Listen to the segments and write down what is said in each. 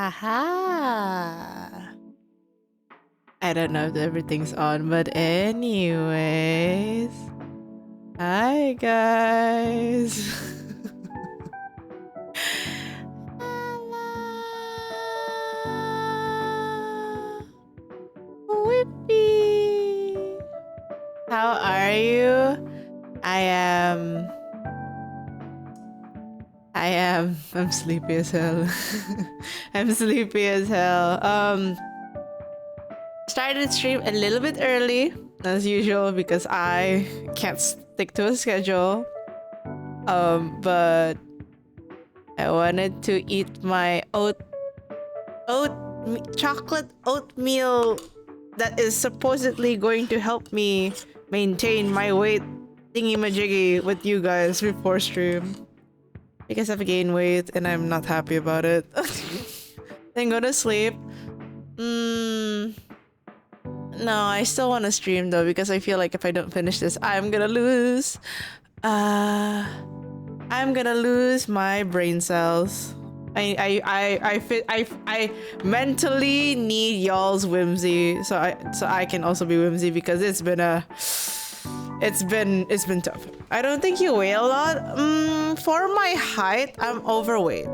Haha. I don't know if everything's on, but anyways. Hi guys. Hello. Whippy. How are you? I'm sleepy as hell. I'm sleepy as hell. Started the stream a little bit early as usual because I can't stick to a schedule. But I wanted to eat my chocolate oatmeal that is supposedly going to help me maintain my weight thingy-majiggy with you guys before stream. Because I've gained weight and I'm not happy about it. Then go to sleep. No, I still want to stream though because I feel like if I don't finish this, I'm gonna lose. I'm gonna lose my brain cells. I mentally need y'all's whimsy so I can also be whimsy because it's been tough. I don't think you weigh a lot. For my height, I'm overweight.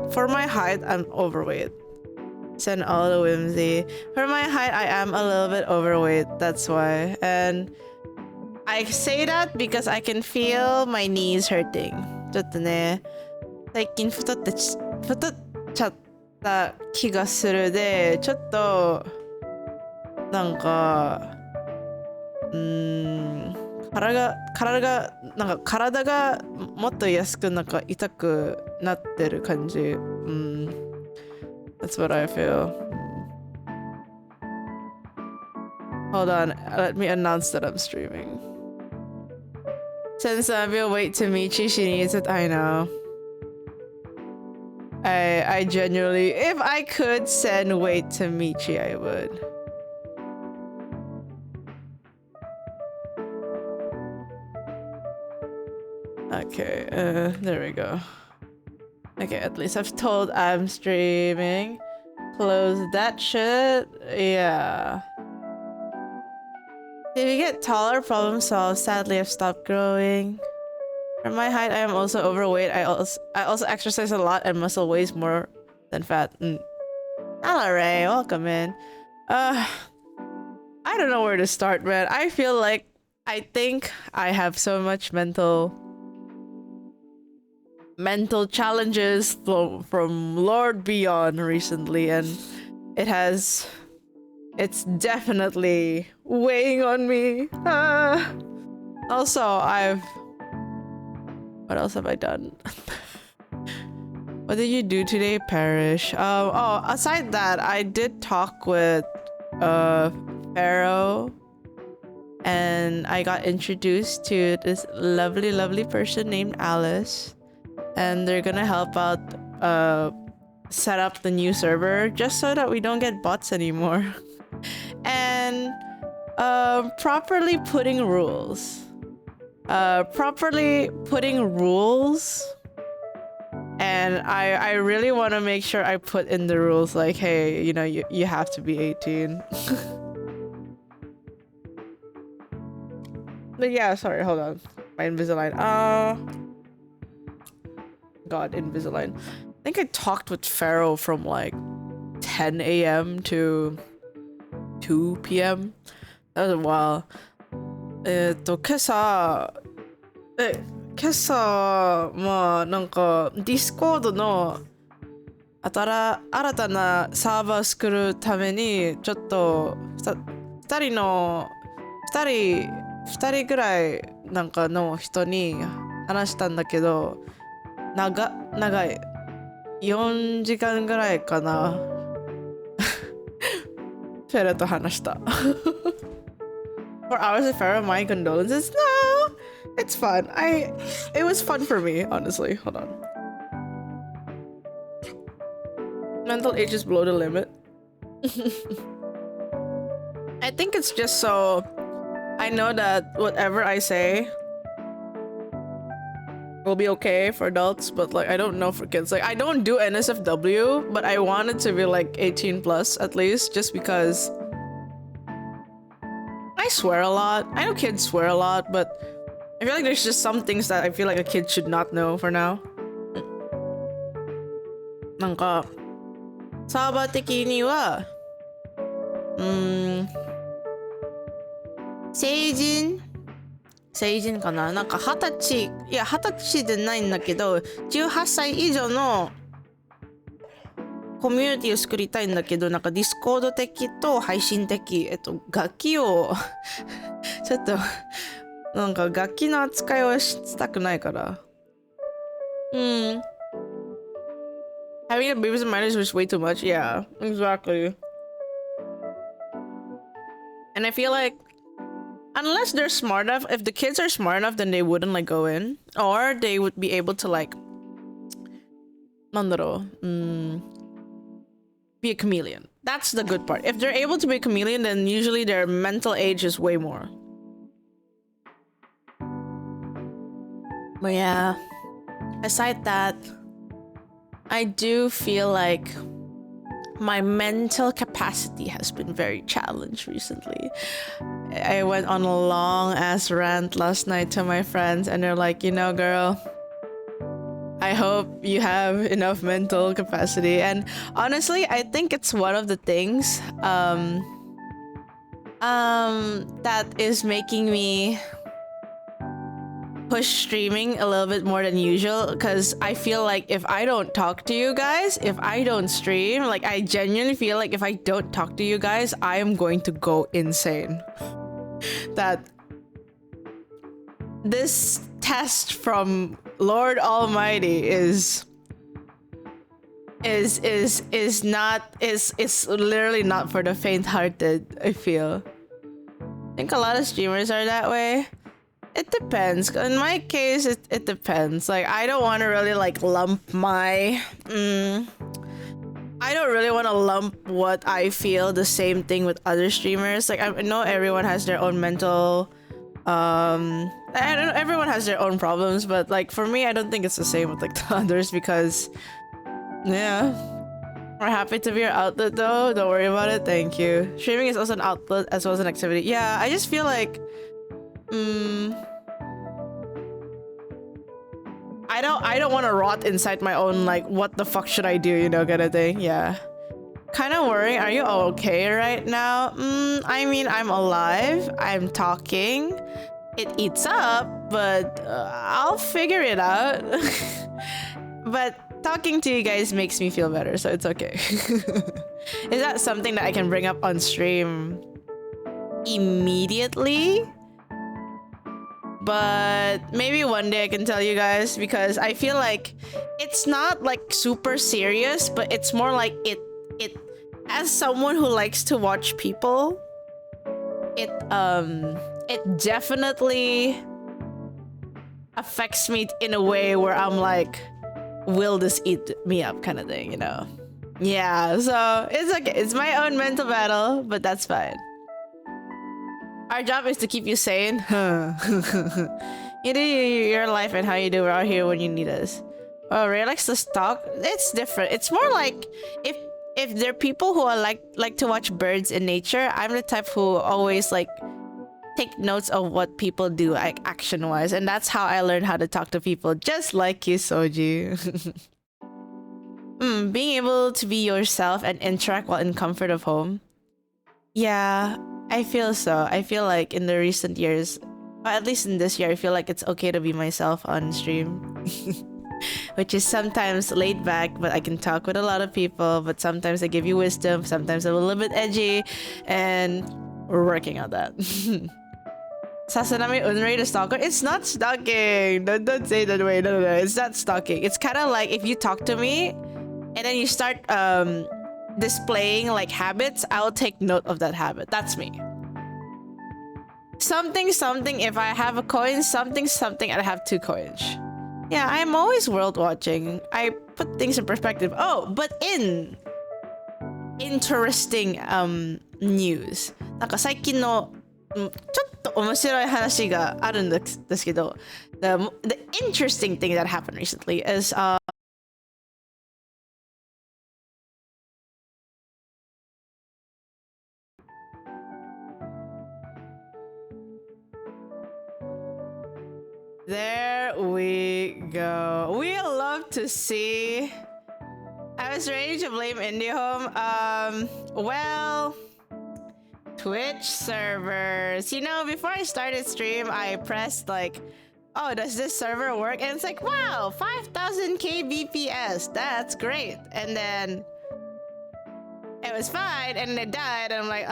Send all the whimsy. For my height, I am a little bit overweight. That's why. And I say that because I can feel my knees hurting. ちょっとね、最近太っちゃった気がするで、ちょっとなんか体がもっと安く痛くなってる感じ。That's what I feel. Hold on, let me announce that I'm streaming. Send Savio wait to Michi, she needs it, I know. I genuinely, if I could send wait to Michi, I would. Okay, there we go. Okay, at least I've told I'm streaming. Close that shit. Yeah. If you get taller, problem solved. Sadly, I've stopped growing. For my height, I am also overweight. I also exercise a lot and muscle weighs more than fat. Hello, Ray. Welcome in. I don't know where to start, man. I feel like I think I have so much mental challenges from Lord Beyond recently, and it's definitely weighing on me. Also, what else have I done? What did you do today, Parish? Aside that, I did talk with Pharaoh, and I got introduced to this lovely person named Alice. And they're gonna help out set up the new server just so that we don't get bots anymore. And properly putting rules. And I really want to make sure I put in the rules like, hey, you know, you have to be 18. But yeah, sorry, hold on. My Invisalign. God, Invisalign. I think I talked with Pharaoh from like 10 a.m. to 2 p.m. That was a while. 今朝まあなんかディスコードの新たなサーバー作るためにちょっと2人ぐらいなんかの人に話したんだけど長い4時間ぐらいかなフェラと話した4 hours of Pharaoh, my condolences. No, it's fun. It was fun for me, honestly. Hold on. Mental age is below the limit. I think it's just so I know that whatever I say will be okay for adults, but like I don't know for kids. Like I don't do NSFW, but I want it to be like 18 plus at least, just because I swear a lot. I know kids swear a lot, but I feel like there's just some things that I feel like a kid should not know for now. なんかサーバー的には成人かな、なんか20歳でないんだけど18歳以上のコミュニティを作りたいんだけど、なんかディスコード的と配信的楽器をちょっとなんか楽器の扱いをしたくないから。Having a babies and minors was way too much. Yeah, exactly. And I feel like unless they're smart enough, if the kids are smart enough, then they wouldn't like go in, or they would be able to like be a chameleon. That's the good part. If they're able to be a chameleon, then usually their mental age is way more. But yeah, aside that, I do feel like my mental capacity has been very challenged recently. I went on a long ass rant last night to my friends, and they're like, you know, girl, I hope you have enough mental capacity. And honestly, I think it's one of the things that is making me push streaming a little bit more than usual, because I feel like if I don't talk to you guys, if I don't stream, like I genuinely feel like if I don't talk to you guys, I am going to go insane. That this test from Lord Almighty is literally not for the faint-hearted, I feel. I think a lot of streamers are that way. It depends. In my case, it depends. Like, I don't want to really like lump my I don't really want to lump what I feel the same thing with other streamers. Like, I know everyone has their own mental I don't know, everyone has their own problems, but like for me, I don't think it's the same with like the others, because yeah, we're happy to be your outlet though. Don't worry about it. Thank you. Streaming is also an outlet as well as an activity. Yeah, I just feel like I don't want to rot inside my own like what the fuck should I do, you know, kind of thing. Yeah. Kind of worrying. Are you okay right now? I mean, I'm alive. I'm talking. It eats up, but I'll figure it out. But talking to you guys makes me feel better, so it's okay. Is that something that I can bring up on stream immediately? But maybe one day I can tell you guys, because I feel like it's not like super serious, but it's more like it as someone who likes to watch people, it definitely affects me in a way where I'm like, will this eat me up kind of thing, you know? Yeah, so it's okay. It's my own mental battle, but that's fine. Our job is to keep you sane. You do your life and how you do. We're out here when you need us. Oh, Ray likes to stalk. It's different. It's more like if there are people who are like to watch birds in nature, I'm the type who always like take notes of what people do, like action-wise, and that's how I learned how to talk to people, just like you, Soji. Being able to be yourself and interact while in comfort of home. Yeah, I feel so. I feel like in the recent years, or at least in this year, I feel like it's okay to be myself on stream. Which is sometimes laid back, but I can talk with a lot of people, but sometimes I give you wisdom, sometimes I'm a little bit edgy, and we're working on that. Sasanami Unrei the stalker? It's not stalking! Don't say that way. No, it's not stalking. It's kind of like if you talk to me, and then you start displaying like habits, I'll take note of that habit. That's me. Something, if I have a coin, something, I have 2 coins. Yeah, I'm always world watching. I put things in perspective. Oh, but in interesting news. なんか最近のっと面白い話があるんですけど、the interesting thing that happened recently is there we go. We love to see. I was ready to blame IndieHome. Well, Twitch servers. You know, before I started stream, I pressed like, oh, does this server work? And it's like, wow, 5000 kbps. That's great. And then it was fine, and it died, and I'm like,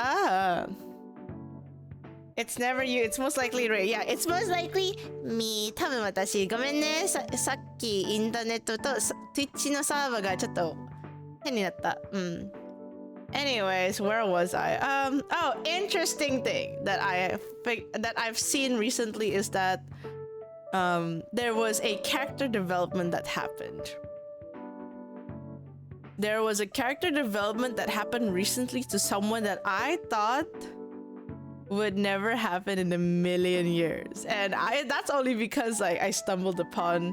it's never you. It's most likely Ray. Yeah, it's most likely me. 多分私ごめんね。さっきインターネットと Twitch のサーバーがちょっと変になった。Anyways, where was I? Oh, interesting thing that I've seen recently is that there was a character development that happened. There was a character development that happened recently to someone that I thought would never happen in a million years, and that's only because like I stumbled upon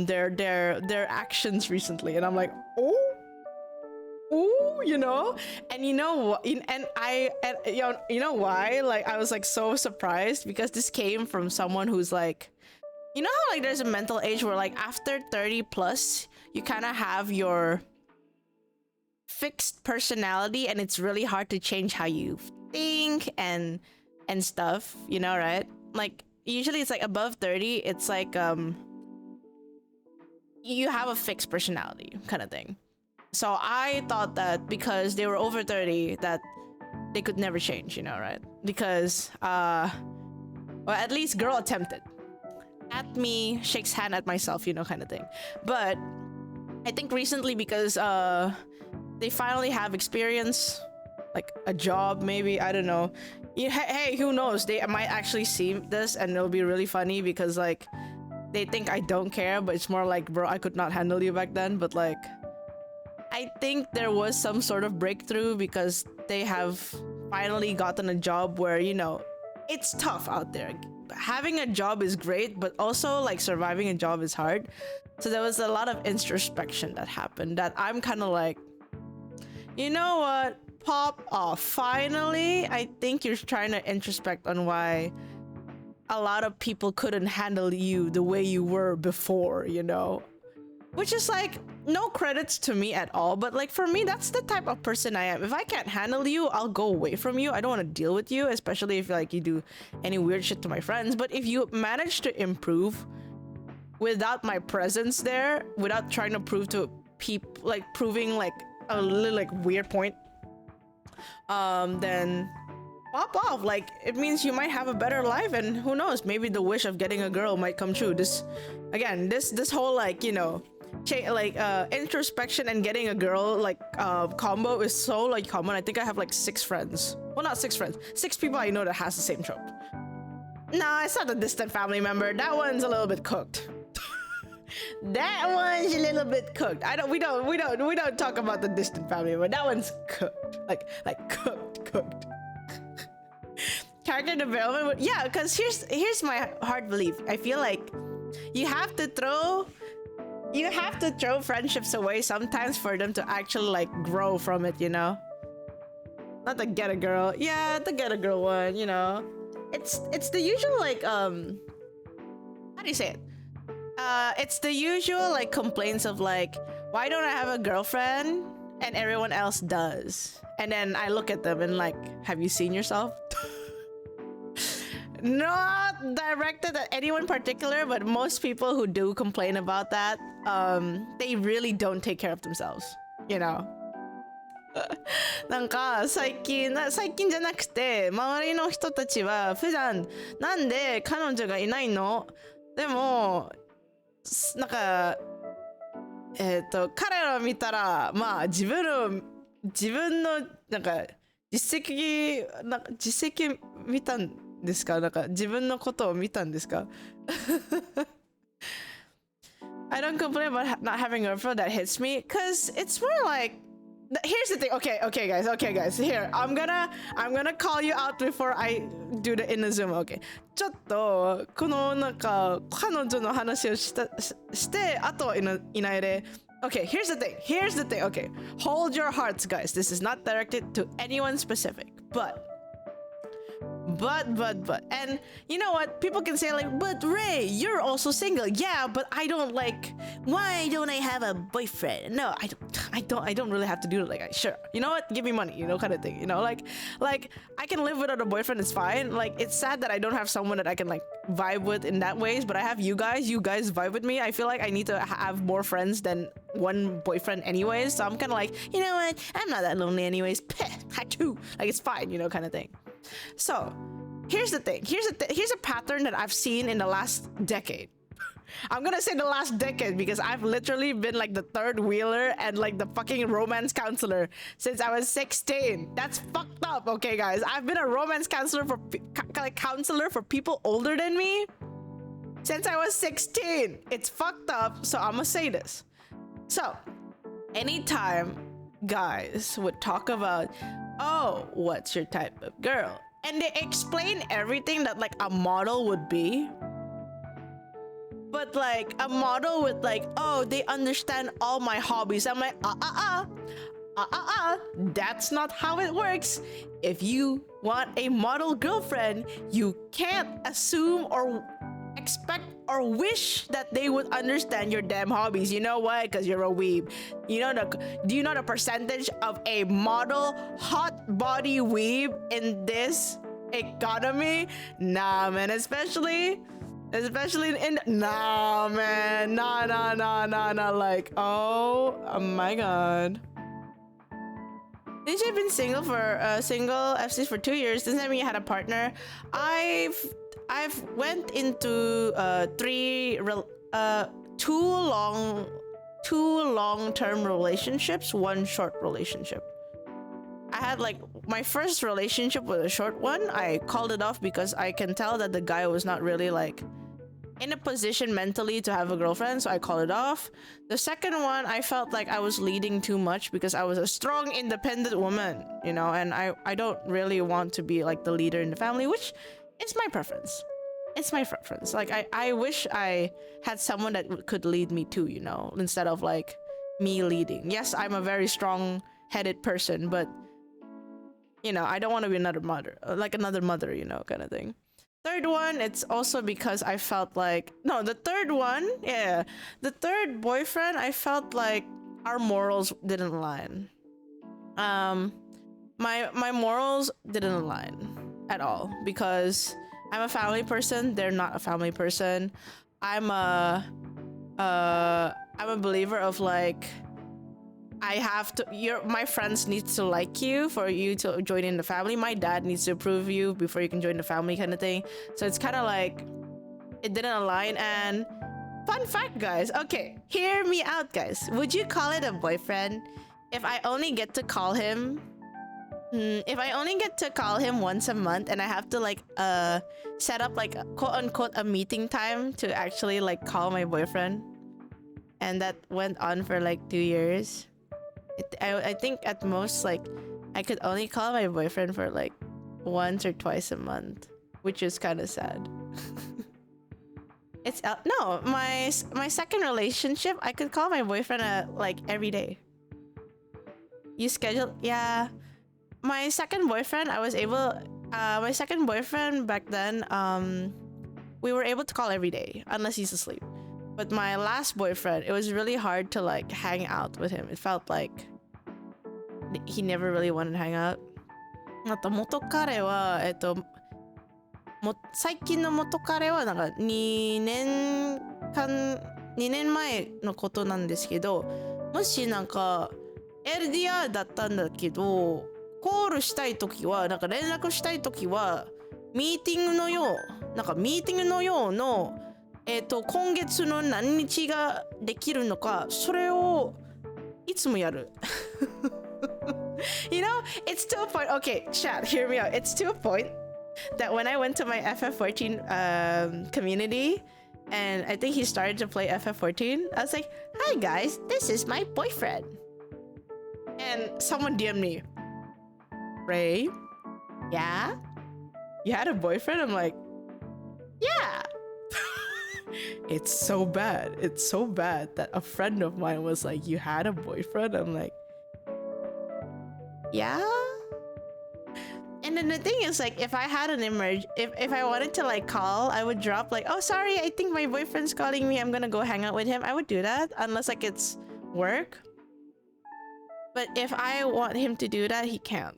their actions recently, and I'm like, oh, you know. And you know what, and you know why, like I was like so surprised because this came from someone who's like, you know how like there's a mental age where like after 30 plus you kind of have your fixed personality and it's really hard to change how you think and stuff, you know, right? Like usually it's like above 30 it's like you have a fixed personality kind of thing. So I thought that because they were over 30 that they could never change, you know, right? Because well, at least girl attempted. At me, shakes hand at myself, you know, kind of thing. But I think recently because they finally have experience, like a job maybe, I don't know. Hey, who knows, they might actually see this and it'll be really funny because like they think I don't care, but it's more like, bro, I could not handle you back then. But like I think there was some sort of breakthrough because they have finally gotten a job where, you know, it's tough out there. Having a job is great, but also like surviving a job is hard. So there was a lot of introspection that happened that I'm kind of like, you know what, pop off. Finally, I think you're trying to introspect on why a lot of people couldn't handle you the way you were before, you know? Which is like, no credits to me at all, but like for me, that's the type of person I am. If I can't handle you, I'll go away from you. I don't want to deal with you, especially if like you do any weird shit to my friends. But if you manage to improve without my presence there, without trying to prove to people, like proving like a little like weird point, then pop off. Like it means you might have a better life, and who knows, maybe the wish of getting a girl might come true. This whole like, you know, introspection and getting a girl like combo is so like common. I think I have like 6 friends. Well, not 6 friends, 6 people I know that has the same trope. Nah, it's not a distant family member. That one's a little bit cooked. That one's a little bit cooked. We don't talk about the distant family member. That one's cooked. Like cooked. Character development, yeah, because here's my hard belief. I feel like you have to throw friendships away sometimes for them to actually like grow from it, you know? Not the get a girl. Yeah, the get a girl one, you know. It's the usual like how do you say it? It's the usual like complaints of like, why don't I have a girlfriend and everyone else does? And then I look at them and like, have you seen yourself? Not directed at anyone particular, but most people who do complain about that, they really don't take care of themselves, you know? なんか最近じゃなくて周りの人たちは普段なんで彼女がいないの？でもなんか彼らを見たらまあ自分のなんか実績見たんですか？なんか自分のことを見たんですか？ I don't complain about not having a girlfriend that hits me, because it's more like Here's the thing. Okay, guys. Here, I'm gonna call you out before I do the Inazuma. Okay. ちょっとこのなんか彼女の話をしてあといないで。Okay, here's the thing. Okay, hold your hearts, guys. This is not directed to anyone specific, but, and you know what? People can say like, but Ray, you're also single. Yeah, but I don't like. Why don't I have a boyfriend? No, I don't really have to do it. Like, sure, you know what? Give me money, you know, kind of thing. You know, like I can live without a boyfriend. It's fine. Like, it's sad that I don't have someone that I can like vibe with in that ways. But I have you guys. You guys vibe with me. I feel like I need to have more friends than one boyfriend, anyways. So I'm kind of like, you know what? I'm not that lonely, anyways. Like, it's fine, you know, kind of thing. So here's the thing. Here's a pattern that I've seen in the last decade. I'm gonna say the last decade because I've literally been like the third wheeler and like the fucking romance counselor since I was 16. That's fucked up, okay, guys? I've been a romance counselor for people older than me since I was 16. It's fucked up, so I'm gonna say this. So, anytime guys would talk about, oh, what's your type of girl? And they explain everything that like a model would be. But like a model with like, oh, they understand all my hobbies. I'm like, that's not how it works. If you want a model girlfriend, you can't assume or expect or wish that they would understand your damn hobbies. You know why? Because you're a weeb. Do you know the percentage of a model hot body weeb in this economy? Nah, man, especially in nah, man, nah, like, oh my god. Since you've been single FCs for 2 years, doesn't that mean you had a partner? I've went into two long-term relationships, one short relationship. I had like my first relationship was a short one. I called it off because I can tell that the guy was not really like in a position mentally to have a girlfriend, so I called it off. The second one, I felt like I was leading too much because I was a strong, independent woman, you know, and I don't really want to be like the leader in the family, which is my preference. It's my preference. Like, I wish I had someone that could lead me too, you know, instead of like me leading. Yes, I'm a very strong-headed person, but you know, I don't want to be another mother, you know, kind of thing. Third one, it's also because I felt like, no, the third one, yeah, the third boyfriend, I felt like our morals didn't align. My morals didn't align at all because I'm a family person. They're not a family person. I'm a believer of like, my friends need to like you for you to join in the family. My dad needs to approve you before you can join the family, kind of thing. So it's kind of like it didn't align. And fun fact, guys, okay, hear me out, guys. Would you call it a boyfriend if I only get to call him once a month and I have to like set up like quote unquote a meeting time to actually like call my boyfriend? And that went on for like 2 years. I think at most like I could only call my boyfriend for like once or twice a month, which is kind of sad. It's no, my second relationship, I could call my boyfriend like every day. You schedule, yeah. My second boyfriend, my second boyfriend back then, we were able to call every day unless he's asleep. But my last boyfriend, it was really hard to like hang out with him. It felt like he never really wanted to hang out. あと元彼は最近の元彼はなんか2年前のことなんですけど、もしなんか LDR だったんだけど、コールしたいときはなんか連絡したいときはミーティングのようの今月の何日ができるのか、それをいつもやる。You know, it's to a point. Okay, chat, hear me out. It's to a point that when I went to my FF14 community, and I think he started to play FF14, I was like, "Hi guys, this is my boyfriend." And someone DM'd me, Ray, yeah? You had a boyfriend? I'm like, yeah. It's so bad. It's so bad that a friend of mine was like, you had a boyfriend? I'm like, yeah? And then the thing is, like, if I had an if I wanted to like call, I would drop like, oh, sorry, I think my boyfriend's calling me. I'm gonna go hang out with him. I would do that unless like it's work. But if I want him to do that, he can't.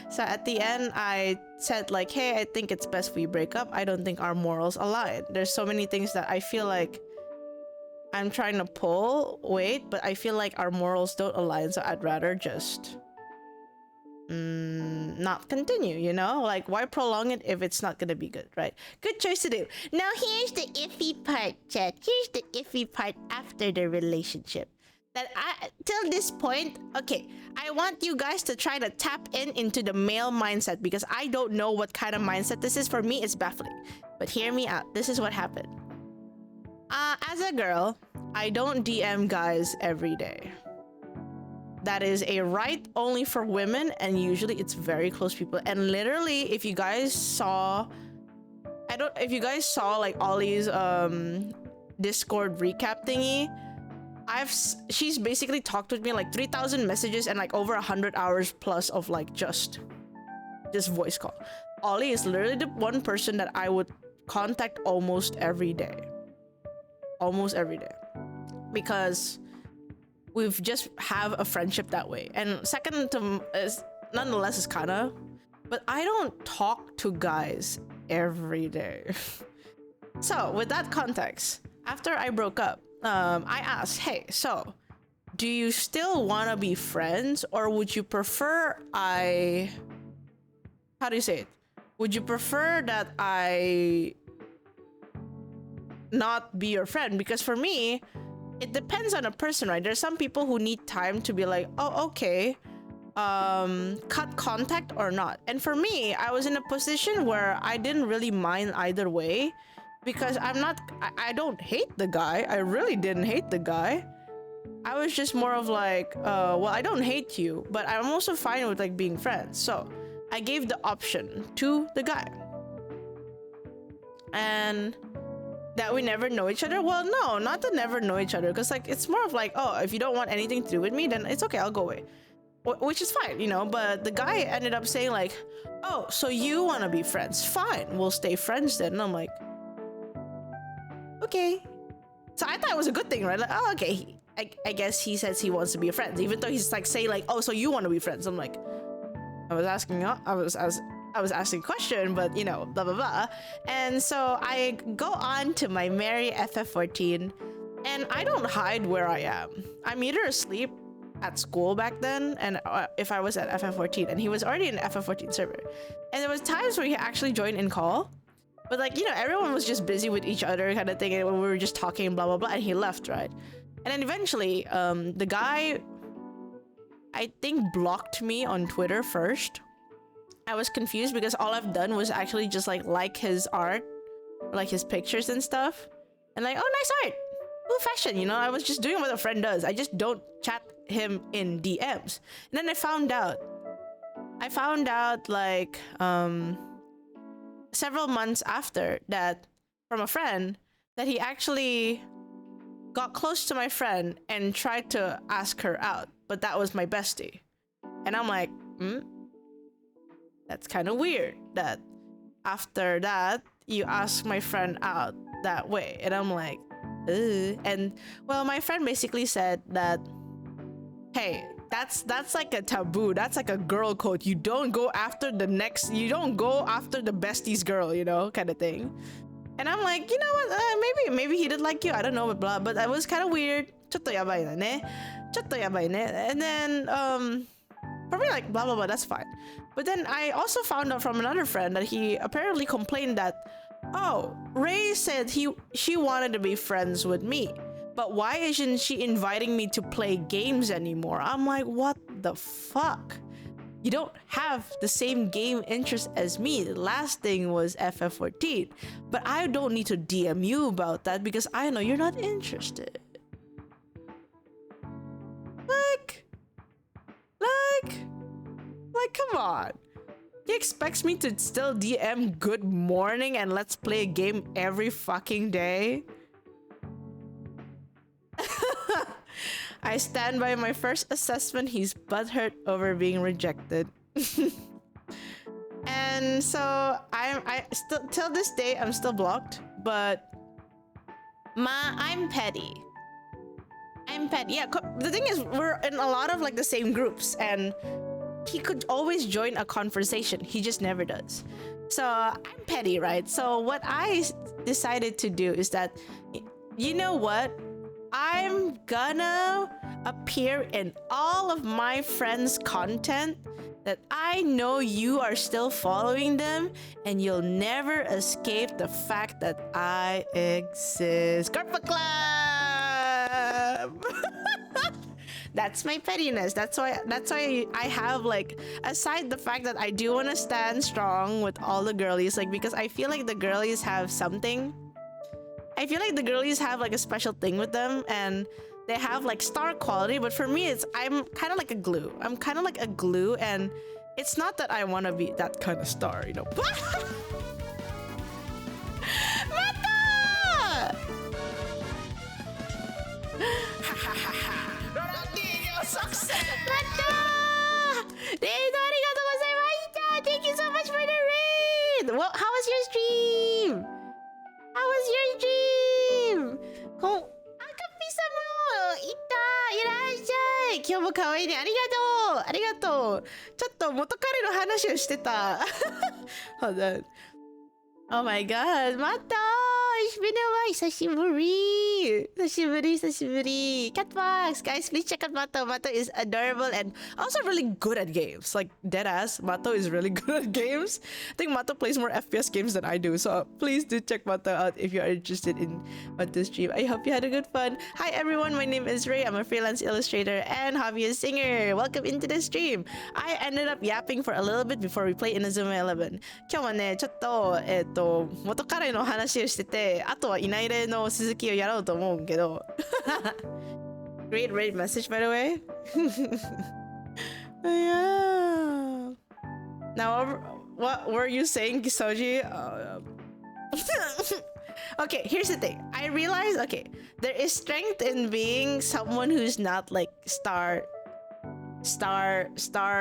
So at the end, I said like, hey, I think it's best we break up. I don't think our morals align. There's so many things that I feel like I'm trying to pull weight, but I feel like our morals don't align. So I'd rather just not continue, you know? Like, why prolong it if it's not gonna be good, right? Good choice to do. Now here's the iffy part, chat. Here's the iffy part after the relationship. That till this point, okay, I want you guys to try to tap into the male mindset, because I don't know what kind of mindset this is. For me, it's baffling. But hear me out. This is what happened. As a girl, I don't DM guys every day. That is a right only for women, and usually it's very close people. And literally, if you guys saw, if you guys saw like Ollie's Discord recap thingy, she's basically talked with me like 3,000 messages and like over 100 hours plus of like just voice call. Ollie is literally the one person that I would contact almost every day. Almost every day. Because we've just have a friendship that way. And second to is nonetheless is Kana, but I don't talk to guys every day. So with that context, after I broke up, I asked, hey, so do you still want to be friends, or would you prefer how do you say it? Would you prefer that I not be your friend? Because for me, it depends on a person, right? There's some people who need time to be like, oh, okay, cut contact or not. And for me, I was in a position where I didn't really mind either way, because I don't hate the guy. I really didn't hate the guy. I was just more of like, well, I don't hate you, but I'm also fine with like being friends. So I gave the option to the guy. And that we never know each other? Well, no, not to never know each other, because like it's more of like, oh, if you don't want anything to do with me, then it's okay, I'll go away. Which is fine, you know. But the guy ended up saying like, oh, so you want to be friends? Fine, we'll stay friends then. And I'm like, okay. So I thought it was a good thing, right? Like, oh, okay, I guess he says he wants to be friends, even though he's like saying like, oh, so you want to be friends? I'm like, I was asking a question, but you know, blah blah blah. And so I go on to my merry FF14, and I don't hide where I am. I'm either asleep at school back then, and if I was at FF14, and he was already in the FF14 server, and there was times where he actually joined in call, but like, you know, everyone was just busy with each other kind of thing, and we were just talking blah blah blah, and he left, right? And then eventually the guy, I think, blocked me on Twitter first. I was confused because all I've done was actually just like his art, like his pictures and stuff, and like, oh, nice art, cool fashion, you know. I was just doing what a friend does. I just don't chat him in DMs. And then I found out like several months after that from a friend that he actually got close to my friend and tried to ask her out, but that was my bestie. And I'm like, that's kind of weird that after that you ask my friend out that way. And I'm like, ugh. And well, my friend basically said that, hey, that's like a taboo. That's like a girl code. You don't go after the bestie's girl, you know, kind of thing. And I'm like, you know what? Maybe he did like you. I don't know, but blah. But that was kind of weird. ちょっとやばいね。ちょっとやばいね. And then probably like blah blah blah. That's fine. But then I also found out from another friend that he apparently complained that, oh, Ray said she wanted to be friends with me, but why isn't she inviting me to play games anymore? I'm like, what the fuck? You don't have the same game interest as me. The last thing was FF14. But I don't need to DM you about that because I know you're not interested. Like, come on. He expects me to still DM good morning and let's play a game every fucking day? I stand by my first assessment. He's butthurt over being rejected. And so I still till this day I'm still blocked, but I'm petty. I'm petty. Yeah, the thing is we're in a lot of like the same groups and he could always join a conversation. He just never does. So I'm petty, right? So what I decided to do is that, you know what? I'm gonna appear in all of my friends' content that I know you are still following them and you'll never escape the fact that I exist. Corpa Club! That's my pettiness. That's why I have like, aside the fact that I do want to stand strong with all the girlies, like because I feel like the girlies have something. I feel like the girlies have like a special thing with them and they have like star quality, but for me I'm kind of like a glue. I'm kind of like a glue and it's not that I want to be that kind of star, you know. Mata! Mata! Thank you so much for the raid! Well, how was your stream? How was your stream? Akapi-sama! Ita! Irashai! 今日も可愛いね。ありがとう！ありがとう！ちょっと元彼の話をしてた。Hold on. Oh my god, Mata! It's been a while. 久しぶり. Catbox! Guys, please check out Mato. Mato is adorable and also really good at games. Like, deadass, Mato is really good at games. I think Mato plays more FPS games than I do. So please do check Mato out if you are interested in Mato's stream. I hope you had a good fun. Hi everyone, my name is Ray. I'm a freelance illustrator and hobbyist singer. Welcome into the stream. I ended up yapping for a little bit before we play Inazuma 11. 今日はね、ちょっと、元彼の話をしてて、あとは稲入れの続きをやろうと思うけど。Great message, by the way. Yeah. Now, what were you saying, Kisoji? Okay, here's the thing. I realize, okay, there is strength in being someone who's not like star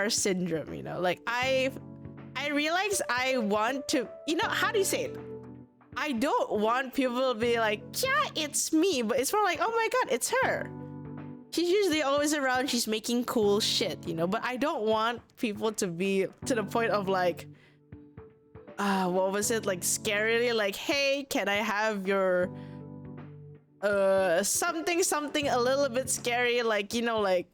syndrome, you know? Like, I realize I want to, you know, how do you say it? I don't want people to be like, yeah, it's me, but it's more like, oh my god, it's her. She's usually always around, she's making cool shit, you know, but I don't want people to be to the point of like, what was it? Like scarily like, hey, can I have your, something a little bit scary, like, you know, like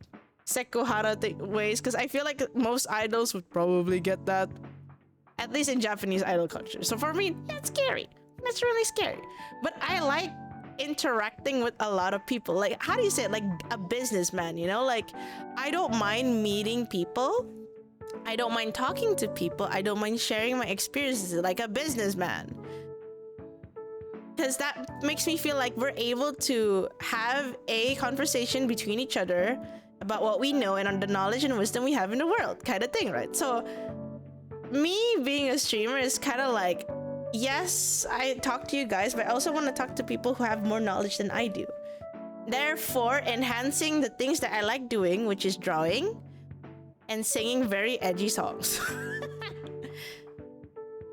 Sekuhara ways, because I feel like most idols would probably get that, at least in Japanese idol culture. So for me, that's scary. That's really scary. But I like interacting with a lot of people. Like, how do you say it? Like a businessman, you know? Like, I don't mind meeting people. I don't mind talking to people. I don't mind sharing my experiences like a businessman. Because that makes me feel like we're able to have a conversation between each other about what we know and on the knowledge and wisdom we have in the world, kind of thing, right? So me being a streamer is kind of like, yes, I talk to you guys, but I also want to talk to people who have more knowledge than I do. Therefore, enhancing the things that I like doing, which is drawing and singing very edgy songs.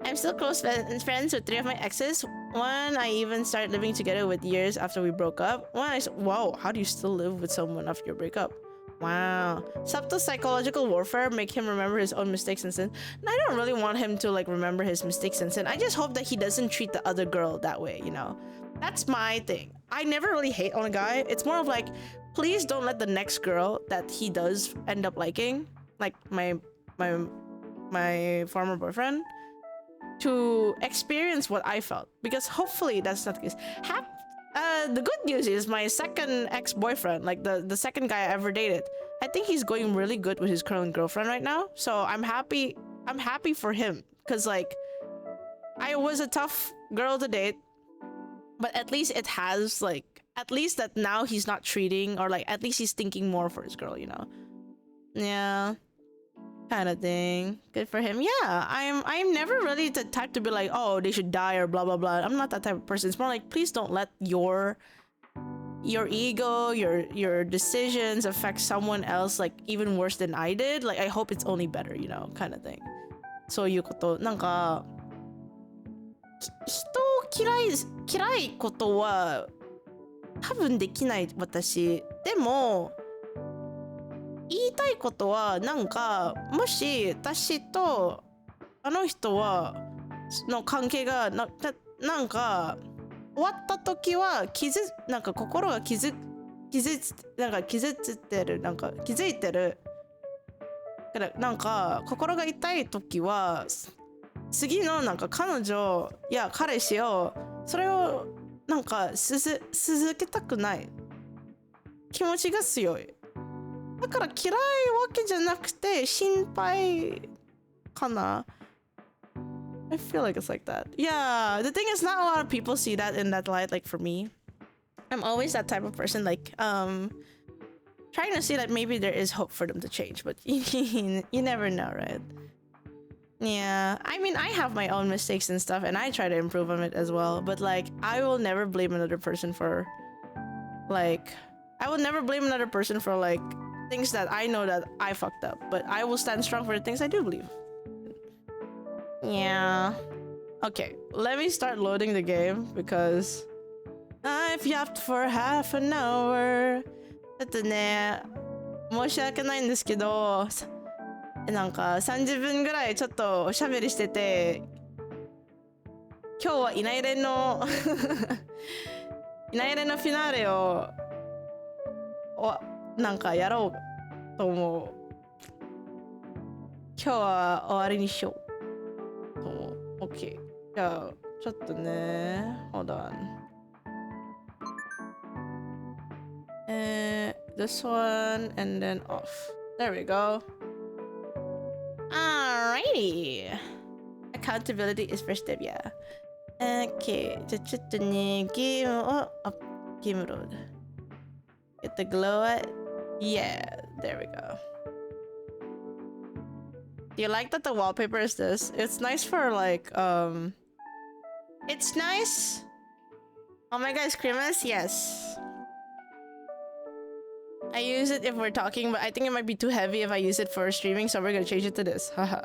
I'm still close friends with 3 of my exes. One I even started living together with years after we broke up. Wow, how do you still live with someone after your breakup? Wow. Subtle psychological warfare make him remember his own mistakes and sin. And I don't really want him to like remember his mistakes and sin. I just hope that he doesn't treat the other girl that way, you know? That's my thing. I never really hate on a guy. It's more of like, please don't let the next girl that he does end up liking, like my former boyfriend, to experience what I felt. Because hopefully that's not the case. The good news is my second ex-boyfriend, like the second guy I ever dated, I think he's going really good with his current girlfriend right now. So I'm happy for him. Cause like, I was a tough girl to date, but at least it has like, at least that now he's not treating, or like at least he's thinking more for his girl, you know? Yeah. kind of thing. Good for him. Yeah, I'm never really the type to be like, oh, they should die or blah blah blah. I'm not that type of person. It's more like, please don't let your ego, your decisions affect someone else like even worse than I did. Like I hope it's only better, you know, kind of thing. そういうこと。なんか人を嫌いことは多分できない私。でも言いたいことはなんかもし私とあの人はの関係がなんか終わった時はなんか心が傷つってるなんか気づいてるからなんか心が痛い時は次のなんか彼女や彼氏をそれをなんか続けたくない気持ちが強いだから嫌いわけじゃなくて心配かなI feel like it's like that. Yeah, the thing is not a lot of people see that in that light, like for me. I'm always that type of person, like, trying to see that maybe there is hope for them to change, but you never know, right? Yeah, I mean, I have my own mistakes and stuff, and I try to improve on it as well, but like, I will never blame another person for, like, things that I know that I fucked up, but I will stand strong for the things I do believe. Yeah. Okay, let me start loading the game because I've yapped for half an hour. ちょっとね、申し訳ないんですけど、なんか30分ぐらいちょっとおしゃべりしてて、今日はイナイレのフィナーレをなんかやろうと思う。今日は終わりにしよう。Okay. じゃあちょっとね hold on. This one and then off. There we go. Alrighty. Accountability is first step, yeah. Okay. じゃあちょっとねゲームをゲームロード Get the glow at yeah, there we go. Do you like that the wallpaper is this? It's nice for like, it's nice. Oh my god, Screamus? Yes. I use it if we're talking, but I think it might be too heavy if I use it for streaming, so we're gonna change it to this. Haha.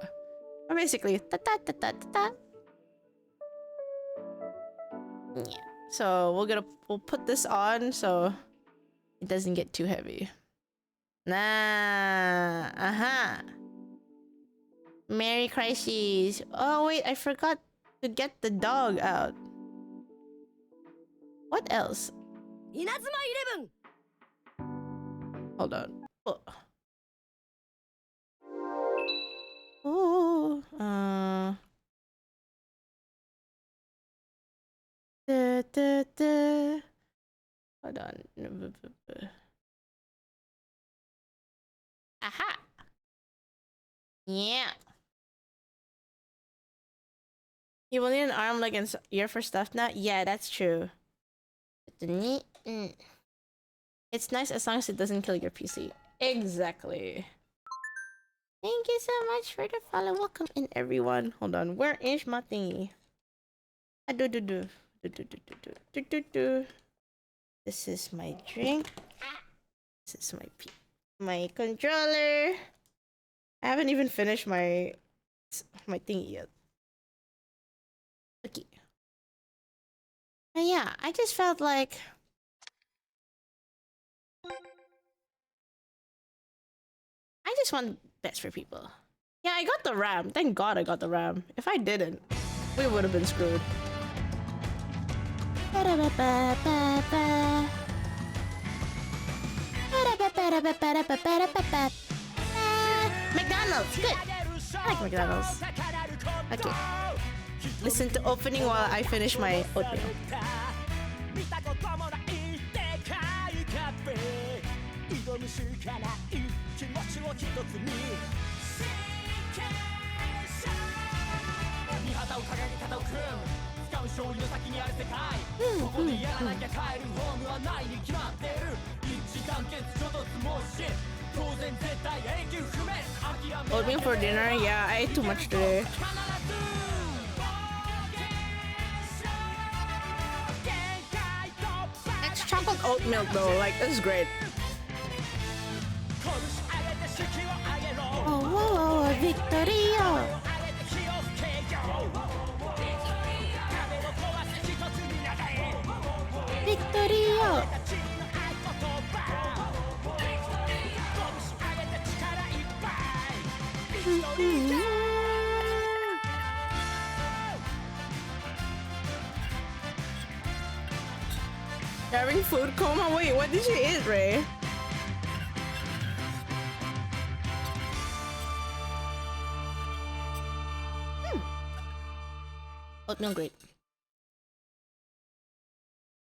Or basically, ta-ta-ta-ta-ta-ta. Yeah. So we'll put this on so it doesn't get too heavy. Nah. Aha. Merry Crises. Oh wait, I forgot to get the dog out. What else? Inazuma 11. Hold on. Oh. Hold on. Aha. Yeah. You will need an arm, leg, and ear for stuff now? Yeah, that's true. It's nice as long as it doesn't kill your PC. Exactly. Thank you so much for the follow. Welcome in, everyone. Hold on. Where is my thingy? This is my drink. This is my controller. I haven't even finished my thingy yet. Okay. But yeah, I just felt like I just want best for people. Yeah, I got the RAM. Thank God I got the RAM. If I didn't, we would have been screwed. McDonald's, good. I like McDonald's. Okay. Listen to opening while I finish my oatmeal. Oatmeal for dinner? Yeah, I ate too much today. It's chocolate oat milk though, like it's great. Oh, whoa, whoa, Victoria! Victoria! Having food coma? Wait, what did you eat, Ray? Oatmeal grape.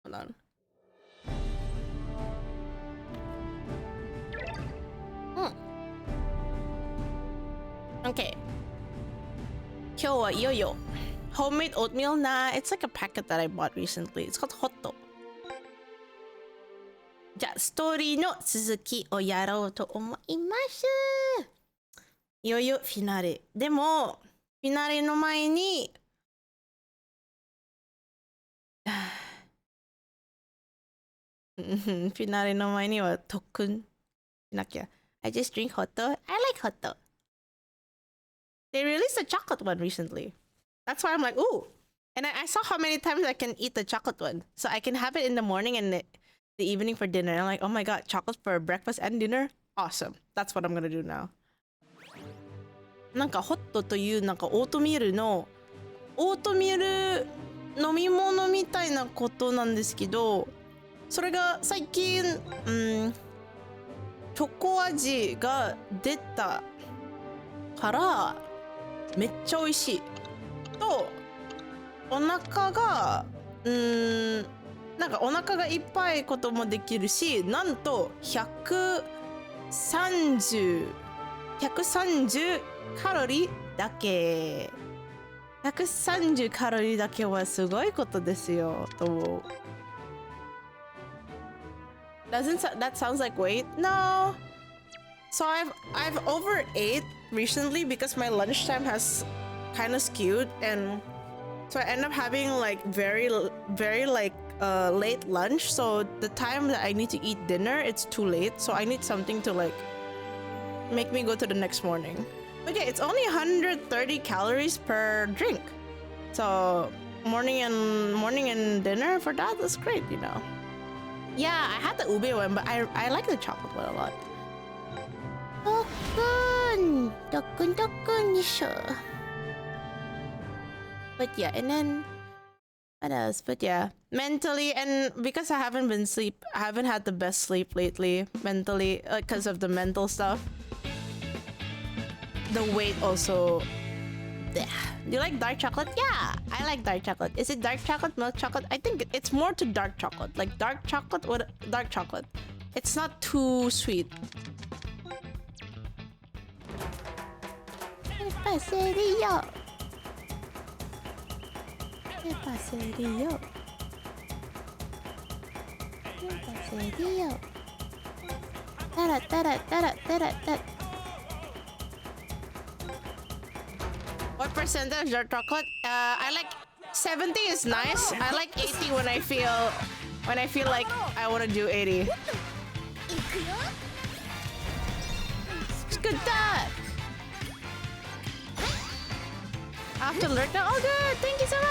Hold on. Okay. 今日はいよいよ homemade oatmeal na. It's like a packet that I bought recently. It's called Hotto. じゃあ、ストーリーの続きをやろうと思います。いよいよフィナーレ。でも、フィナーレの前に、フィナーレの前には特訓しなきゃ。I just drink Hotto. I like Hotto. They released a chocolate one recently. That's why I'm like, ooh. And I saw how many times I can eat the chocolate one. So I can have it in the morning and the evening for dinner. I'm like, oh my god, chocolate for breakfast and dinner? Awesome. That's what I'm gonna do now. なんかホットというなんかオートミールのオートミール飲み物みたいなことなんですけど、それが最近、チョコ味が出たからめっちゃ美味しいと、お腹がなんかお腹がいっぱいこともできるし、なんと130カロリーだけ。130カロリーだけはすごいことですよと思う。That sounds like weight? No. So I've overate recently because my lunchtime has kind of skewed, and so I end up having like very like late lunch. So the time that I need to eat dinner, it's too late. So I need something to like make me go to the next morning. But yeah, it's only 130 calories per drink. So morning and dinner for that is great, you know. Yeah, I had the ube one, but I like the chocolate one a lot. But yeah, and then what else? But yeah, mentally, and because I haven't had the best sleep lately mentally, because of the mental stuff. The weight also. Blech. Do you like dark chocolate? Yeah, I like dark chocolate. Is it dark chocolate, milk chocolate? I think it's more to dark chocolate. Like dark chocolate with dark chocolate. It's not too sweet. Paserillo. Paserillo. Paserillo. Tara, tara, tara, tara, tara. What percentage dark chocolate? I like 70 is nice. I like 80 when I feel like I want to do 80. Good dad. I have to learn now. Oh good, thank you so much.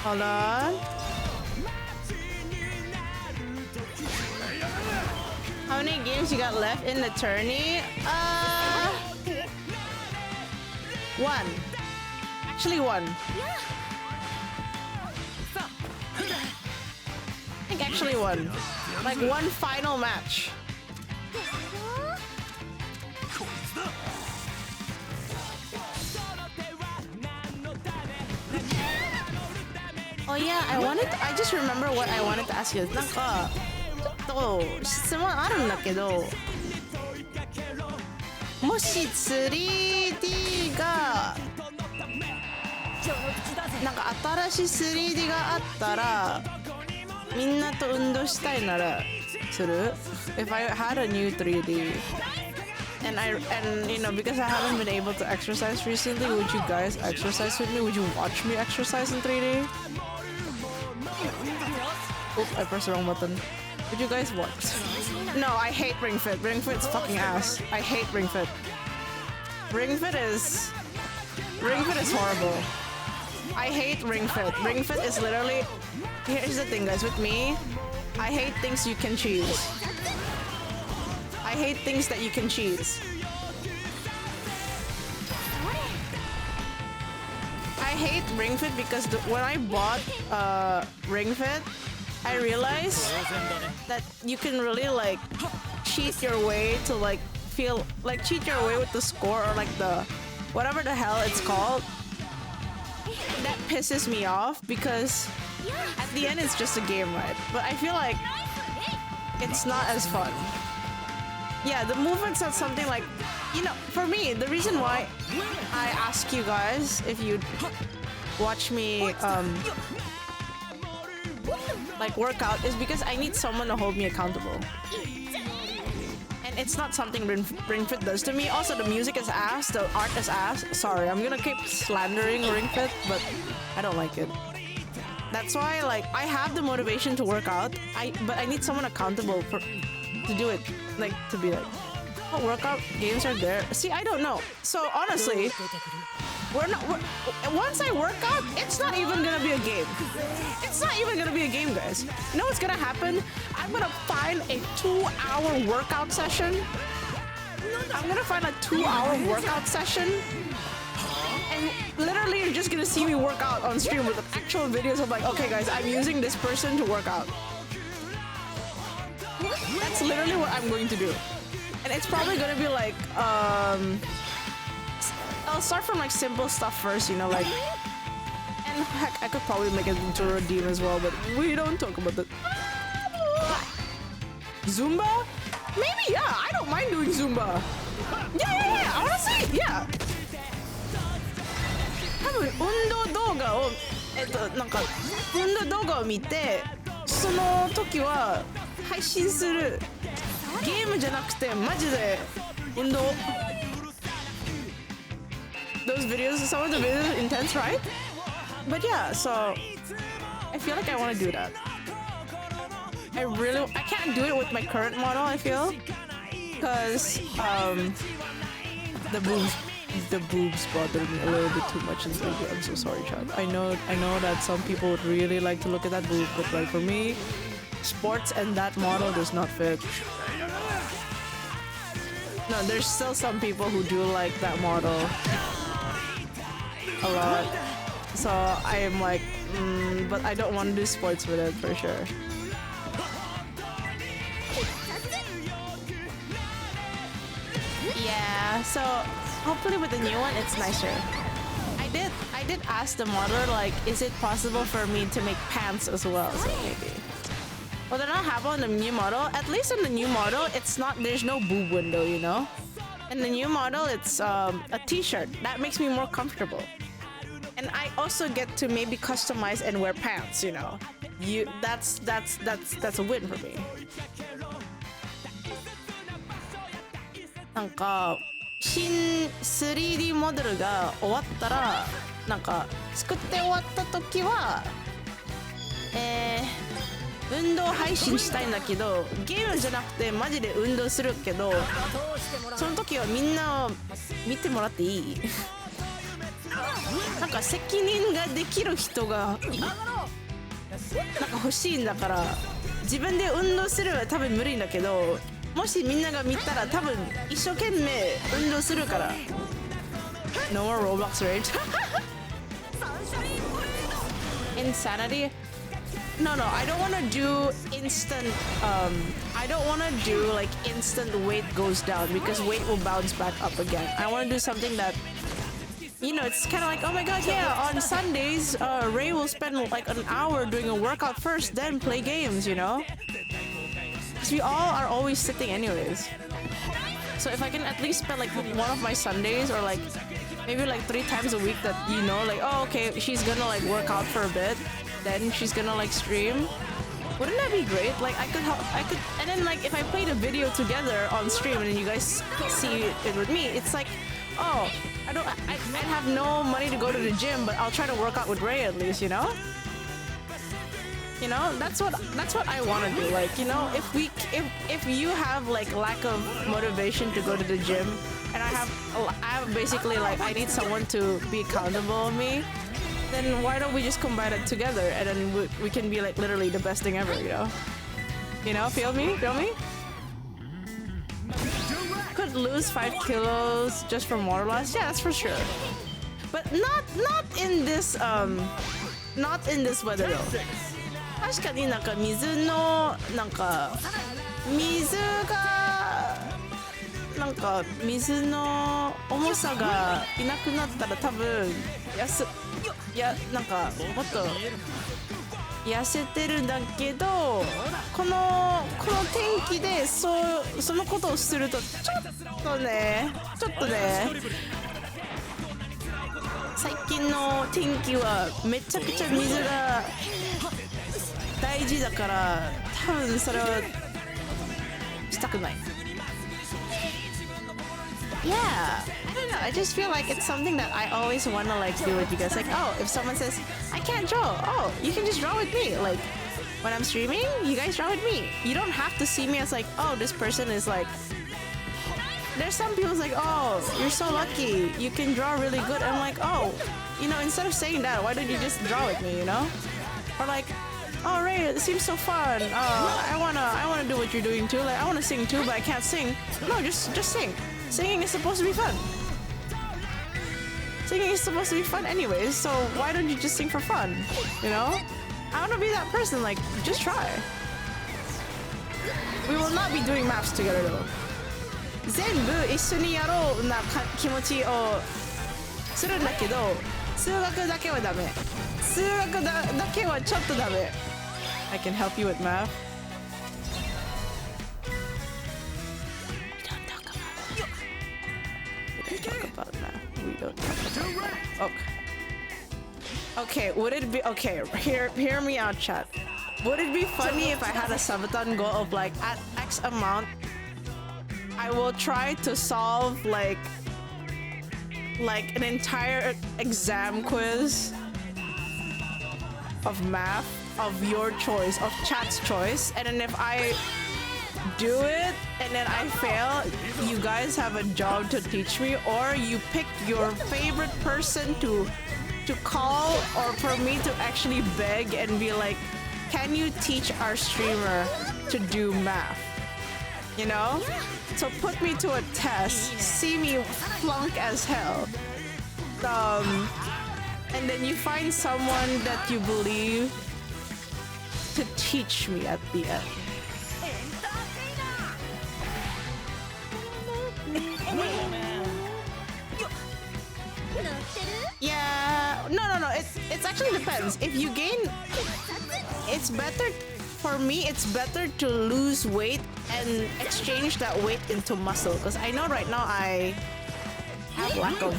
Hold on. How many games you got left in the tourney? One. Actually, one. I think actually one. Like one final match. Oh yeah, I just remember what I wanted to ask you. なんかちょっと質問あるんだけど、もし 3D がなんか新しい 3D があったらみんなと運動したいならする If I had a new 3D and you know because I haven't been able to exercise recently, would you guys exercise with me? Would you watch me exercise in 3D? Oops, I pressed the wrong button. Would you guys watch? No, I hate Ring Fit. Ring Fit's fucking ass. I hate Ring Fit. Ring Fit is horrible. I hate Ring Fit. Ring Fit is literally... Here's the thing, guys. With me, I hate things you can choose. I hate things that you can choose. I hate Ring Fit because when I bought Ring Fit, I realized that you can really like cheat your way to like feel like cheat your way with the score or like the whatever the hell it's called. That pisses me off because at the end it's just a game, right? But I feel like it's not as fun. Yeah, the movement's not something like, you know, for me, the reason why I ask you guys if you'd watch me like work out is because I need someone to hold me accountable. And it's not something Ring Fit does to me. Also, the music is ass, the art is ass. Sorry, I'm gonna keep slandering Ring Fit, but I don't like it. That's why, like, I have the motivation to work out, but I need someone accountable to do it. Like, to be like, what workout games are there? See, I don't know. So, honestly, once I work out, it's not even gonna be a game. It's not even gonna be a game, guys. You know what's gonna happen? I'm gonna find a 2-hour workout session. I'm gonna find a 2-hour workout session. And literally, you're just gonna see me work out on stream with actual videos of like, okay, guys, I'm using this person to work out. That's literally what I'm going to do. And it's probably gonna be like, I'll start from like simple stuff first, you know, like, and heck, I could probably make it into a redeem as well, but we don't talk about that. Zumba? Maybe, yeah, I don't mind doing Zumba. Yeah, I wanna see, yeah. 多分運動動画をなんか運動動画を見てその時は配信するゲームじゃなくてマジで運動 Those videos, some of the videos are intense, right? But yeah, so I feel like I want to do that. I can't do it with my current model, I feel, because the boobs bother me a little bit too much in 3D. I'm so sorry, Chad. I know that some people would really like to look at that boob, but like for me, sports and that model does not fit. No, there's still some people who do like that model a lot. So I am like, but I don't want to do sports with it for sure. Yeah, so hopefully with the new one it's nicer. I did ask the modeler like, is it possible for me to make pants as well? So maybe. Well, they're not have on the new model. At least on the new model, there's no boob window, you know? In the new model, it's a t-shirt. That makes me more comfortable. And I also get to maybe customize and wear pants, you know? That's a win for me. なんか新 3D モデルが終わったらなんか作って終わった時は運動配信したいんだけどゲームじゃなくてマジで運動するけどその時はみんな見てもらっていいなんか責任ができる人がなんか欲しいんだから自分で運動するは多分無理だけどもしみんなが見たら多分一生懸命運動するから。No more Roblox rage. Insanity? No, I don't want to do instant, I don't want to do like instant weight goes down because weight will bounce back up again. I want to do something that, you know, it's kind of like, oh my god, yeah, on Sundays, Ray will spend like an hour doing a workout first, then play games, you know? Because we all are always sitting anyways. So if I can at least spend like one of my Sundays or like maybe like 3 times a week that, you know, like, oh, okay, she's gonna like work out for a bit, then she's gonna like stream. Wouldn't that be great? Like I could, and then like if I played a video together on stream and then you guys see it with me, it's like, oh, I have no money to go to the gym, but I'll try to work out with Ray at least, you know? You know, that's what I want to do. Like, you know, if you have like lack of motivation to go to the gym, and I have basically like I need someone to be accountable of me, then why don't we just combine it together and then we can be like literally the best thing ever, you know? You know, feel me? Could lose 5 kilos just from water loss? Yeah, that's for sure. But not in this weather though. 確かになんか水がなんか水の重さがいなくなったら多分なんかもっと痩せてるんだけどこの天気でそのことをするとちょっとね最近の天気はめちゃくちゃ水が大事だから多分それはしたくない。Yeah, I don't know. I just feel like it's something that I always want to like do with you guys. Like, oh, if someone says I can't draw, oh, you can just draw with me. Like when I'm streaming, you guys draw with me. You don't have to see me as like, oh, this person is like. There's some people like, oh, you're so lucky. You can draw really good. And I'm like, oh, you know, instead of saying that, why don't you just draw with me? You know, or like. Oh, Ray, it seems so fun. I wanna do what you're doing too. Like I wanna sing too, but I can't sing. No, just sing. Singing is supposed to be fun. Singing is supposed to be fun anyways, so why don't you just sing for fun? You know? I wanna be that person, like, just try. We will not be doing maps together though. 全部一緒にやろうな気持ちをするんだけど、数学だけはダメ。数学だけはちょっとダメ。I can help you with math. We don't talk about math. We don't talk about math. Okay. Okay, would it be okay? Hear me out, chat. Would it be funny if I had a subathon goal of like at X amount, I will try to solve like an entire exam quiz of math of your choice, of chat's choice, and then if I do it and then I fail, you guys have a job to teach me, or you pick your favorite person to call, or for me to actually beg and be like, can you teach our streamer to do math? You know? So put me to a test, see me flunk as hell. And then you find someone that you believe to teach me at the end. Yeah, no. It's actually depends. If you gain, it's better for me. It's better to lose weight and exchange that weight into muscle. Because I know right now I have lack of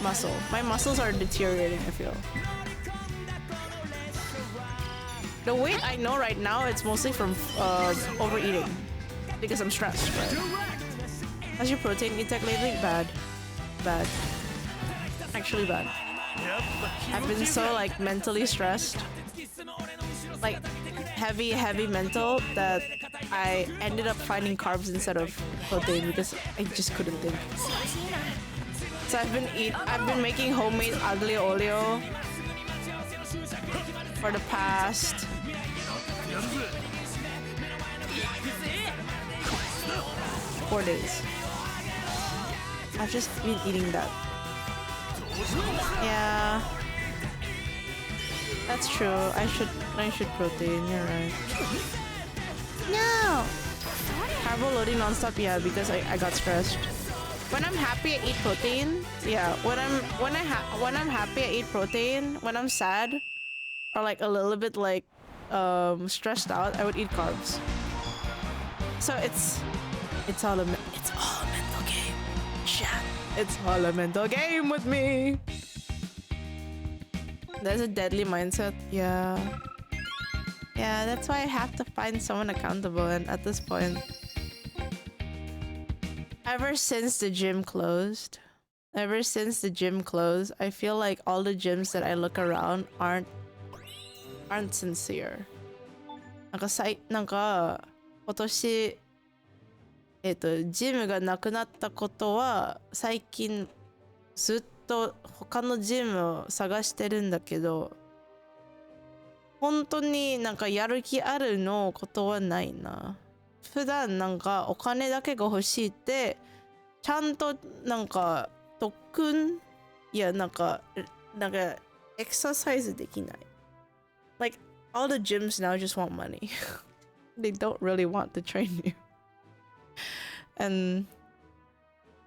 muscle. My muscles are deteriorating, I feel. The weight I know right now, it's mostly from overeating. Because I'm stressed, right? How's your protein intake lately? Bad. Actually bad. I've been so like mentally stressed. Like heavy mental that I ended up finding carbs instead of protein because I just couldn't think. So I've been making homemade aglio olio for the past 4 days. I've just been eating that. Yeah. That's true. I should protein, you're right. No! Carbo loading non-stop, yeah, because I got stressed. When I'm happy, I eat protein. Yeah, when I'm happy, I eat protein. When I'm sad, or like a little bit like stressed out, I would eat carbs. So it's all a mental game. Chat. It's all a mental game with me. There's a deadly mindset. Yeah. Yeah, that's why I have to find someone accountable, and at this point, ever since the gym closed, I feel like all the gyms that I look around aren't sincere. 今年ジムがなくなったことは最近ずっと他のジムを探してるんだけど、本当になんかやる気あるのことはないな。普段なんかお金だけが欲しいってちゃんとなんか特訓やなんかエクササイズできない。Like all the gyms now just want money. They don't really want to train you. And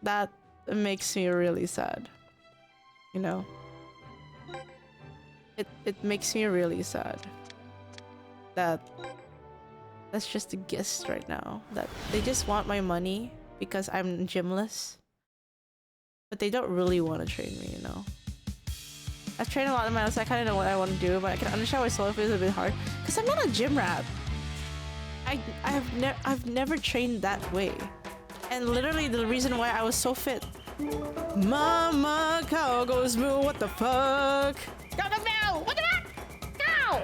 that makes me really sad. You know? It makes me really sad that that's just a guess right now, that they just want my money because I'm gymless, but they don't really want to train me, you know. I've trained a lot in my life, so I kind of know what I want to do, but I can understand why solo feels a bit hard because I'm not a gym rat. I've never trained that way, and literally the reason why I was so fit. Mama cow goes moo, what the fuck? Go moo! What the fuck? Cow!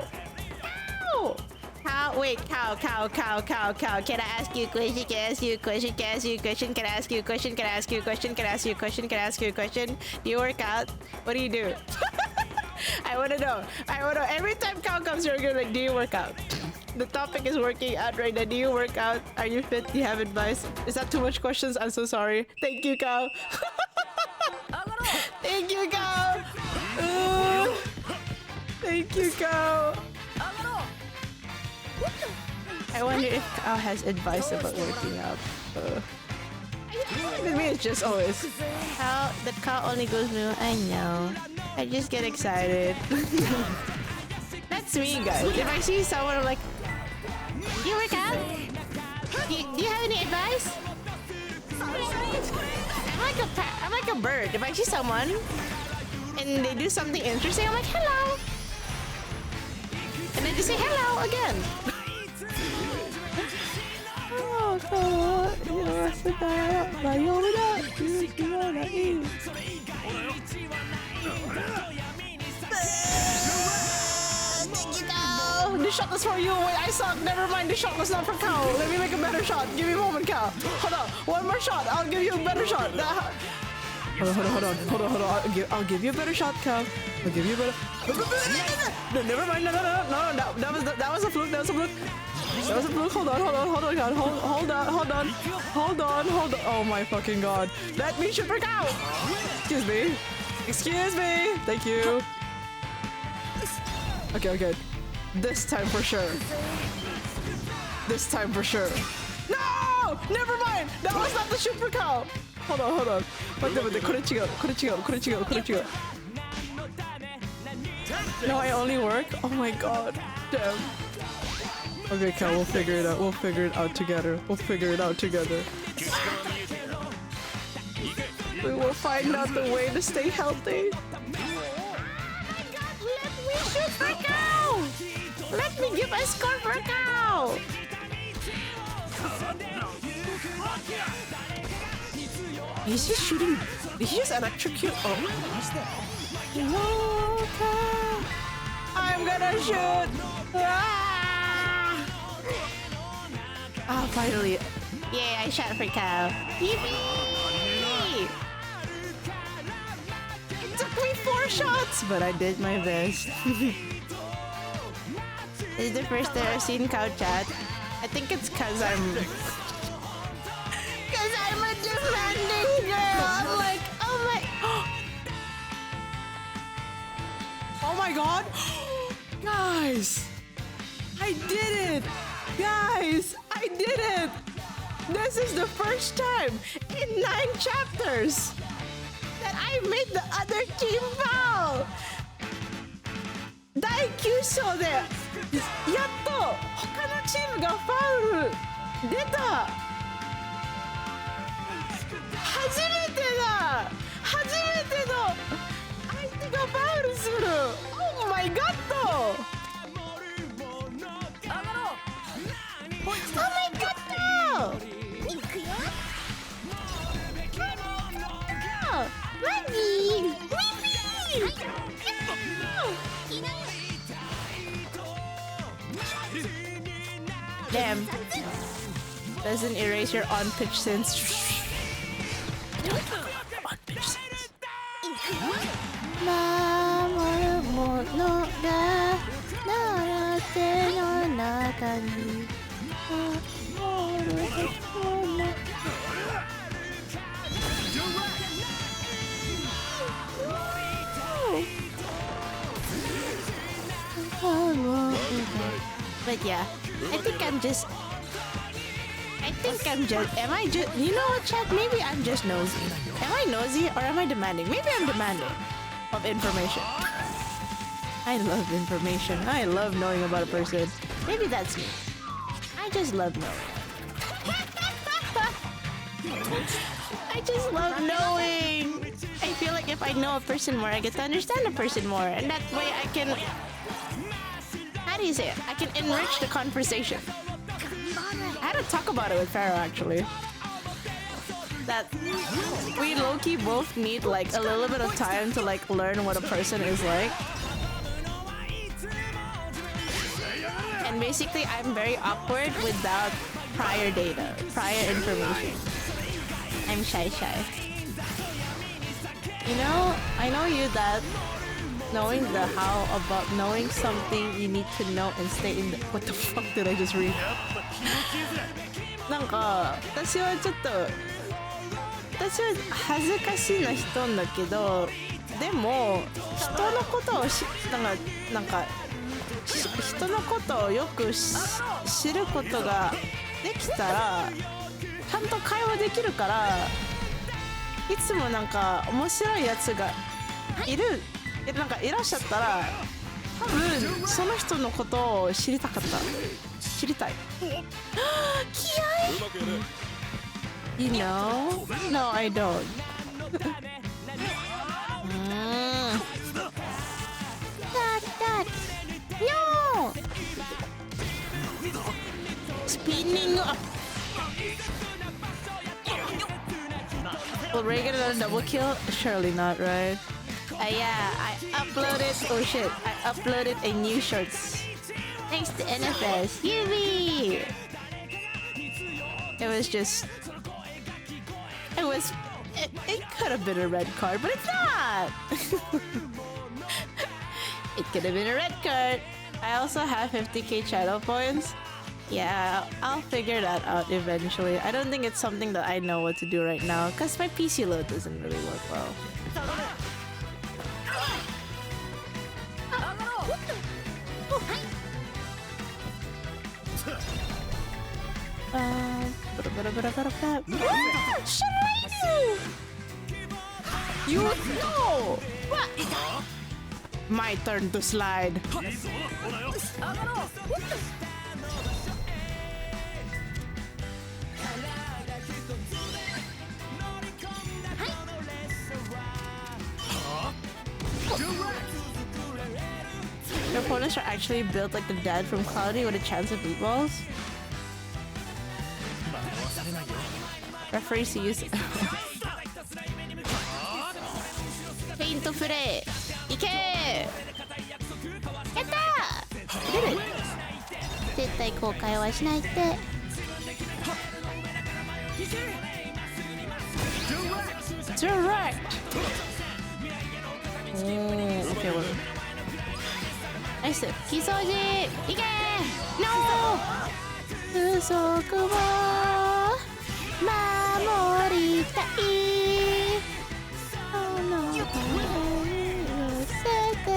Cow! Cow! Wait, cow. Can I ask you a question? Can I ask you a question? Can I ask you a question? Can I ask you a question? Can I ask you a question? Can I ask you a question? Can I ask you a question? Do you work out? What do you do? I wanna know. Every time cow comes here, you're like, do you work out? The topic is working out right now. Do you work out? Are you fit? Do you have advice? Is that too much questions? I'm so sorry. Thank you, cow. Thank you, cow. Thank you, cow. I wonder if cow has advice about working out. Maybe it's just always. Cow, the cow only goes moo. I know. I just get excited. That's me, guys. If I see someone, I'm like, do you work out? Do you have any advice? I'm like a bird. If I see someone and they do something interesting, I'm like, hello. And then just say hello again. This shot was for you. Wait, I suck. Never mind. This shot was not for cow. Let me make a better shot. Give me a moment, cow. Hold on. One more shot. I'll give you a better shot. Hold on. I'll give you a better shot, cow. I'll give you a better. No, never mind. No. That was a fluke. That was a fluke. Hold on, God. Hold on. Oh my fucking God. Let me shoot for cow. Excuse me. Thank you. Okay. This time for sure. No! Never mind! That was not the shoot for cow! Hold on. 待って、これ違う。No, I only work? Oh my God. Damn. Okay, cow, we'll figure it out together. We will find out the way to stay healthy. Let me shoot for cow! Let me give a score for cow! Is he shooting? Did he just electrocute? Oh, cow! I'm gonna shoot! Ah, finally. Yeah, I shot for cow. Yippee! It took me 4 shots, but I did my best. This is the first time I've seen cow chat. I think it's cause my god! Guys! I did it! Guys! I did it! This is the first time in 9 chapters that I made the other team foul! 第9章でやっと他のチームがファウル出た初めてだ初めての相手がファウルする Oh my god! Oh my god! いくよマギーウィピーDamn. Doesn't erase your on-pitch sense. On-pitch sense. 守るものが奈良手の中に守るものBut yeah, I think I'm just, am I just, you know what, chat? Maybe I'm just nosy. Am I nosy or am I demanding? Maybe I'm demanding of information. I love information. I love knowing about a person. Maybe that's me. I just love knowing. I just love knowing. I feel like if I know a person more, I get to understand a person more. And that way I can, how do you say it? I can enrich the conversation. I had to talk about it with Pharaoh actually. That we low-key both need like a little bit of time to like learn what a person is like. And basically I'm very awkward without prior data, prior information. I'm shy. You know, I know you that knowing the how about knowing something you need to know and stay in the... What the fuck did I just read? なんか私は恥ずかしいな人なんだけどでも人のことを人のことをよく知ることができたらちゃんと会話できるからいつもなんか面白いやつがいらっしゃったら多分その人のことを知りたい気合い You know? No, I don't. No! Spinning up. Will Ray get another double kill? Surely not, right? Yeah, I uploaded. Oh shit! I uploaded a new shorts. Thanks to NFS. Yubi! It was just. It could have been a red card, but it's not! It could have been a red card. I also have 50k channel points. Yeah, I'll figure that out eventually. I don't think it's something that I know what to do right now because my PC load doesn't really work well. You know what? My turn to slide. Your opponents are actually built like the dad from Cloudy with a chance of meatballs. Referees use Paint to play. Ike! Yatta! Did it! 絶対後悔はしないって。Direct! Okay, well. Nice. ひそうじいけ No! 不足を守りたい。この声を寄せて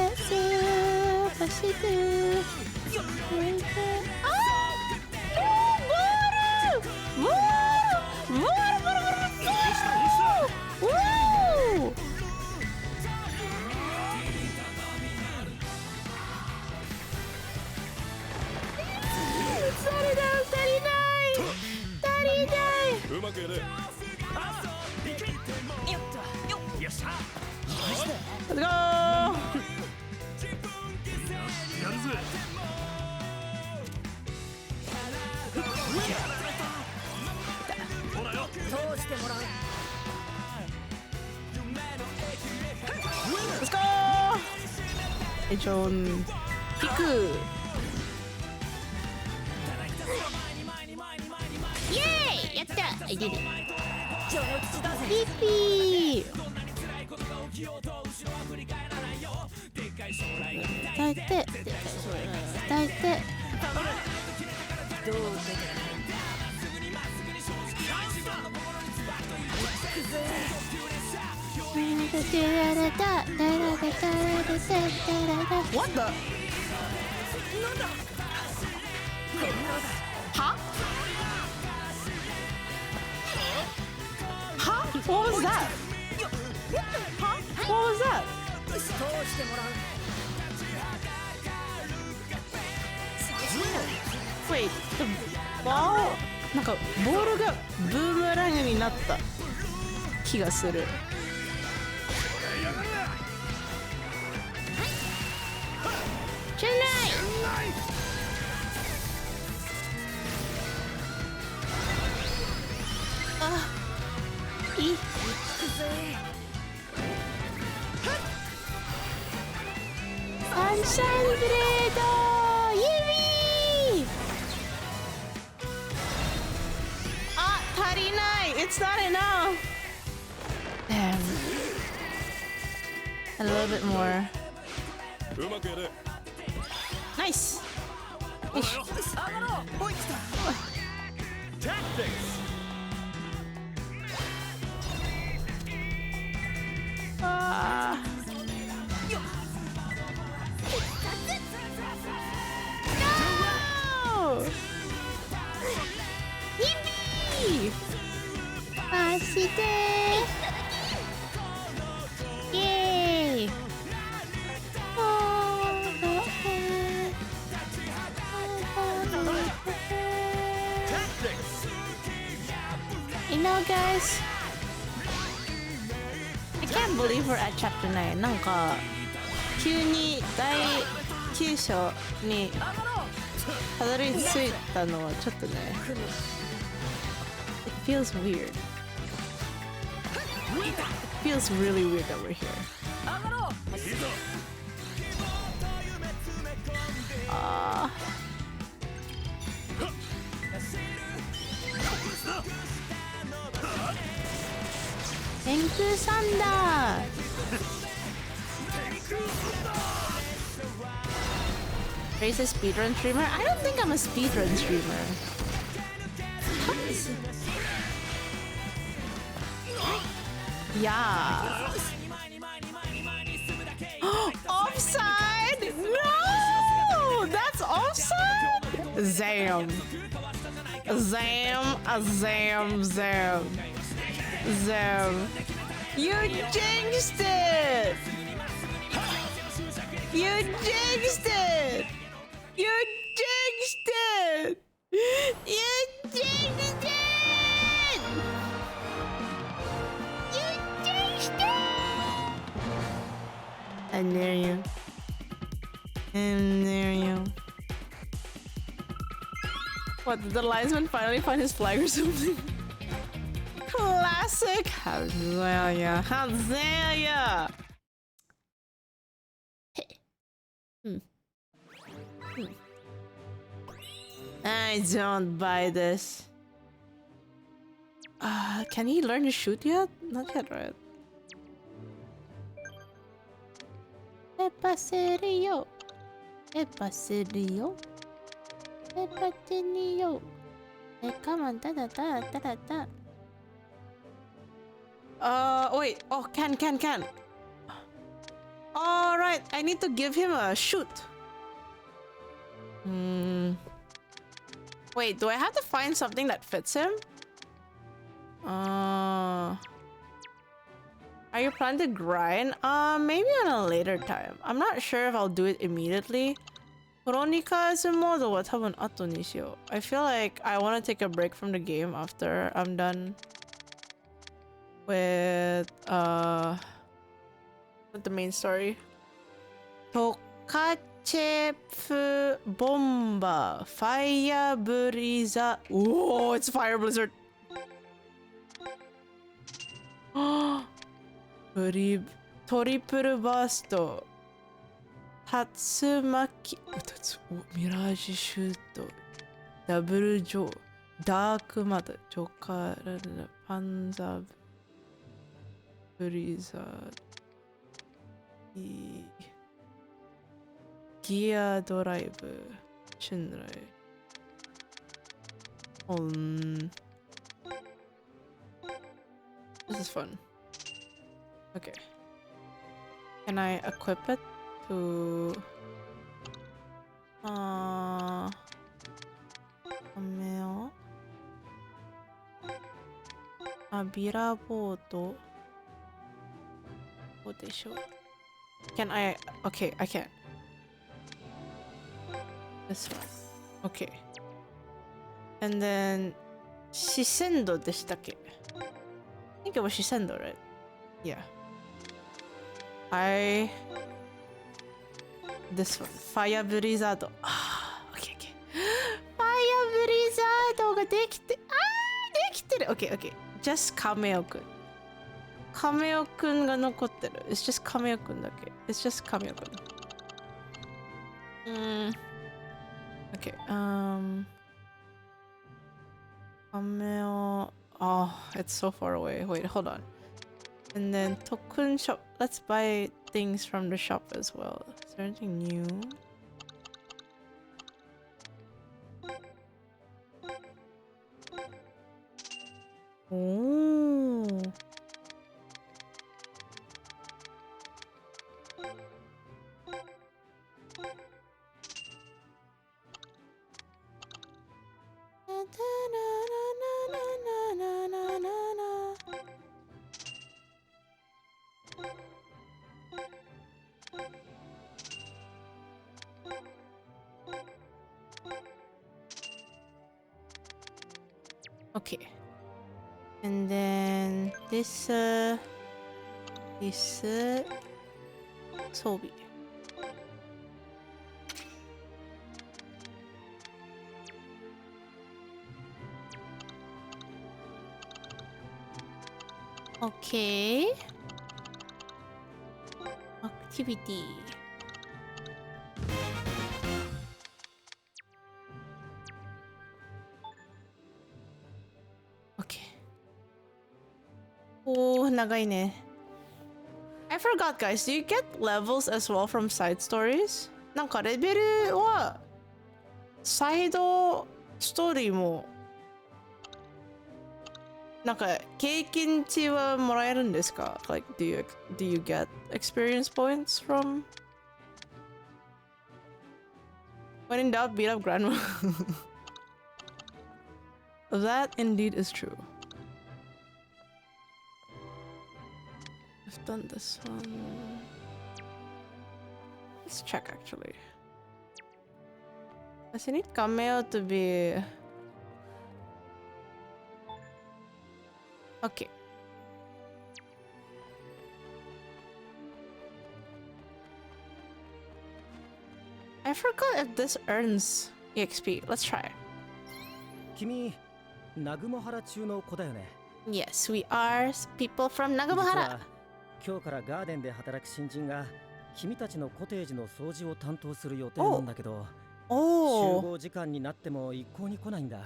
Let's go! Let's go! John. Piku. Yay! Yatta! I did it. Pippy! 抱いて抱いてWhat the? Huh? Huh? What was that? Huh? What was that? Wait, the ball? なんかボールがブーメランになった気がする。じゃないあ、いい。サンシャインブレードイエーイあ、足りない。It's not enough. Damn. A little bit more. Nice. Ish. Ah. No! Yippee! 走ってイエーイYou know, guys, I can't believe we're at chapter 9. なんか急に第9章にたどり着いたのはちょっとね。It feels weird. It feels really weird that we're here.天空サンダー Race a speedrun streamer? I don't think I'm a speedrun streamer. Yeah. Offside? No! That's offside? Zam. Zam. Zam. Zam. Zam. You jinxed it! You jinxed it! You jinxed it! You jinxed it! You jinxed it! I dare you. I dare you. What, did the linesman finally find his flag or something? Classic! How dare ya? How dare ya? I don't buy this. Can he learn to shoot yet? Not yet, right? ペッパするよペッパするよペッパってによカモンタダタタタタ Wait. Oh, can. Alright, I need to give him a shoot. Wait, do I have to find something that fits him? Are you planning to grind? Maybe on a later time. I'm not sure if I'll do it immediately. クロニカーズモードは多分後にしよう。I feel like I want to take a break from the game after I'm done with the main story. トカチェフボンバー、ファイヤーブリザー。おー、it's Fire Blizzard! トリプルバースト。竜巻。ミラージュシュート。ダブルジョー。ダークマタ。ジョカララ。パンザーブリザー。ギアドライブ。シュンライ。This is fun. Okay. Can I equip it to... ビラボード。どうでしょう。Can I... Okay, I can. This one. Okay. And then... シセンドでしたっけ？ I think it was シセンド, right? Yeah. This one. Fire Blizzard. Okay, okay. Fire Blizzard ができて、できてる。Okay, okay. Just カメオくん。カメオくんが残ってる。It's just カメオくんだけ。It's just カメオくん。Okay. カメオ。It's so far away. Wait, hold on. And then token shop. Let's buy things from the shop as well. Is there anything new? Oh. Okay. And then this Sobi. Okay. Activity. Okay. Oh, 長いね. I forgot, guys. Do you get levels as well from side stories? なんかレベルはサイドストーリーもなんか経験値はもらえるんですか? Like, do you get experience points from? When in doubt, beat up grandma. That indeed is true. I've done this one. Let's check actually. Does it need cameo to be... Okay. I forgot if this earns EXP. Let's try. 君、ナグモハラ中の子だよね。Yes, we are people from Nagabahara. 今日からガーデンで働く新人が君たちのコテージの掃除を担当する予定なんだけど、集合時間になっても一向に来ないんだ。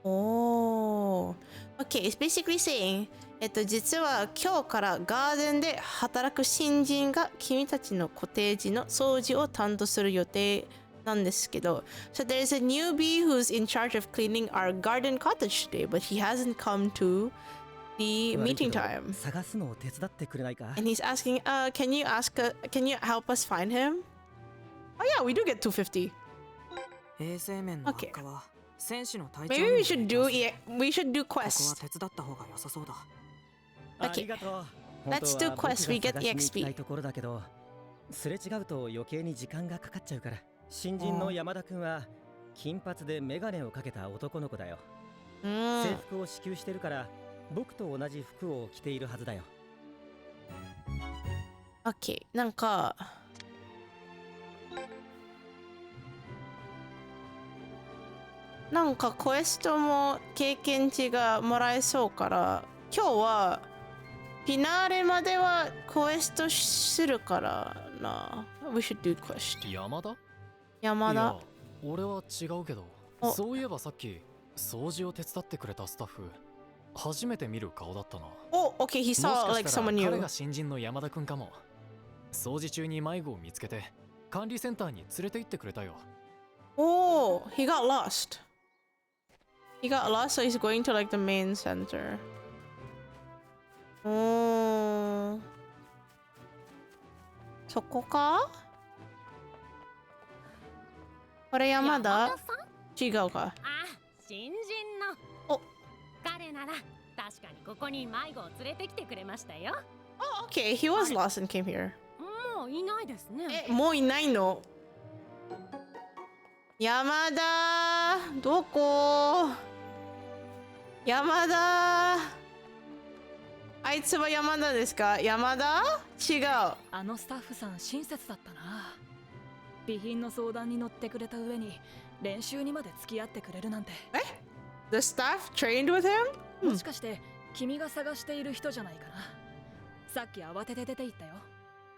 Oh, okay. It's basically saying, 実は今日からガーデンで働く新人が君たちのコテージの掃除を担当する予定なんですけど、so there's a newbie who's in charge of cleaning our garden cottage today, but he hasn't come to the meeting time. 探すのを手伝ってくれないか? And he's asking, can you help us find him? Oh yeah, we do get 250. Okay. Maybe we should do quests. Okay. Let's do quests. We get EXP. すれ違うと余計に時間がかかっちゃうから新人の山田くんは金髪でメガネをかけた男の子だよ。制Mm. 服を支給してるから僕と同じ服を着ているはずだよ。 Okay. なんかクエストも経験値がもらえそうから、今日はフィナーレまではクエストするからな。We should do quest. 山田？山田。いや、俺は違うけど、おそういえばさっき掃除を手伝ってくれたスタッフ、初めて見る顔だったな。Oh, okay, he もし saw か like したら someone 彼 new. が新人の山田くんかも。掃除中に迷子を見つけて管理センターに連れて行ってくれたよ。 Oh, he got lost. He got lost, so he's going to like the main center. Oh. そこか？これ山田？山田さん？違うか。あ、新人おの。彼なら確かにここに迷子を連れてきてくれましたよ。 Oh, okay, he was lost and came here. もういないですね。もういないの？山田どこ？山田あいつは山田ですか？山田？違う。あのスタッフさん親切だったな。備品の相談に乗ってくれた上に練習にまで付き合ってくれるなんて。The staff trained with him? もしかして君が探している人じゃないかな。さっき慌てて出て行ったよ。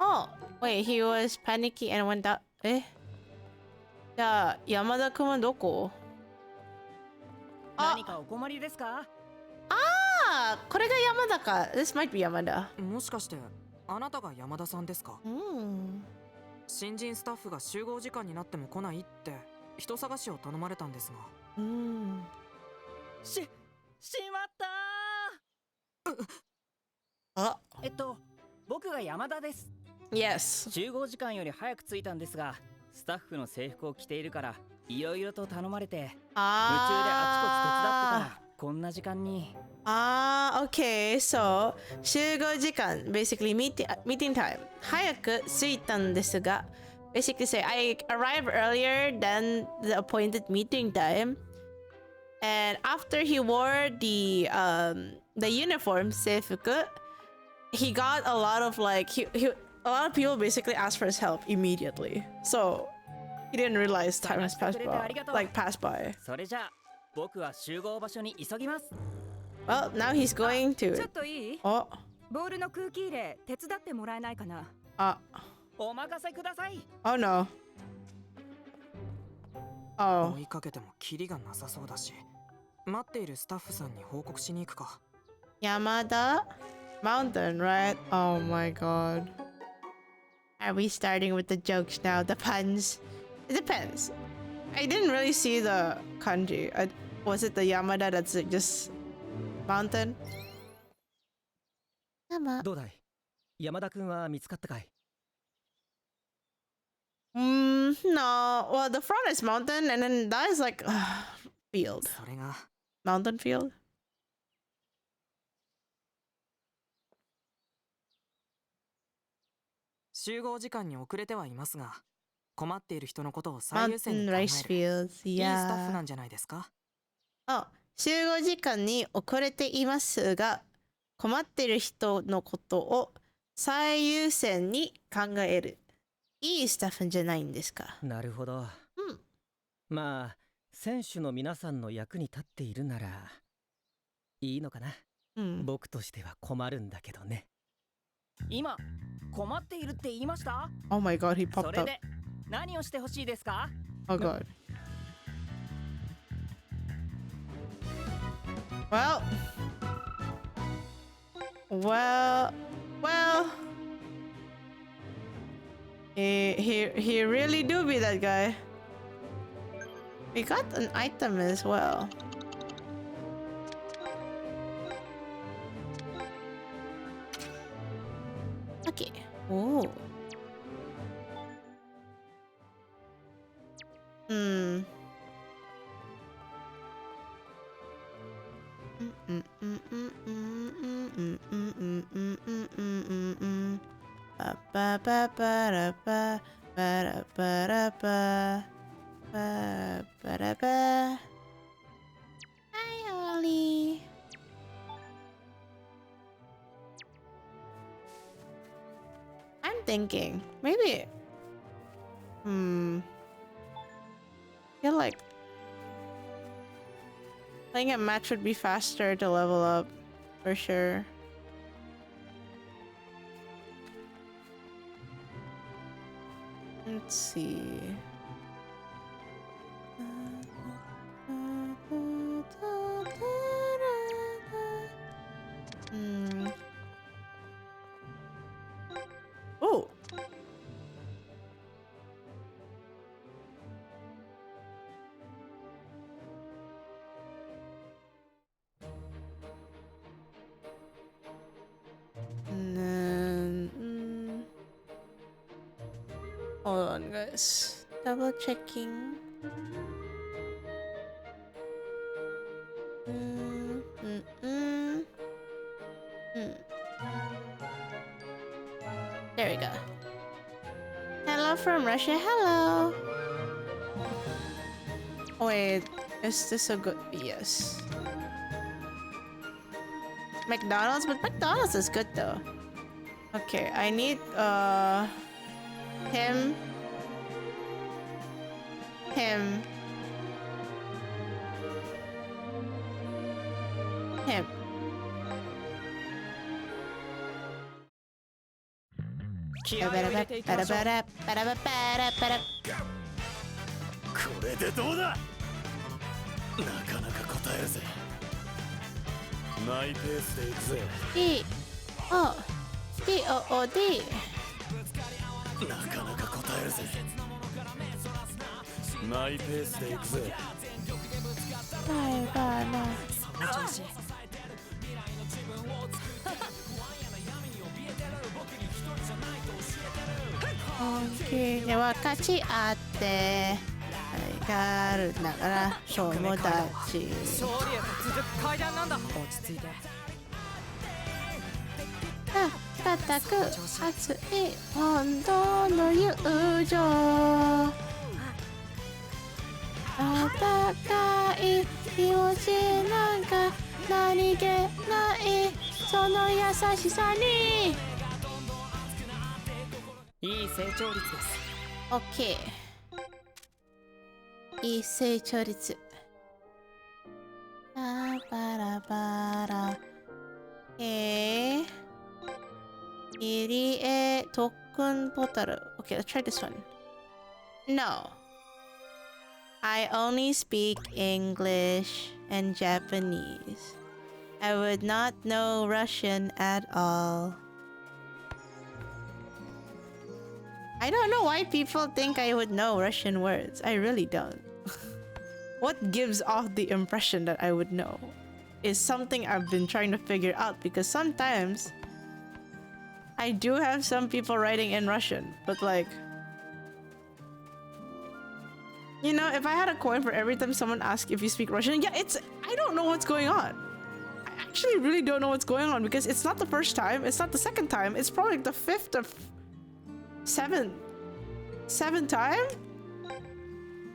Oh, wait, he was panicky and went out. じゃあ、山田くんはどこ？何かお困りですか？これが山田か。This might be 山田。もしかしてあなたが山田さんですか？新人スタッフが集合時間になっても来ないって人探しを頼まれたんですが。しまったあ、僕が山田です。 Yes. 集合時間より早く着いたんですが、スタッフの制服を着ているからいろいろと頼まれて、夢中であちこち手伝ってたらこんな時間に。Okay. So, 集合時間 basically meeting time. 早く着いたんですが basically say I arrived earlier than the appointed meeting time. And after he wore the uniform 制服 he got a lot of like a lot of people basically asked for his help immediately. So he didn't realize time has passed by. それじゃあ僕は集合場所に急ぎます。 Well, now he's going ちょ to. っといい？ Oh, ボールの空気入れ手伝ってもらえないかな？お任せください。 oh no. Oh. 追いかけてもキリがなさそうだし、待っているスタッフさんに報告しに行くか。 Yamada Mountain, right? Oh my god. Are we starting with the jokes now? The puns? It depends. I didn't really see the kanji. Was it the Yamada that's just mountain? どうだい？山田くんは見つかったかい？ No. Well, the front is mountain, and then that is like field. それが Mountain field. 集合時間に遅れてはいますが、困っている人のことを最優先に Mountain 考える rice fields. いいスタッフ Yeah. なんじゃないですか？集合時間に遅れていますが、困っている人のことを最優先に考える。いいスタッフじゃないんですか？なるほど。まあ選手の皆さんの役に立っているならいいのかな。僕としては困るんだけどね。今困っているって言いました？ Oh my god, he そ popped れ up. で何をしてほしいですか？ Oh god. Well. He really do be that guy. We got an item as well. Okay. Oh. Ba-da-ba-da-ba. Ba-ba-da-ba. Hi, Holly. I'm thinking maybe. I feel like playing a match would be faster to level up, for sure. Let's see. Oh. And then, hold on, guys. Double checking. There we go. Hello from Russia. Hello. Wait, is this a good? Yes. McDonald's, but McDonald's is good though. Okay, I need him. Him. Him. 気合を入れていきましょう。パラパラパラパラ。これでどうだ。なかなか答えるぜ。マイペースでいくぜ。D O D O O D。なかなか答えるぜ。マイペースでいくぜ。ないかな。その調子。OK で分かち合ってがあるんだから友達。勝利へと続く階段なんだ。落ち着いて。固く熱い本当の友情。温かい気持ちなんか何気ないその優しさに。いい成長率です。OK。いい成長率。バラバラ。入り江特訓ボトル。Okay, let's try this one. No. I only speak English and Japanese. I would not know Russian at all. I don't know why people think I would know Russian words. I really don't. What gives off the impression that I would know is something I've been trying to figure out, because sometimes I do have some people writing in Russian, but like, you know, if I had a coin for every time someone asks if you speak Russian, yeah, I don't know what's going on. I actually really don't know what's going on, because it's not the first time, it's not the second time, it's probably like the fifth or seventh time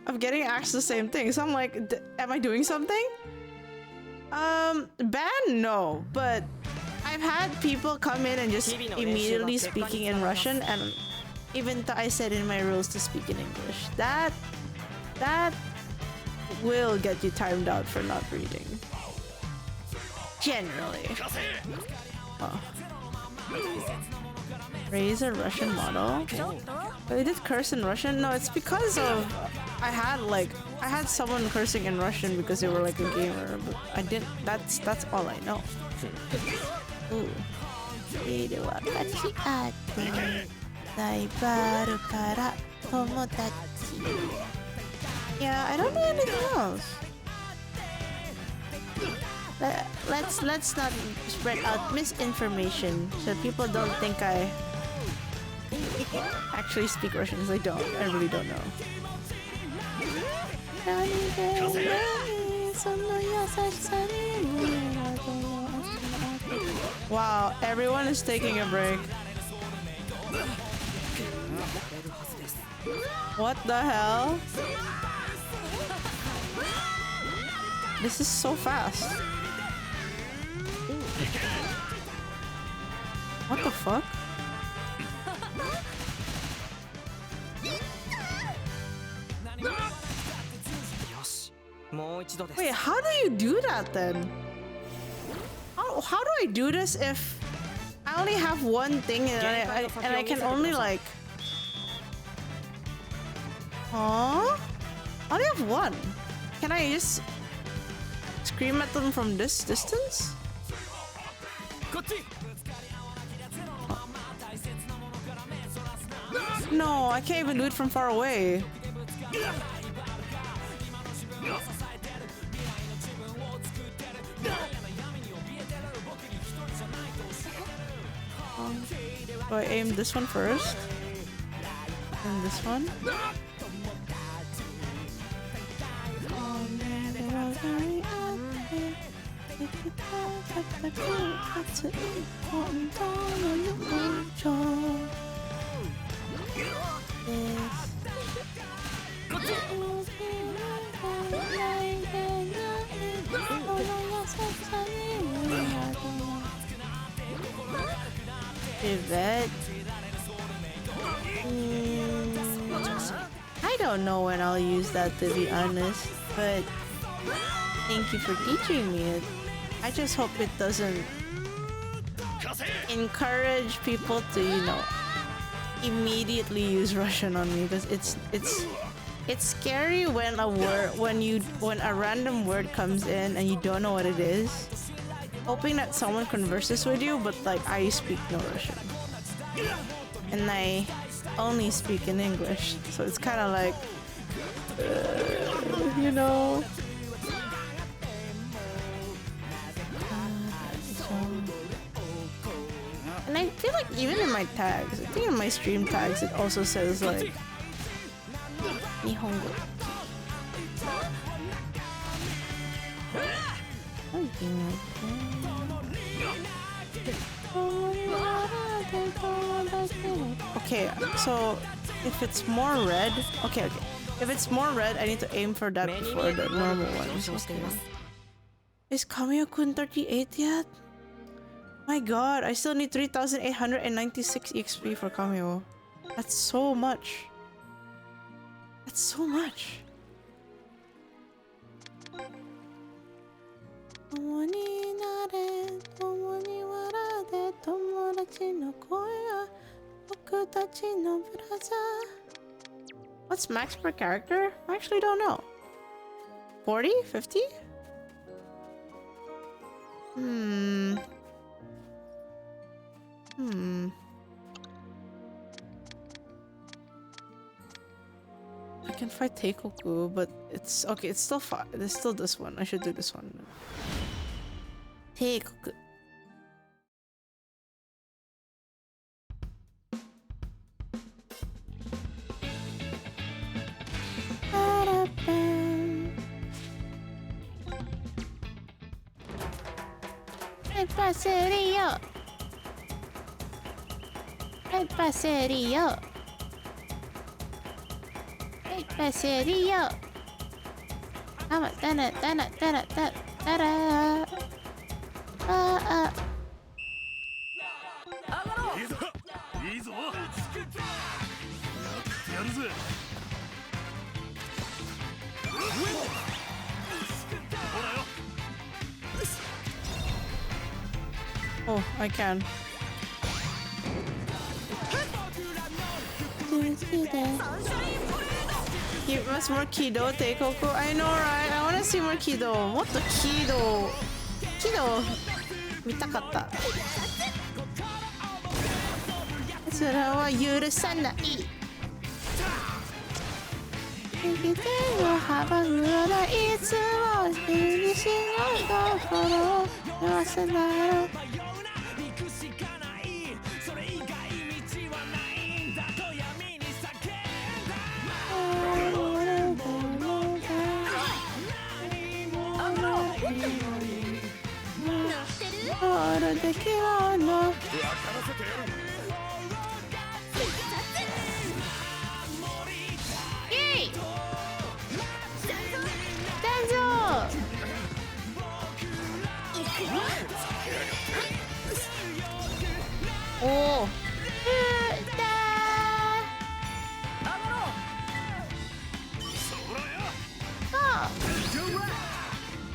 of getting asked the same thing. So I'm like, am I doing something? Bad? No, but I've had people come in and just immediately speaking in Russian, and even though I said in my rules to speak in English, that will get you timed out for not reading. Generally. Oh. Raise a Russian model? They did curse in Russian? No, it's because of I had someone cursing in Russian because they were like a gamer, but I didn't. That's all I know. Ooh. Yeah, I don't know anything else. Let's not spread out misinformation so people don't think I actually speak Russian, because I don't. I really don't know. Wow, everyone is taking a break. What the hell? This is so fast. What the fuck? Wait, how do you do that then? How do I do this if I only have one thing and I can only like... Huh? I only have one. Can I just scream at them from this distance? No, I can't even do it from far away. Do I aim this one first? And this one? Pivot. I don't know when I'll use that, to be honest, but thank you for teaching me it. I just hope it doesn't encourage people to, you know, immediately use Russian on me, because it's scary when when a random word comes in and you don't know what it is, hoping that someone converses with you, but like I speak no Russian and I only speak in English, so it's kind of like you know. And I feel like even in my tags, I think in my stream tags, it also says like Nihongo. Something like that. Okay, so if it's more red, okay. If it's more red, I need to aim for that before the normal ones. Okay. Is Kamio-kun 38 yet? My god, I still need 3,896 EXP for Kamio. That's so much. That's so much. What's max per character? I actually don't know. 40? 50? I can fight Teikoku, but it's okay. It's still fine. There's still this one. I should do this one. Teikoku. Passerio. Oh, I can. Give us more Kido, Teikoku. I know, right? I want to see more Kido. What the Kido? Kido. 見たかった。それは許さない。生きてる幅ぐらいいつも自信の心を言わせない。できるのおお。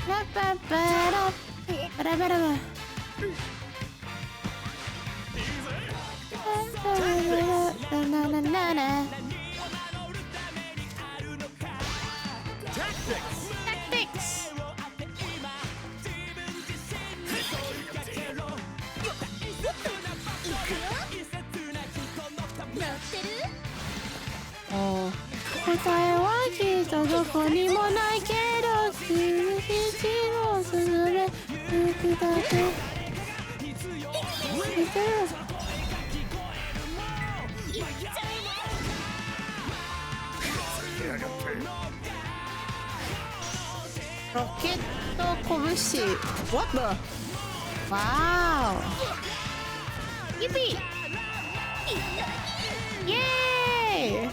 ラッパッパラバラバラバナナナナTacticsお答えはきっとどこにもないけどすぐ道を進め僕だけロケット拳 What the? Wow! Yippee! Yay!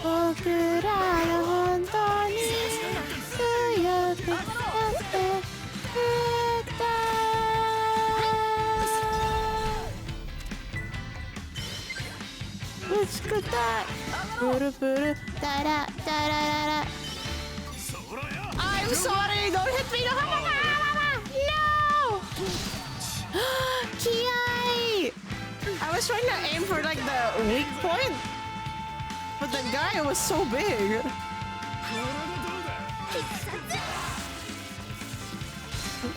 僕らが本当に強くなって打ちくたいプルプルダラダラララ I'm sorry! Don't hit me! No! 気合い I was trying to aim for like the weak point but the guy was so big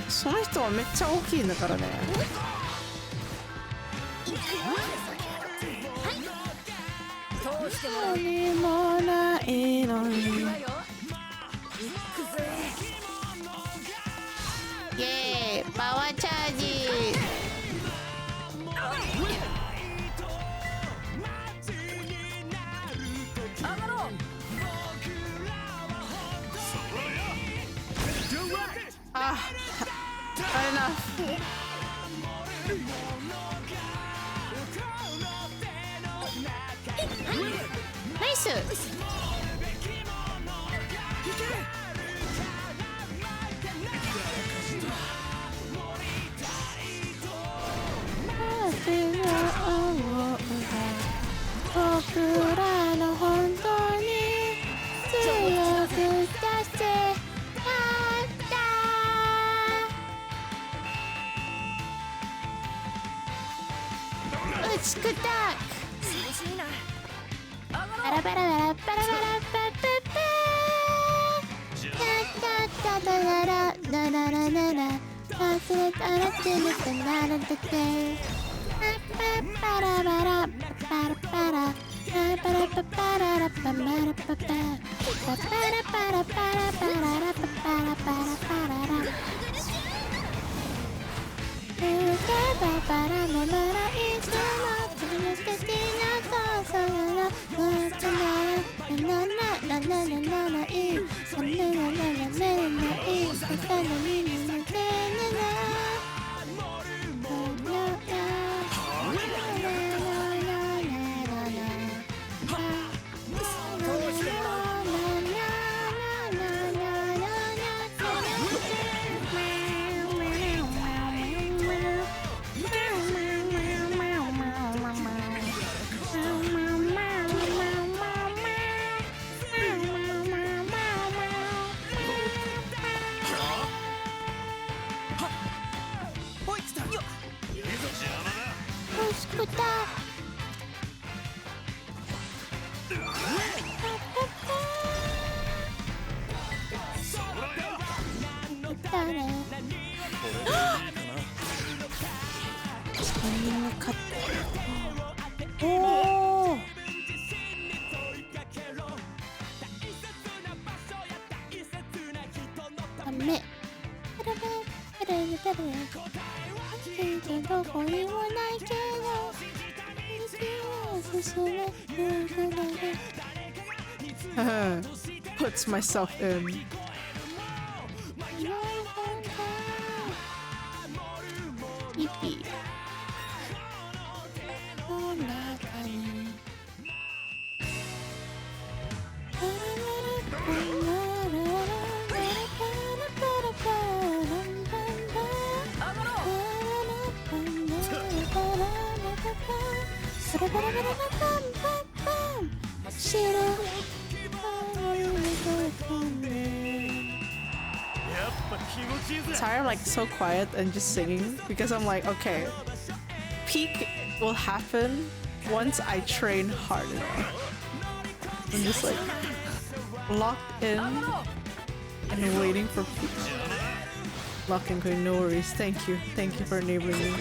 その人はめっちゃ大きいんだからね何もないのにイエーイパワーチャージあ、あれなナイス僕らの本当に強く出して打ち砕くバラバラバラバラバラバラバタタタタラララララララ忘れたら死ぬってなるんだってパラバラパラパラパラパパララパマラパパパラパラパラパララパパラパラパララパラのならいつもつぶしてなさそうなもっとならなななななないそれなななないそれなにになってなどこにもないけど puts myself in. Yippee. Sorry, I'm like so quiet and just singing because I'm like, okay, peak will happen once I train hard enough. I'm just like locked in and waiting for peak. Lock in, queen, no worries. Thank you for enabling me.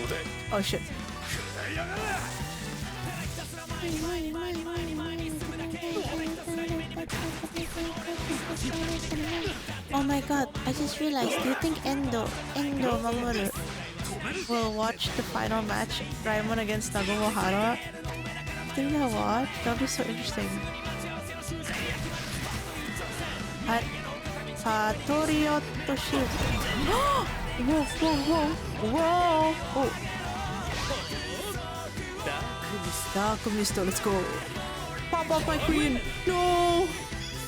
Oh shit. Oh my god, I just realized, do you think Endo Mamoru will watch the final match, Raimon against Nagomohara? I think they'll watch. That'll be so interesting. Satorio Toshiro. Whoa, whoa, whoa, whoa! Oh. Dark Mist, let's go. Pop off my queen! No!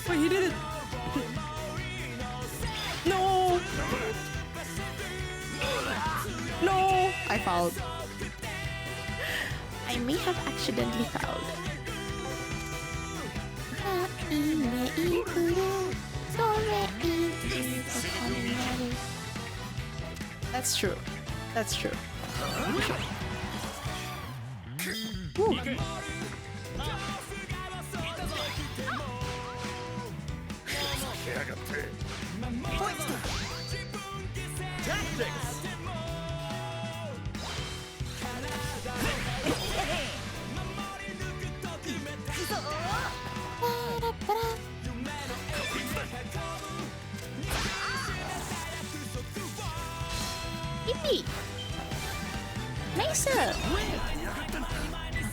Wait, he did it! No! No! I fouled. I may have accidentally fouled. That's true. That's true. Woo. Yippee! Nice!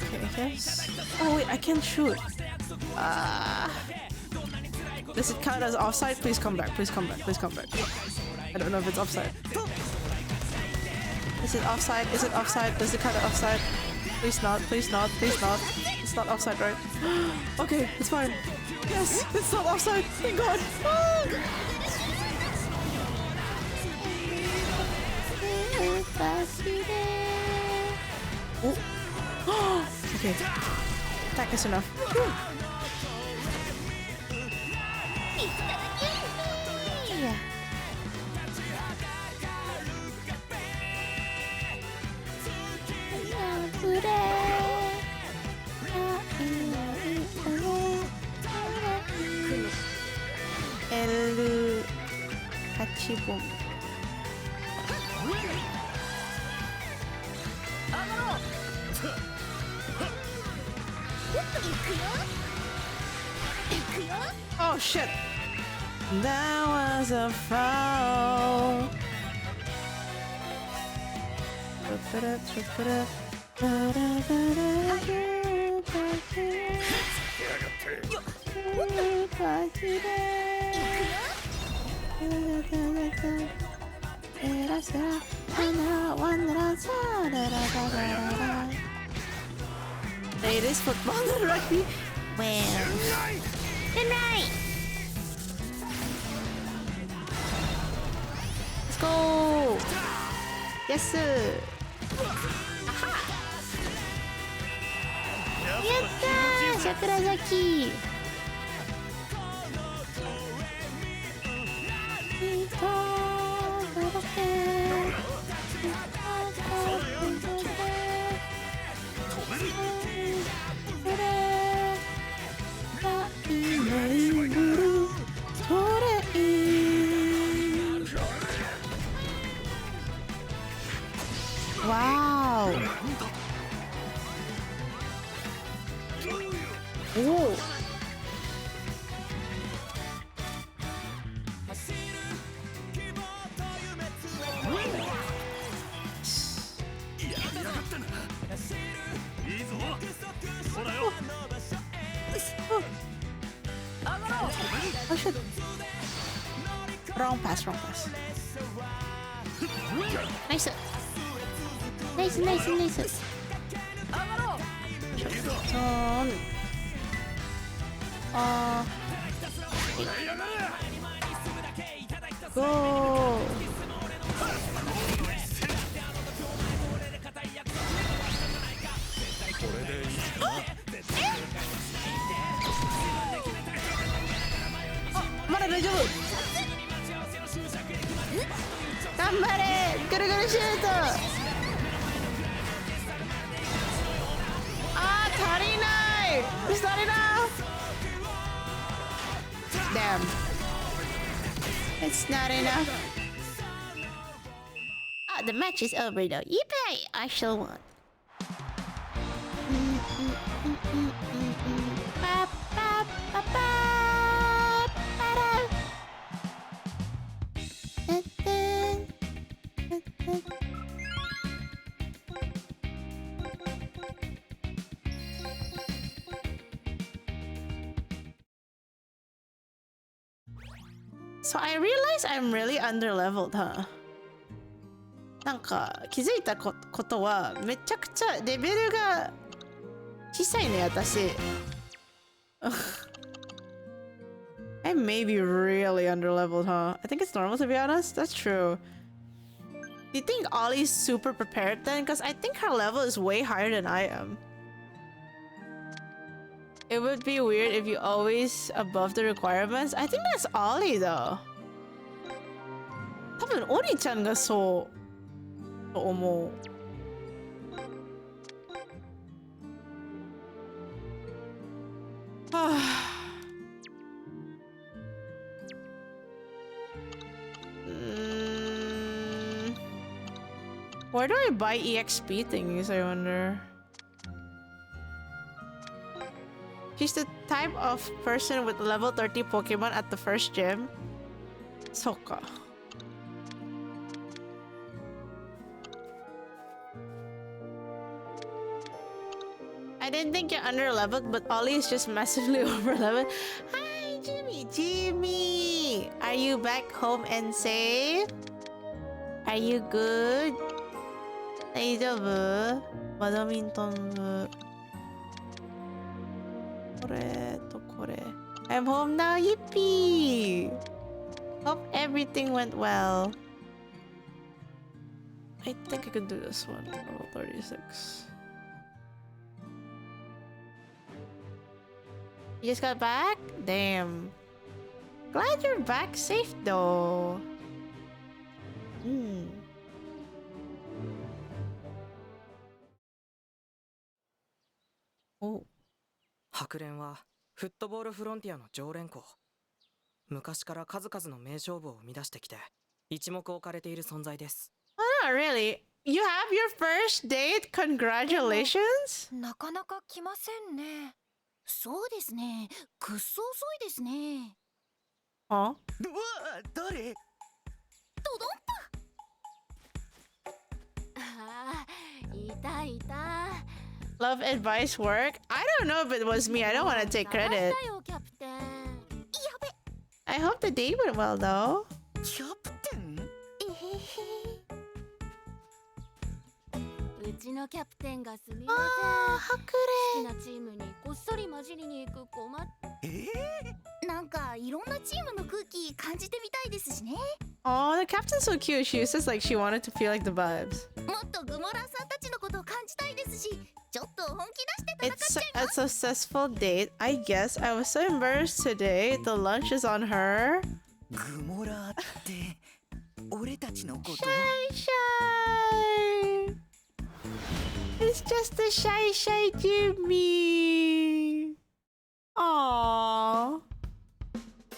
Okay, I guess. Oh wait, I can't shoot. Does it count as offside? Please come back. Please come back. Please come back. I don't know if it's offside. Is it offside? Is it offside? Does it count as offside? Please not. Please not. Please not. It's not offside, right? Okay, it's fine. Yes, it's not offside. Thank God. Oh. Okay. Attack is enough. El Hachibom. Oh shit! That was a foul. It is football, not rugby. Well, good night. Let's go. Yes, sir. Aha. Yatta, Sakurazaki. Wow. Oh. Oh shit. Wrong pass, wrong pass. Nice. Nice, nice, nice. Turn. Go. 頑張れぐるぐるシュート足りない足りない Damn It's not enough the match is over though Yippee I shall won So I realize I'm really underleveled, huh? なんか気づいたことはめちゃくちゃレベルが小さいね私。I may be really underleveled, huh? I think it's normal to be honest. That's true. Do you think Ollie's super prepared then? Because I think her level is way higher than I am. It would be weird if you always above the requirements. I think that's Ollie though. 多分オリちゃんがそうと思う。はあ。Where do I buy EXP things, I wonder? She's the type of person with level 30 Pokemon at the first gym. Soka. I didn't think you're underleveled, but Ollie is just massively overleveled. Hi, Jimmy! Jimmy! Are you back home and safe? Are you good? 大丈夫？バドミントン部。これとこれ。I'm home now, yippee! Hope everything went well. I think I could do this one. Level 36. You just got back? Damn. Glad you're back safe though. Oh. 白蓮はフットボールフロンティアの常連校。昔から数々の名勝負を生み出してきて一目置かれている存在です。Oh, not really. You have your first date? Congratulations? なかなか来ませんね。そうですね。くっそ遅いですね。は？うわ、誰？ドドンパ。ああ、いたいた。Love advice work? I don't know if it was me. I don't want to take credit. I hope the date went well though. Captain? うちのキャプテンがすみません。好きなチームにこっそり混じりに行く困っ。なんかいろんなチームの空気感じてみたいですしね。Oh, the captain's so cute. She says like she wanted to feel like the vibes. もっとグモラーさんたちのことを感じたいですし、ちょっと本気出して戦っちゃいます。It's a successful date, I guess. I was so embarrassed today. The lunch is on her. グモラーって俺たちのこと。Shy, shy. It's just a shy, shy Jimmy. Aww.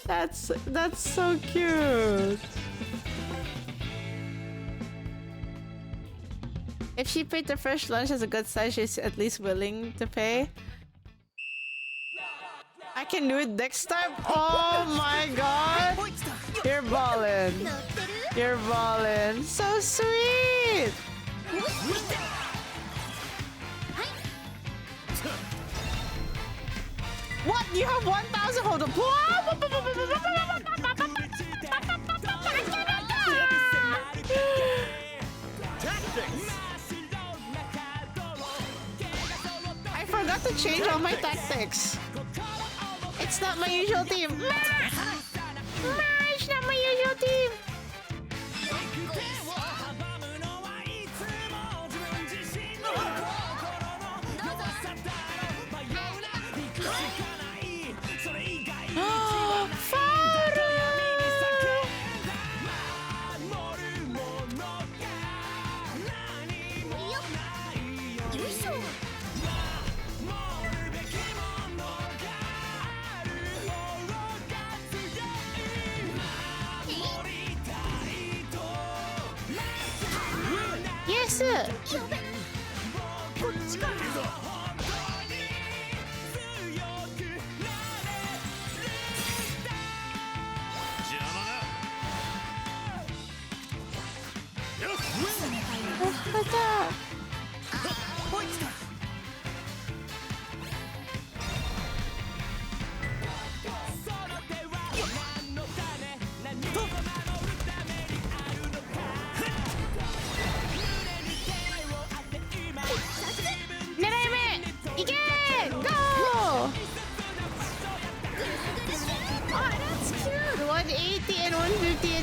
That's so cute. If she paid the fresh lunch as a good sign, she's at least willing to pay. I can do it next time. Oh my god. You're ballin'. You're ballin'. So sweet. What? You have 1,000? Hold on. I forgot to change all my tactics. It's not my usual team. It's not my usual team. Yes!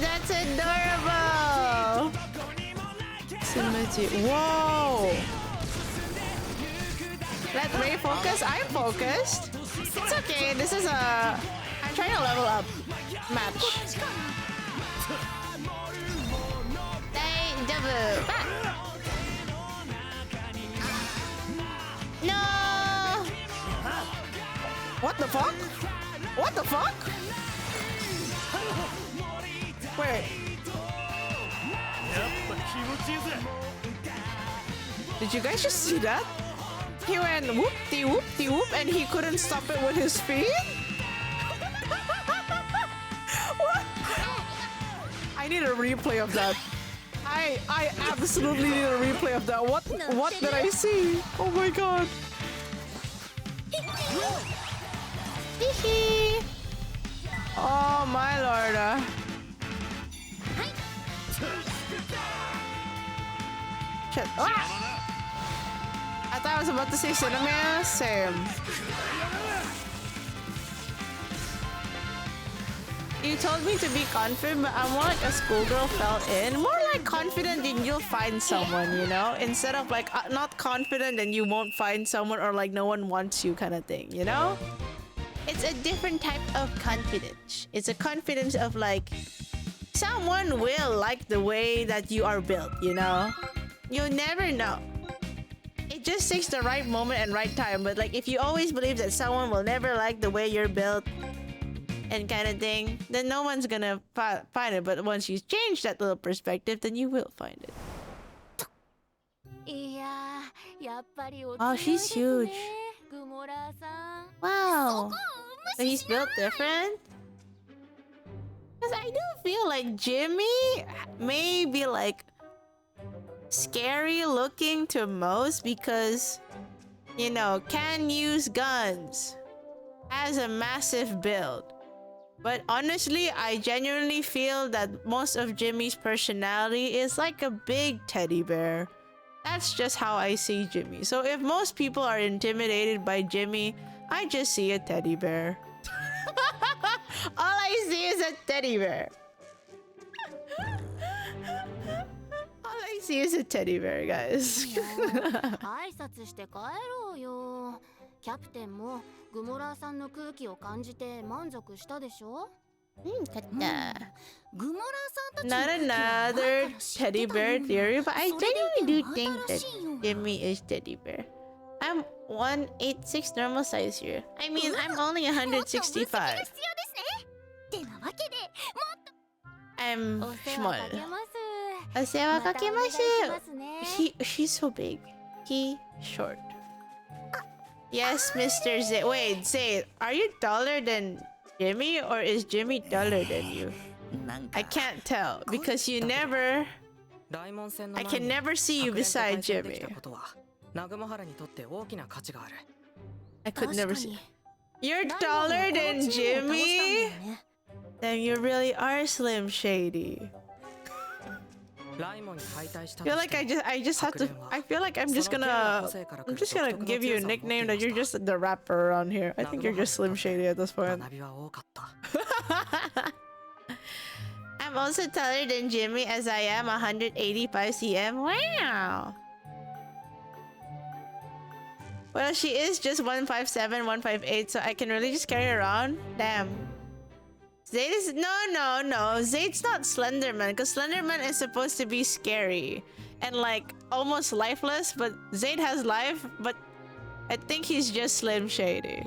That's adorable! Whoa! Let Ray focus. I'm focused. It's okay. This is a... I'm trying to level up match. No! What the fuck? What the fuck? Wait. Did you guys just see that? He went whoop-de-whoop-de-whoop and he couldn't stop it with his feet? What? I need a replay of that. I absolutely need a replay of that. What did I see? Oh my god. Oh my lord. Shit. Ah! I thought I was about to say Cinnamon. Same. You told me to be confident, but I'm more like a schoolgirl fell in. More like confident and you'll find someone, you know? Instead of like not confident and you won't find someone or like no one wants you kind of thing, you know? It's a different type of confidence. It's a confidence of like someone will like the way that you are built, you know? You'll never know. It just takes the right moment and right time. But like if you always believe that someone will never like the way you're built and kind of thing, then no one's gonna find it. But once you change that little perspective, then you will find it. Oh, she's huge. Wow. So he's built different? Because I do feel like Jimmy may be like scary looking to most because, you know, can use guns, has a massive build. But honestly, I genuinely feel that most of Jimmy's personality is like a big teddy bear. That's just how I see Jimmy. So if most people are intimidated by Jimmy, I just see a teddy bear. All I see is a teddy bear. All I see is a teddy bear, guys. 挨拶して帰ろうよ。キャプテンもグモラーさんの空気を感じて満足したでしょ？勝った。Not another teddy bear theory, but I genuinely do think that Jimmy is teddy bear. I'm 186 normal size here. I mean, I'm only 165. I'm small. She's so big. He short. Yes, Mr. Zay. Wait, Zay, are you taller than Jimmy or is Jimmy taller than you? I can't tell because you never... I can never see you beside Jimmy. I could never see... You're taller than Jimmy? Then you really are Slim Shady. I feel like I just have to... I feel like I'm just gonna give you a nickname that you're just the rapper around here. I think you're just Slim Shady at this point. I'm also taller than Jimmy as I am 185 cm. Wow! Well, she is just 157, 158, so I can really just carry her around. Damn. Zayd is... No. Zayd's not Slenderman, because Slenderman is supposed to be scary and like almost lifeless, but Zayd has life, but I think he's just Slim Shady.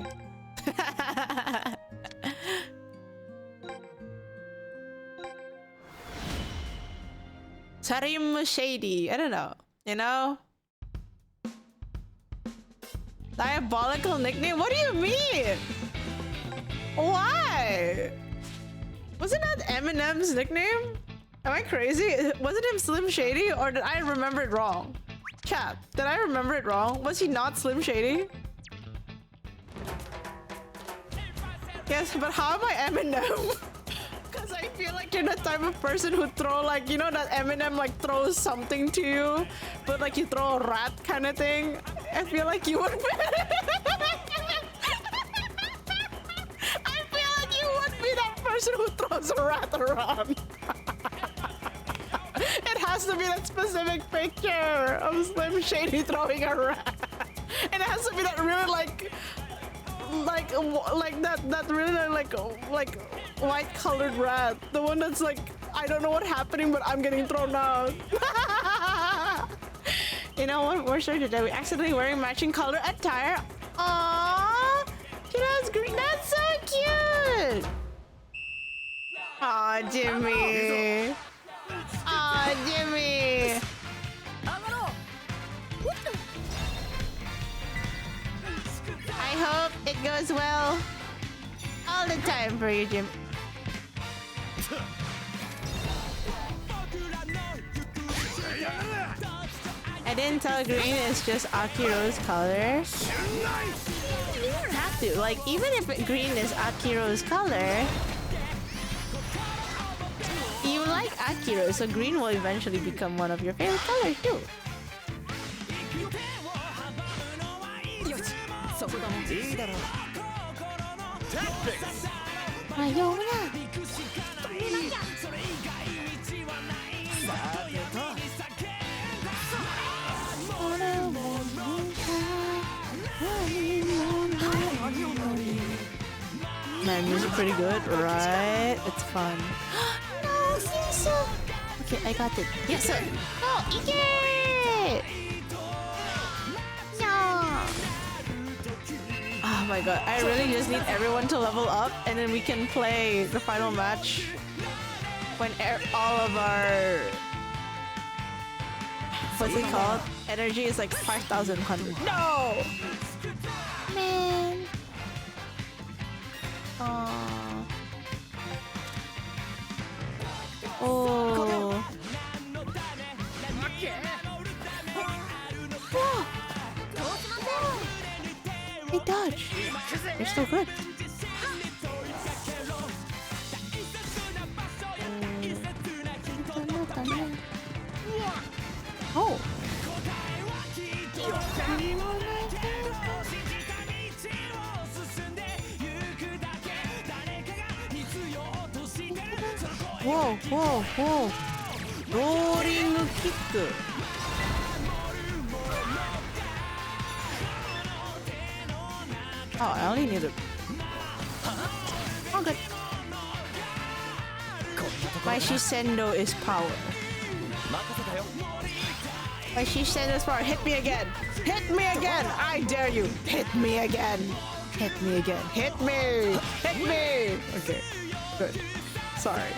Sarim Shady. I don't know. You know? Diabolical nickname? What do you mean? Why? Wasn't that Eminem's nickname? Am I crazy? Wasn't him Slim Shady, or did I remember it wrong? Chat, did I remember it wrong? Was he not Slim Shady? Yes, but how am I Eminem? Because I feel like you're the type of person who throw, like, you know that Eminem like throws something to you, but like you throw a rat kind of thing. I feel like you would be I feel like you would be that person who throws a rat around. It has to be that specific picture of Slim Shady throwing a rat. And it has to be that really like that really like white colored rat. The one that's like, I don't know what's happening, but I'm getting thrown out. You know what? We're sure today we accidentally wearing matching color attire. Aww, that's green. That's so cute. Aw, Jimmy. Aw, Jimmy. I hope it goes well all the time for you, Jim. I didn't tell green is just Akiro's color. You don't have to. Like, even if green is Akiro's color, you like Akiro, so green will eventually become one of your favorite colors too. Man, music pretty good, right? It's fun. No, Sisu! Okay, I got it. Yes, sir! Oh, Ike! No! Oh my god, I really just need everyone to level up and then we can play the final match when all of our... what's it called? Energy is like 5,100. No! Man! Aww. Oh. Whoa. They dodge. They're still good. Oh. Whoa, whoa, whoa. Rolling kick. Oh, I only need it. Oh, good. My Shisendo is power. My Shisendo is power. Hit me again. Hit me again. I dare you. Hit me again. Hit me again. Hit me. Hit me. Okay. Good. Sorry.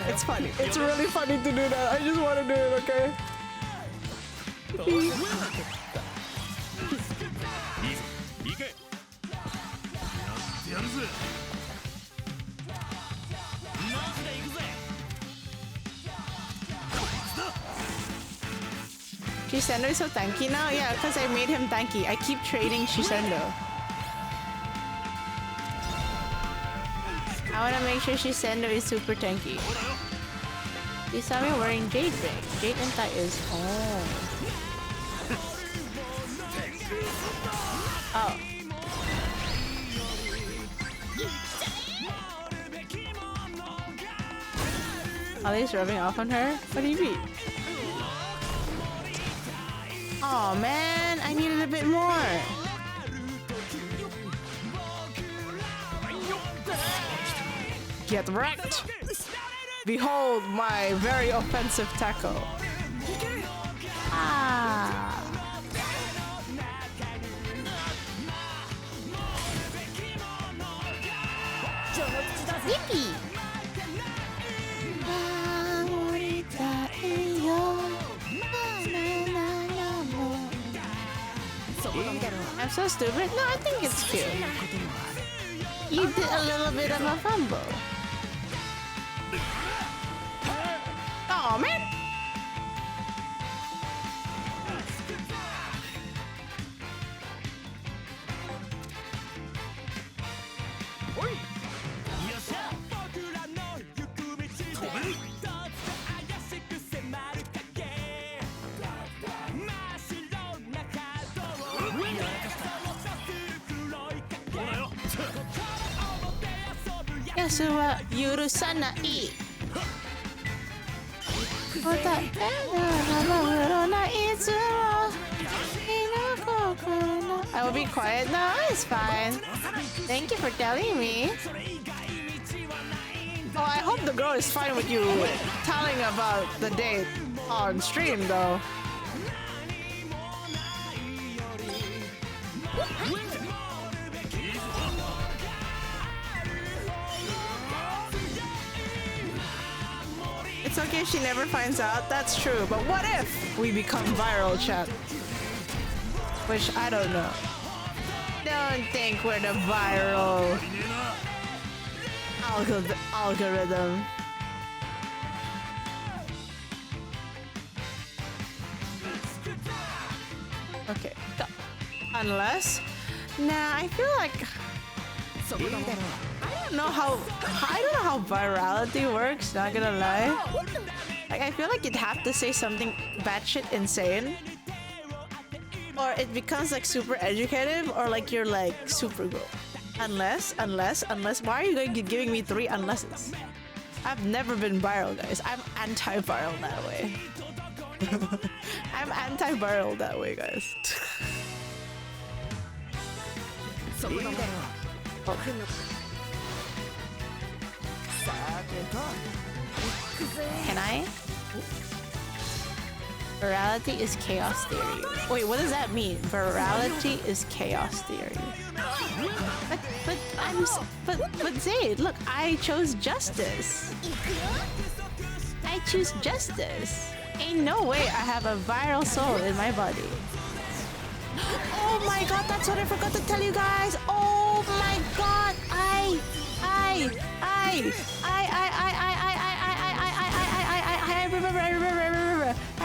It's funny. It's really funny to do that. I just want to do it, okay? Shisendo is so tanky now? Yeah, because I made him tanky. I keep trading Shisendo. I want to make sure Shisendo is super tanky. You saw me wearing Jade Ring. Jade Entai is home. Oh. Are they rubbing off on her? What do you mean? Oh man, I needed a bit more. Get wrecked! Behold my very offensive tackle. Ah. Yippee! I'm so stupid? No, I think it's cute. You did a little bit of a fumble. Oh man! Yasu wa yurusanai. I will be quiet now. It's fine. Thank you for telling me. Oh, I hope the girl is fine with you telling about the date on stream, though. It's okay if she never finds out, that's true. But what if we become viral, chat? Which I don't know. Don't think we're the viral algorithm. Okay, go. Unless... Nah, I feel like... I don't know how virality works, not gonna lie. Like, I feel like you'd have to say something batshit insane, or it becomes like super educative, or like you're like super good. Unless, why are you giving me 3 unlesses? I've never been viral, guys. I'm anti-viral that way. I'm anti-viral that way, guys. Oh. Can I? Virality is chaos theory. Wait, what does that mean? Virality is chaos theory. But Zayd, look, I chose justice. I choose justice. Ain't no way I have a viral soul in my body. Oh my god, that's what I forgot to tell you guys. Oh my god, I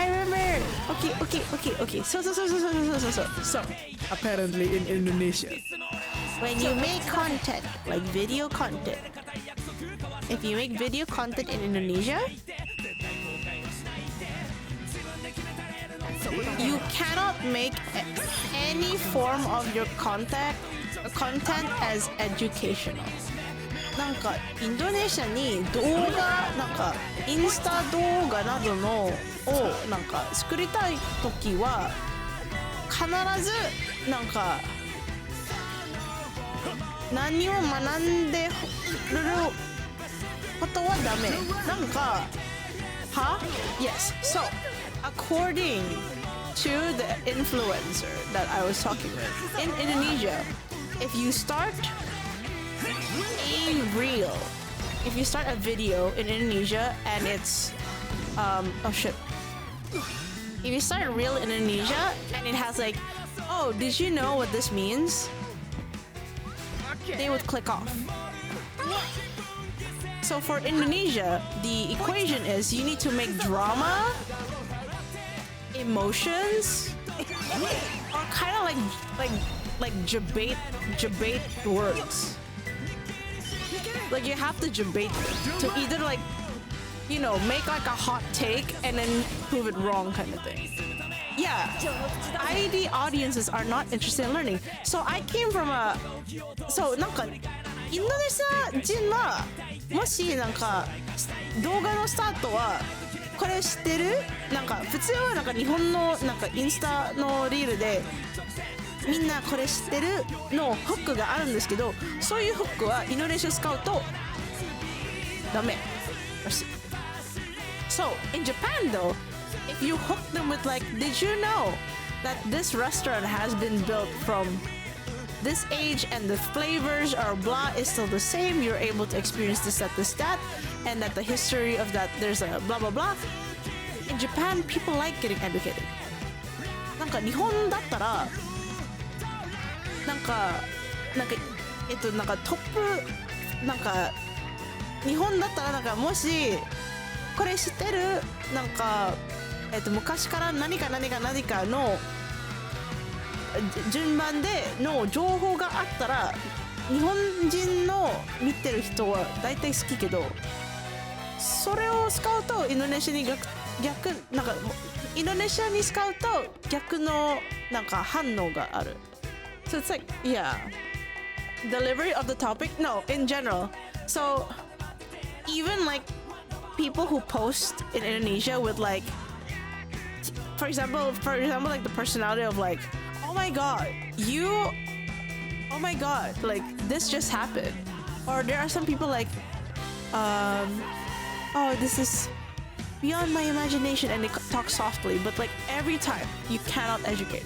remember. Okay. So, apparently in Indonesia, when you make content, like video content, if you make video content in Indonesia, you cannot make any form of your content as educational. なんかインドネシアに動画なんかインスタ動画などのをなんか作りたい時は必ずなんか何を学んでることはダメ。なんかは Yes. So according to the influencer that I was talking with in Indonesia, if you start a video in Indonesia and it's oh shit, if you start a reel in Indonesia and it has like, oh, did you know what this means? They would click off. So for Indonesia, the equation is you need to make drama, emotions, or kind of like debate words. Like you have to debate to either like, you know, make like a hot take and then prove it wrong kind of thing. Yeah, the audiences are not interested in learning. So I came from so なんかインドネシア人はもしなんか動画のスタートはこれ知ってる？なんか普通はなんか日本のなんかインスタのリールでみんなこれ知ってるのフックがあるんですけど、そういうフックはインドネシア使うとダメらしい。So in Japan though, if you hook them with like, did you know that this restaurant has been built from this age and the flavors or blah is still the same, you're able to experience this at this that, and that the history of that there's a blah blah blah. In Japan, people like getting educated. なんか日本だったらなんかトップなんか日本だったらなんかもしこれ知ってるなんか昔から何かの順番での情報があったら日本人の見てる人は大体好きけどそれを使うとインドネシアに逆なんかインドネシアに使うと逆のなんか反応がある so it's like yeah delivery of the topic no in general so even like people who post in Indonesia with like for example like the personality of like oh my god like this just happened or there are some people like oh this is beyond my imagination and they talk softly but like every time you cannot educate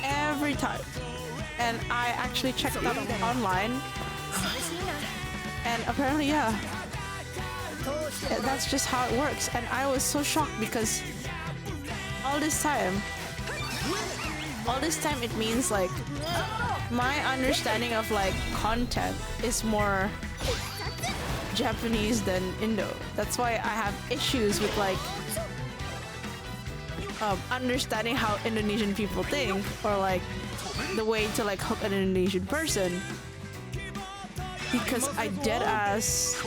every time and I actually checked that online and apparently yeah that's just how it works and I was so shocked because all this time it means like my understanding of like content is more Japanese than Indo. That's why I have issues with like understanding how Indonesian people think or like the way to like hook an Indonesian person because I dead ass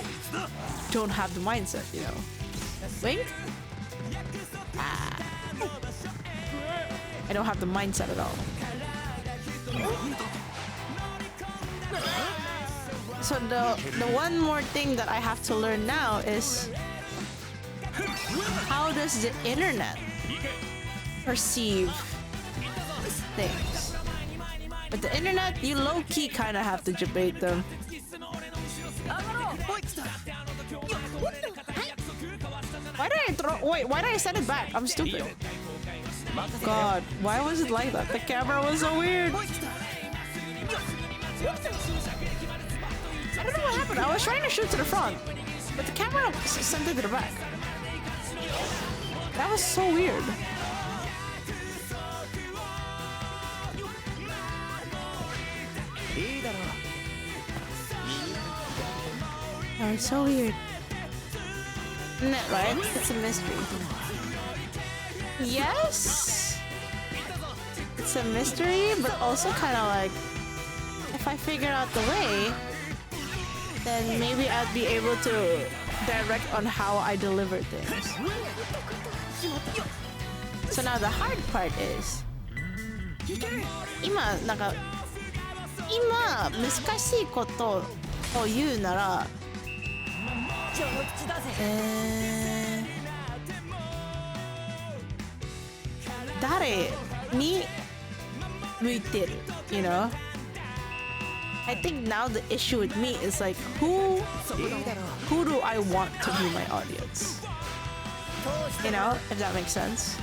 don't have the mindset, you know. Wink? I don't have the mindset at all. So the one more thing that I have to learn now is how does the internet perceive things? But the internet, you low-key kind of have to debate them. Why did I send it back? I'm stupid. God, why was it like that? The camera was so weird. I don't know what happened. I was trying to shoot to the front, but the camera sent it to the back. That was so weird. That was so weird. Isn't it right? It's a mystery. Yes! It's a mystery, but also kind of like, if I figure out the way, then maybe I'd be able to direct on how I deliver things. So now the hard part is, 今難しいことを言うなら、誰に向いてる you know? I think now the issue with me is like who do I want to be my audience? You know, if that makes sense.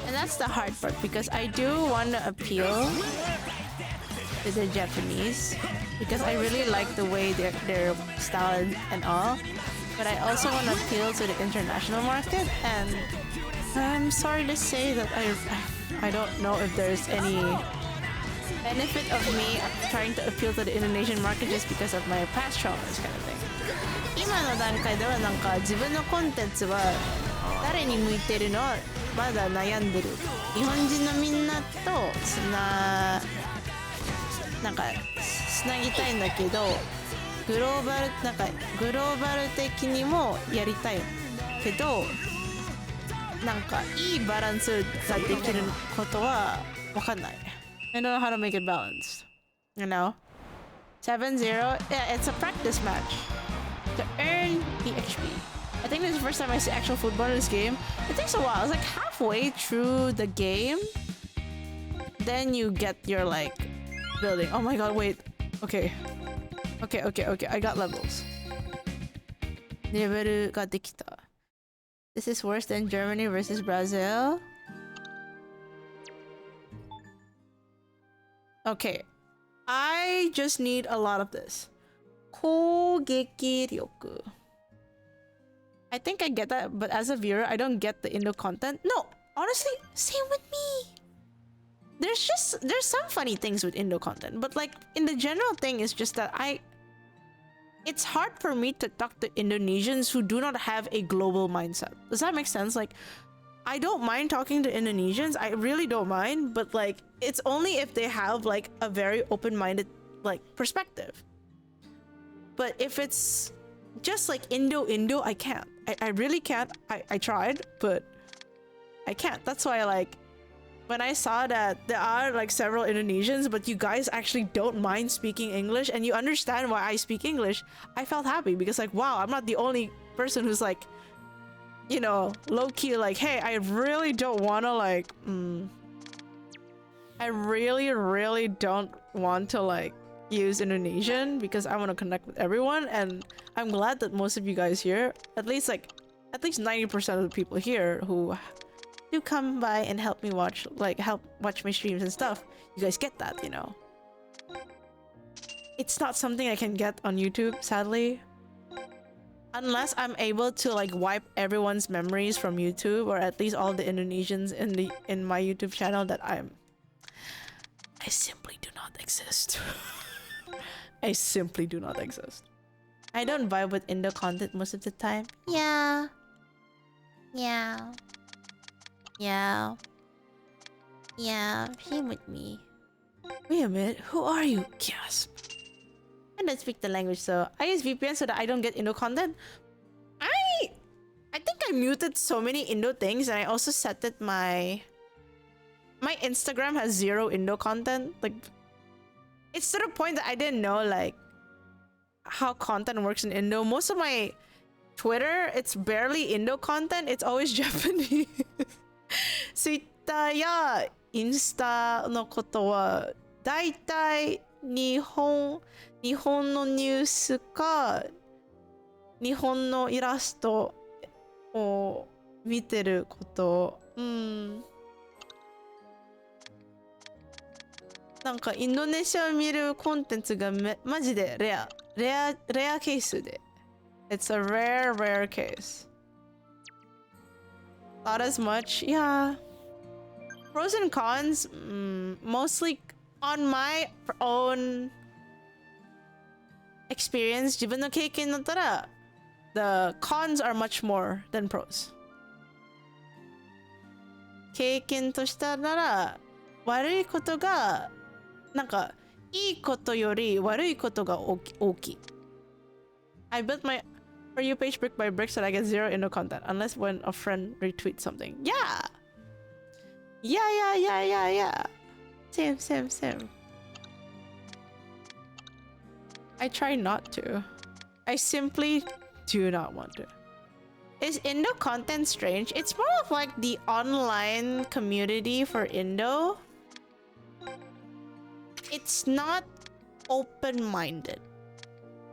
And that's the hard part because I do want to appeal to the Japanese because I really like the way their style and all. But I also want to appeal to the international market, and I'm sorry to say that I don't know if there's any benefit of me trying to appeal to the Indonesian market just because of my past traumas kind of thing. 今の段階ではなんか自分のコンテンツは誰に向いてるのはまだ悩んでる。日本人のみんなとつなぎたいんだけど。グローバル的にもやりたいけどなんかいいバランスができることはわかんない。I don't know how to make it balanced. You know? 7-0? Yeah, it's a practice match to earn the XP. I think this is the first time I see actual football in this game. It takes a while. It's like halfway through the game. Then you get your like building. Oh my god, wait. Okay. I got levels. レベルができた。This is worse than Germany versus Brazil. Okay. I just need a lot of this. 攻撃力。I think I get that, but as a viewer, I don't get the Indo content. No, honestly, same with me. There's some funny things with Indo content, but like in the general thing, it's just that it's hard for me to talk to Indonesians who do not have a global mindset. Does that make sense? Like, I don't mind talking to Indonesians. I really don't mind, but like, it's only if they have like a very open-minded like perspective. But if it's just like Indo, I can't. I really can't. I tried, but I can't. That's why like when I saw that there are like several Indonesians, but you guys actually don't mind speaking English and you understand why I speak English, I felt happy because like, wow, I'm not the only person who's like, you know, low-key like, hey, I really don't want to like, I really don't want to like use Indonesian because I want to connect with everyone, and I'm glad that most of you guys here, at least 90% of the people here who do come by and help watch my streams and stuff, you guys get that, you know. It's not something I can get on YouTube, sadly. Unless I'm able to like wipe everyone's memories from YouTube, or at least all the Indonesians in my YouTube channel that I simply do not exist. I simply do not exist. I don't vibe with Indo content most of the time. Yeah. Same with me. Wait a minute, who are you? Gasp. I don't speak the language, so I use VPN so that I don't get Indo content. I think I muted so many Indo things, and I also set that my Instagram has 0 Indo content. Like, it's to the point that I didn't know like how content works in Indo. Most of my Twitter, it's barely Indo content. It's always Japanese. Twitter やインスタのことはだいたい日本のニュースか日本のイラストを見てること。なんかインドネシアを見るコンテンツがマジでレアケースで。It's a rare case. Not as much, yeah. Pros and cons, mostly on my own experience, 自分の経験だったら the cons are much more than pros. 経験としたなら悪いことがなんかいいことより悪いことが大きい。I built my For You page brick by brick so that I get 0 Indo content unless when a friend retweets something. Yeah. Same. I try not to. I simply do not want to. Is Indo content strange? It's more of like the online community for Indo. It's not open-minded,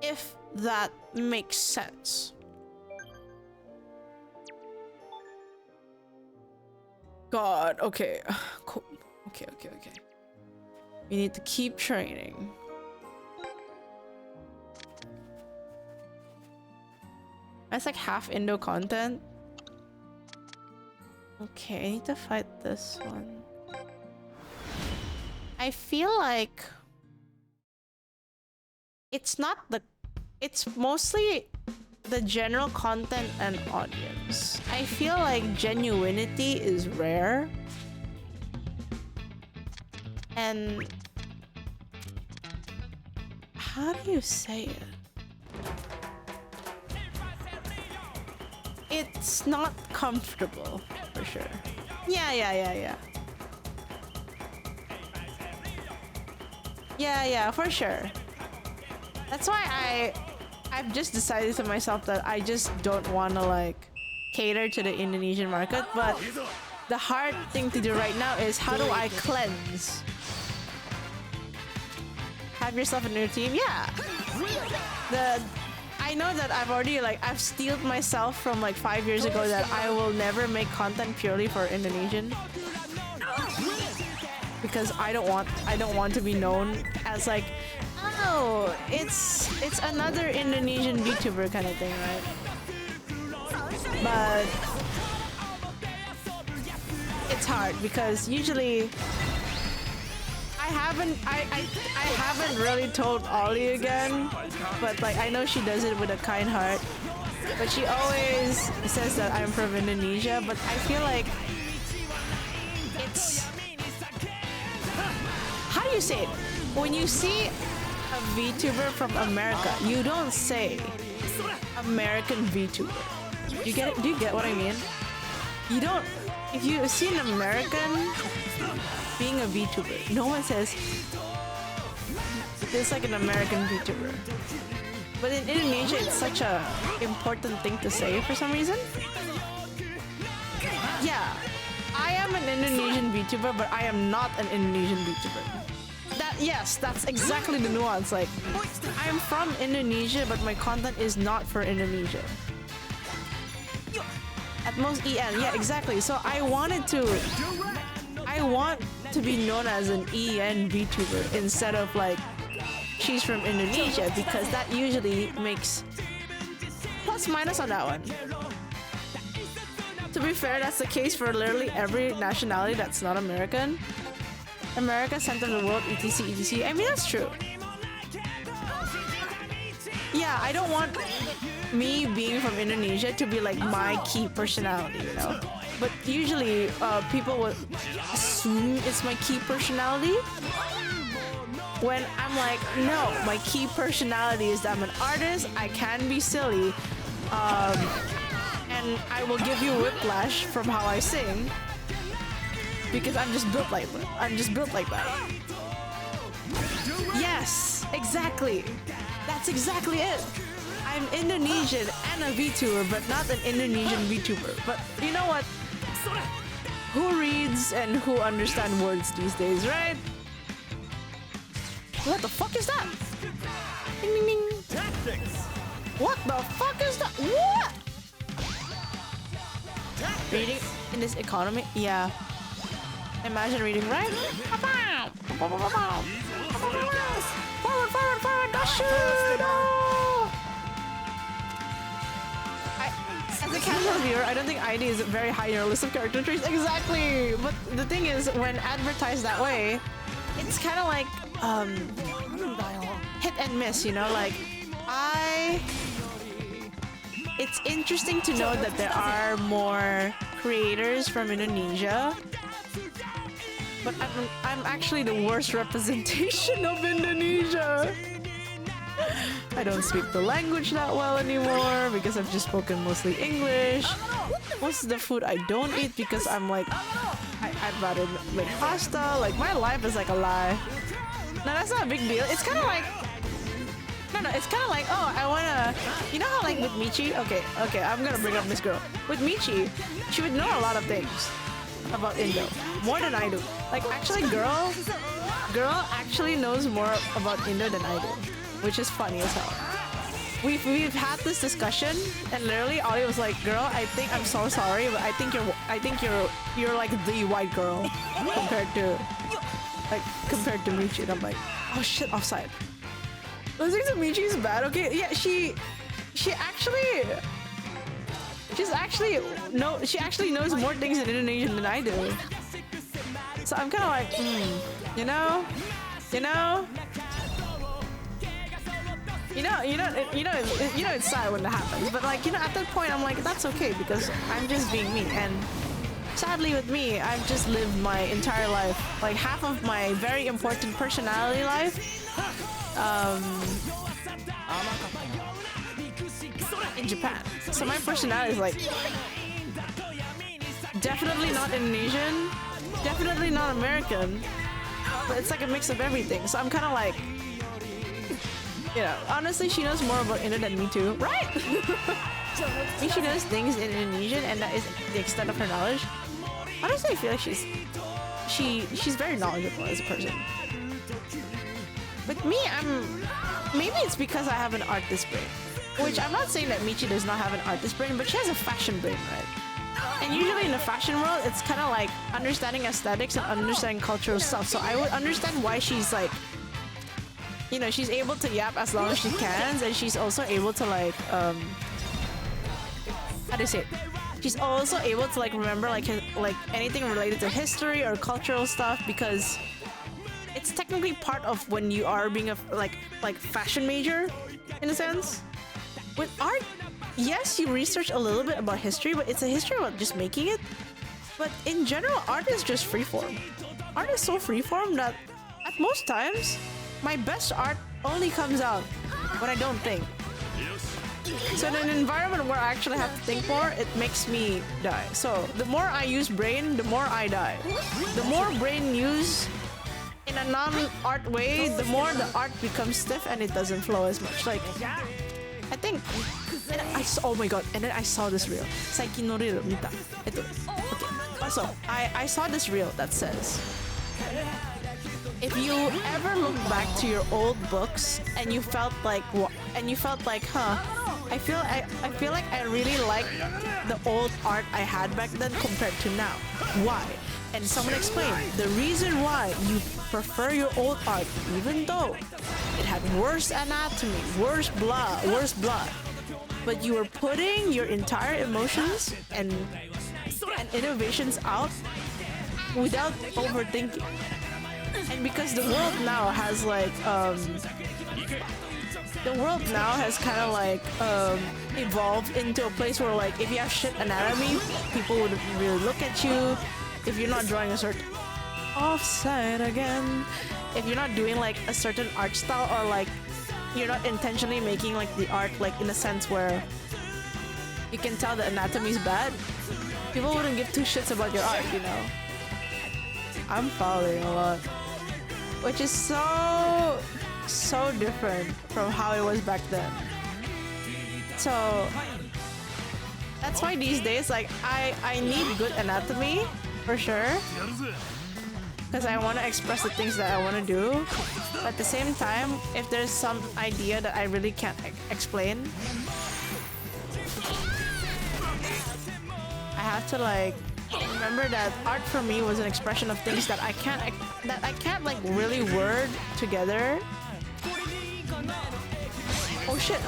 if that makes sense. God, okay. Cool. Okay. We need to keep training. That's like half Indo content. Okay, I need to fight this one. I feel like it's mostly the general content and audience. I feel like genuinity is rare. And how do you say it? It's not comfortable, for sure. Yeah. Yeah, for sure. That's why I've just decided to myself that I just don't want to like cater to the Indonesian market, but the hard thing to do right now is how do I cleanse? Have yourself a new team? Yeah. I know that I've steeled myself from like 5 years ago that I will never make content purely for Indonesian. Because I don't want to be known as like, oh, it's another Indonesian VTuber kind of thing, right? but it's hard because usually I haven't really told Ollie again, but like I know she does it with a kind heart. But she always says that I'm from Indonesia, but I feel like it's, how do you say it? When you see a VTuber from America, you don't say American VTuber. You get it? Do you get what I mean? You don't, if you see an American being a VTuber, no one says it's like an American VTuber. But in Indonesia, it's such a important thing to say for some reason. Yeah, I am an Indonesian VTuber, but I am not an Indonesian VTuber. Yes, that's exactly the nuance. Like, I'm from Indonesia, but my content is not for Indonesia. At most EN, yeah, exactly. So I want to be known as an EN VTuber instead of like, she's from Indonesia, because that usually makes plus minus on that one. To be fair, that's the case for literally every nationality that's not American. America, center of the world, etc, etc. I mean, that's true. Yeah, I don't want me being from Indonesia to be like my key personality, you know? But usually, people would assume it's my key personality. When I'm like, no, my key personality is that I'm an artist, I can be silly, and I will give you whiplash from how I sing, because I'm just built like that. I'm just built like that. Yes, exactly. That's exactly it. I'm Indonesian and a VTuber, but not an Indonesian VTuber. But you know what? Who reads and who understand words these days, right? What the fuck is that? Ding, ding, ding. What the fuck is that? What? Reading in this economy? Yeah. Imagine reading, right? Forward, forward, forward, dash it! As a casual viewer, I don't think ID is very high in your list of character traits. Exactly! But the thing is, when advertised that way, it's kind of like hit and miss, you know? Like, it's interesting to know that there are more creators from Indonesia, but I'm actually the worst representation of Indonesia. I don't speak the language that well anymore because I've just spoken mostly English. Most of the food I don't eat because I'm like, I'd rather make pasta. Like, my life is like a lie. No, that's not a big deal. It's kind of like, no, it's kind of like, oh, I wanna, you know how like with Michi, okay, I'm gonna bring up this girl. With Michi, she would know a lot of things about Indo, more than I do. Like, actually, girl actually knows more about Indo than I do, which is funny as hell. We've had this discussion, and literally Ollie was like, "Girl, I think I'm so sorry, but I think you're like the white girl compared to Michi." And I'm like, "Oh shit, offside." Listening to Michi is bad. Okay, yeah, she actually knows more things in Indonesian than I do. So I'm kind of like, you know, it's sad when that happens. But like, you know, at that point, I'm like, that's okay because I'm just being me. And sadly, with me, I've just lived my entire life, like half of my very important personality life, in Japan. So my personality is like definitely not Indonesian, definitely not American, but it's like a mix of everything. So I'm kind of like, you know, honestly, she knows more about Indo than me too, right? She knows things in Indonesian, and that is the extent of her knowledge. Honestly, I feel like she's very knowledgeable as a person. With me, maybe it's because I have an artist brain. Which I'm not saying that Michi does not have an artist brain, but she has a fashion brain, right? And usually in the fashion world, it's kind of like understanding aesthetics and understanding cultural stuff. So I would understand why she's like, you know, she's able to yap as long as she can, and she's also able to like, how to say it? She's also able to like remember like anything related to history or cultural stuff because it's technically part of when you are being a like fashion major in a sense. With art, yes, you research a little bit about history, but it's a history about just making it. But in general, art is just freeform. Art is so freeform that at most times, my best art only comes out when I don't think. So in an environment where I actually have to think more, it makes me die. So the more I use brain, the more I die. The more brain use in a non-art way, the more the art becomes stiff and it doesn't flow as much. Like, I think, and oh my god, and then I saw this reel. Saikin no reel mita. Okay. Also, I saw this reel that says, if you ever look back to your old books and you felt like, huh, I feel like I really like the old art I had back then compared to now. Why? And someone explained the reason why you prefer your old art, even though it had worse anatomy, worse blood, but you were putting your entire emotions and innovations out without overthinking. And because the world now has like kind of like evolved into a place where like if you have shit anatomy, people wouldn't really look at you. If you're not drawing a certain offside again, if you're not doing like a certain art style, or like you're not intentionally making like the art like in a sense where you can tell the anatomy is bad, people wouldn't give two shits about your art, you know. I'm following a lot, which is so different from how it was back then. So that's why these days, like, I need good anatomy for sure, because I want to express the things that I want to do. But at the same time, if there's some idea that I really can't explain, I have to like remember that art for me was an expression of things that I can't like really word together. Oh shit!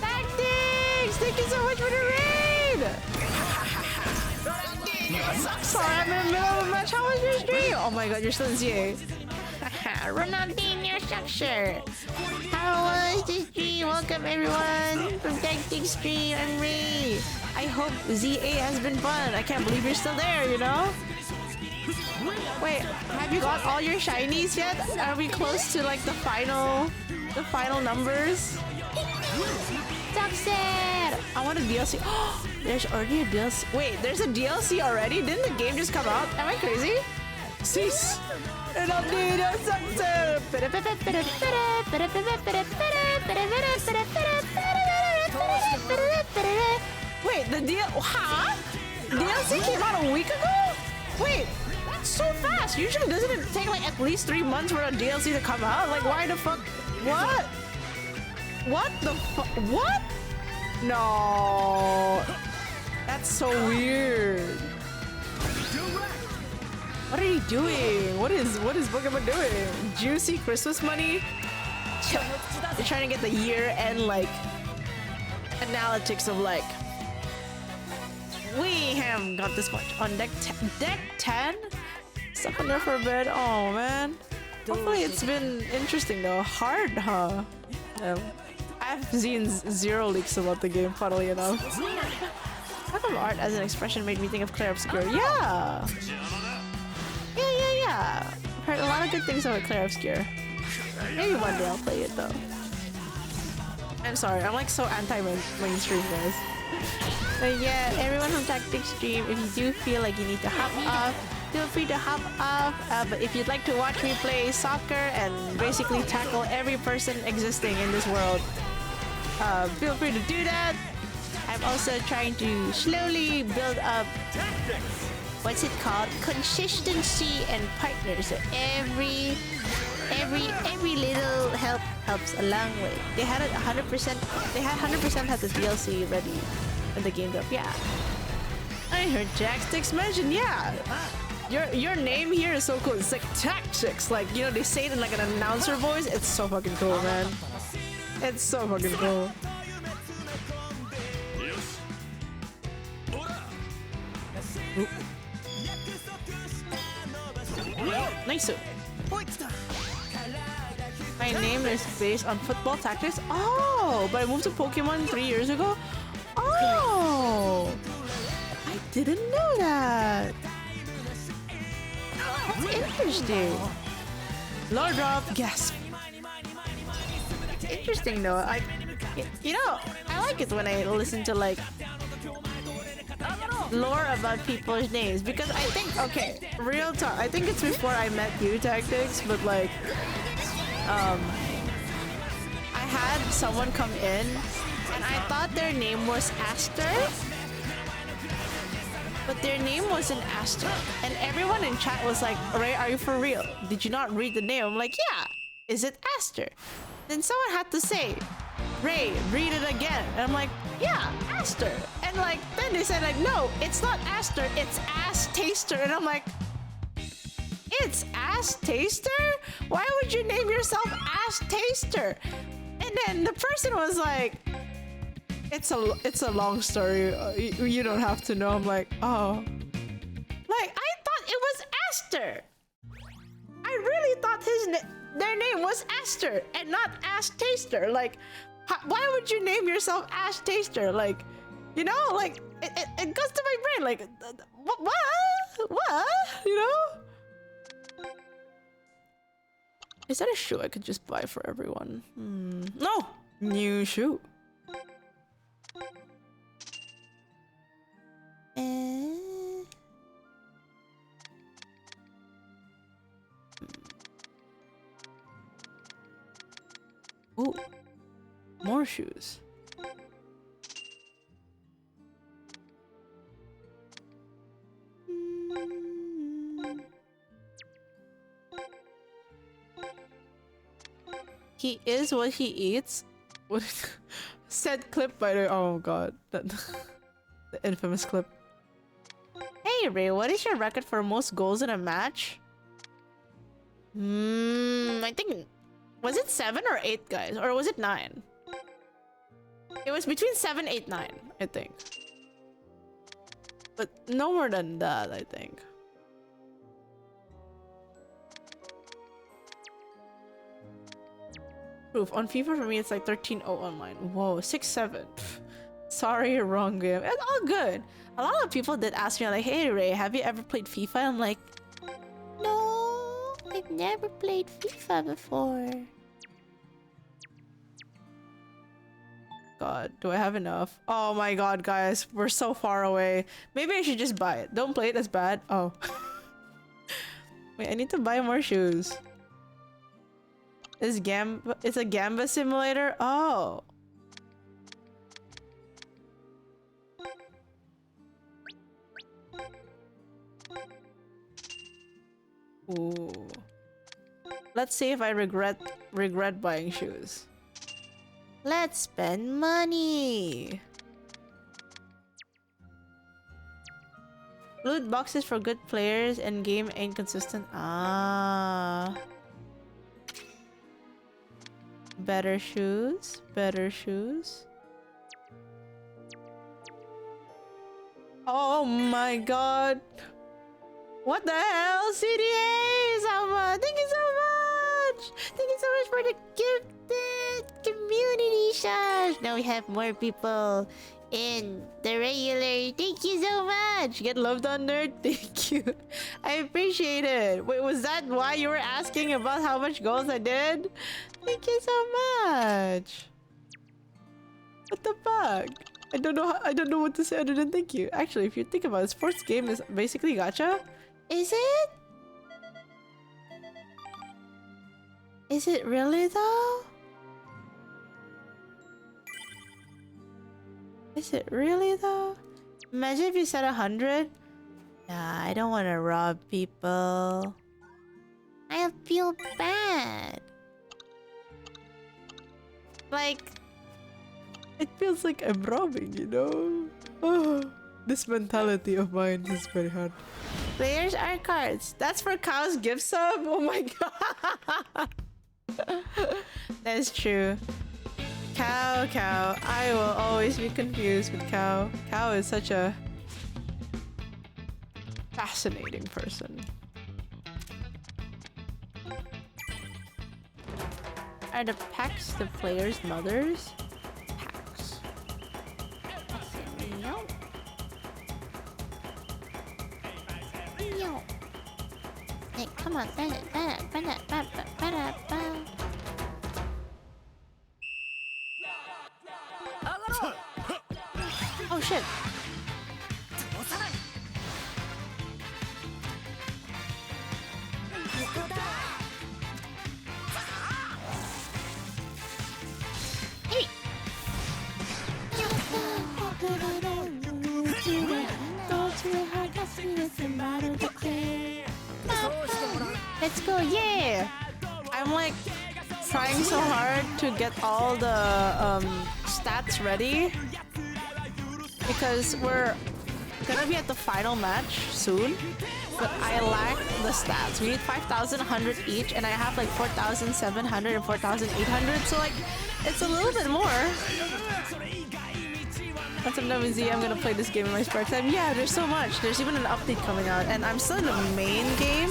Thanks! Thank you so much for the raid! Sorry, I'm in the middle of a match. How was your stream? Oh my god, you're still in ZA. Ronaldinho structure. How was the stream? Welcome everyone from Tactic Stream. I'm Ray. I hope ZA has been fun. I can't believe you're still there, you know? Wait, have you got all your shinies yet? Are we close to like the final numbers? Success! I want a DLC. Oh, there's already a DLC. Wait, there's a DLC already? Didn't the game just come out? Am I crazy? Cease! Wait, DLC came out a week ago? Wait, that's so fast. Usually doesn't it take like at least 3 months for a DLC to come out? Like why the fuck? What? What the fuck? What? No. That's so weird. What are you doing? What is Pokemon doing? Juicy Christmas money? They're trying to get the year-end like analytics of like, we haven't got this much on deck 10. Stuck on there for a bit. Oh man. Hopefully it's been interesting though. Hard, huh? I've seen 0 leaks about the game, funnily enough. How come art as an expression made me think of Clair Obscur? Yeah! Yeah! I've heard a lot of good things about Clair Obscur. Maybe one day I'll play it though. I'm sorry, I'm like so anti-mainstream, guys. But yeah, everyone from Tactic Stream, if you do feel like you need to hop off, feel free to hop off. But if you'd like to watch me play soccer and basically tackle every person existing in this world, feel free to do that. I'm also trying to slowly build up, what's it called? Consistency and partners. So every little help helps a long way. They had it 100%. They had 100% had the DLC ready when the game dropped. Yeah. I heard Jackstick's mentioned. Yeah. Your name here is so cool. It's like Tactics. Like, you know, they say it in like an announcer voice. It's so fucking cool, man. It's so fucking cool. Nice. My name is based on football tactics. Oh, but I moved to Pokemon 3 years ago. Oh, I didn't know that. That's interesting. Low drop, gasp. Interesting though. You know, I like it when I listen to like lore about people's names because I think, okay, real talk. I think it's before I met you, Tactics, but like, I had someone come in and I thought their name was Aster, but their name wasn't Aster, and everyone in chat was like, Ray, are you for real? Did you not read the name? I'm like, yeah. Is it Aster? Then someone had to say, Ray, read it again. And I'm like, yeah, Aster. And like, then they said like, no, it's not Aster, it's Ass Taster. And I'm like, it's Ass Taster? Why would you name yourself Ass Taster? And then the person was like, it's a long story. You don't have to know. I'm like, oh. Like, I thought it was Aster. I really thought their name was Aster and not Ass Taster. Like, why would you name yourself Ass Taster? Like, you know, like, it goes to my brain. Like, what? You know? Is that a shoe I could just buy for everyone? No! New shoe. Ooh, more shoes. He is what he eats. What said clip by the oh god, the infamous clip. Hey Ray, what is your record for most goals in a match? I think was it 7 or 8, guys, or was it 9? It was between 7, 8, 9, I think. But no more than that, I think. Proof on FIFA for me, it's like 13-0 online. Whoa, 6-7. Sorry, wrong game. It's all good. A lot of people did ask me like, "Hey Ray, have you ever played FIFA?" I'm like, no, I've never played FIFA before. God, do I have enough? Oh my god, guys, we're so far away. Maybe I should just buy it. Don't play it as bad. Oh. Wait, I need to buy more shoes. It's a Gamba simulator? Oh. Ooh. Let's see if I regret buying shoes. Let's spend money. Loot boxes for good players and game ain't consistent. Ah. Better shoes. Better shoes. Oh my god. What the hell? CDA! Sama! Thank you so much! Thank you so much for the gifted community shares! Now we have more people in the regular. Thank you so much! Get loved on nerd. Thank you. I appreciate it. Wait, was that why you were asking about how much goals I did? Thank you so much. What the fuck? I don't know what to say other than thank you. Actually, if you think about it, sports game is basically gacha. Is it? Is it really though? Is it really though? Imagine if you said 100. Nah, I don't want to rob people. I feel bad. Like, it feels like I'm robbing, you know? Oh, this mentality of mine is very hard. Players are cards. That's for Cow's gift sub? Oh my god. That's true. Cow. I will always be confused with Cow. Cow is such a fascinating person. Are the packs the players' mothers? Packs. No. No. Hey, come on. Oh shit. Let's go, yeah! I'm like trying so hard to get all the stats ready because we're gonna be at the final match soon, but I lack the stats. We need 5,100 each and I have like 4,700 and 4,800, so like it's a little bit more. Once I'm done with Z, I'm gonna play this game in my spare time. Yeah, there's so much. There's even an update coming out and I'm still in the main game.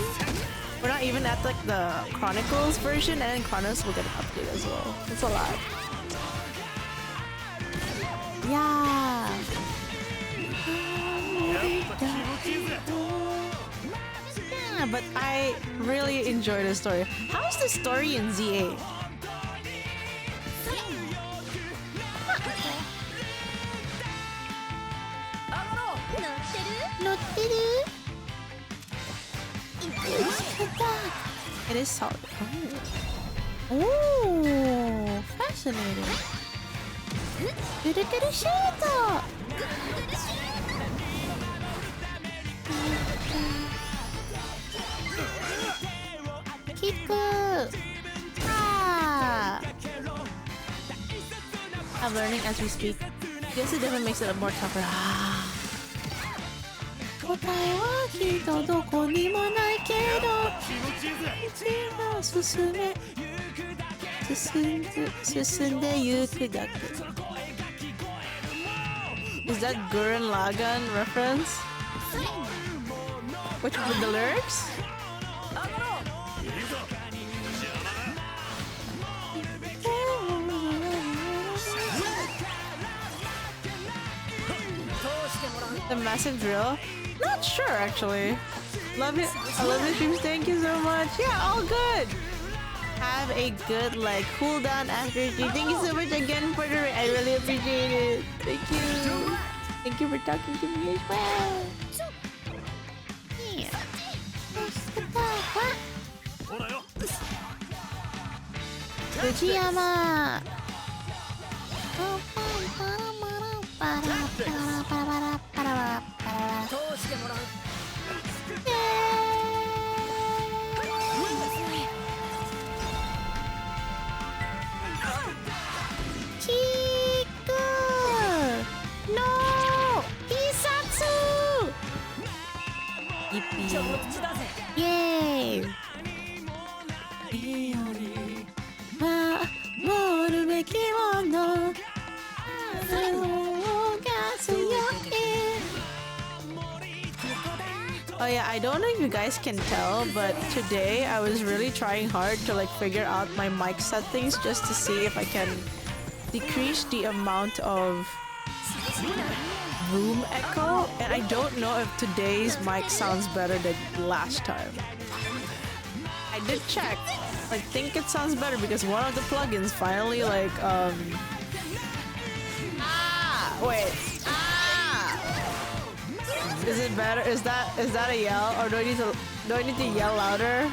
We're not even at like the Chronicles version, and Chronicles will get an update as well. It's a lot. Yeah. Yeah, but I really enjoy the story. How's the story in ZA? It is solid. Oh, fascinating. Kiku. Ah. I'm learning as we speak. I guess it definitely makes it more tougher. Ah. 答えはきっとどこにもないけど進んでゆくだけ Is that Gurren Lagann reference? Which with the lyrics? The massive drill? Not sure actually. Love it. I love the streams. Thank you so much. Yeah, all good. Have a good like cool down after stream. Thank you so much again for the. I really appreciate it. Thank you. Thank you for talking to me as well. Yeah. Fujiyama. Kiku! No! Hisatsu! Yippee. Yay! Oh yeah, I don't know if you guys can tell, but today I was really trying hard to like figure out my mic settings just to see if I can decrease the amount of room echo, and I don't know if today's mic sounds better than last time. I did check. I think it sounds better because one of the plugins finally like wait. Is it better? Is that a yell, or do I need to yell louder?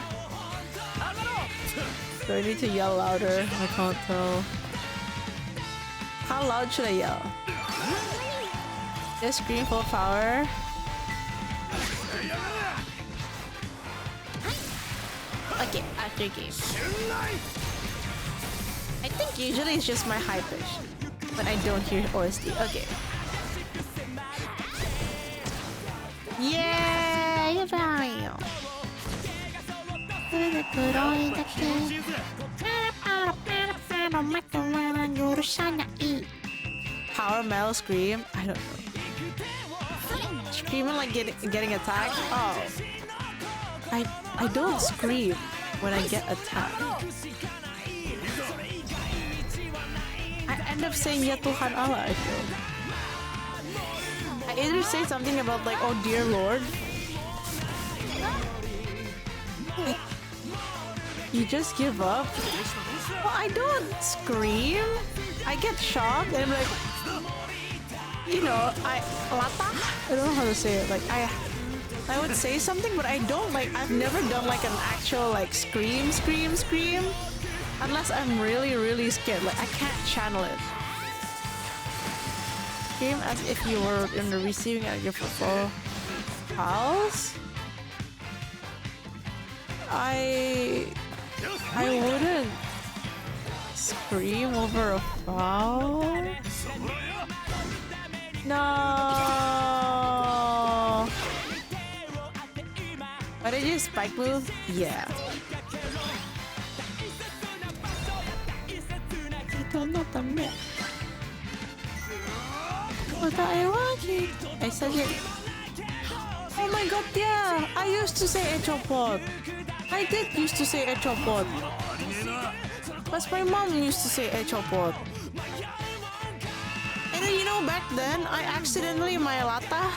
Do I need to yell louder? I can't tell. How loud should I yell? Just scream full power. Okay, after game. I think usually it's just my high pitch when I don't hear OST. Okay. Yeah, you're right. Power metal scream? I don't know. Screaming like getting attacked? Oh. I don't scream when I get attacked. end up saying Ya Tuhan Allah, I feel. I either say something about like, oh dear Lord. You just give up? Well, I don't scream. I get shocked and I'm like, you know, Lata? I don't know how to say it. Like, I would say something, but I don't like, I've never done like an actual like scream. Unless I'm really, really scared. Like, I can't channel it. Scream as if you were in the receiving end of your football house? I wouldn't scream over a foul. No. Why did you spike move? Yeah. I said it. Oh my god, yeah! I used to say Echopot. I did used to say Echopot. But my mom used to say Echopot. And then, you know, back then, I accidentally, my Lata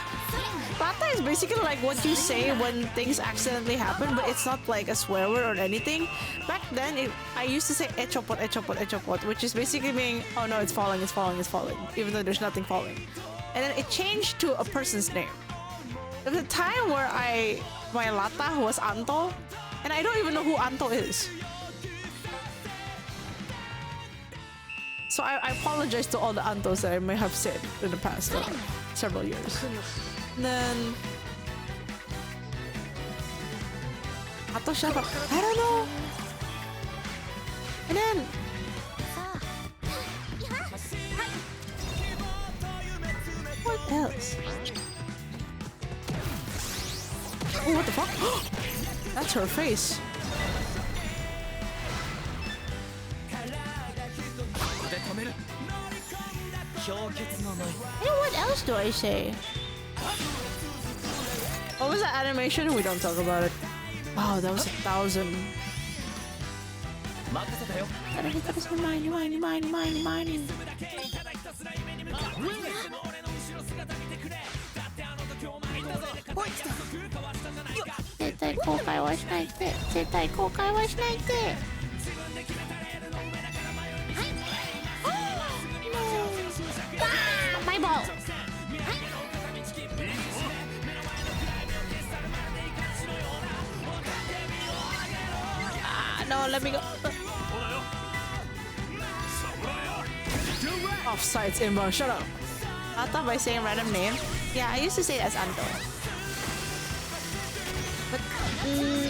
is basically like what you say when things accidentally happen, but it's not like a swear word or anything. Back then, I used to say Echopot, which is basically meaning, oh no, it's falling, even though there's nothing falling. And then it changed to a person's name. There was a time where my Lata was Anto, and I don't even know who Anto is. So I apologize to all the Antos that I may have said in the past several years. And then... Anto siapa? I don't know! And then... What else? Oh, what the fuck? That's her face. Hey, what else do I say? What was that animation? We don't talk about it. Wow, that was 1,000. My ball. No, let me go. Offsides inbound. Shut up. I thought by saying random name. Yeah, I used to say it as Anto. But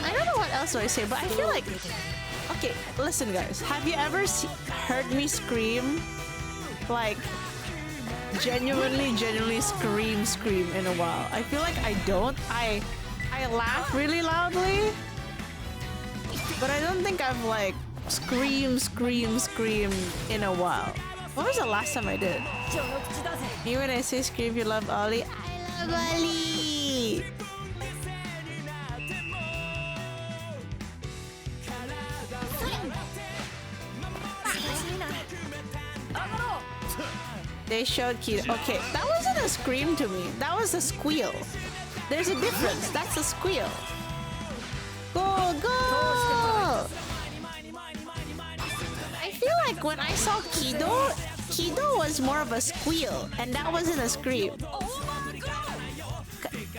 I don't know what else do I say, but I feel like... Okay, listen guys. Have you ever heard me scream? Like, genuinely scream in a while. I feel like I don't. I laugh really loudly. But I don't think I've like scream in a while. When was the last time I did? Me when I say scream you love Ollie, I love Ollie! They showed Kid. Okay, that wasn't a scream to me. That was a squeal. There's a difference. That's a squeal. Go, go! I feel like when I saw Kido was more of a squeal, and that wasn't a scream.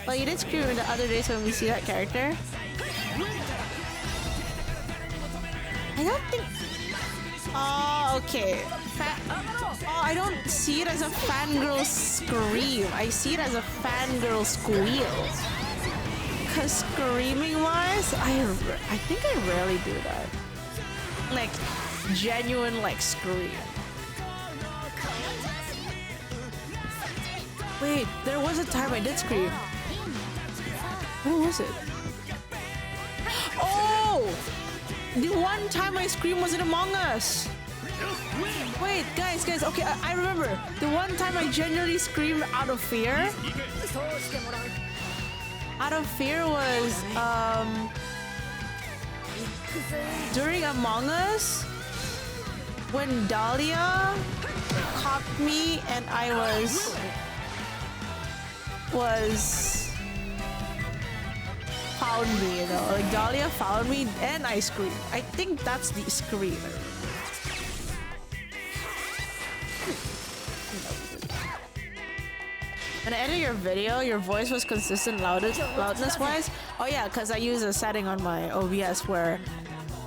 Well, you did scream the other days when we see that character. I don't think... Oh, okay. Oh, I don't see it as a fangirl scream. I see it as a fangirl squeal. Because screaming-wise, I think I rarely do that. Like, genuine, like, scream. Wait, there was a time I did scream. What was it? Oh! The one time I screamed was in Among Us. Wait, guys, okay, I remember. The one time I genuinely screamed out of fear. Out of fear was during Among Us. when Dahlia caught me and I was found me, you know, like Dahlia found me and I screamed. I think that's the scream. When I edited your video, your voice was consistent loudness-wise. Oh yeah, because I use a setting on my OBS where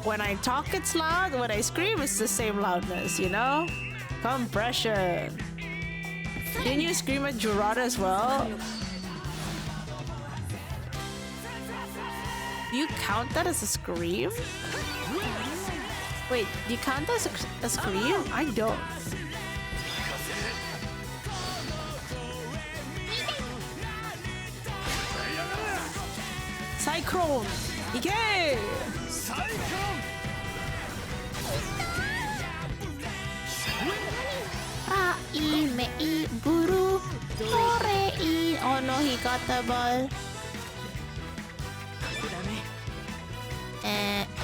when I talk it's loud, when I scream it's the same loudness, you know? Compression. Didn't you scream at Jurata as well? Do you count that as a scream? Wait, do you count that as a scream? I don't. Cyclone! Ike! Mei buru Torei. Oh no, he got the ball.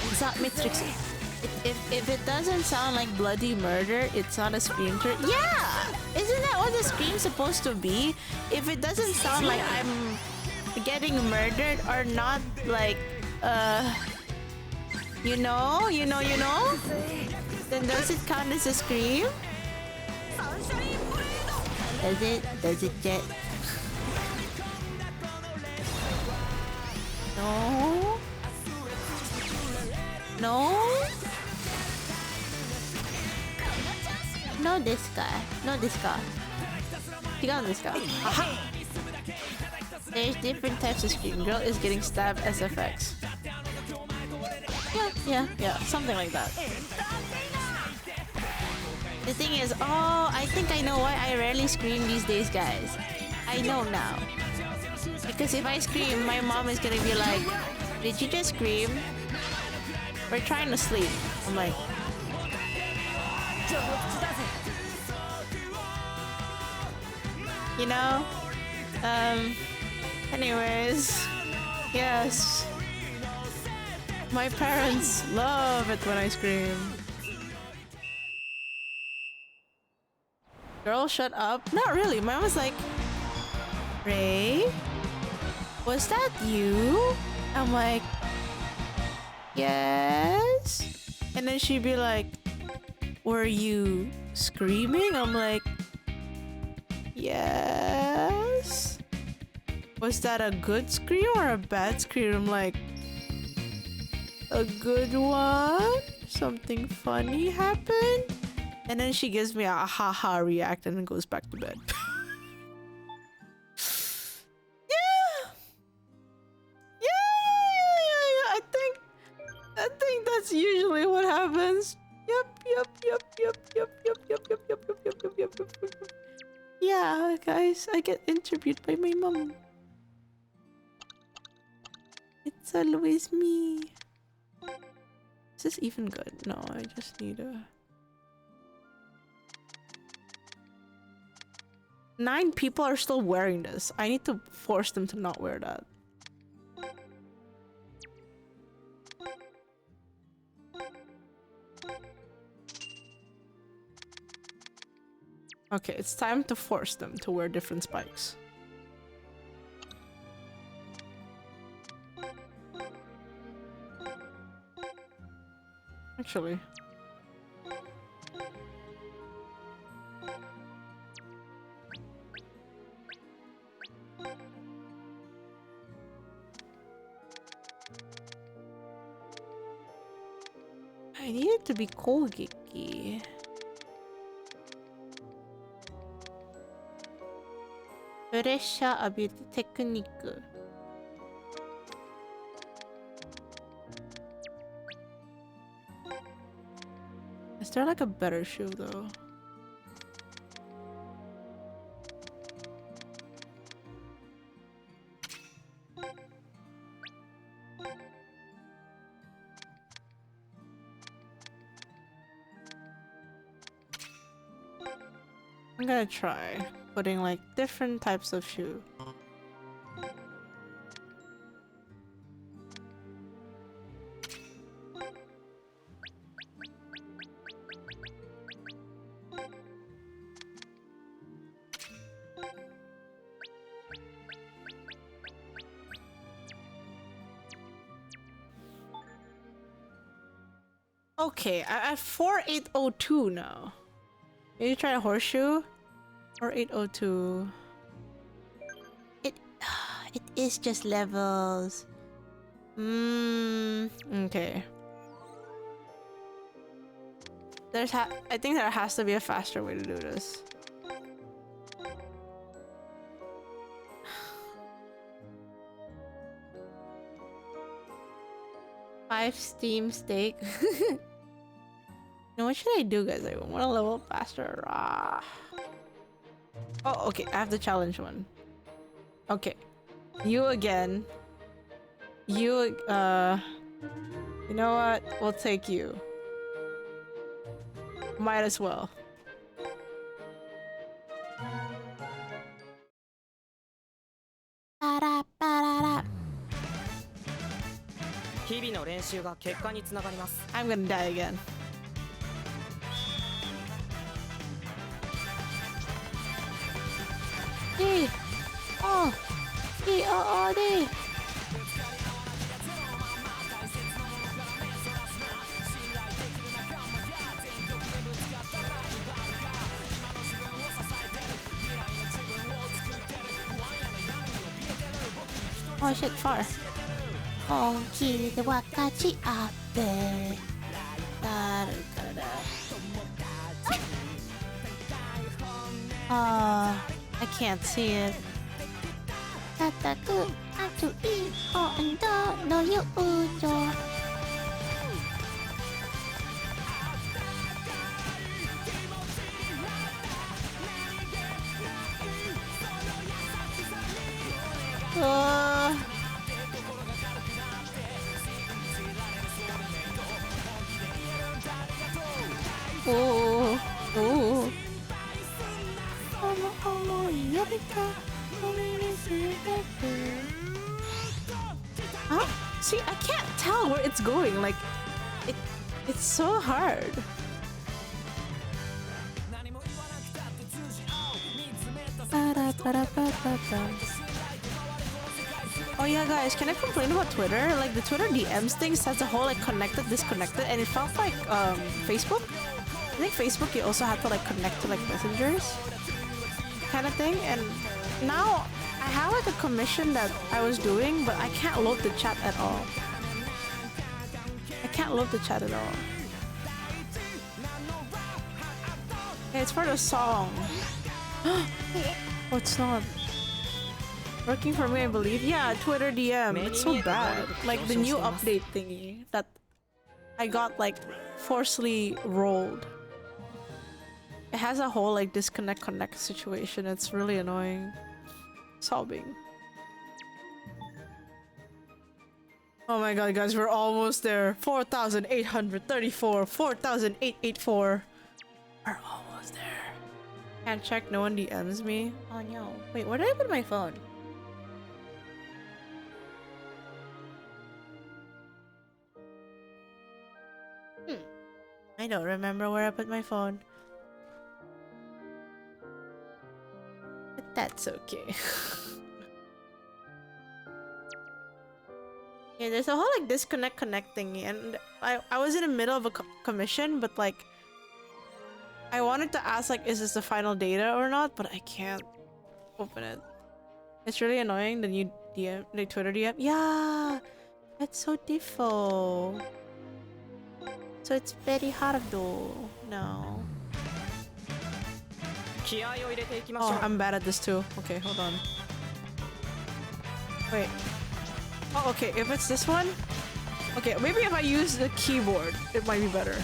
It's not Matrix. If it doesn't sound like bloody murder, it's not a scream. Yeah! Isn't that what the scream's supposed to be? If it doesn't sound like I'm getting murdered or not, like, you know, then does it count as a scream? Does it Jet? No? No? No this guy. No this guy. This guy. Aha! There's different types of scream. Girl is getting stabbed SFX. Yeah, something like that. The thing is, oh, I think I know why I rarely scream these days, guys. I know now. Because if I scream, my mom is gonna be like, did you just scream? We're trying to sleep. I'm like, you know? Anyways, yes. My parents love it when I scream. Girl, shut up. Not really. Mine was like, Ray? Was that you? I'm like, yes. And then she'd be like, were you screaming? I'm like, yes. Was that a good scream or a bad scream? I'm like, a good one? Something funny happened? And then she gives me a haha react and then goes back to bed. Yeah. I think that's usually what happens. Yep. Yeah, guys, I get interviewed by my mom. It's always me. Is this even good? No, I just need a... 9 people are still wearing this. I need to force them to not wear that. Okay, it's time to force them to wear different spikes. Actually. I need it to be Kogeki. Pressure ability technique. Is there like a better shoe though? I'm gonna try putting like different types of shoe. Okay, I'm at 4802 now. Maybe try a horseshoe? 4802. It is just levels. Okay. I think there has to be a faster way to do this. Five steam steak. Now what should I do, guys? I want to level faster. Oh, okay. I have the challenge one. Okay. You again. You know what? We'll take you. Might as well. I'm gonna die again. D. Oh. D. Oh, D. Oh shit, far. Oh, he the wakachi up there. I can't see it. Tataku, atu I, oh, and do, no you ujo. Huh? See, I can't tell where it's going. Like, it's so hard. Oh yeah, guys, can I complain about Twitter? Like, the Twitter DMs thing says the whole like connected, disconnected, and it felt like Facebook. I think Facebook you also have to like connect to like messengers kind of thing, and now I have like a commission that I was doing, but I can't load the chat at all. I can't load the chat at all. Hey, it's for the song. Oh, it's not working for me, I believe. Yeah, Twitter DM. It's so bad. Like the new update thingy that I got like forcefully rolled. It has a whole like disconnect connect situation. It's really annoying. Sobbing. Oh my god, guys, we're almost there. 4,834, 4,884. We're almost there. Can't check, no one DMs me. Oh no. Wait, where did I put my phone? I don't remember where I put my phone. But that's okay. Yeah, there's a whole like disconnect connect thingy, and I was in the middle of a commission, but like I wanted to ask like, is this the final data or not? But I can't open it. It's really annoying, the new DM, the Twitter DM. Yeah, that's so difficult. So it's very hard though. No. Oh, I'm bad at this too. Okay, hold on. Wait. Oh, okay, if it's this one... Okay, maybe if I use the keyboard, it might be better.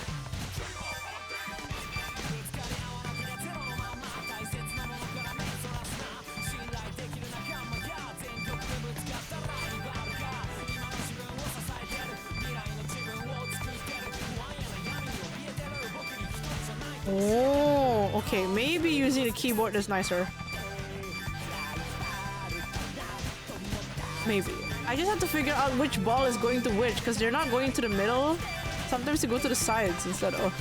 Oh, okay, maybe using the keyboard is nicer. Maybe. I just have to figure out which ball is going to which, because they're not going to the middle. Sometimes they go to the sides instead of...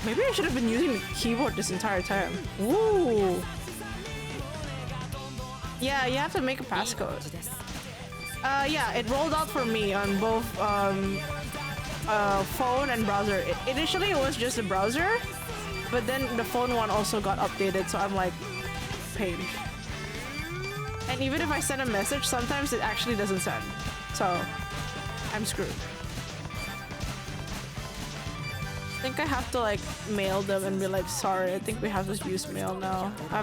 Maybe I should have been using the keyboard this entire time. Ooh! Yeah, you have to make a passcode. Yeah, it rolled out for me on both phone and browser. Initially it was just a browser, but then the phone one also got updated, so I'm like, pain. And even if I send a message, sometimes it actually doesn't send. So, I'm screwed. I think I have to like mail them and be like, sorry, I think we have to use mail now. I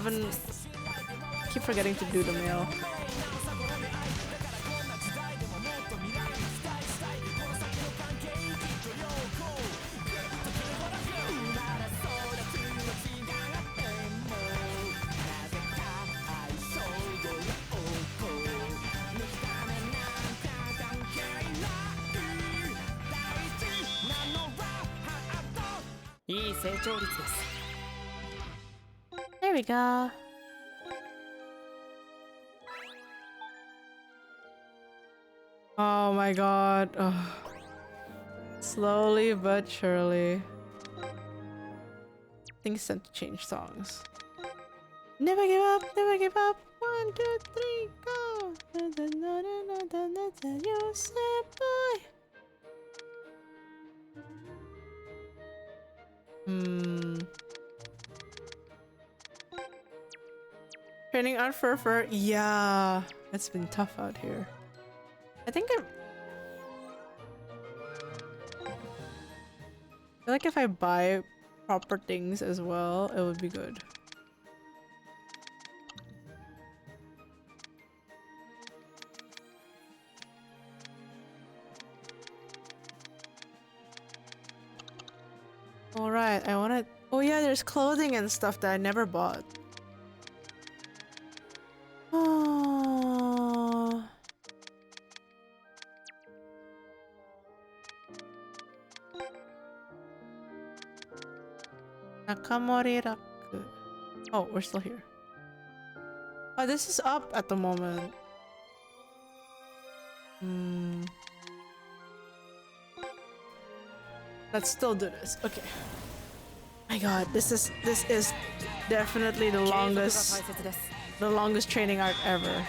keep forgetting to do the mail. There we go. Oh my god. Oh. Slowly but surely. Things tend to change songs. Never give up, never give up. 1, 2, 3, go. You say, boy. Training out for fur. Yeah, it's been tough out here. I think I feel like if I buy proper things as well, it would be good. Alright, I wanna... Oh yeah, there's clothing and stuff that I never bought. Oh. Nakamori Raku. Oh, we're still here. Oh, this is up at the moment. Let's still do this. Okay. My god, this is definitely the longest training arc ever.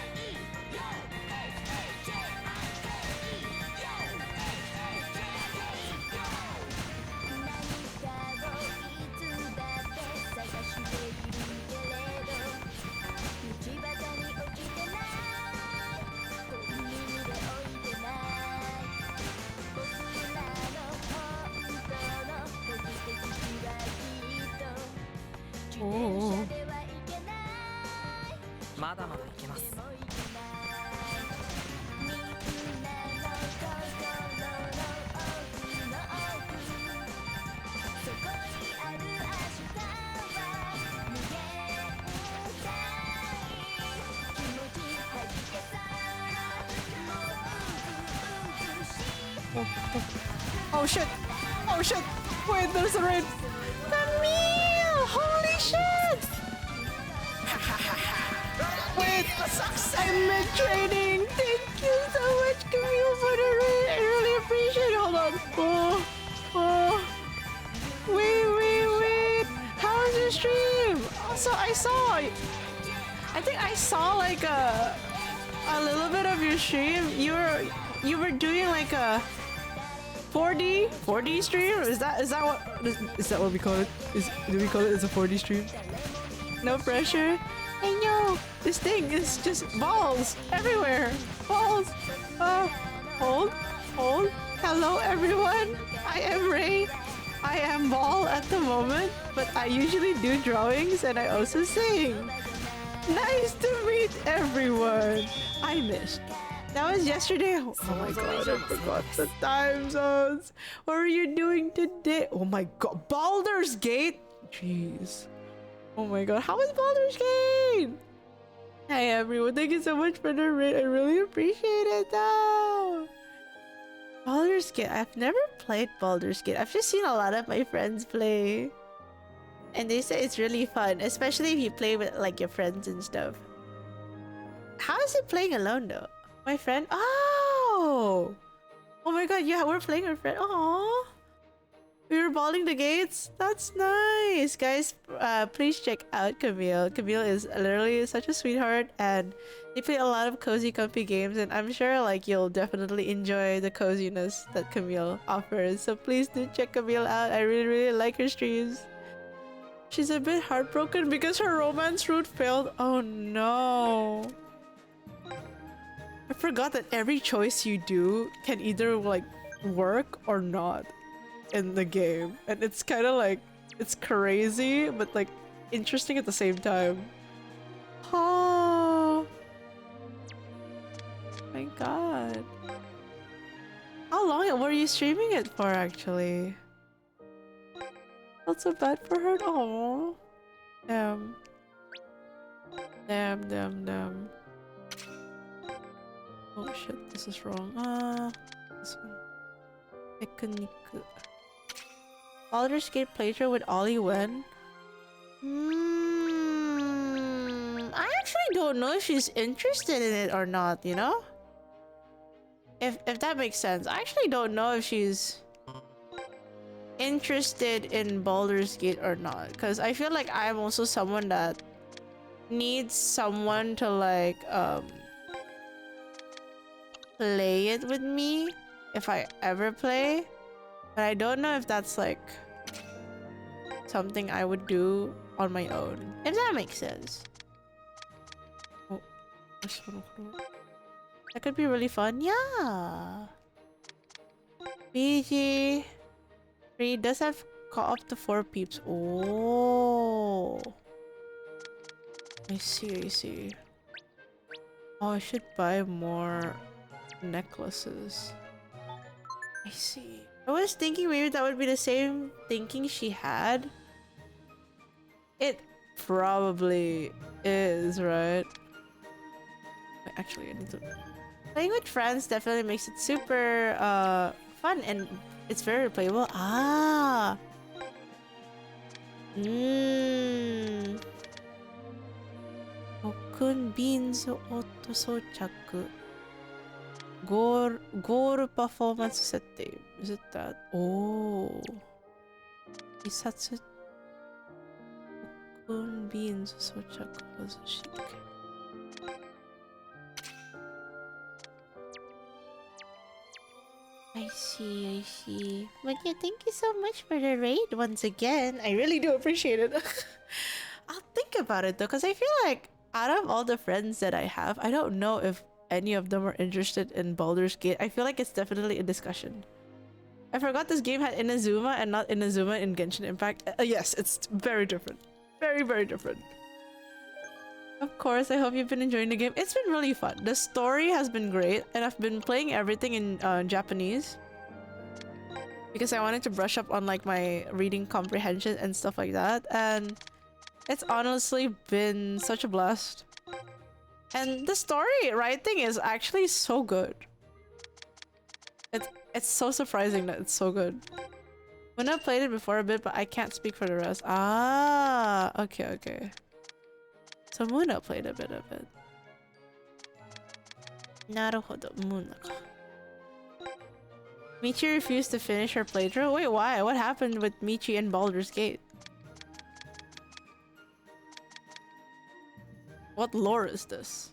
Oh shit! Oh shit! Wait, there's a raid! Camille! Holy shit! Wait, I'm mid-training! Thank you so much, Camille, for the raid! I really appreciate it! Hold on! Oh! Wait! How's your stream? Also, I think I saw like a little bit of your stream. You were doing like a 4D stream? Is that what we call it? Do we call it as a 4D stream? No pressure. I know this thing is just balls everywhere. Balls. Hold. Hello everyone. I am Ray. I am Ball at the moment, but I usually do drawings and I also sing. Nice to meet everyone. I missed. That was yesterday. Oh my god, I forgot the time zones. What are you doing today? Oh my god, Baldur's Gate? Jeez. Oh my god, how is Baldur's Gate? Hey everyone, thank you so much for the raid. I really appreciate it though. Baldur's Gate. I've never played Baldur's Gate. I've just seen a lot of my friends play. And they say it's really fun, especially if you play with like your friends and stuff. How is it playing alone though? My friend? Oh my god, yeah, we're playing with friend. Aww. We were balling the gates? That's nice! Guys, please check out Camille. Camille is literally such a sweetheart, and they play a lot of cozy, comfy games, and I'm sure like you'll definitely enjoy the coziness that Camille offers. So please do check Camille out. I really, really like her streams. She's a bit heartbroken because her romance route failed. Oh no. I forgot that every choice you do can either like work or not in the game, and it's kind of like, it's crazy but like interesting at the same time. Oh my god. How long were you streaming it for actually? Not so bad for her. Oh damn. Damn. Oh shit, this is wrong. This one. Technique. Baldur's Gate playthrough with Ollie when? I actually don't know if she's interested in it or not, you know? If that makes sense. I actually don't know if she's interested in Baldur's Gate or not, because I feel like I'm also someone that needs someone to like play it with me if I ever play. But I don't know if that's like something I would do on my own, if that makes sense. Oh, that could be really fun. Yeah. BG 3 does have co-op to 4 peeps. Oh, I see. Oh, I should buy more necklaces. I see. I was thinking maybe that would be the same thinking she had. It probably is, right? Wait, actually, I need to... Playing with friends definitely makes it super fun, and it's very replayable. Ah! Okun beans auto sochaku. Goal performance setting. Is it that? Oh. Isatsu. Okun beans sochaku was a chic. I see. But yeah, thank you so much for the raid once again. I really do appreciate it. I'll think about it though, because I feel like out of all the friends that I have, I don't know if any of them are interested in Baldur's Gate. I feel like it's definitely a discussion. I forgot this game had Inazuma and not Inazuma in Genshin Impact. Yes, it's very different. Very, very different. Of course, I hope you've been enjoying the game. It's been really fun. The story has been great, and I've been playing everything in Japanese because I wanted to brush up on like my reading comprehension and stuff like that, and it's honestly been such a blast. And the story writing is actually so good. It's so surprising that it's so good. When I played it before a bit, but I can't speak for the rest. Ah, okay. So Muna played a bit of it. Naruhodo, Muna ka. Michi refused to finish her playthrough? Wait, why? What happened with Michi and Baldur's Gate? What lore is this?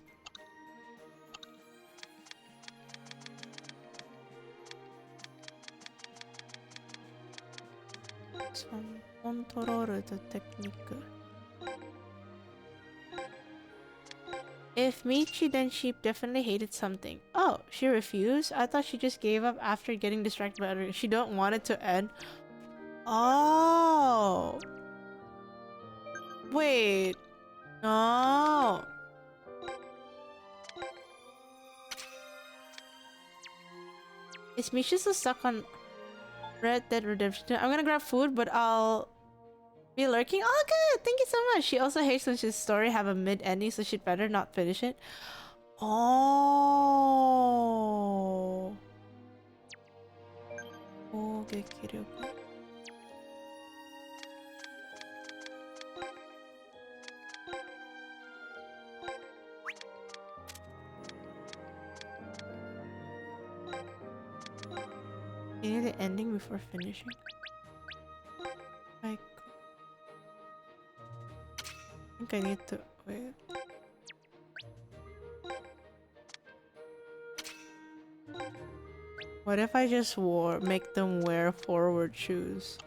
Control the technique. If Michi, then she definitely hated something. Oh, she refused? I thought she just gave up after getting distracted by others. She don't want it to end. Oh. Wait. No. Is Michi still stuck on Red Dead Redemption 2? I'm gonna grab food, but I'll be lurking. Oh, good! Thank you so much. She also hates when his story have a mid-ending, so she'd better not finish it. Oh. Okay. You need the ending before finishing. think I need to wait. What if I just make them wear forward shoes?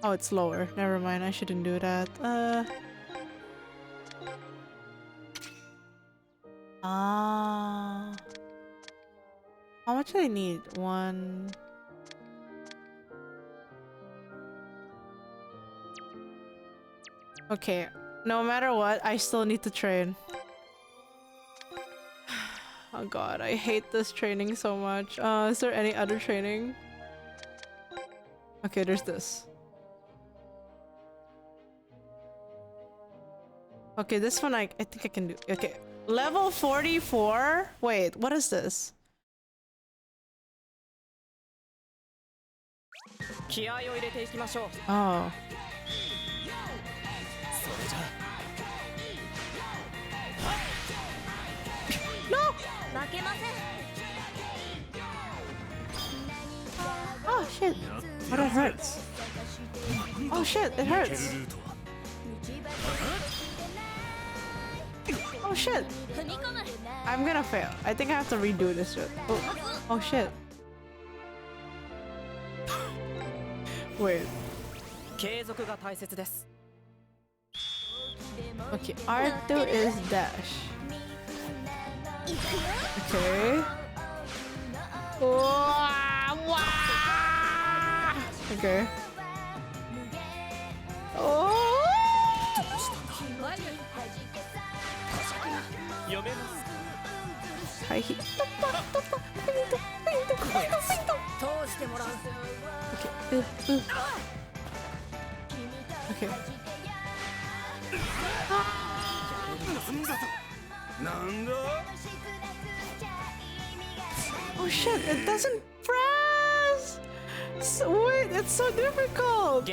Oh, it's lower. Never mind, I shouldn't do that. How much do I need? One. Okay, no matter what, I still need to train. Oh god, I hate this training so much. Is there any other training? Okay, there's this. Okay, this one I think I can do. Okay, level 44? Wait, what is this? Oh. No! Oh shit! Oh, that hurts. Oh shit, it hurts. Oh shit! I'm gonna fail. I think I have to redo this shit. Oh shit. Wait. Okay, R2 is dash. Okay. Okay. Oh! High heat. Okay. Okay. Oh shit, it doesn't press! Wait, it's so difficult!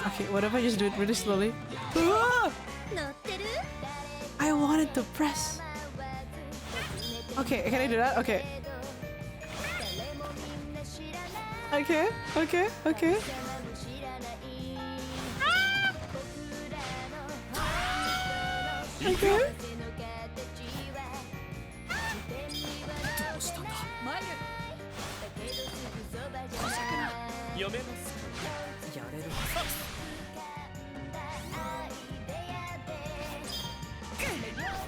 Okay, what if I just do it really slowly? Ah! I wanted to press. Okay, can I do that? Okay. Okay, okay, okay. Ah! Okay.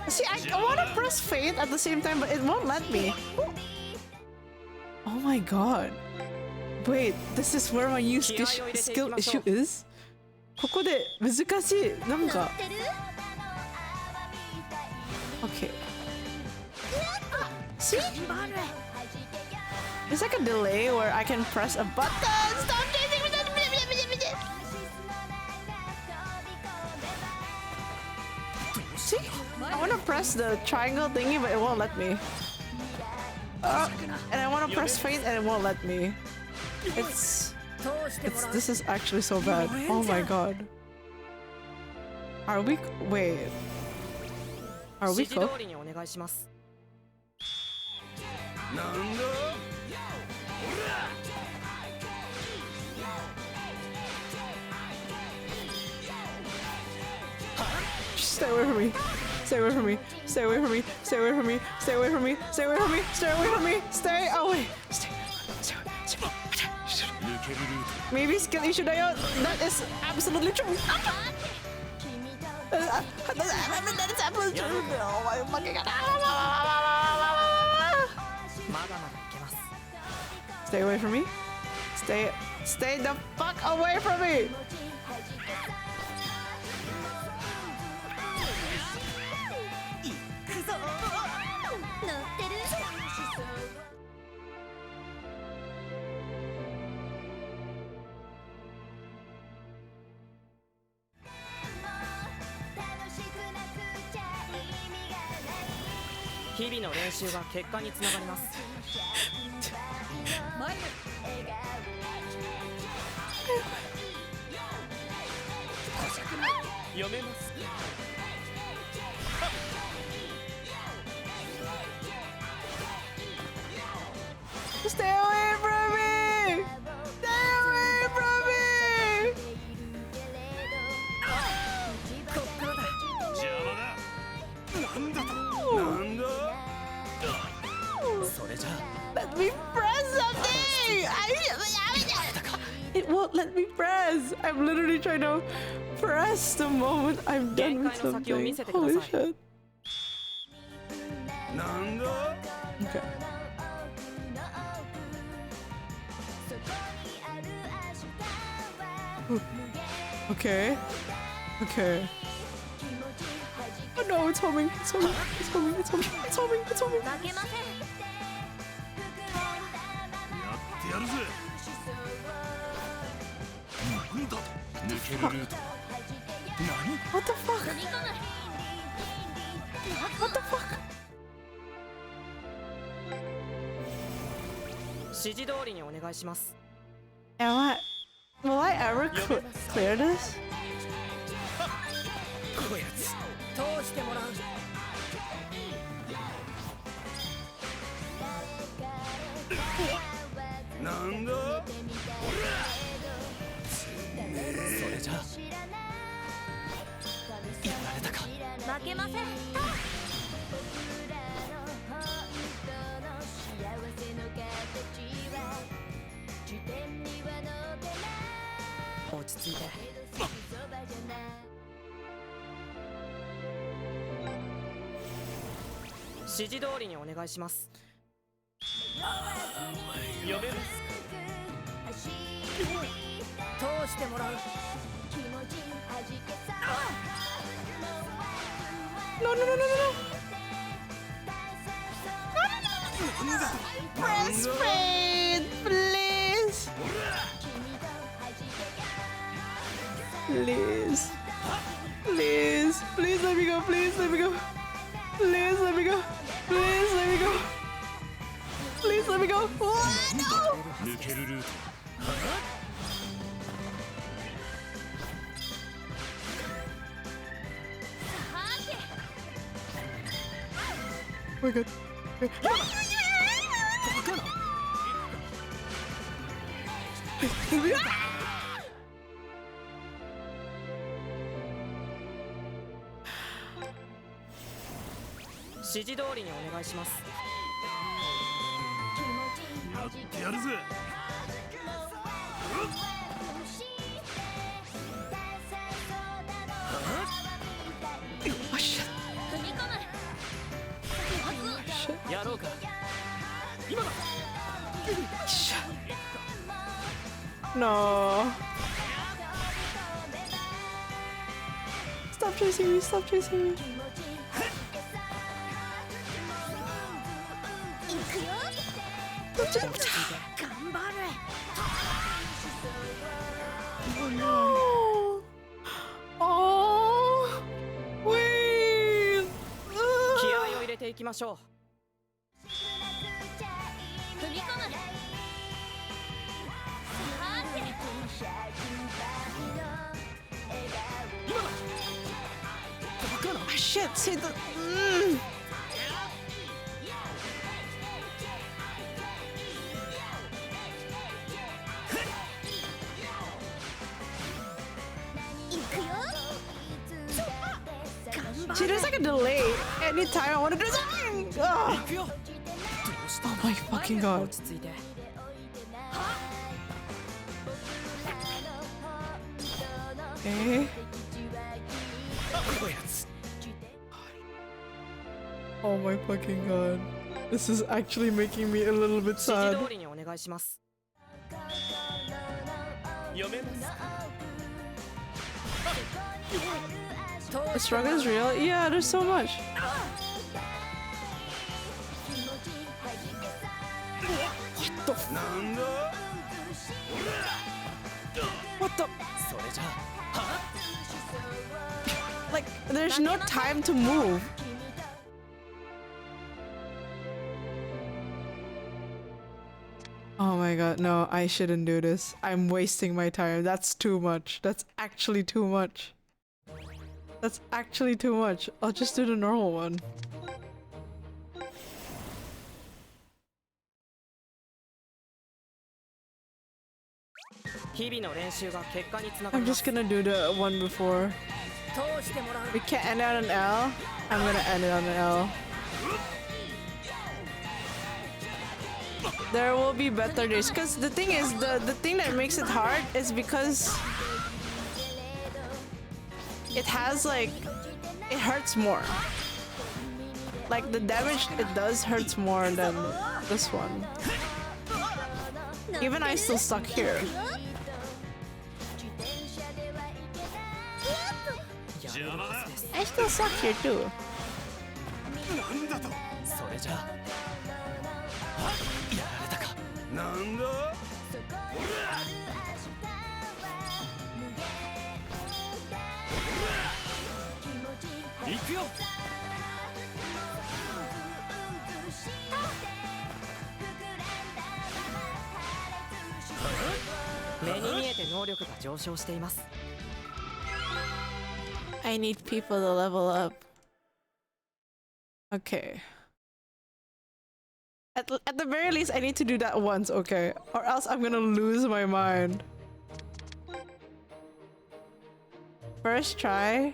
See, I want to press fade at the same time, but it won't let me. Oh my god. Wait, this is where my new skill issue is? ここで難しい。なんか。Okay. See? It's like a delay where I can press a button. Stop chasing me! See? I want to press the triangle thingy, but it won't let me. And I want to press fade, and it won't let me. This is actually so bad. Oh my god. Are we? Wait. Are we cooked? Stay away from me. Stay away from me. Stay away from me. Stay away from me. Stay away from me. Stay away from me. Stay away from me. Stay away. Stay. Maybe skill issue Dayo. That is absolutely true. That is absolutely true. Oh my fucking god. Stay away from me. Stay the fuck away from me. 日々の練習が結果につながります。読めます。 Stay away from me! Stay away from me! なんだとなんだそれじゃ Let me press something! It won't let me press! I'm literally trying to press the moment I'm done with something. Holy shit. なんだ Okay. Okay. Okay. Oh no, it's homing. It's homing. It's homing. It's homing. It's homing. It's homing. やってやるぜなんだと抜けるルート What the fuck? What the fuck? 指示通りにお願いします。 Am I? Will I ever clear this? こやつ通してもらう。なんだそれじゃやられたか負けません。落ち着いて。指示通りにお願いします。読めます。通してもらう。 No, no, no, no, no, no. Press fade, please. Please. Please. Please let me go. Please let me go. Please let me go. Please let me go. Please let me go. Oh, no. 抜けるルート Oh my god. 指示通りにお願いします。 やってやるぜ Oh shit. やろうか。 No. Stop chasing me. Stop chasing me. Oh no. Oh. Wait. 気合を入れていきましょう。 Ah, shit. See the. See, there's like a delay. Anytime I want to do something. Oh. Oh my fucking god. 落ち着いて。 Okay. Oh my fucking god. This is actually making me a little bit 指示 sad. 通りにお願いします。読めます。 The struggle is real? Yeah, there's so much. What the f- なんだ What the? それじゃ Like, there's no time to move. Oh my god, no, I shouldn't do this. I'm wasting my time. That's too much. That's actually too much. That's actually too much. I'll just do the normal one. I'm just gonna do the one before. We can't end it on an L. I'm gonna end it on an L. There will be better days. Because the thing is, the thing that makes it hard is because it has like, it hurts more. Like the damage it does hurts more than this one. Even I still stuck here. I still suck here too. I need people to level up. Okay. At the very least, I need to do that once, okay? Or else I'm gonna lose my mind. First try.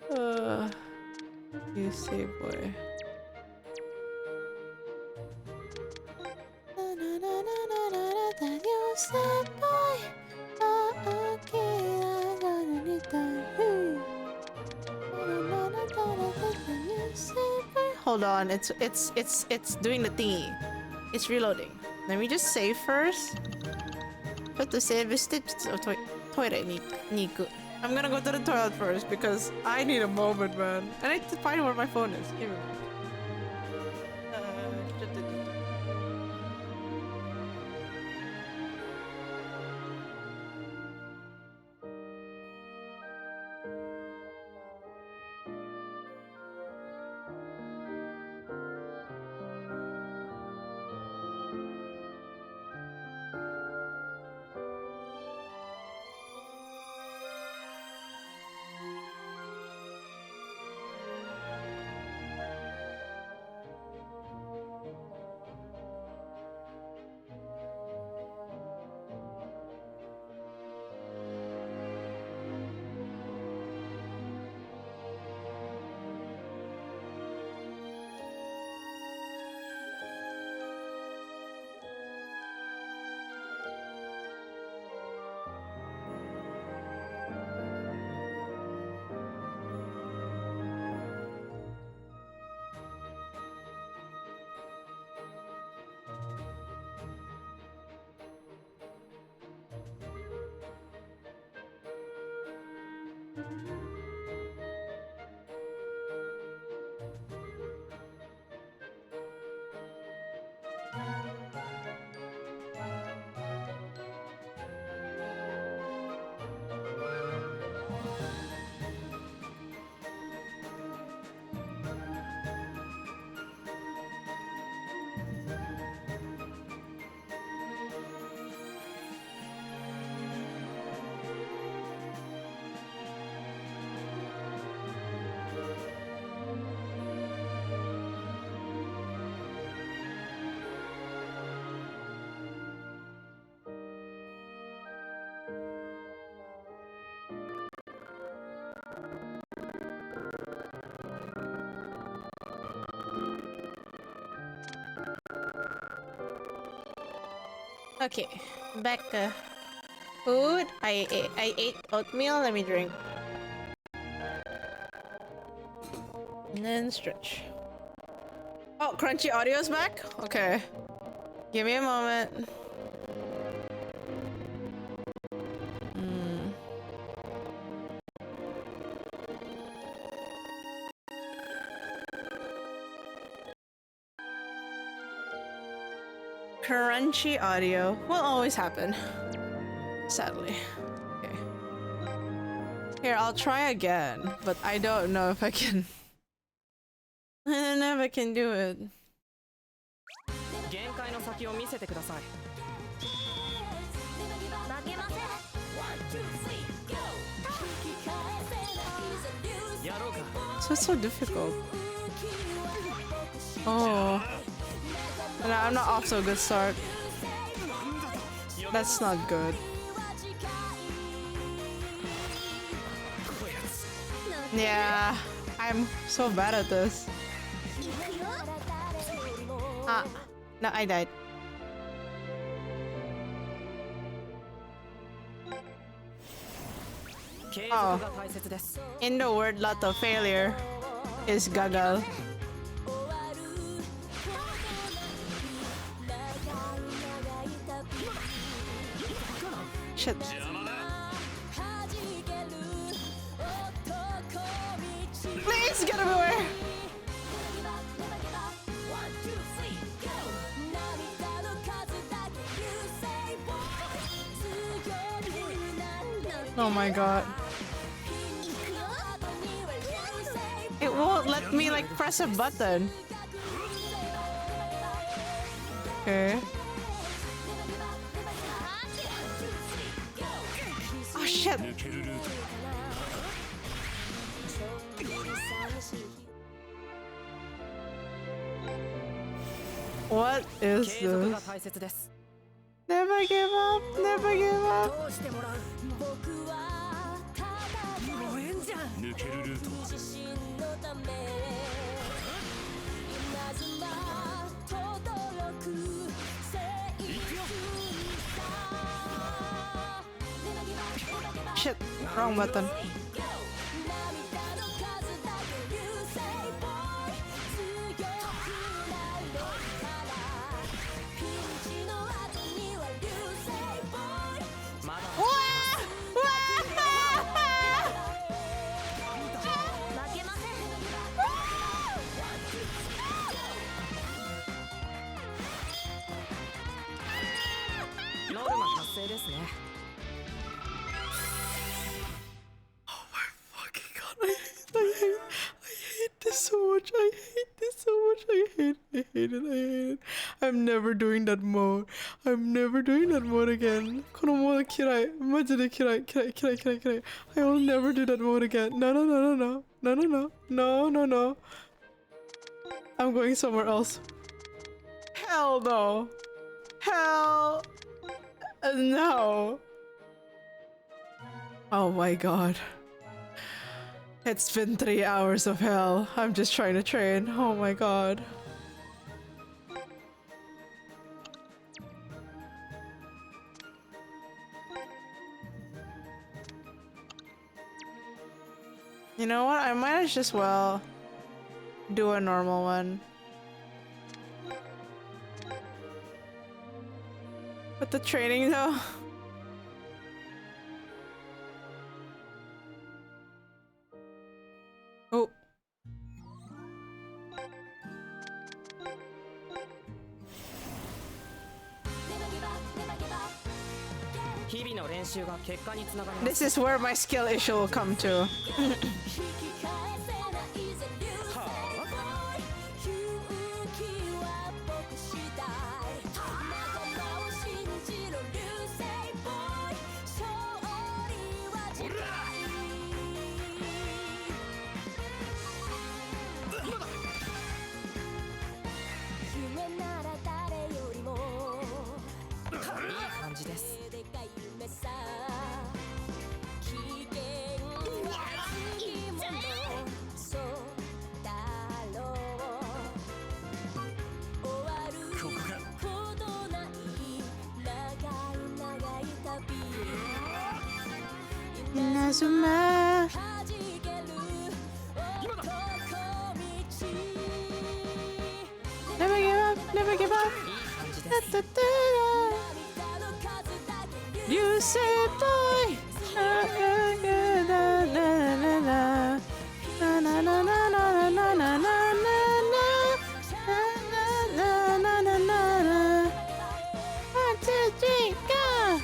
You say boy. You say boy. Hold on, it's doing the thingy. It's reloading. Let me just save first. Put the save state. I'm gonna go to the toilet first because I need a moment, man. I need to find where my phone is. Give me a moment. Okay, back to food. I ate oatmeal. Let me drink. And then stretch. Oh, crunchy audio's back? Okay. Give me a moment. Crunchy audio will always happen. Sadly. Okay. Here, I'll try again, but I don't know if I can. I don't know if I can do it. 限界の先を見せてください。負けません。やろうか。 So it's so difficult. Oh. No, I'm not off to a good start. That's not good. Yeah, I'm so bad at this. Ah, no, I died. Oh. In the word lot of failure is gagal. Shit. Please get everywhere. Oh my god. It won't let me like press a button. Okay. Oh shit. What is this? Never give up, never give up. Shit, wrong button. I hate it. I'm never doing that mode. I'm never doing that mode again. このモード嫌い。マジで嫌い。I will never do that mode again. No. I'm going somewhere else. Hell no. Hell no. Oh my god. It's been 3 hours of hell. I'm just trying to train. Oh my god. You know what? I might as just well do a normal one. But the training though. Oh. This is where my skill issue will come to. Inazuma. Never give up, never give up. You say boy. One, two, three, go.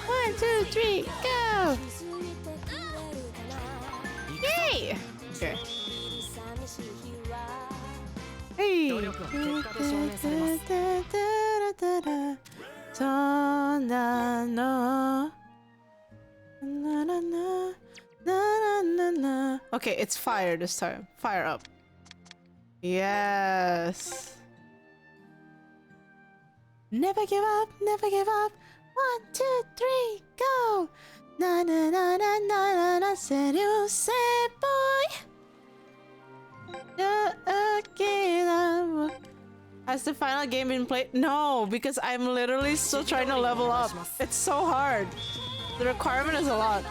1, 2, 3, go! Yay! Okay. Hey. 努力は結果で証明されます。そんなの Okay, it's fire this time. Fire up. Yes. Never give up, never give up. 1, 2, 3, go. Na na na na na na. Said you say, boy. Has the final game been played? No, because I'm literally still trying to level up. It's so hard. The requirement is a lot.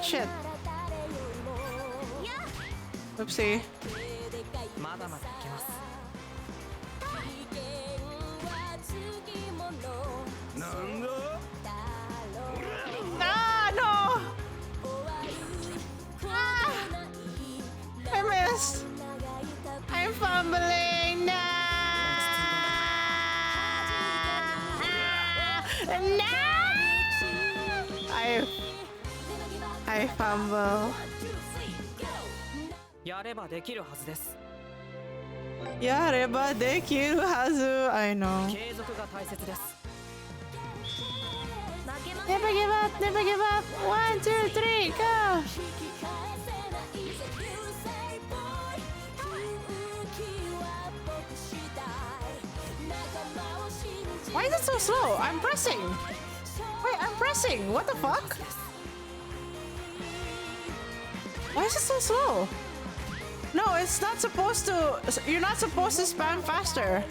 Shit. Oopsie. Ah, no! Ah! I missed. I'm fumbling now. No! I fumble. やればできるはずです。やればできるはず。I know. 継続が大切です。Never give up, never give up. 1, 2, 3, go! Why is it so slow? I'm pressing. Wait, I'm pressing. What the fuck? Why is it so slow? No, it's not supposed to. You're not supposed to spam faster.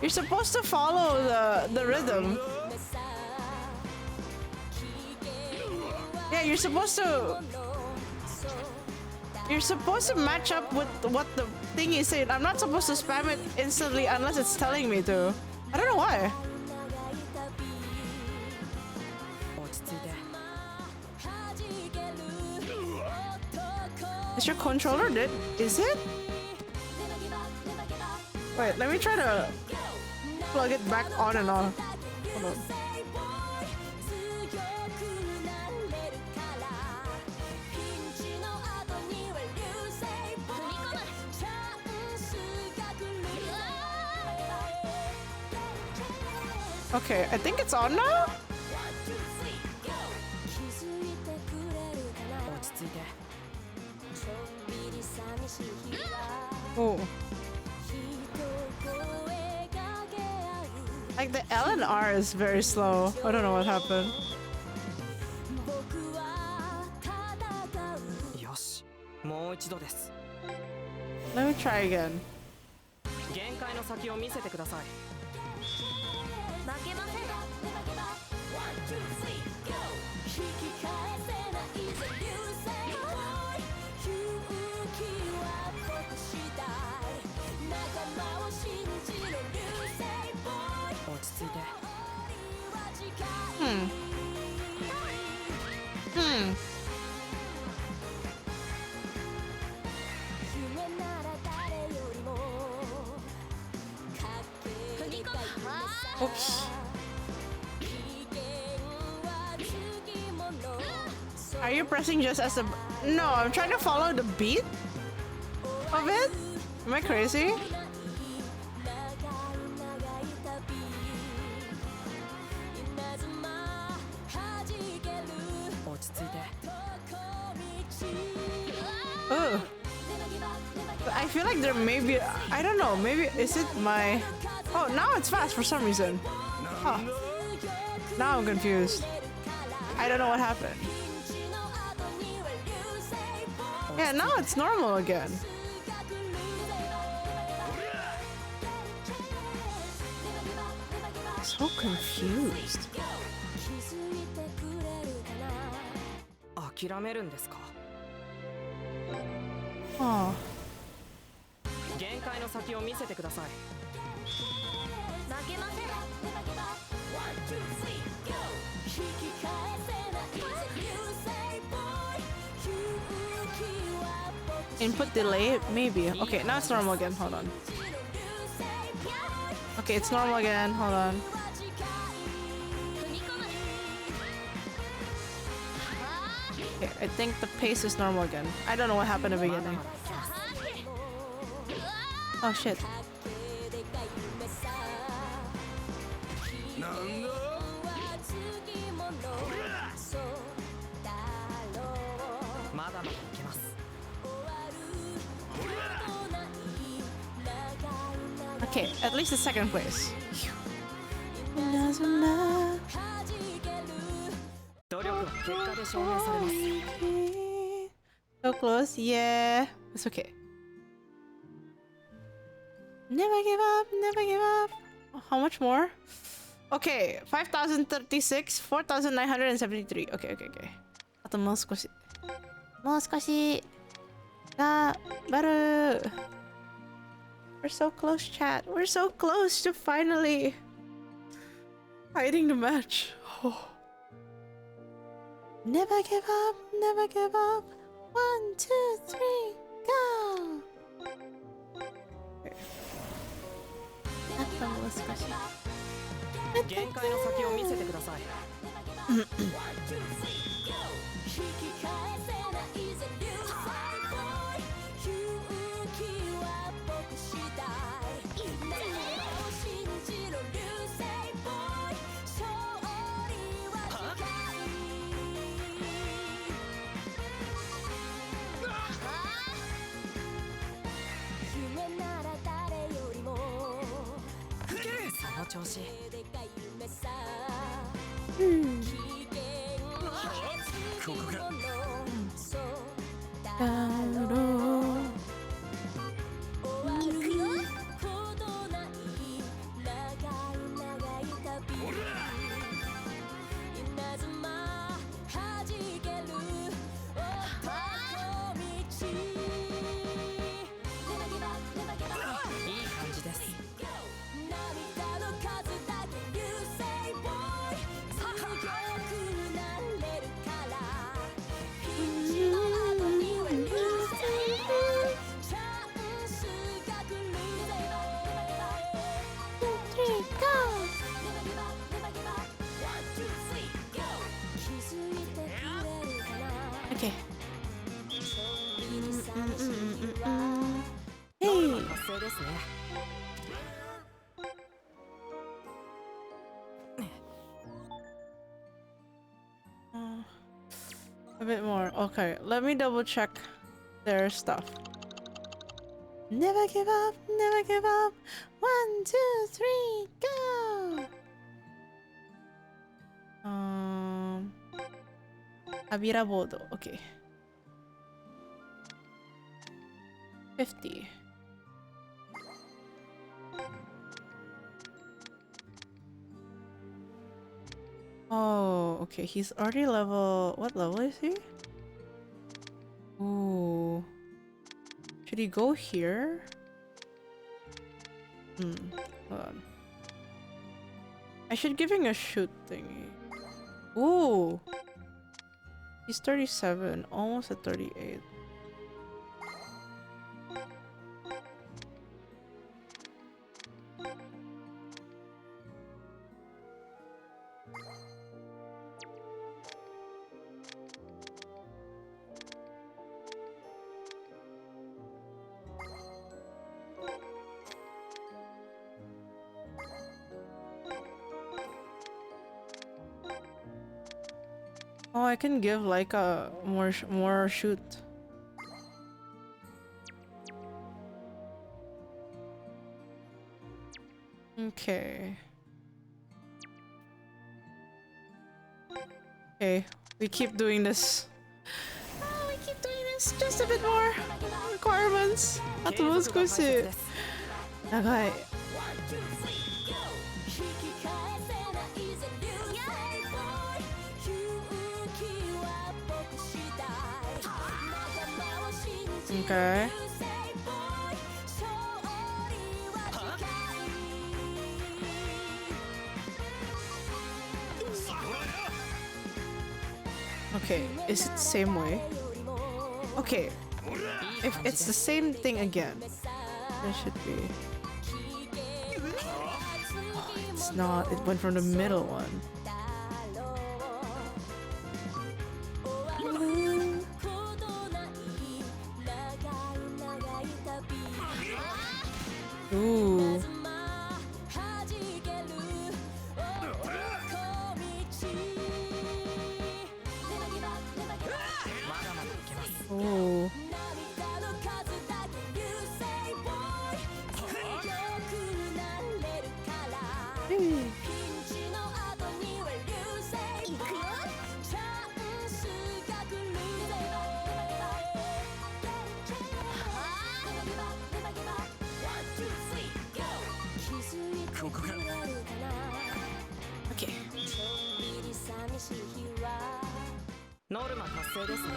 You're supposed to follow the rhythm. Yeah, you're supposed to. You're supposed to match up with what the thing is saying. I'm not supposed to spam it instantly unless it's telling me to. I don't know why. Is your controller dead? Is it? Wait, let me try to plug it back on and on. Hold on. Okay, I think it's on now? Oh. Like the L and R is very slow. I don't know what happened. Let me try again. Oops. Are you pressing just as a... No, I'm trying to follow the beat of it. Am I crazy? Ugh. I feel like there may be... I don't know. Maybe... Is it my... Oh, now it's fast for some reason. Huh. Now I'm confused. I don't know what happened. Yeah, now it's normal again. So confused. 諦めるんですか? Oh. 限界の先を見せてください。負けません。Input delay? Maybe. Okay, now it's normal again. Hold on. Okay, it's normal again. Hold on. Okay, I think the pace is normal again. I don't know what happened in the beginning. Oh shit. Okay, at least the second place. Inazuma. So close, yeah. It's okay. Never give up, never give up. How much more? Okay, 5,036, 4,973. Okay. あともう少し。もう少し。頑張る。We're so close, chat. We're so close to finally fighting the match. Oh. Never give up, never give up. 1, 2, 3, go! Okay. あともう少し。限界の先を見せてください。その調子。ここか。Okay. A bit more. Okay, let me double check their stuff. Never give up, never give up. 1, 2, 3, go! Avira board. Okay. 50. Oh, okay. He's already level. What level is he? Ooh. Should he go here? Hold on. I should give him a shoot thingy. Ooh. He's 37, almost at 38. Oh, I can give like a more shoot. Okay. Okay, we keep doing this. Oh, we keep doing this. Just a bit more requirements. あともう少し。長い。Okay. Okay, is it the same way? Okay, if it's the same thing again, it should be. Oh, it's not. It went from the middle one. Ooh. Ooh. Okay. ノルマ達成ですね。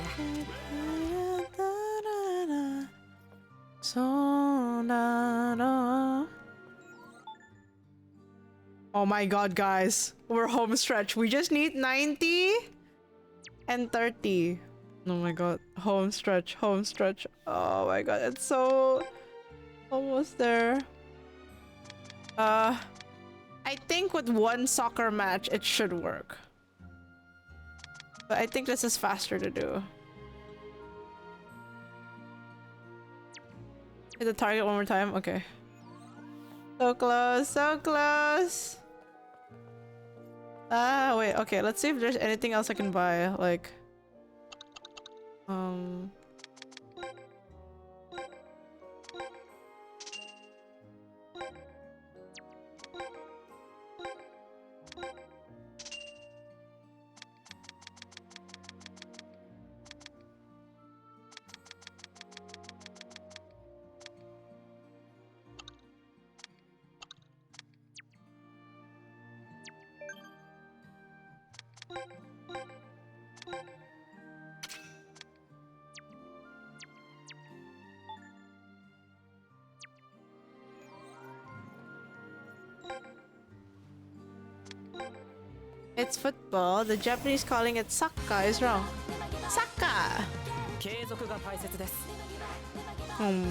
Oh my god, guys. We're home stretch. We just need 90 and 30. Oh my god. Home stretch, home stretch. Oh my god, it's so almost there. I think with one soccer match, it should work. But I think this is faster to do. Hit the target one more time? Okay. So close, so close! Ah, wait, okay, let's see if there's anything else I can buy, like... It's football. The Japanese calling it soccer is wrong. Soccer! 継続が大切です。サッ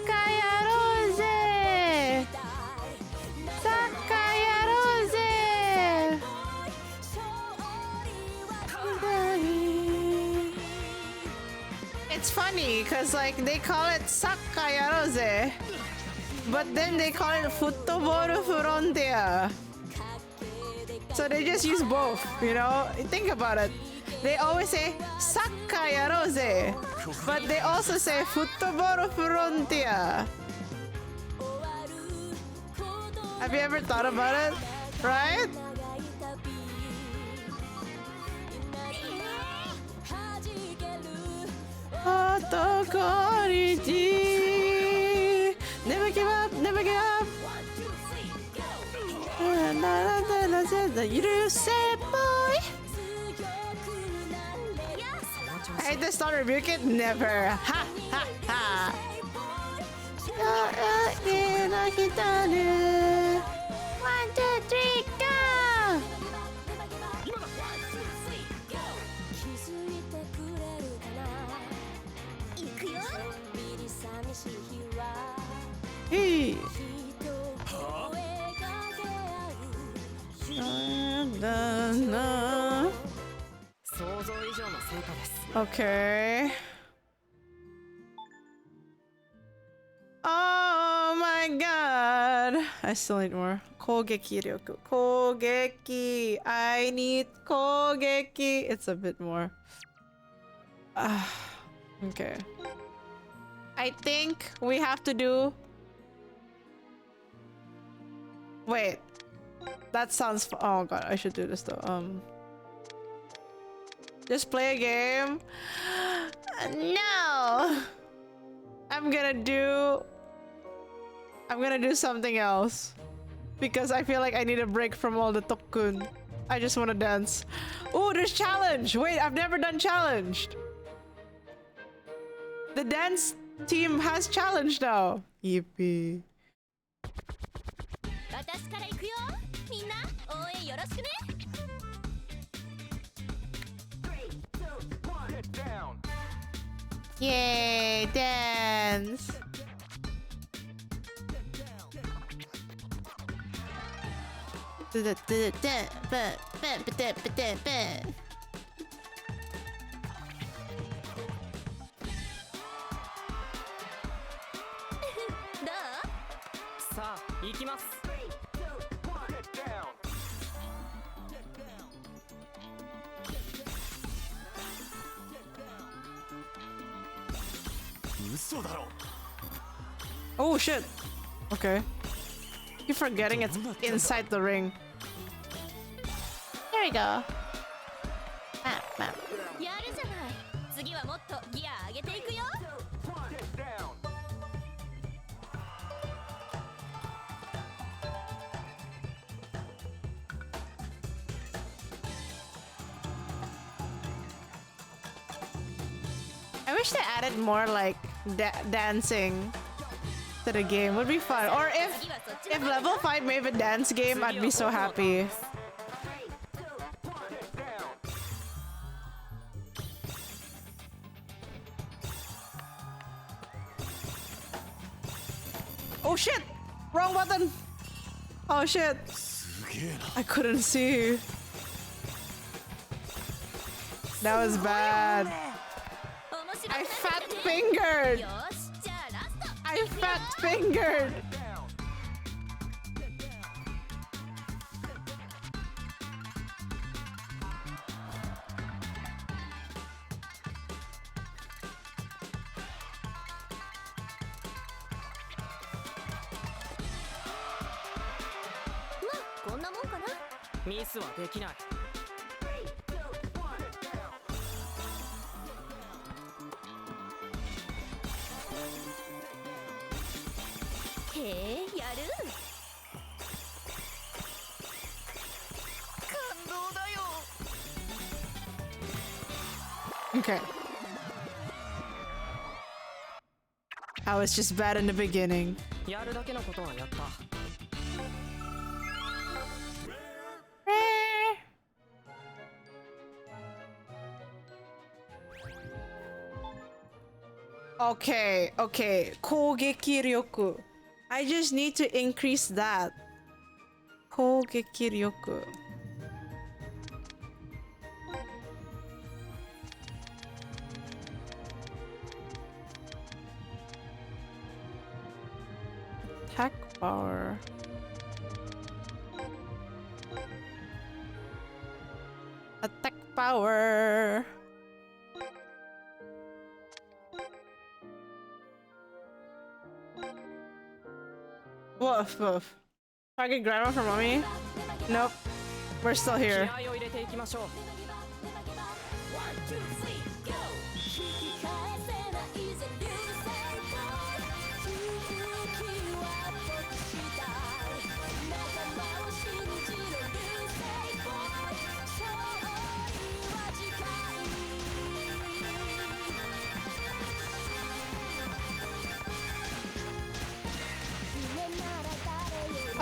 カーやろうぜ！サッカーやろうぜ！ It's funny because like they call it soccer やろうぜ but then they call it football frontier. So they just use both, you know? Think about it. They always say soccer やろうぜ but they also say football frontier. Have you ever thought about it? Right? Never give up, never give up. You say, boy. I hate this, don't rebuke it. Never. Ha ha ha. 1, 2, 3, go. Hey. Okay. Oh my god. I still need more. 攻撃力. 攻撃. I need 攻撃. It's a bit more. Okay. I think we have to do... Wait. That sounds... Oh god, I should do this though. Just play a game? No! I'm gonna do something else. Because I feel like I need a break from all the tokkun. I just want to dance. Oh, there's challenge! Wait, I've never done challenged. The dance team has challenge now. Yippee. 私から行くよ。よろしくね。Yay, dance. Oh shit. Okay. You're forgetting it's inside the ring. There we go. Map. やるじゃない。次はもっとギア上げていくよ。I wish they added more like dancing to the game. Would be fun. Or if level 5 made a dance game, I'd be so happy. Oh shit! Wrong button! Oh shit! I couldn't see. That was bad. I fat fingered! I fat fingered! Okay. I was just bad in the beginning. Okay. 攻撃力. I just need to increase that. 攻撃力. Attack power. Attack power. Woof. Target grandma for mommy? Nope. We're still here.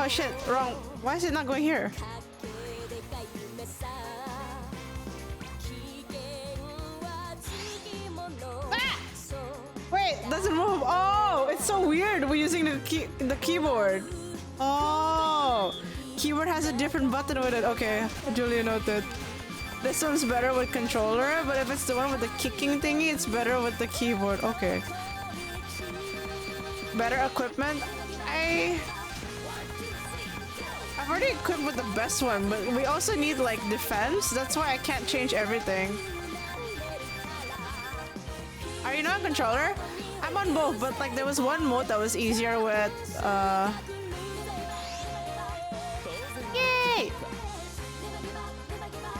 Oh shit, wrong. Why is it not going here? Ah! Wait, doesn't move. Oh, it's so weird. We're using the keyboard. Oh, keyboard has a different button with it. Okay, duly noted. This one's better with controller, but if it's the one with the kicking thingy, it's better with the keyboard. Okay. Better equipment. I've already equipped with the best one, but we also need like defense. That's why I can't change everything. Are you not on controller? I'm on both, but like there was one mode that was easier with Yay!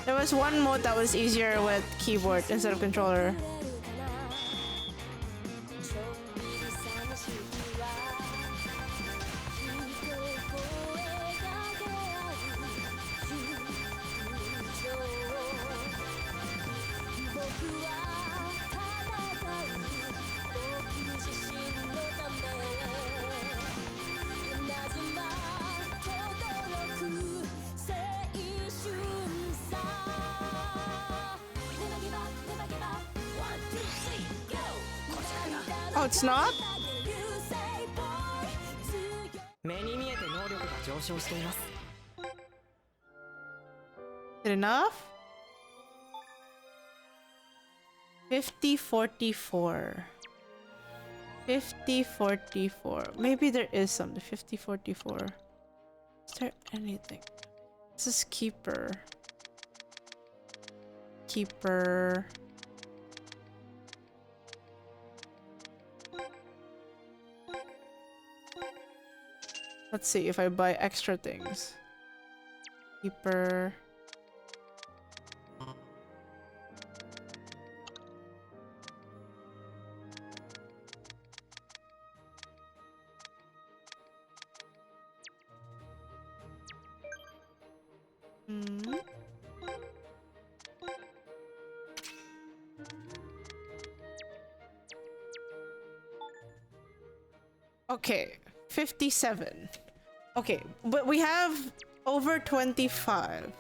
There was one mode that was easier with keyboard instead of controller. Oh, it's not? 目に見えて能力が上昇しています。 Is it enough? 50-44. 50-44. Maybe there is something. 50-44. Is there anything? This is keeper. Keeper. Let's see if I buy extra things. Keeper. Hmm. Okay, 57. Okay, but we have over 25.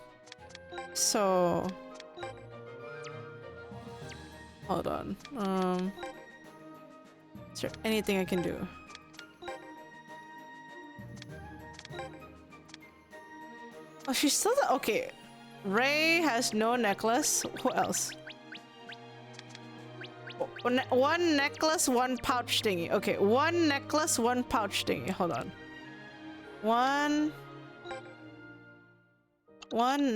So hold on. Is there anything I can do? Oh, she's still okay. Ray has no necklace. Who else? One necklace, one pouch thingy. Okay, one necklace, one pouch thingy. Hold on. One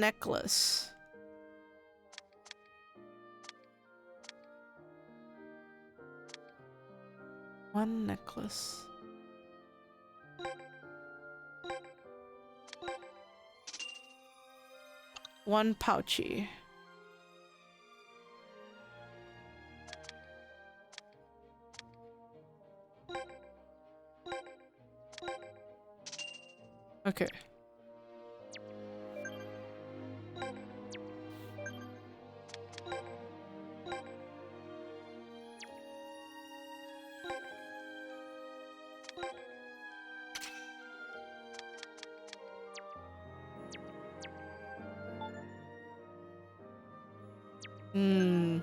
necklace. One necklace. One pouchy. Okay.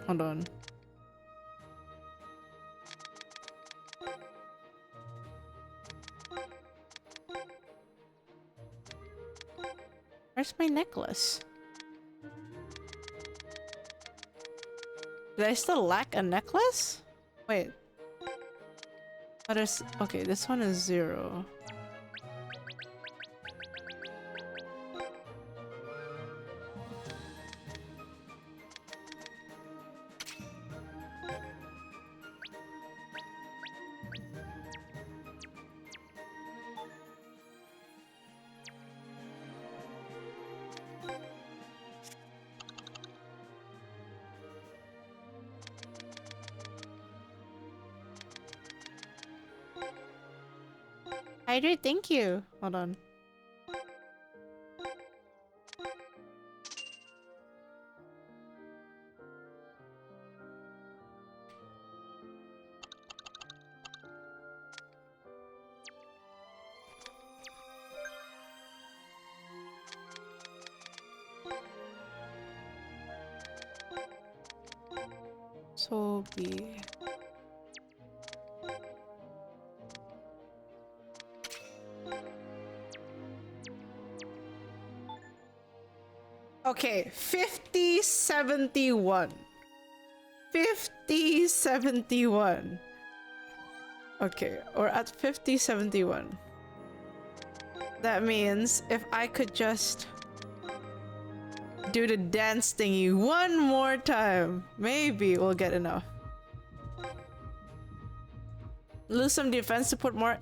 Hold on. Where's my necklace? Do I still lack a necklace? Wait. Oh, there's... Okay, this one is 0. Hydrate, thank you. Hold on. So be. Okay, 50-71. 50-71. Okay, we're at 50-71. That means if I could just do the dance thingy one more time, maybe we'll get enough. Lose some defense to put more.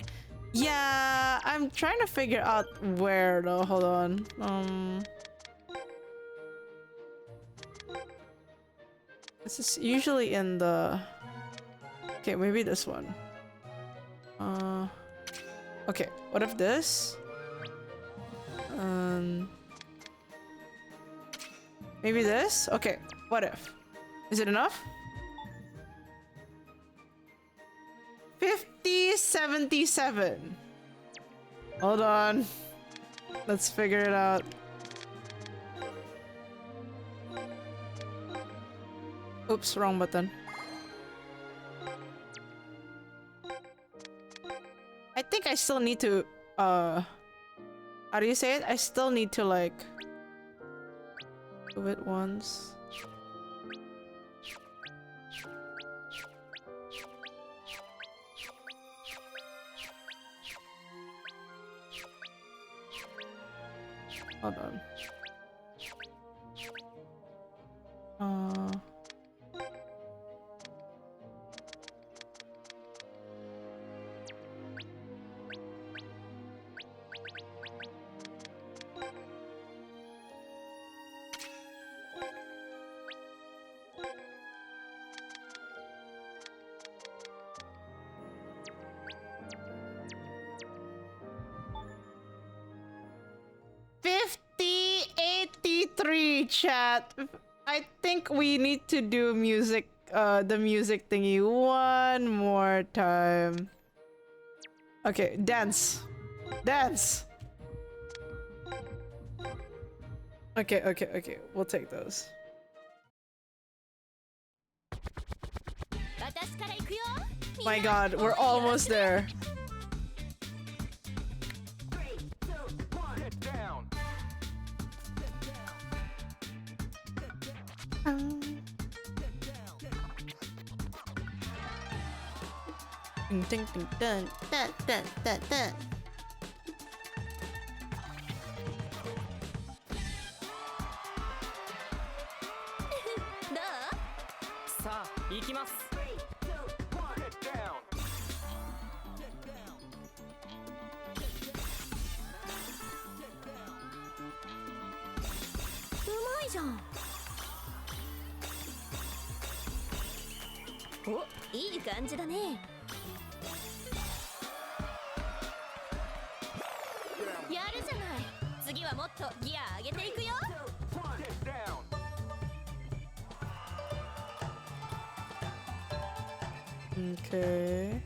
Yeah, I'm trying to figure out where though. Hold on. This is usually in the... Okay, maybe this one. Okay, what if this? Maybe this? Okay, what if? Is it enough? 50-77. Hold on. Let's figure it out. Oops, wrong button. I think I still need to, how do you say it? I still need to, like, do it once. Hold on. 5083 chat. I think we need to do music, the music thingy one more time. Okay, dance. Dance. Okay. We'll take those. My god, we're almost there. Ding ding ding dun dun dun dun dun. さあ行きます。うまいじゃん。お、いい感じだね。やるじゃない。次はもっとギア上げていくよ。Okay.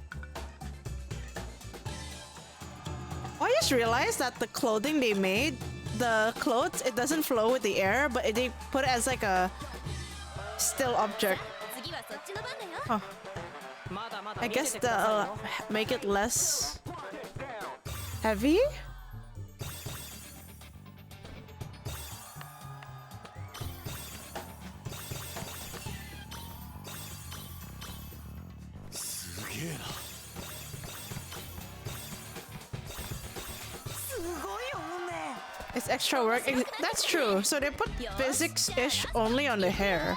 Oh, I just realized that the clothing they made, the clothes, it doesn't flow with the air, but they put it as like a still object. Huh. I guess the make it less heavy. It's extra work. That's true. So they put physics-ish only on the hair.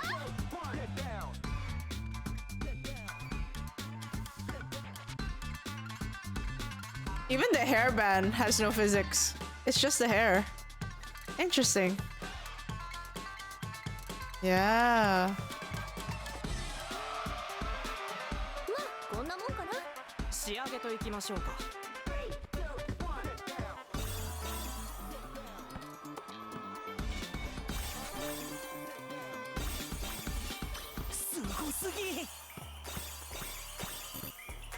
Even the hairband has no physics. It's just the hair. Interesting. Yeah. こんなもんかな。仕上げといきましょうか。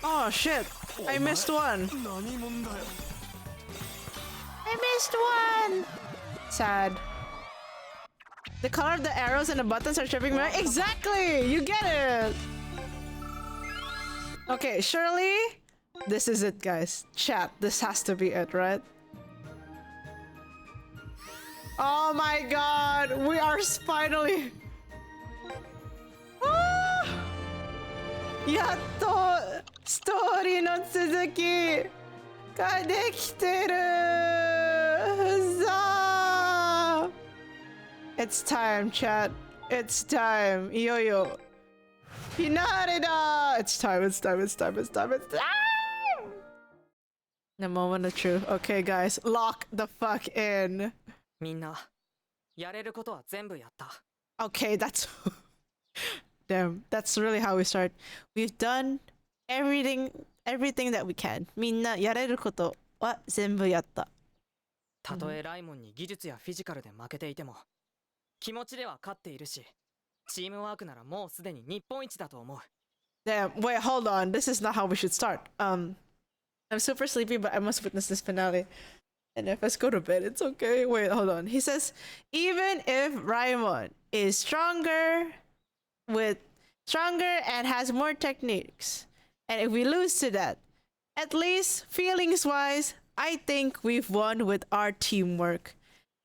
Oh shit! I missed one. I missed one. Sad. The color of the arrows and the buttons are tripping me out. Exactly! You get it! Okay, surely this is it, guys. Chat, this has to be it, right? Oh my god! We are finally... Yatto! Story no tsuzuki ga dekiteru! Huzzah! It's time, chat. It's time. Iyoyo. Finale da! It's time. The moment of truth. Okay, guys. Lock the fuck in. みんな、やれることは全部やった。Okay, that's... Damn, that's really how we start. We've done everything that we can. みんなやれることは全部やった。たとえライモンに技術やフィジカルで負けていても、気持ちでは勝っているし、チームワークならもうすでに日本一だと思う。Damn, wait, hold on. This is not how we should start. I'm super sleepy, but I must witness this finale. And if I go to bed, it's okay. Wait, hold on. He says, even if Raimon is stronger and has more techniques, and if we lose to that, at least feelings-wise, I think we've won with our teamwork.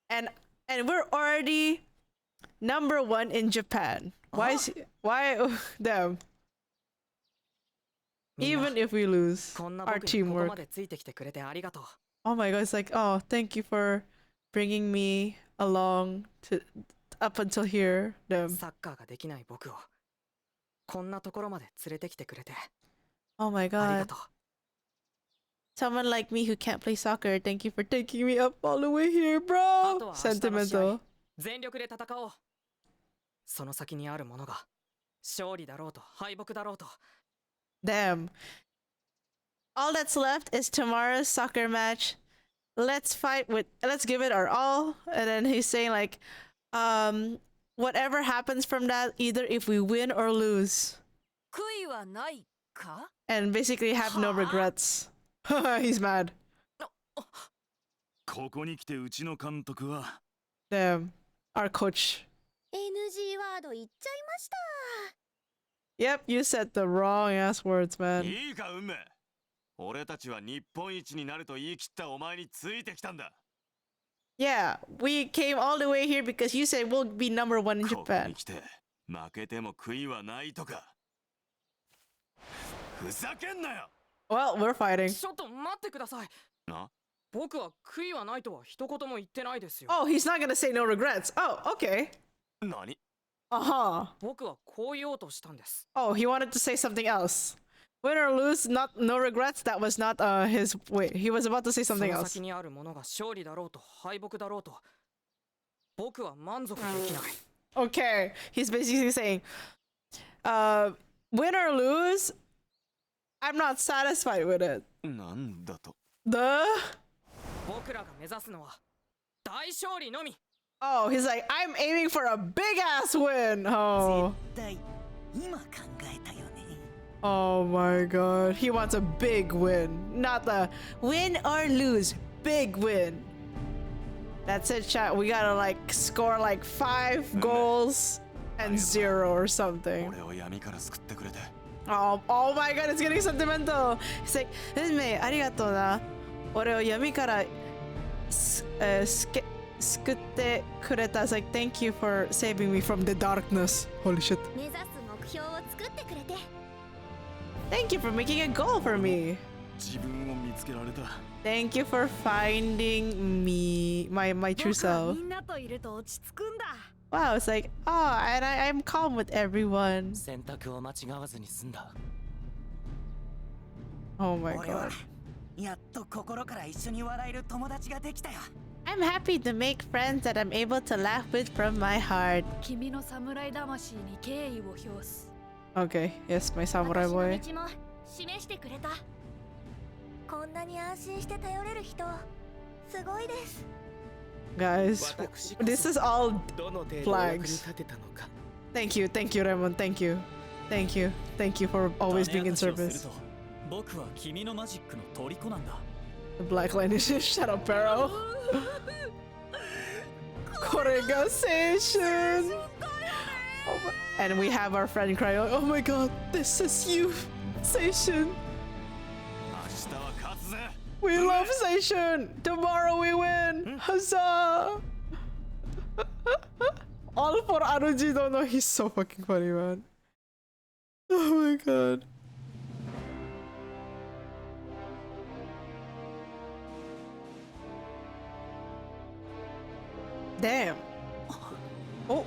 And we're already #1 in Japan. Why them? Even if we lose our teamwork. Oh my god, it's like, oh, thank you for bringing me along to up until here. Them. Oh my god. Someone like me who can't play soccer, thank you for taking me up all the way here, bro. Sentimental. 全力で戦おう。その先にあるものが勝利だろうと敗北だろうと。Damn. All that's left is tomorrow's soccer match. Let's give it our all. And then he's saying like, whatever happens from that, either if we win or lose. And basically have no regrets. He's mad. Damn. Our coach. NG ワード言っちゃいました。 Yep, you said the wrong ass words, man. いいか、運命。俺たちは日本一になると言い切ったお前についてきたんだ。Yeah, we came all the way here because you said we'll be #1 in Japan. ここに来て負けても悔いはないとか。ふざけんなよ。Well, we're fighting. ちょっと待ってください。な？僕は悔いはないとは一言も言ってないですよ。Oh, he's not gonna say no regrets. Oh, okay. 何？ Uh-huh. 僕はこう言おうとしたんです。 Oh, he wanted to say something else. Win or lose, no regrets. That was not his way. He was about to say something その else. 先にあるものが勝利だろうと敗北だろうと、僕は満足できない。Okay, he's basically saying, win or lose, I'm not satisfied with it. なんだと。The? 僕らが目指すのは大勝利のみ。 Oh, he's like, I'm aiming for a big ass win. Oh. Oh my god. He wants a big win. Not the win or lose. Big win. That's it, chat. We gotta like score like 5 goals and 0 or something. Oh my god, it's getting sentimental. He's like, ありがとうな。俺を闇から救ってくれた。It's like, thank you for saving me from the darkness. Holy shit. 目指す目標を作ってくれて。 Thank you for making a goal for me. 自分を見つけられた。Thank you for finding me, my true self. みんなといると落ち着くんだ。 Wow, it's like, oh, and I'm calm with everyone. 選択を間違わずに済んだ。 Oh my god. やっと心から一緒に笑える友達ができたよ。 I'm happy to make friends that I'm able to laugh with from my heart. 君の侍魂に敬意を表す。 Okay, yes, my samurai boy. 私の道も示してくれた。こんなに安心して頼れる人、すごいです。 Guys, this is all flags. Thank you, Raymond. Thank you for always being in service. 僕は君のマジックの虜なんだ。 The black line is just shut up, Barrow. これが青春. And we have our friend crying, oh my god, this is you, 青春. We love Seishun! Tomorrow we win! Huzzah! All for Aruji Dono. He's so fucking funny, man. Oh my god. Damn. Oh.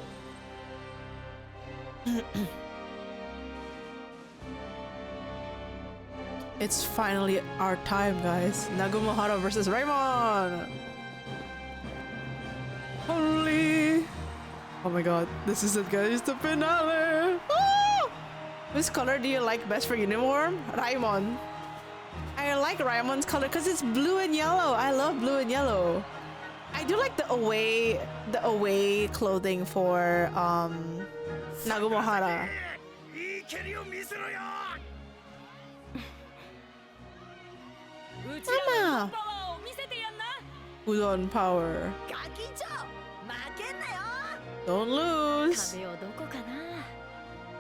It's finally our time, guys. Nagumohara versus Raymond! Holy! Oh my god, this is it, guys. The finale! Oh! Which color do you like best for uniform? Raymond. I like Raymond's color because it's blue and yellow. I love blue and yellow. I do like the away clothing for Nagumohara. Mama! Udon power. Don't lose.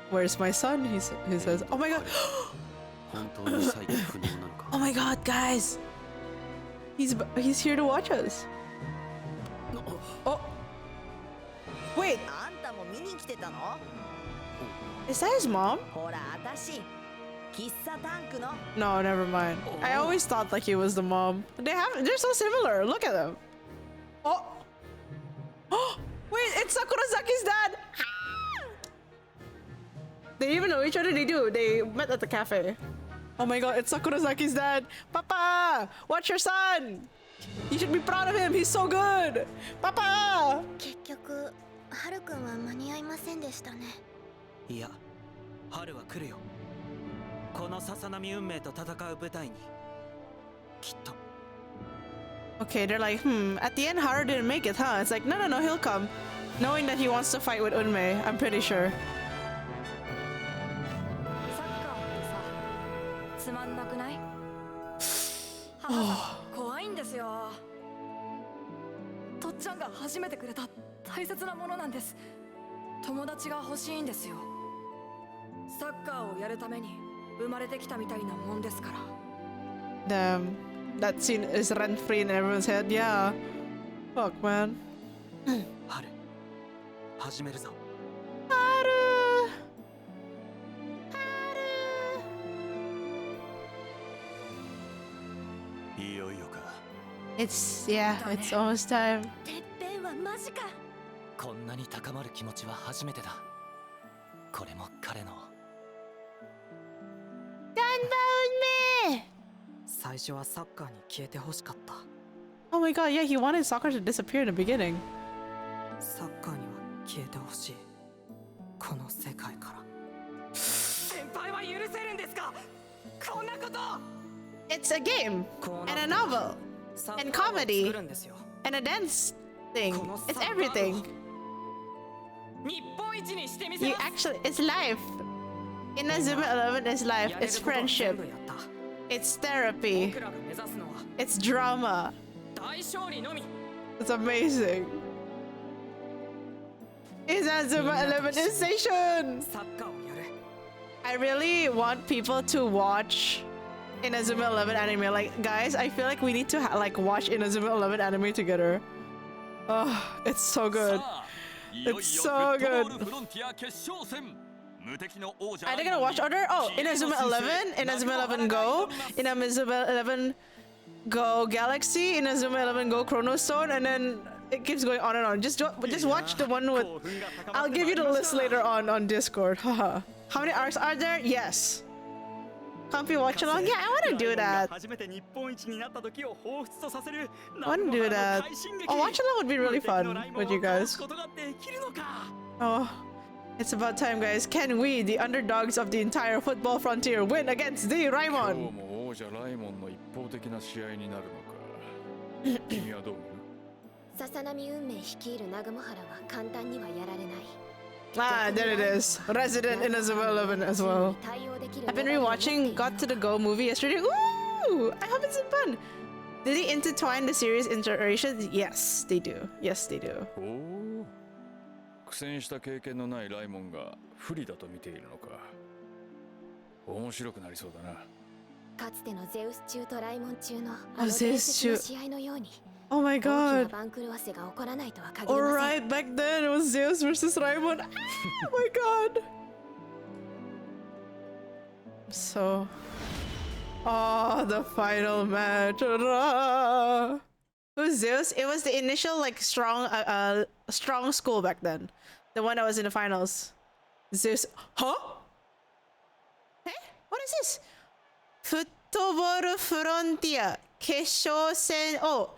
Where's my son? He says. Oh my god. Oh my god, guys! He's here to watch us. Oh! Wait! Is that his mom? No, never mind. I always thought like he was the mom. They're so similar. Look at them. Oh! Oh! Wait, it's Sakurazaki's dad! They even know each other. They do. They met at the cafe. Oh my god, it's Sakurazaki's dad. Papa! Watch your son! You should be proud of him. He's so good! Papa! 結局、ハルくんは間に合いませんでしたね。いや、ハルは来るよ。このささなみ運命と戦う舞台に。きっと。Okay, they're like, at the end Haru didn't make it, huh? It's like, no, he'll come. Knowing that he wants to fight with Unmei, I'm pretty sure. つまんなくない？母さん怖いんですよ。とっちゃんが初めてくれた大切なものなんです。友達が欲しいんですよ。サッカーをやるために生まれてきたみたいなもんですから。Damn, that scene is rent free in everyone's head. Yeah. Fuck, man. ハル、始めるぞ。It's almost time. てっぺんはマジか。こんなに高まる気持ちは初めてだ。これも彼の。最初はサッカーに消えてほしかった。Oh my god, yeah, he wanted soccer to disappear in the beginning. サッカーには消えてほしい。この世界から。先輩は許せるんですか？こんなこと。It's a game and a novel and comedy and a dance thing. It's everything. You actually, it's life. Inazuma 11 is life. It's friendship. It's therapy. It's drama. It's amazing. Inazuma 11 is station. I really want people to watch Inazuma 11 anime. Like, guys, I feel like we need to watch Inazuma 11 anime together. Oh, it's so good. It's so good. Are they gonna watch order? Oh, Inazuma 11, Inazuma 11 Go, Inazuma 11 Go Galaxy, Inazuma 11 Go Chrono Stone, and then it keeps going on and on. Just watch the one with. I'll give you the list later on Discord. Haha. How many arcs are there? Yes. Comfy watch along? Yeah, I want to do that. I want to do that. Oh, watch along would be really fun with you guys. Oh, it's about time, guys. Can we, the underdogs of the entire football frontier, win against the Raimon? ささなみ運命率いるナグモハラは簡単にはやられない。 Ah, there it is. Resident Inazuma 11 as well. I've been rewatching Got to the Go movie yesterday. Ooh! I hope it's fun. Did they intertwine the series iterations? Yes, they do. Yes, they do. 苦戦した経験のないライモンが不利だと見ているのか。面白くなりそうだな。かつてのゼウス中とライモン中のゼウス中。試合のように。 Oh my god. Alright, back then it was Zeus versus Raimon. Oh my god. So. Oh, the final match. Who's Zeus? It was the initial, like, strong school back then. The one that was in the finals. Zeus. Huh? Hey? What is this? Football Frontier. 決勝戦を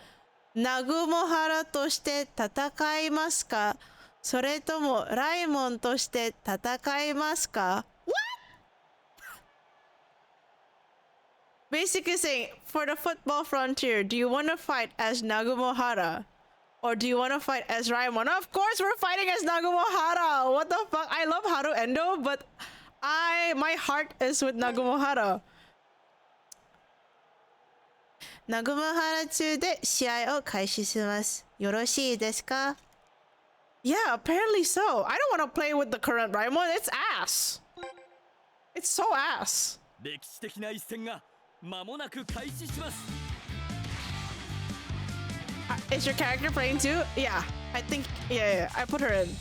ナグモハラとして戦いますかそれともライモンとして戦いますか What? Basically saying, for the football frontier, do you want to fight as Nagumohara? Or do you want to fight as Raimon? Of course we're fighting as Nagumohara! What the fuck? I love Haru Endo, but my heart is with Nagumohara. ナグモハラ中で試合を開始します。よろしいですか? Yeah, apparently so. I don't want to play with the current Raimon. It's ass. It's so ass. 歴史的な一戦が間もなく開始します。Is your character playing too? Yeah, I think. Yeah, I put her in.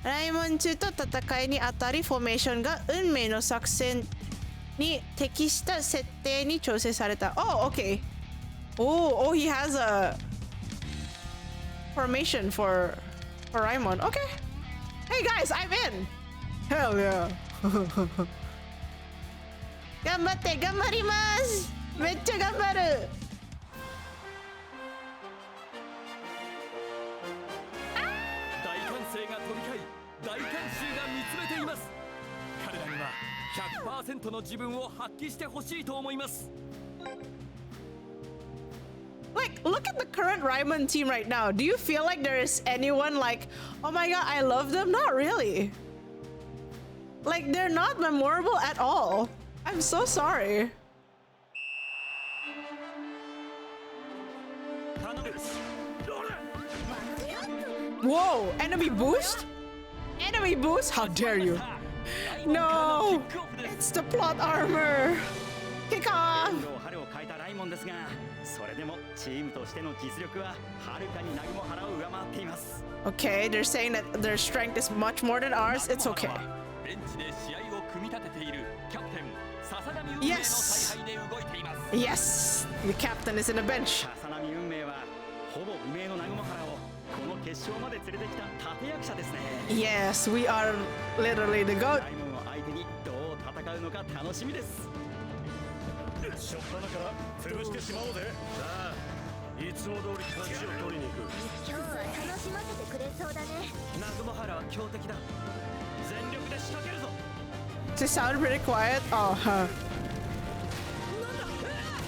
ライモン中と戦いにあたりフォーメーションが運命の作戦に適した設定に調整された。Oh, okay. Oh, he has a formation for Raimon. Okay. Hey guys, I'm in. Hell yeah. 頑張って頑張ります。めっちゃ頑張る。大歓声が飛び交い、大観衆が見つめています。彼らには 100% の自分を発揮してほしいと思います。Like, look at the current Raimon team right now. Do you feel like there is anyone like, oh my god, I love them? Not really. Like, they're not memorable at all. I'm so sorry. Whoa, enemy boost? Enemy boost? How dare you? No, it's the plot armor. Kick off. それでもチームとしての実力ははるかにナグモハラを上回っています。 Okay, they're saying that their strength is much more than ours. It's okay. ベンチで試合を組み立てているキャプテン笹波運命の采配で動いています。 Yes, the captain is in the bench. 笹波運命はほぼ無名のナグモハラをこの決勝まで連れてきた立役者ですね。 Yes, we are literally the GOAT. ライモンを相手にどう戦うのか楽しみです。 しょっぱなから潰してしまおうぜ。さあ、いつも通り勝ちを取りに行く。今日は楽しませてくれそうだね。ナグモハラは強敵だ。全力で仕掛けるぞ。 To sound pretty quiet. Oh, huh.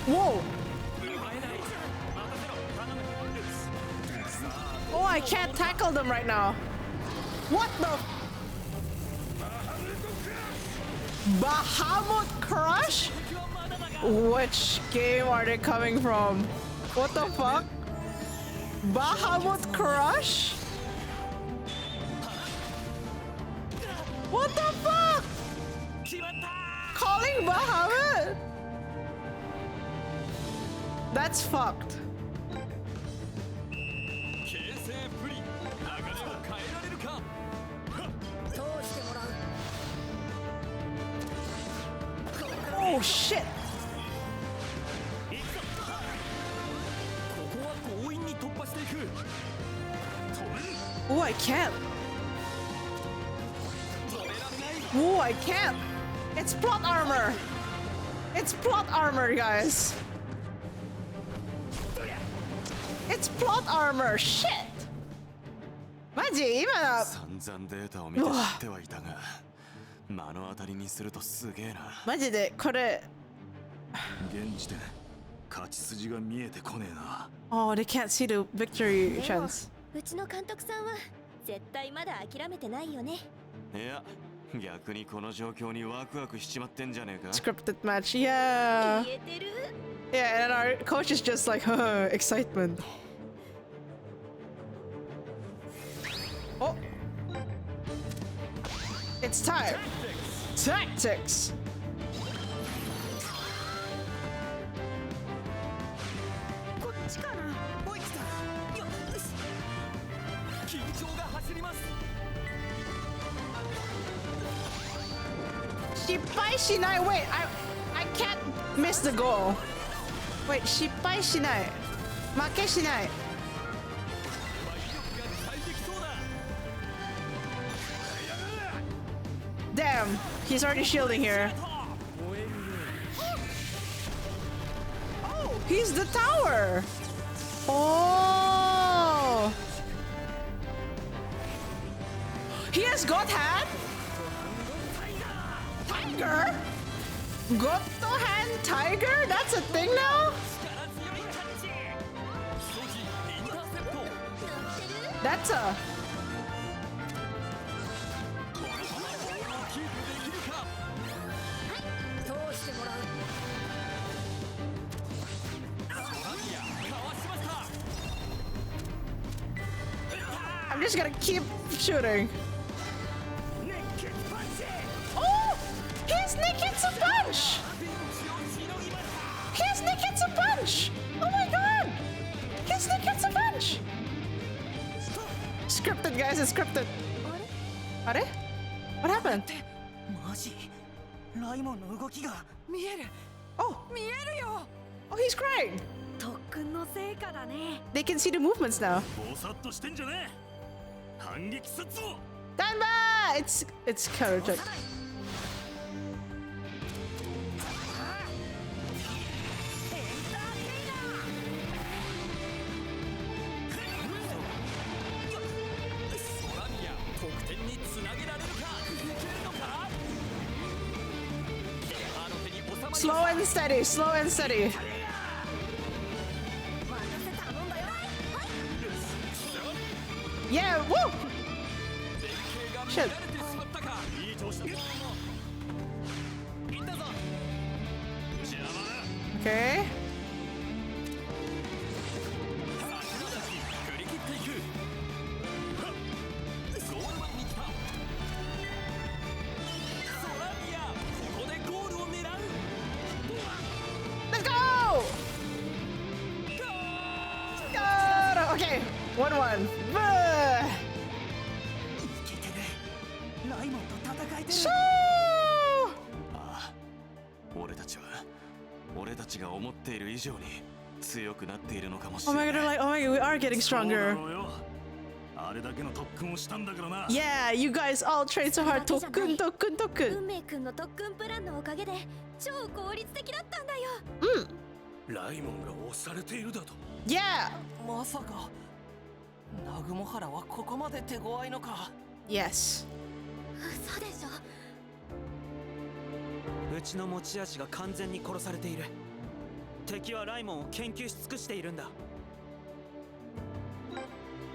Whoa. Oh, I can't tackle them right now. What the? Bahamut Crush? Which game are they coming from? What the fuck? Bahamut Crush? What the fuck? Calling Bahamut? That's fucked. Oh shit! Oh, I can't. Oh, I can't. It's plot armor. It's plot armor, guys. It's plot armor. Shit. マジ今の。散々データを見て知ってはいたが、目の当たりにするとすげえな。マジでこれ。現時点勝ち筋が見えてこねえな。Oh, they can't see the victory chance. うちの監督さんは絶対まだ諦めてないよね。いや、逆にこの状況にワクワクしちまってんじゃねえか。Scripted match, yeah. 言えてる? Yeah, and our coach is just like, excitement. Oh, it's time. Tactics. こっちかな。おい来た。よし。緊張が走ります。失敗しない. Wait, I can't miss the goal. Wait, 失敗しない. 負けしない. Damn, he's already shielding here. Oh, he's the tower. Oh, he has got hand. Tiger? Got hand tiger? That's a thing now? That's a... I'm just gonna keep shooting. Oh! He's Neketsu guys, it's scripted. Are? What happened? マジライモンの動きが見える Oh 見えるよ Oh, he's crying! 特訓の成果だね They can see the movements now. ぼさっとしてんじゃねえ反撃すっぞ Danba! It's counter. Slow and steady, slow and steady. Yeah, woo! Shit. Okay. Let's go! Go! Okay, 1-1. Buh! ライモンと戦えてる Shoo! ああ、俺たちが思っている以上に強くなっているのかもし Oh れ my ない god, like, oh my god, we are getting そうだ stronger. ろうよあれだけの特訓をしたんだからな Yeah, you guys all train so hard. 特訓特訓特訓。運命くんの特訓プランのおかげで超効率的だったんだよ。ライモンが押されているだと Yeah! まさか南雲原はここまで手強いのか Yes. 嘘でしょ。うちの持ち味が完全に殺されている敵はライモンを研究し尽くしているんだ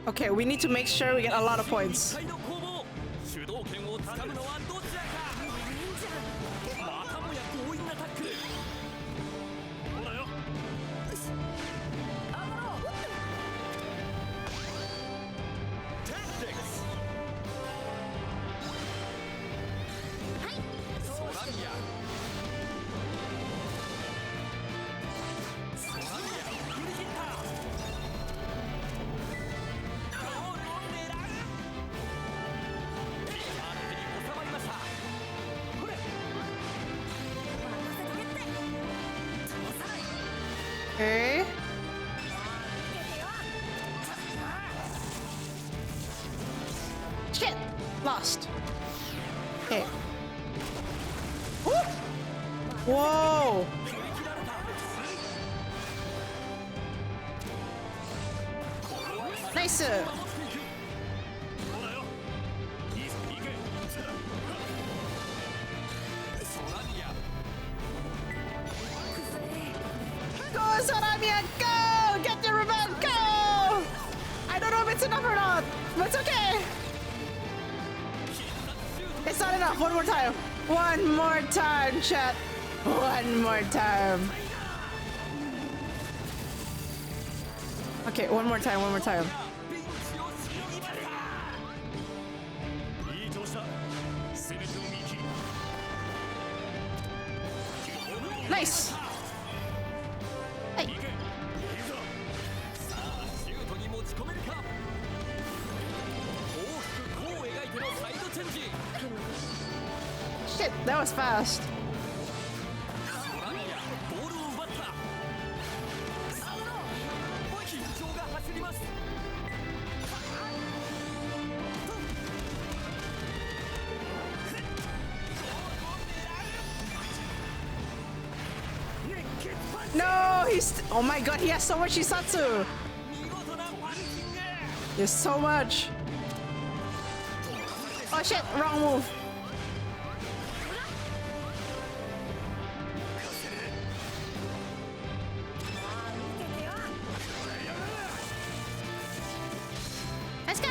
Okay, we need to make sure we get a lot of points. 主導権をつかむのはどちらかまたもや強引なタックルほらよソラミア振り切ったゴールを狙うピッチャーの手に収まりましたこれ Okay. Shit! Lost. Okay. Woo! Whoa! Nice! ほらよいいぞ行け Go, Saramia! Go! Get your revenge! Go! I don't know if it's enough or not, but it's okay! It's not enough. One more time. One more time, chat. One more time. Okay, one more time, one more time. いい調子だ全てを見切る Nice! はい。行けいいぞさあシュートに持ち込めるか大きく弧を描いてのサイドチェンジ Shit, that was fast. ソラミアボールを奪った緊張が走ります No, he's. Oh my god, he has so much Hisatsu! There's so much. Oh shit, wrong move. Let's go!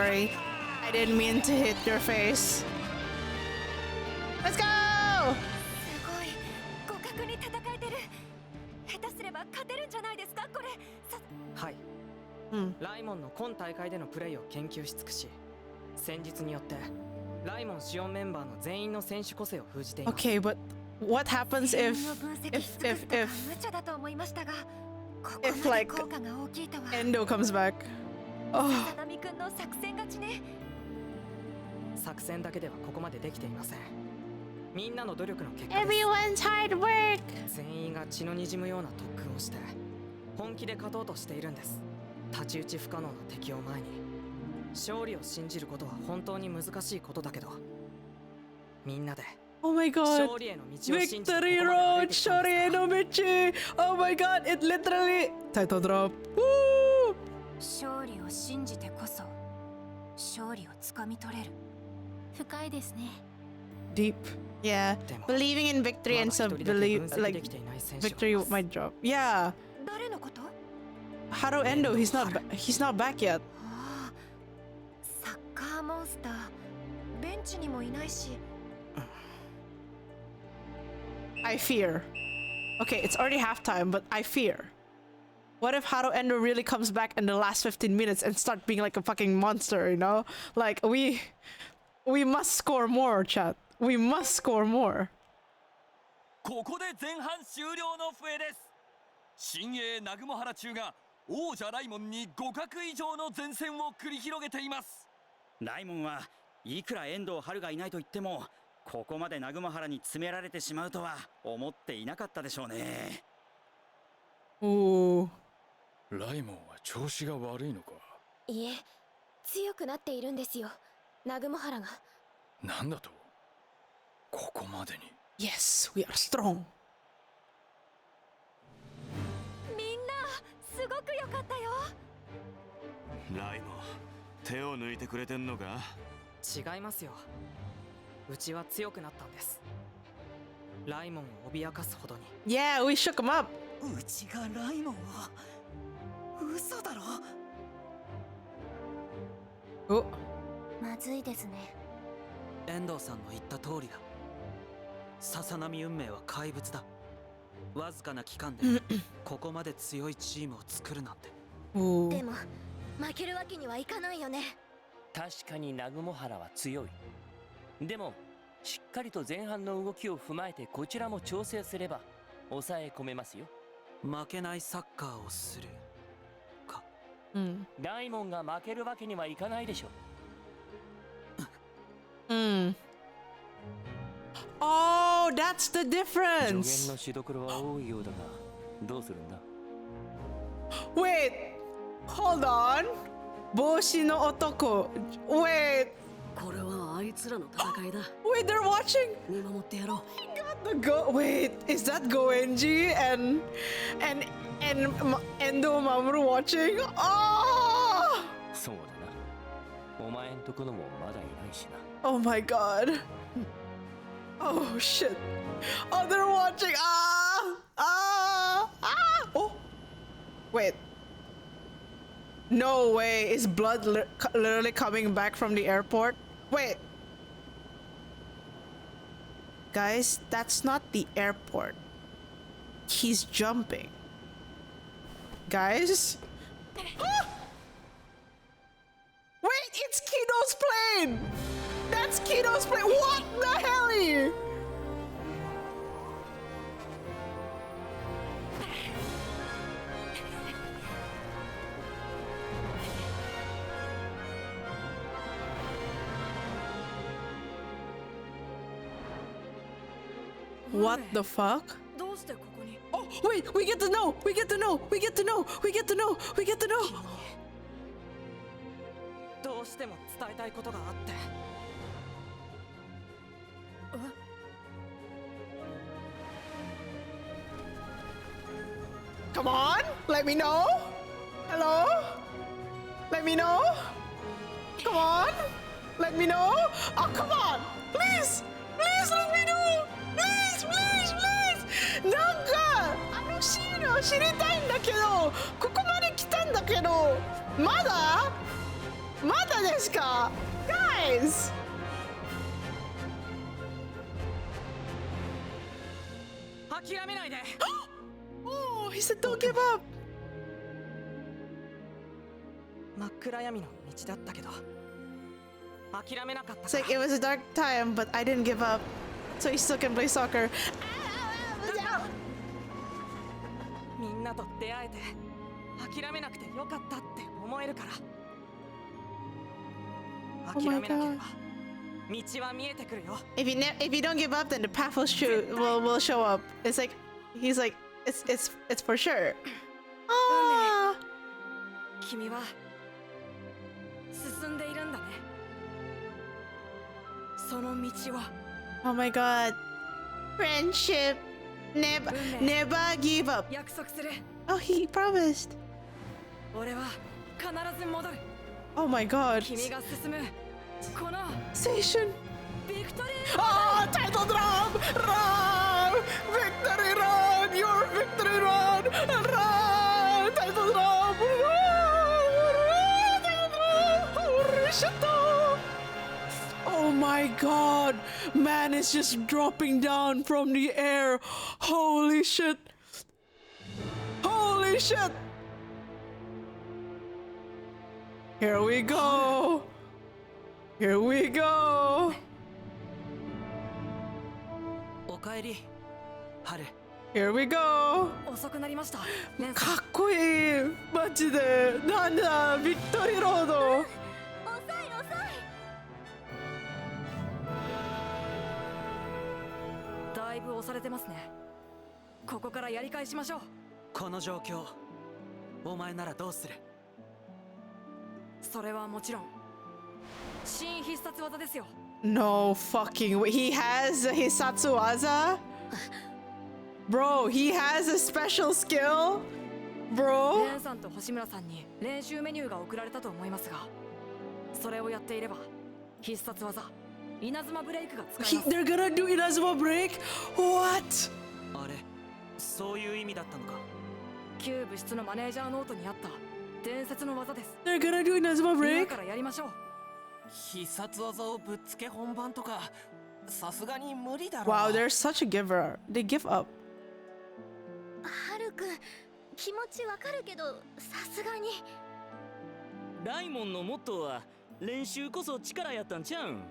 sorry. I didn't mean to hit your face. Let's go! すごい互角に戦えてる。下手すれば勝てるんじゃないですかこれ。はい、ライモンの今大会でのプレーを研究し尽くし、戦術によってライモン主要メンバーの全員の選手個性を封じています。 Okay, but what happens if like Endo comes back? Oh. ナミ君の作戦勝ちね。作戦だけではここまでできていません。みんなの努力の結果です。 Everyone's hard work. 全員が血の滲むような特訓をして本気で勝とうとしているんです。太刀打ち不可能な敵を前に勝利を信じることは本当に難しいことだけど、みんなで Oh my god! Victory Road! Shori no Michi! Oh my god! It literally... Title drop! Woo! 勝利を信じてこそ勝利をつかみ取れる。深いですね。Deep. Yeah. Believing in victory and believe like victory might drop. Yeah. 誰のこと？ Haru Endo, he's not back yet. サッカーモンスター。ベンチにもいないし。I fear. Okay, it's already halftime, but I fear. What if Haru Endo really comes back in the last 15 minutes and start being like a fucking monster, you know? Like, we must score more, chat. We must score more. ここで前半終了の笛です。新鋭南雲原中が王者ライモンに互角以上の前線を繰り広げています。ライモンはいくら遠藤春がいないと言っても、ここまで南雲原に詰められてしまうとは思っていなかったでしょうね。おお。ライモンは調子が悪いのか。いえ、強くなっているんですよ、南雲原が。なんだと？ここまでに。Yes, we are strong. みんなすごく良かったよ。ライモン、手を抜いてくれてんのか？違いますよ。うちは強くなったんです。ライモンを脅かすほどに。Yeah, we shook him up. うちがライモンを。嘘だろ。お。まずいですね。遠藤さんの言った通りだ。ささなみ運命は怪物だ。わずかな期間でここまで強いチームを作るなんて。でも負けるわけにはいかないよね。確かに南雲原は強い。でもしっかりと前半の動きを踏まえてこちらも調整すれば抑え込めますよ。負けないサッカーをするか。ライモンが負けるわけにはいかないでしょ。Oh, that's the difference. 助言のしどころは多いようだが、どうするんだ？ Wait, hold on. 帽子の男。Wait. これはあいつらの戦いだ。Wait, they're watching. 見守ってやろう。The go. Wait, is that Goenji and Endo Mamoru watching? Oh! そうだな。お前んとこのもまだいないしな。Oh my god. Oh shit. Oh, they're watching. Oh. Wait. No way. Is blood literally coming back from the airport? Wait. Guys, that's not the airport. He's jumping. Guys? Wait, it's Kido's plane! That's Kido's plane! What the hell? What the fuck? Oh, wait, we get to know! We get to know! We get to know! We get to know! We get to know! どうしても伝えたいことがあって。Come on! Let me know! Hello? Let me know? Come on! Let me know! Oh, come on! Please! Please let me know! Please! Please! Please! なんかシーンを知りたいんだけど、ここまで来たんだけど、まだ Mata desu ka? Guys! Oh, he said don't give up! 真っ暗闇の道だったけど諦めなかった It's like it was a dark time, but I didn't give up. So he still can play soccer. みんなと出会えて諦めなくてよかったって思えるから諦めなければ道は見えてくるよ If you don't give up, then the path will show up. It's like he's like it's for sure. Ah. 君は進んでいるんだねその道を Oh my god. Friendship. Never give up. 約束する Oh, he promised. 俺は必ず戻る Oh my god. 君が進むこの Station. ビクトリー Oh, title drum! Run! Victory run! Your victory run! Run! Title drum! Run! Title drum! Holy shit! Oh my god! Man is just dropping down from the air. Holy shit! Holy shit! Here we go! Here we go! おかえり春 Here we go! 遅くなりましたかっこいいマジでなんだビクトリーロードだいぶ押されてますねここからやり返しましょうこの状況お前ならどうするそれはもちろん新必殺技ですよ No fucking way. He has his Satsuwaza? Bro, he has a special skill? Bro? レンさんと星村さんに練習メニューが送られたと思いますがそれをやっていれば必殺技稲妻ブレイクが使えます They're gonna do Inazuma break? What? あれそういう意味だったのか旧部室のマネージャーノートにあった伝説の技です They're gonna do Inazuma 今 break? からやりましょう必殺技をぶっつけ本番とかさすがに無理だろう Wow, they're such a giver. They give up. はるくん気持ちわかるけどさすがにライモンのモットーは練習こそ力やったんちゃうん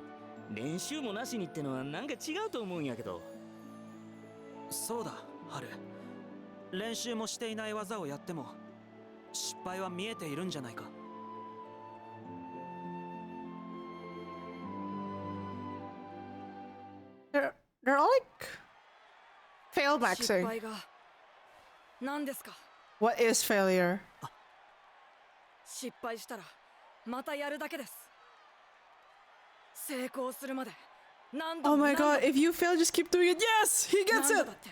練習もなしにってのはなんか違うと思うんやけどそうだ春練習もしていない技をやっても失敗は見えているんじゃないかThey're all like fail 失 maxing. 敗が何ですか What is failure? 失敗したらまたやるだけです成功するまで何度 Oh も my 何度も god, if you fail, just keep doing it. Yes! He gets 何度 it! だって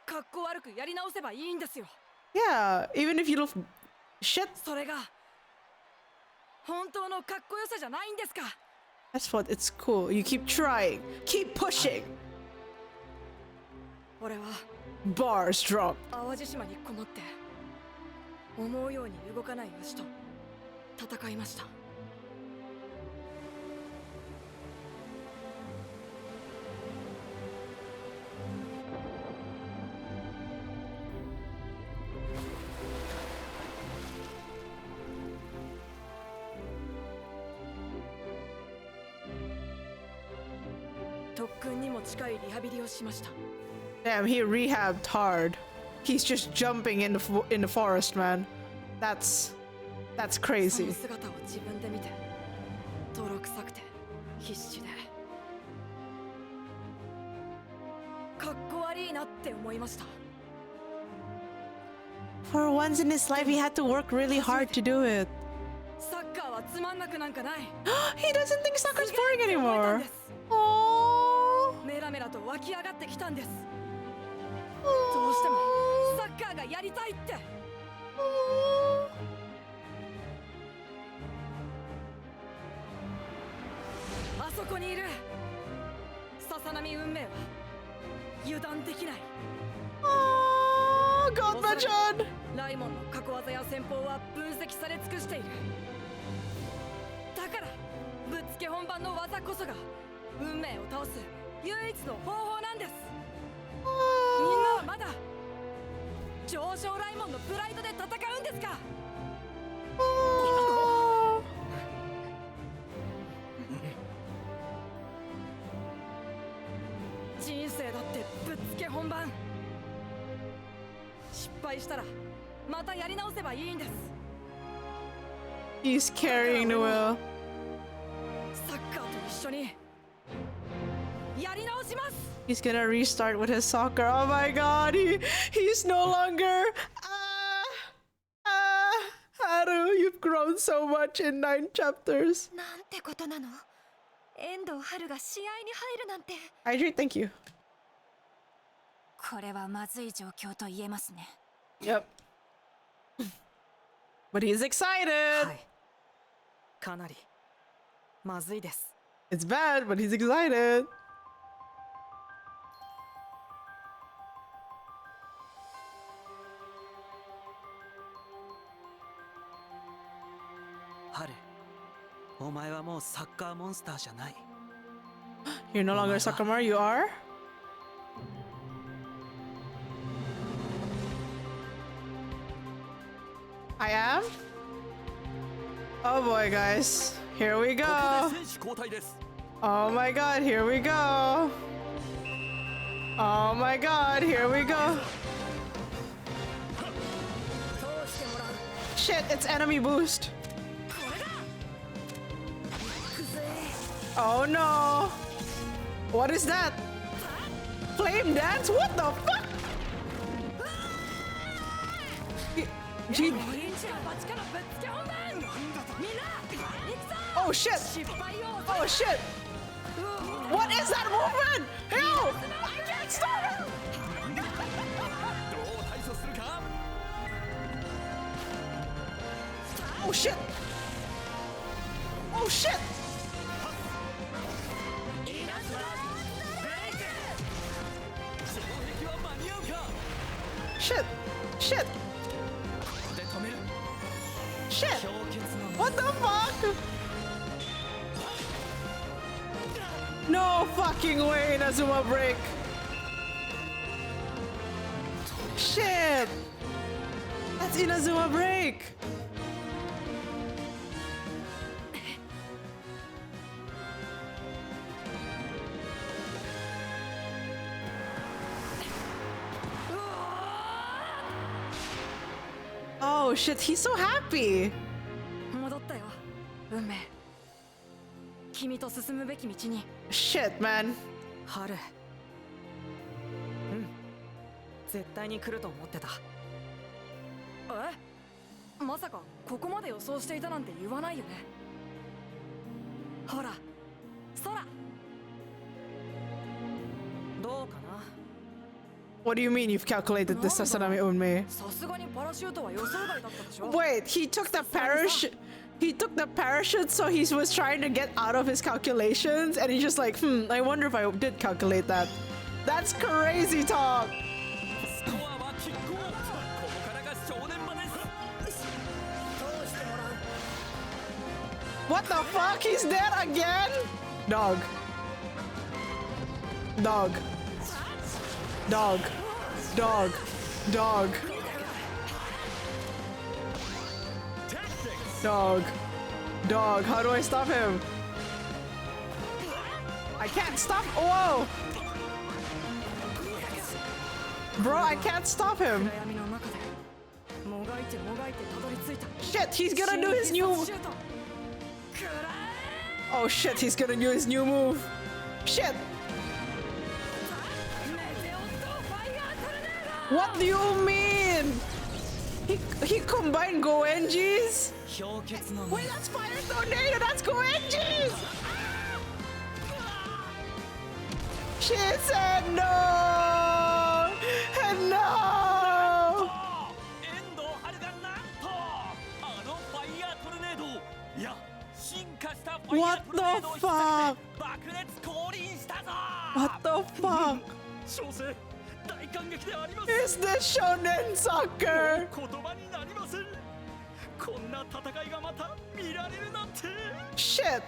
かっこ悪くやり直せばいいんですよ Yeah, even if you look shit. それが本当のかっこよさじゃないんですか That's what it's cool. You keep trying, keep pushing. 俺は Bars drop. 淡路島にこもって思うように動かない牛と戦いました 特訓にも近いリハビリをしました Damn, he rehabbed hard. He's just jumping in the forest, man. That's そ crazy. の姿を自分で見て泥臭くて必死でかっこ悪いなって思いました For once in his life, he had to work really hard to do it. サッカーはつまんなくなんかない He doesn't think soccer's boring すげえって思えたん anymore. です Oh. メラメラと湧き上がってきたんですどうしてもサッカーがやりたいってあそこにいるささなみ運命は油断できない Oh, God, Machan. ライモンの過去技や戦法は分析され尽くしているけ本番の技こそが運命を倒す唯一の方法なんです。みんなはまだ上昇ライモンのプライドで戦うんですか？人生だってぶっつけ本番。失敗したらまたやり直せばいいんです。 He's carrying the wheel. サッカーと一緒にやり直します。 He's gonna restart with his soccer. Oh my god, he's no longer. Haru, you've grown so much in 9 chapters. なんてことなの。遠藤春が試合に入るなんて。Hydrate, thank you. これはまずい状況と言えますね。 Yep. But he's excited. はい。かなりまずいです。 It's bad, but he's excited. 春、お前はもうサッカーモンスターじゃない。 You're no longer Sakamaru, you are? I am? Oh boy, guys. Here we go. Oh my god, here we go. Oh my god, here we go. Shit, it's enemy boost. Oh no. What is that? Flame dance? What the fuck? Gee. Oh shit! Oh shit! What is that movement? Ew! I can't stop it! Oh shit! Oh shit! Shit! Shit! Shit! What the fuck? No fucking way, Inazuma break! Shit! That's Inazuma break! Oh shit, he's so happy! 戻ったよ、運命。君と進むべき道に。Shit, man. 春。絶対に来ると思ってた。え？まさかここまで予想していたなんて言わないよね。ほら、空。どうかな。 What do you mean you've calculated this, Sasanami Unme? さすがにパラシュートは予想外だったでしょ。 Wait, he took the parachute. He took the parachute, so he was trying to get out of his calculations, and he's just like, I wonder if I did calculate that. That's crazy talk. What the fuck? He's dead again? Dog. Dog. Dog. Dog. Dog. Dog. Dog. How do I stop him? I can't stop. Whoa. Bro, I can't stop him. Shit, he's gonna do his new... Oh shit, he's gonna do his new move. Shit. What do you mean? He combined Goenji's? Wait, that's Fire Tornado, that's Goenji's! She said no! And no! What the fuck? What the fuck? Is this shonen soccer? Shit!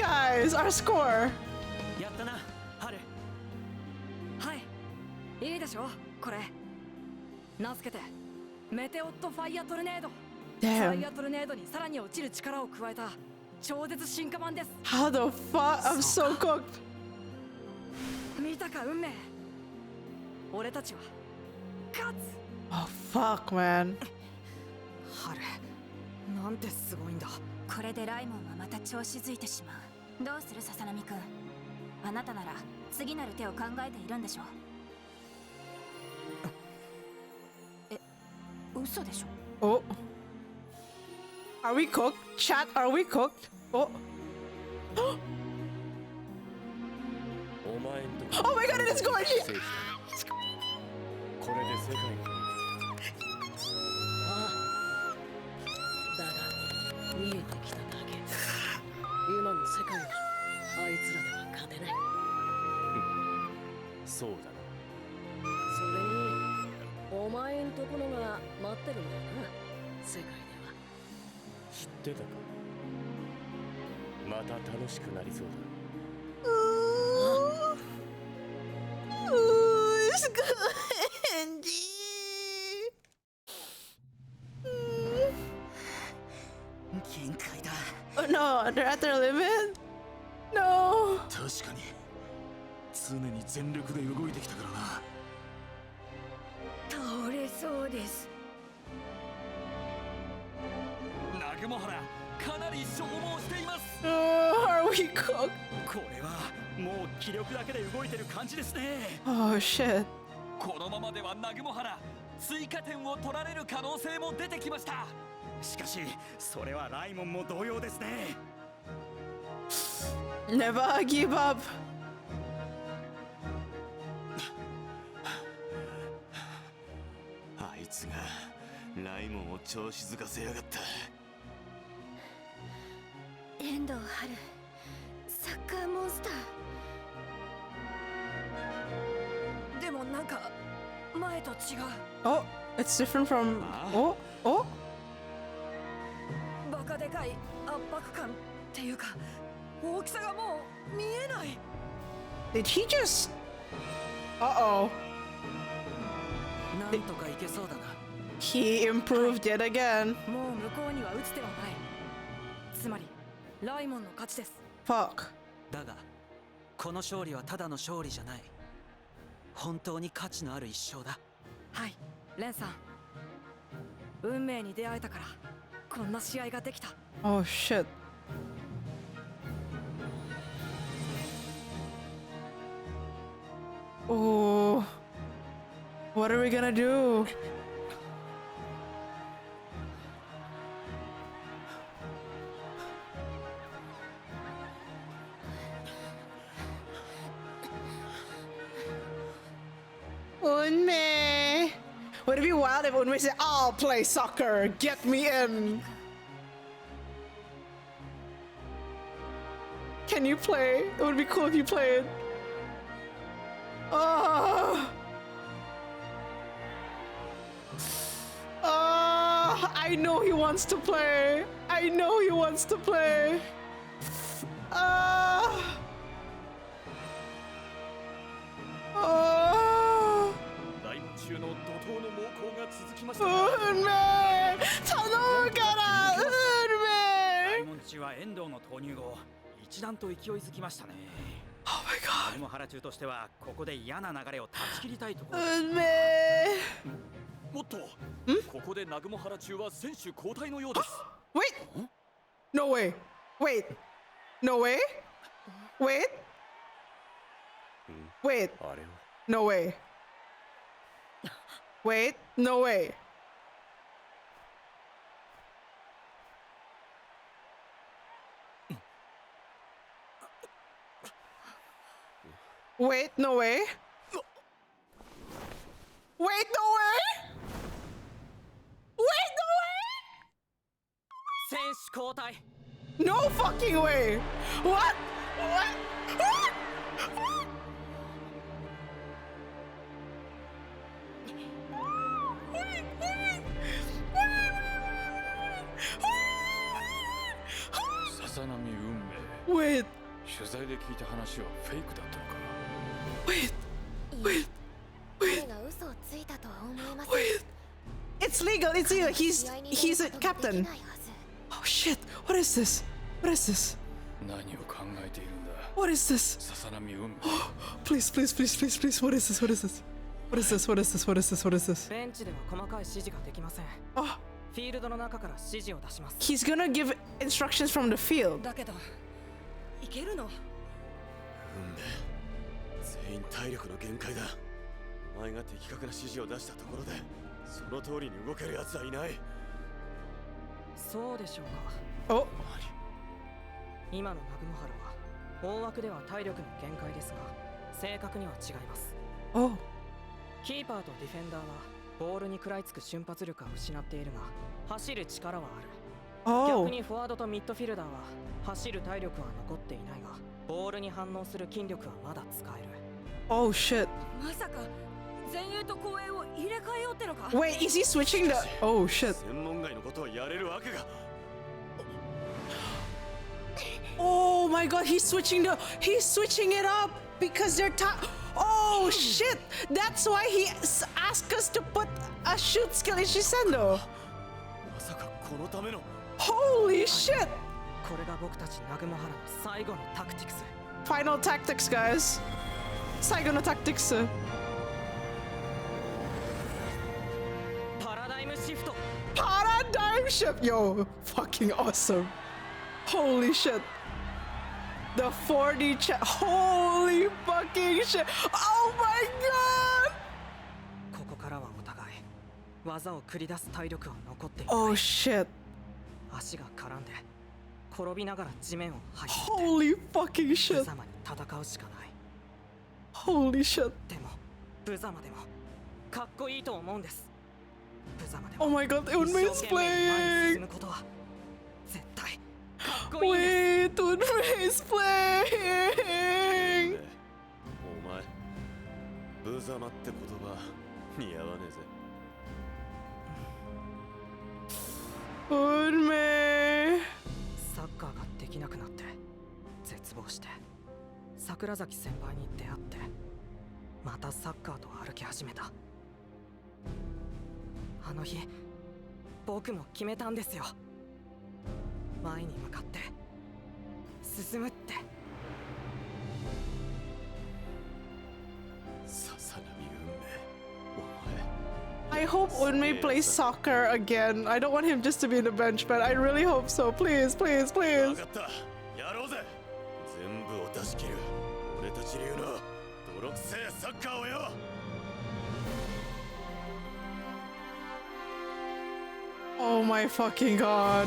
guys, our score. やったな、ハル。はい、いいでしょこれ。名付けてメテオットファイアトルネード。フ Damn. ァイアトルネードにさらに落ちる力を加えた超絶進化版です。 How the fuck? I'm so cooked. 見たか運命。俺たちは勝つ。 Oh fuck, man. ハル、なんてすごいんだ。これでライモンはまた調子づいてしまう。どうするささなみくん。あなたなら次なる手を考えているんでしょ。嘘でしょ。 Oh. Are we cooked? Chat, are we cooked? Oh. Oh my god, it is gorgeous! これで世界がだが見えてきただけ。今の世界はあいつらでは勝てない。そうだな。それにお前んとこのが待ってるんだよな、世界では。知ってたか。また楽しくなりそうだ。It's good. Oh no, they're at their limit? No. 確かに常に全力で動いてきたからな。倒れそうです。ナグモハラかなり消耗しています。Oh, are we cooked? これはもう気力だけで動いてる感じですね。 Oh shit. このままではナグモハラ追加点を取られる可能性も出てきました。しかしそれはライモンも同様ですね。 Never give up. あいつがライモンを調子づかせやがった。遠藤春、サッカーモンスター。でもなんか前と違う。 Oh, it's different from. Oh, oh. バカでかい圧迫感っていうか大きさがもう見えない。 Did he just? Uh-oh. なんとかいけそうだな。 He improved yet again. もう向こうには打つ手はない。つまりライモンの勝ちです。 Fuck. だがこの勝利はただの勝利じゃない。本当に価値のある一勝だ。はい、レンさん。運命に出会えたからこんな試合ができた。 Oh shit. Oh. What are we gonna do? Unme. Would it be wild if Unme said, "I'll play soccer, get me in"? Can you play? It would be cool if you played. Oh. Oh, I know he wants to play. I know he wants to play. Oh. Oh. ライモン中の怒涛の猛攻が続きましたが。運命頼むから運ライ命。モン中は遠藤の投入後一段と勢いづきましたね。 Oh my god. ナグモハラ中としてはここで嫌な流れを断ち切りたいところ。運命。もっとここでナグモハラ中は選手交代のようです。 Wait. No way. Wait. No way. Wait. Wait. あれを No way. Wait. No way. Wait. No way. Wait. No way. Wait. No way. 選手交代。 No fucking way. What? What? What? What? ささなみ運命 Wait. 取材で聞いた話はフェイクだったのか。 Wait. Wait. 彼が嘘をついたとは思えません。 Wait. It's legal. It's legal. He's a captain. Oh shit. What is this? What is this? 何を考えているんだ。 What is this? 笹波運命。 Please, please, please, please, please. What is this? What is this? What is this? What is this? What is this? What is this? ベンチでは細かい指示ができません。フィールドの中から指示を出します。 He's gonna give instructions from the field. だけどいけるの？運命。全員体力の限界だ。お前が的確な指示を出したところでその通りに動ける奴はいない。そうでしょうか。お。今のナグモハラは大枠では体力の限界ですが、正確には違います。お。キーパーとディフェンダーはボールに食らいつく瞬発力は失っているが、走る力はある。逆にフォワードとミッドフィルダーは走る体力は残っていないが、ボールに反応する筋力はまだ使える。Oh shit. まさか前衛と後衛を入れ替えようってのか？ Wait, is he switching the? Oh shit. 専門外のことをやれるわけが。Oh my god, he's switching it up because they're Oh shit! That's why he asked us to put a shoot skill in Shisendo. まさかこのための。 Holy shit! これが僕たちナグモハラの最後のタクティクス。 Final tactics, guys. 最後の tactics. パラダイムシフト。 Paradigm shift! Yo, fucking awesome. Holy shit. The 4D chat. Holy fucking shit. Oh my god! ここからはお互い技を繰り出す体力は残っていない。 Oh shit. 足が絡んで転びながら地面を這い Holy fucking shit. 無様に戦うしかない。 Holy shit. でも無様でもかっこいいと思うんです。無様でも Oh my god, Unmei's playing. 進むことは絶対かっこいいんです。 Wait, Unmei's playing. お前無様って言葉似合わねえぜ。Unmei. サッカーができなくなって絶望して桜崎先輩に出会ってまたサッカーと歩き始めた。あの日僕も決めたんですよ。前に向かって進むって。笹波運命。 I hope Unmei plays soccer again. I don't want him just to be in the bench, but I really hope so. Please, please, please. 分かった。やろうぜ。全部を出し切る。俺たち流の泥臭いサッカーをよ。 Oh my fucking god.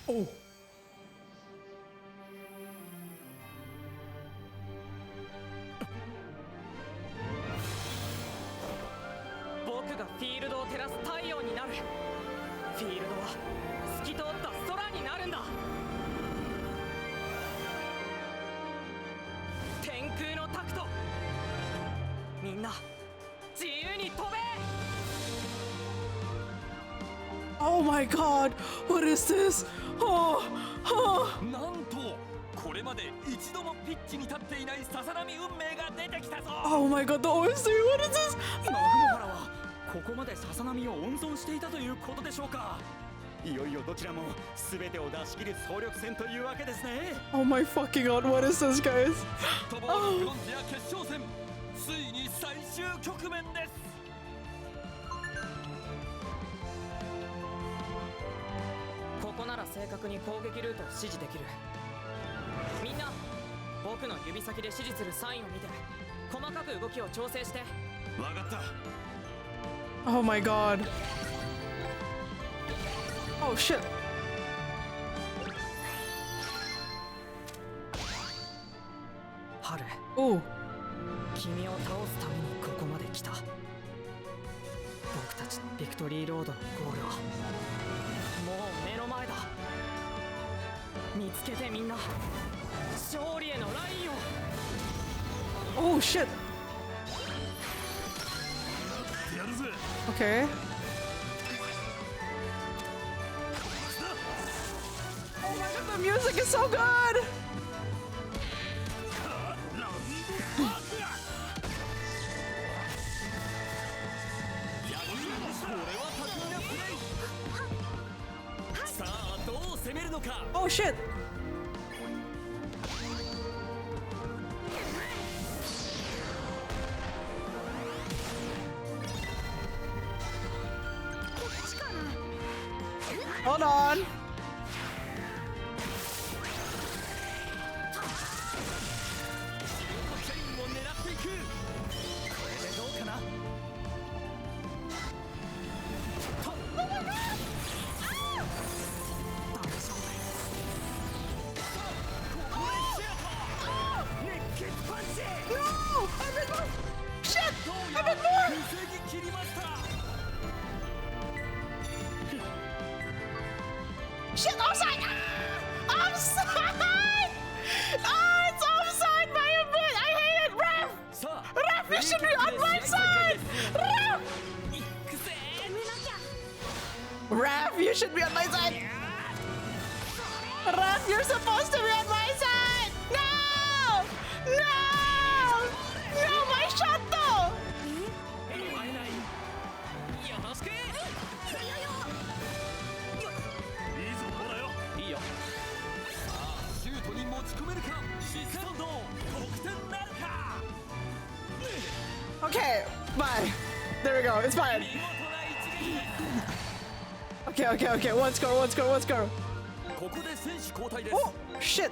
Oh. 僕がフィールドを照らす太陽になる。フィールドは透き通った空になるんだ。天空のタクト。みんな自由に飛べ。 Oh my god. What is this? Oh. Oh. なんとこれまで一度もピッチに立っていない笹波運命が出てきたぞ。 Oh my god, the OSC. What is this? ナグモハラはここまで笹波を温存していたということでしょうか。いよいよどちらも全てを出し切る総力戦というわけですね。 Oh my fucking god, what is this, guys? フットボールブロンズや決勝戦、ついに最終局面です。ここなら正確に攻撃ルートを指示できる。みんな僕の指先で指示するサインを見て細かく動きを調整して。分かった。 Oh my god. Oh shit. Haru. Oh. 君を倒すためにここまで来た。僕たちのビクトリーロードのゴールはもう目の前だ。見つけてみんな。勝利へのラインを。 Oh shit. やるぜ。Okay. Oh my god, the music is so good! Oh shit! Hold on. Shit, offside! Ah! Offside! Ah, it's offside by a bit! I hate it, ref! Ref, you should be on my side! Ref! Ref, you should be on my side! Ref, you're supposed to be on my side! No! No! No, my shot though! Okay, bye. There we go, it's fine. Okay, one score. Oh, shit!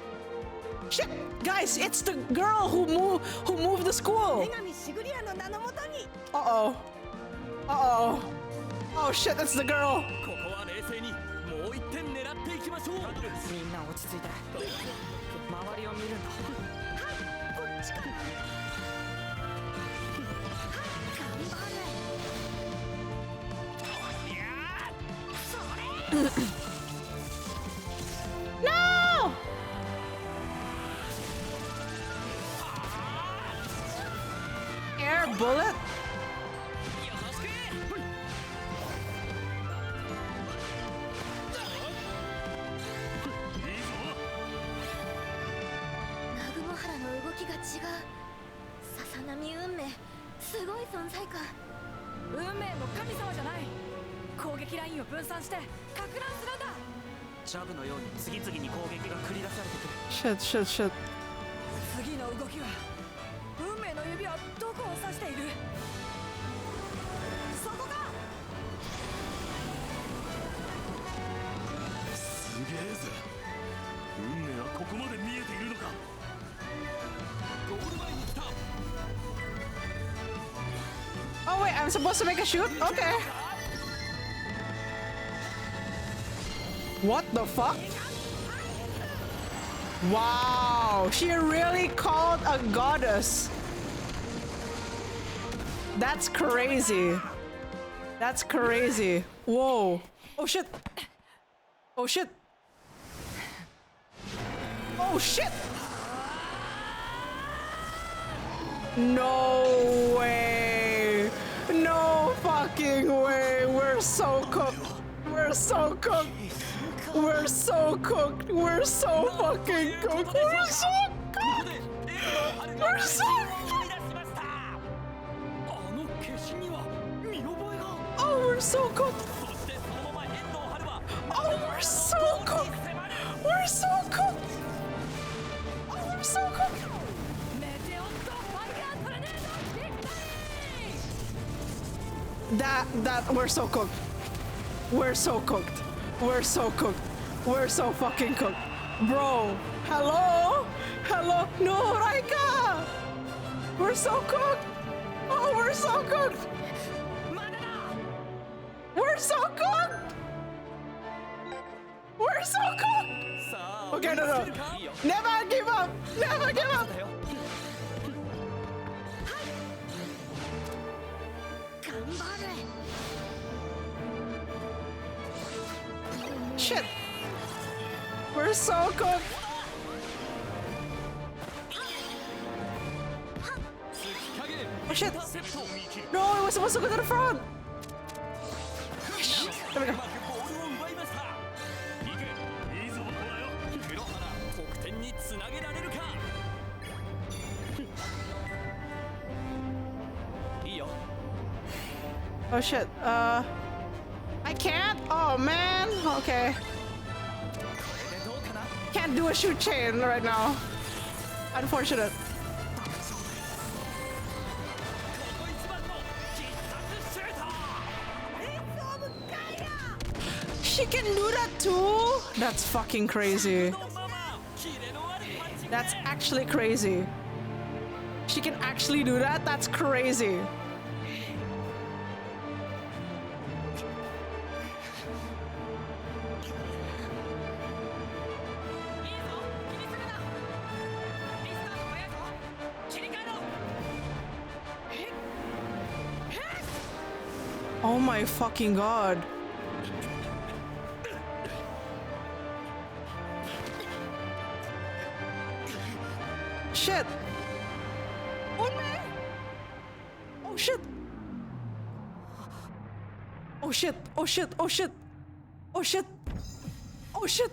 Shit! Guys, it's the girl who moved the school! Uh-oh. Oh shit, that's the girl! No! Air bullet? Shit. 次の動きは運命の指はどこを指している？そこか！すげえぜ。運命はここまで見えているのか。ゴール前に来た。Oh wait, I'm supposed to make a shoot? Okay. What the fuck? Wow, she really called a goddess. That's crazy. That's crazy. Whoa. Oh shit. Oh shit. Oh shit. No way. No fucking way. We're so cooked. We're so cooked. We're so cooked. We're so fucking cooked. We're so cooked. We're so cooked. Oh, we're so cooked. Oh, we're so cooked. We're so cooked. Oh, we're so cooked. That we're so cooked. We're so cooked. We're so cooked. We're so fucking cooked. Bro, hello? Hello? No, Raika! We're so cooked. Oh, we're so cooked. We're so cooked. We're so cooked. Okay, no. Never give up. Never give up. Shit! We're so cooked! Oh shit! No, it was supposed to go to the front! うまくボールを奪いました。いけ、いいぞ、ほらよ。黒原、得点につなげられるか。いいよ。 Oh shit, I can't? Oh man, okay. Can't do a shoot chain right now. Unfortunate. She can do that too? That's fucking crazy. That's actually crazy. She can actually do that? That's crazy. Oh my fucking god. Shit. Oh man. Oh shit. Oh shit. Oh shit. Oh shit. Oh shit. Oh shit.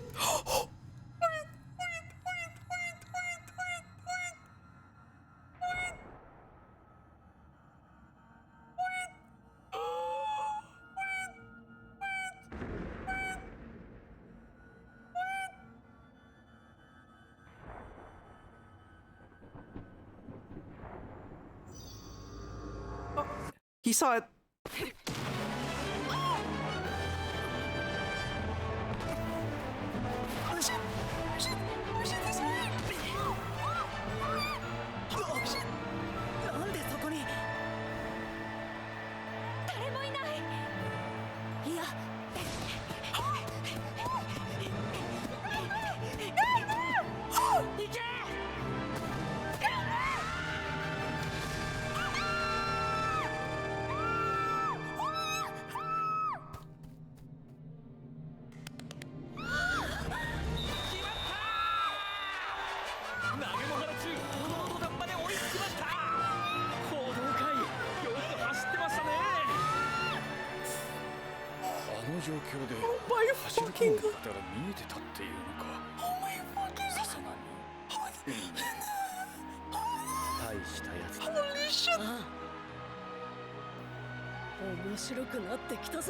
He saw it.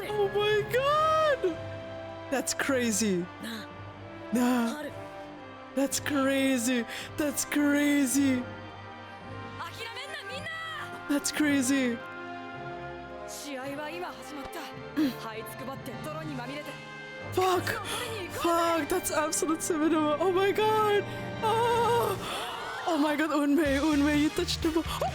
Oh my god! That's crazy. Nah. That's crazy. That's crazy. That's crazy. Fuck. Fuck. That's absolute cinema. Oh my god. Oh, oh my god. Unmei, you touched the ball. Oh.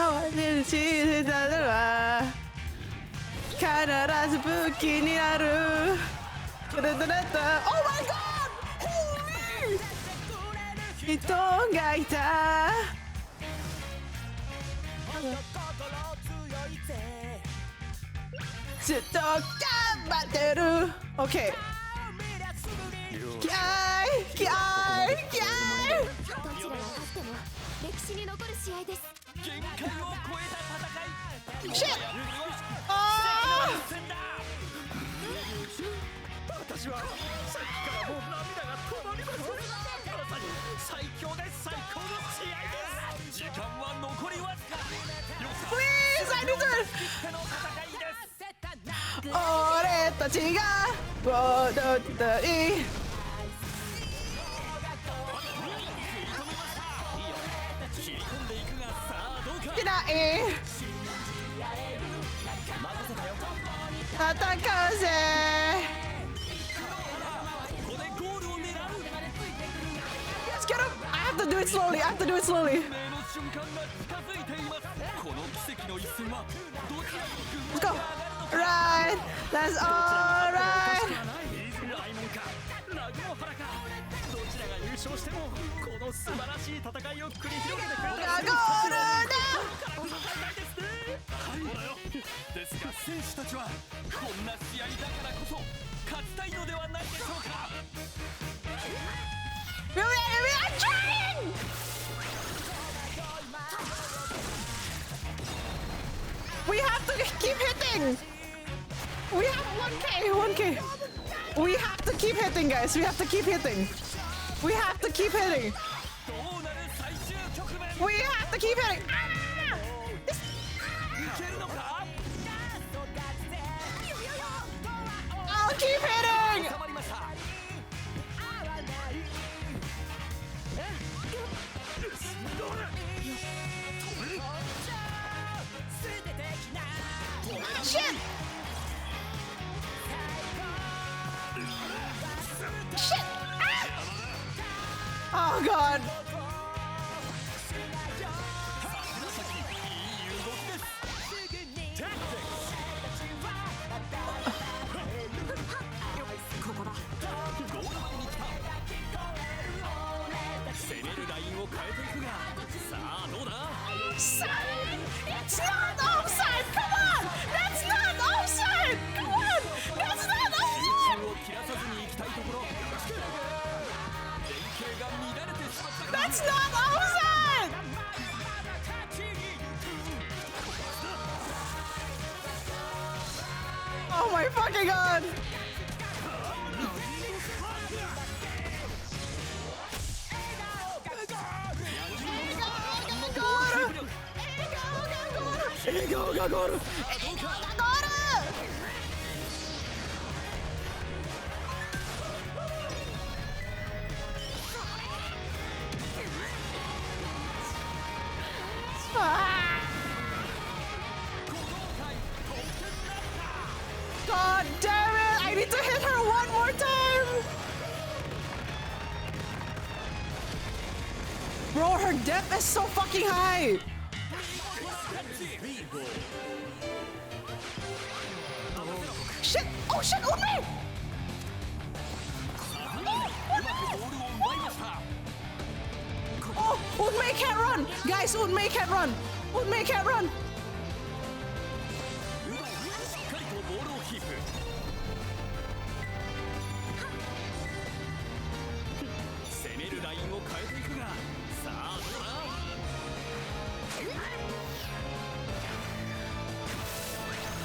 Oh my god! Holy! 人がいた。ずっと頑張ってる。Okay. 気合い気合い気合い。どちらが勝っても歴史に残る試合です。限界を超えた戦い。シェッ。ああ。私はさっきからもう涙が止まりません。まさに最強で最高の試合です。時間は残りわずか。Please, I deserve. 俺たちが踊ったい。しない戦うぜ。Let's get him! I have to do it slowly. I have to do it slowly. Let's go. Right. That's all right. どちらが優勝してもこの素晴らしい戦いを繰り広げてくれた。ゴールだ。ですか選手たちはこんな試合だからこそ勝ちたいのではないでしょうか。We are trying! We have to keep hitting! We have 1k! We have to keep hitting, guys! We have to keep hitting! We have to keep hitting! We have to keep hitting! Ah! I'll keep hitting! Shit! Shit! Ah! Oh god! It's not offside! Come on! That's not offside! Come on! That's not offside! That's not offside! Oh my fucking god! God damn it! I need to hit her one more time! Bro, her depth is so fucking high! Shit! Oh shit! Unmei! Oh! Unmei can't run! Guys, Unmei can't run! Unmei can't run!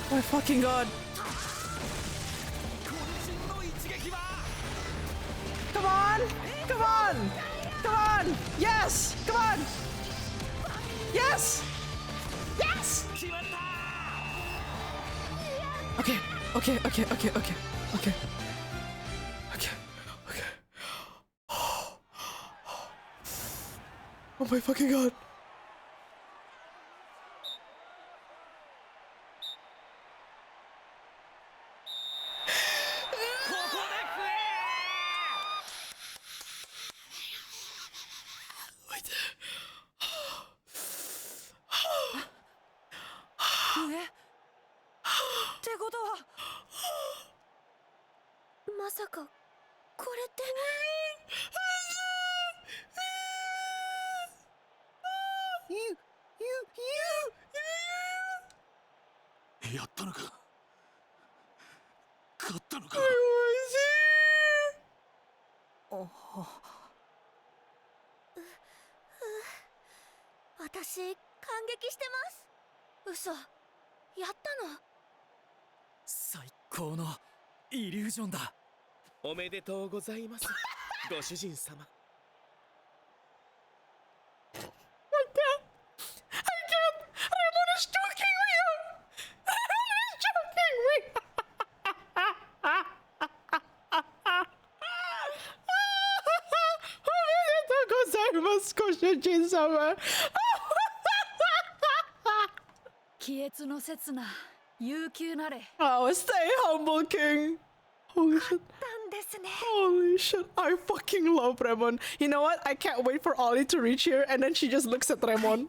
Oh my fucking god! Come on! Come on! Come on! Yes! Come on! Yes! Yes! Okay, okay, okay, okay, okay, okay. Okay, okay. Oh my fucking god. Uso, やったの？最高のイリュージョンだ。おめでとうございます、ご主人様。ご主人様。気悦の刹那、悠久なれ。Oh, stay humble, King. Holy shit. Holy shit. I fucking love Remon. You know what? I can't wait for Ollie to reach here and then she just looks at Remon.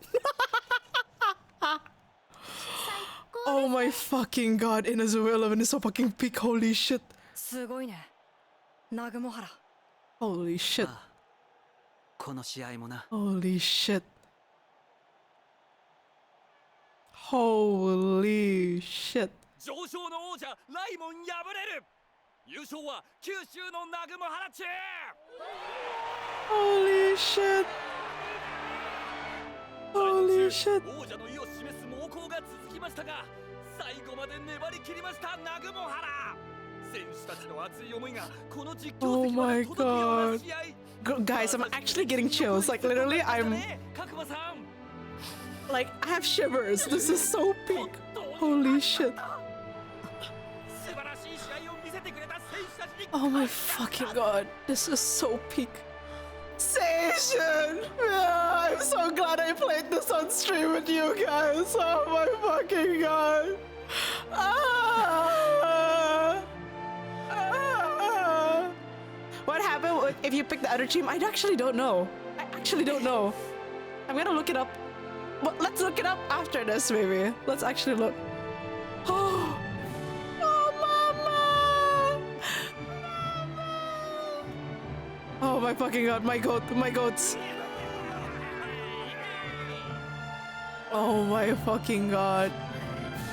Oh my fucking god. Inazuma 11 is so fucking peak. Holy shit. すごいね。ナグモハラ。Holy shit. この試合もな。Holy shit. Holy shit. 上昇の王者ライモン敗れる。優勝は九州のナグモハラチュー。 Holy shit. Holy shit. 王者の意を示す猛攻が続きましたが、最後まで粘り切りましたナグモハラ。選手たちの熱い思いがこの実況席まで届くような試合。 Guys, I'm actually getting chills. Like literally, I'm like I have shivers. This is so peak. Holy shit. Oh my fucking god. This is so peak. Station! Yeah, I'm so glad I played this on stream with you guys. Oh my fucking god. What happened if you pick the other team? I actually don't know. I actually don't know. I'm gonna look it up. Well, let's look it up after this, maybe. Let's actually look. Oh, mama! Oh my fucking god, my goats. Oh my fucking god.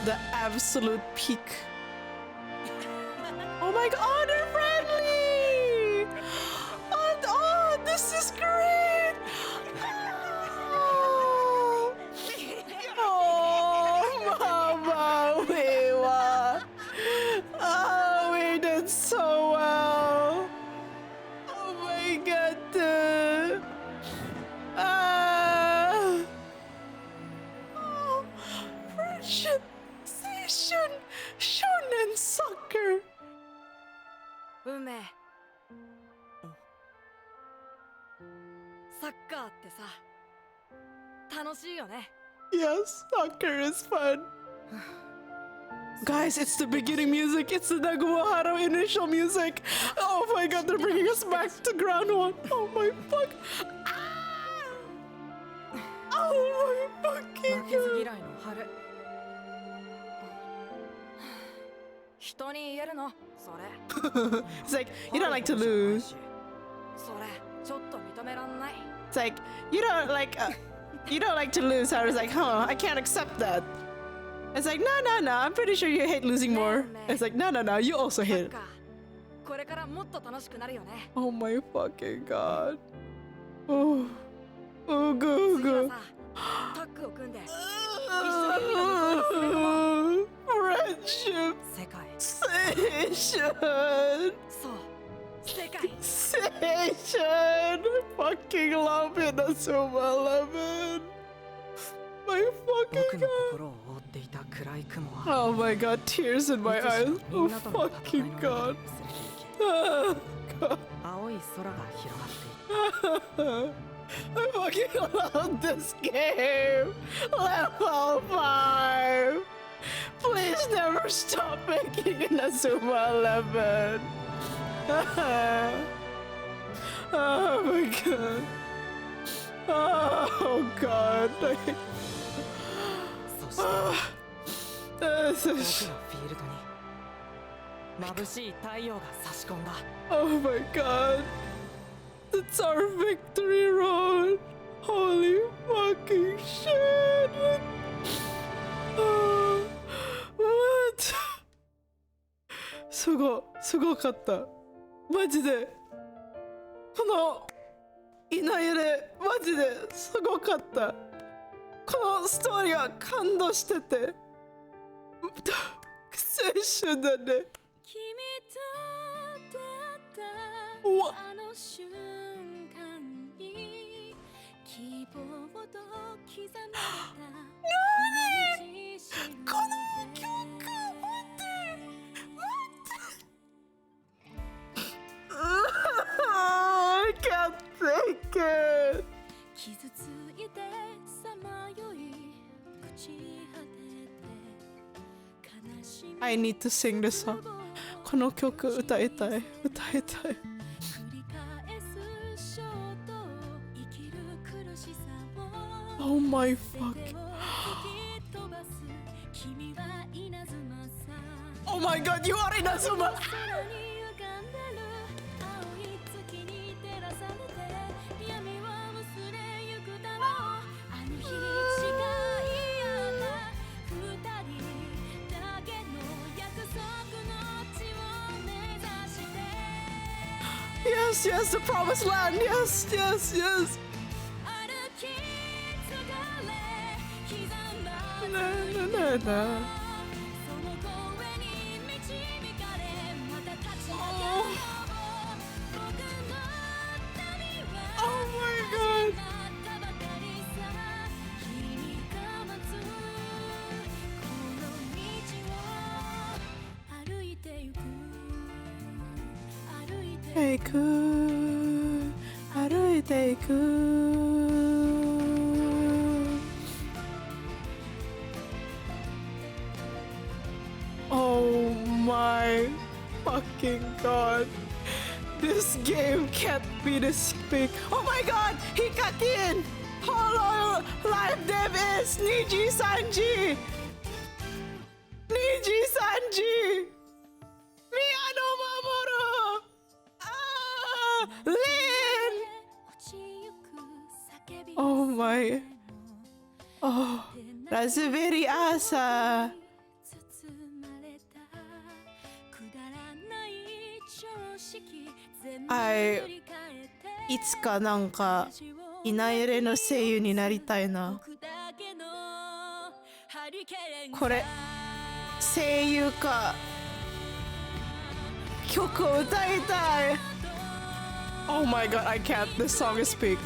The absolute peak. Oh my god, oh, they're friendly! Oh, this is great! Oh, mama, we did so well. Oh my god. Friendship, station, shonen soccer. 運命。サッカーってさ、楽しいよね。 Yes, soccer is fun. Guys, it's the beginning music. It's the Nagumohara initial music. Oh my god, they're bringing us back to ground one. Oh my fuck. Oh my fucking 負けず嫌いの春。人に言えるのそれ。 It's like, you don't like to lose. それ、ちょっと認めらんない。 It's like, you don't like to lose. I was like, huh, I can't accept that. It's like, no, I'm pretty sure you hate losing more. It's like, no, you also hate it. これからもっと楽しくなるよね。 Oh my fucking god. Oh, go. タッグを組んで一緒に海の向こうに連れ込もう。 Friendship. 世界。 Station. そう。世界。 Station. Fucking love Inazuma 11. My fucking god. Oh my god, tears in my eyes. Oh fucking god. Oh god. I fucking love this game. Level 5. Please never stop making Inazuma 11. Oh my god. Oh god. This is... Oh my god. It's our victory road. Holy fucking shit. What? すごかった。マジで。このいないでマジですごかった。このストーリーが感動してて。青春だね。うわ。この曲待ってI can't take it. I need to sing this song. この曲歌いたい。Oh my fuck. Oh my god, you are Inazuma! Yes, yes, the promised land. Yes, yes, yes. Na, na, na, na. Oh my god. Oh my fucking god. This game can't be this big. Oh my god! Hikakin! Hollow live dev is Niji Sanji! Niji Sanji! Miyano Mamoru! Ah! Lin! Oh my. Oh. Raspberry Asa.いつかなんかイナエレの声優になりたいな。これ声優か曲を歌いたい。Oh my god, I can't. This song is peak.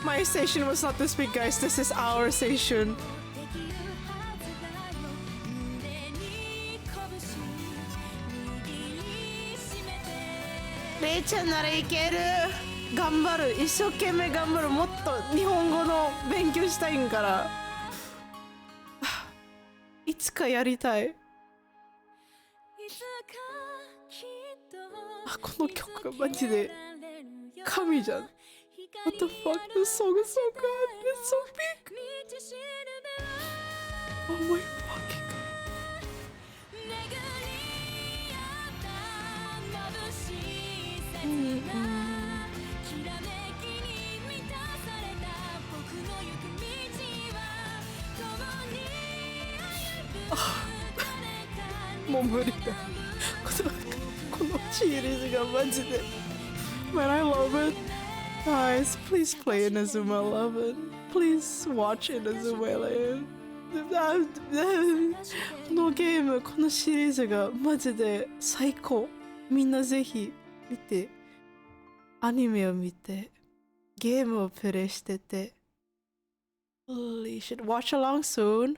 My station was not this big, guys. This is our station. Reiちゃんならいける。頑張る。一生懸命頑張る。もっと日本語の勉強したいんから。いつかやりたい。あ、この曲がマジで神じゃん。What the fuck? This song is so good. It's so big. Oh my fucking god. もう無理だ。このシリーズがマジで。Man, I love it. Guys, please play Inazuma 11. Please watch Inazuma 11. このゲーム、このシリーズがマジで最高。みんなぜひ見て、アニメを見て、ゲームをプレイしてて。You should watch along soon.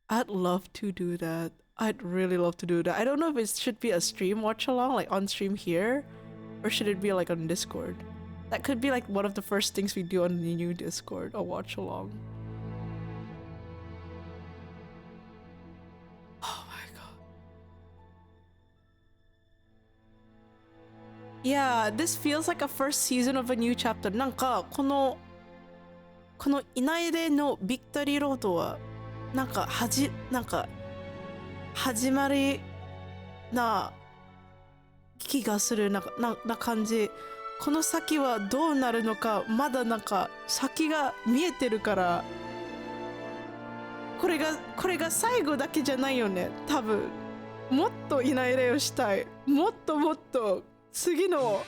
I'd love to do that. I'd really love to do that. I don't know if it should be a stream watch along, like on stream here, or should it be like on Discord? That could be like one of the first things we do on the new Discord, a watch along. Oh my god. Yeah, this feels like a first season of a new chapter. なんかこのイナエレのビクトリーロードはなんか始まりな気がするな感じ。この先はどうなるのかまだなんか先が見えてるからこれが最後だけじゃないよね多分。もっとイナエレをしたい。もっと次の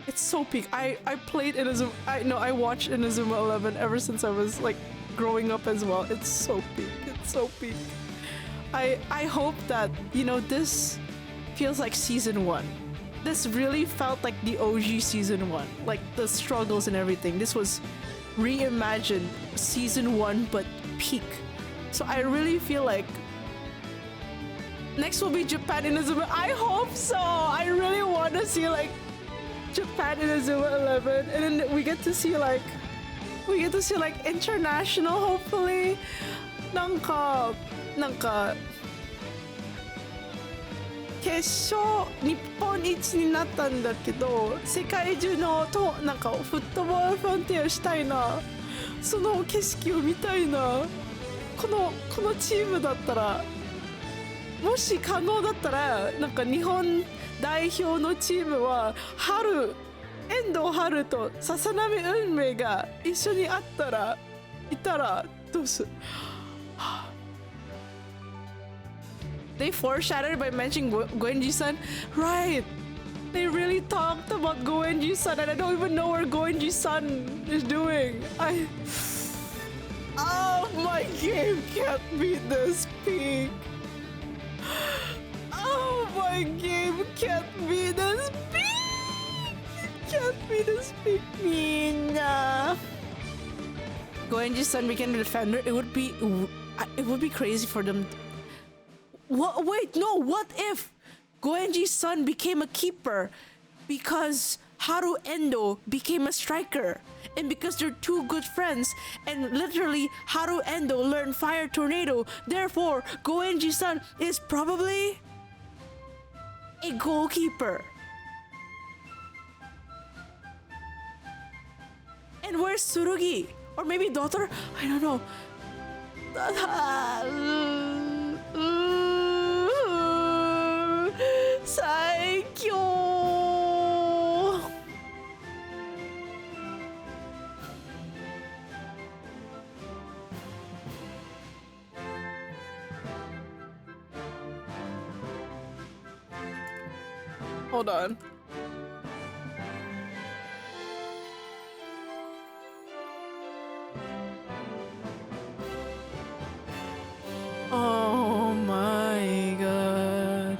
It's so peak. I played Inazuma. I watched Inazuma 11 ever since I was like growing up as well. It's so peak. It's so peak. I hope that this feels like season 1. This really felt like the OG season 1. Like the struggles and everything. This was reimagined season 1 but peak. So I really feel like next will be Japan Inazuma. I hope so. I really want to see like Japan Inazuma 11 and then we get to see like international hopefully. なんか決勝日本一になったんだけど世界中のなんかフットボールフロンティアしたいな。その景色を見たいな。このチームだったらもし可能だったらなんか日本代表のチームは遠藤春と笹波運命が一緒にいたらどうする？They foreshadowed by mentioning Goenji-san. Right. They really talked about Goenji-san and I don't even know where Goenji-san is doing. Oh, my game can't be this peak. Oh, my game can't be this peak. It can't be this peak. Mina. Goenji-san became a defender. It would be crazy for them. What? Wait, no. What if Goenji's son became a keeper because Haru Endo became a striker, and because they're two good friends, and literally Haru Endo learned Fire Tornado. Therefore, Goenji's son is probably a goalkeeper. And where's Tsurugi? Or maybe daughter? I don't know. Saikyo. Hold on. Oh my god.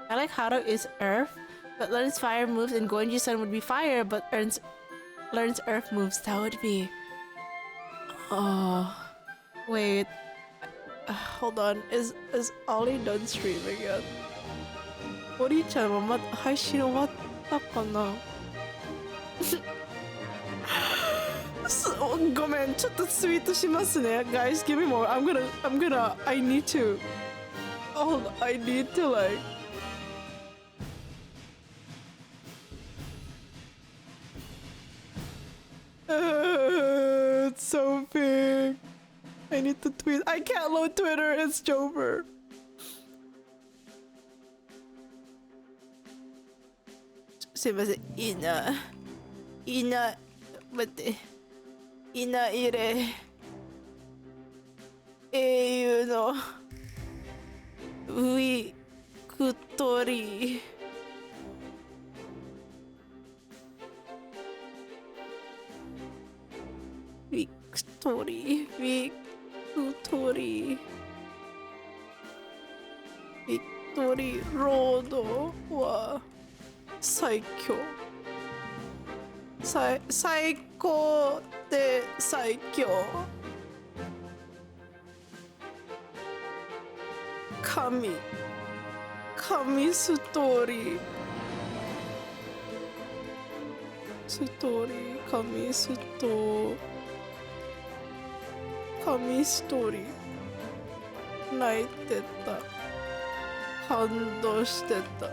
I like Haru is Earth, but learns fire moves, and Goenji-san would be fire, but learns Earth moves. That would be... Oh... Wait... hold on. Is Ollie done streaming yet? Ori-chan wa haishin owatta kana? ごめん、ちょっとツイートしますね。Guys, give me more. I need to. Hold on, I need to like. It's so big. I need to tweet. I can't load Twitter. It's Jover. Ina. 待って。稲入れ英雄のウィクトリーウィクトリーロードは最強最高で最強神ストーリー神ストーリー泣いてた感動してた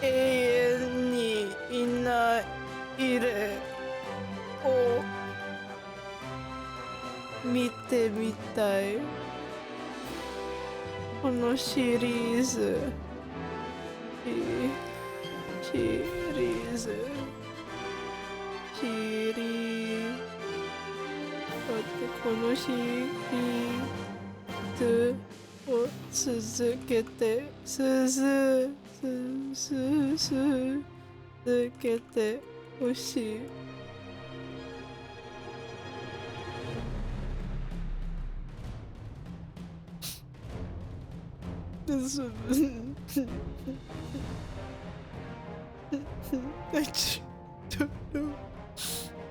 永遠に稲入れを見てみたいこのシリーズこのシリーズを続けて続けてほしい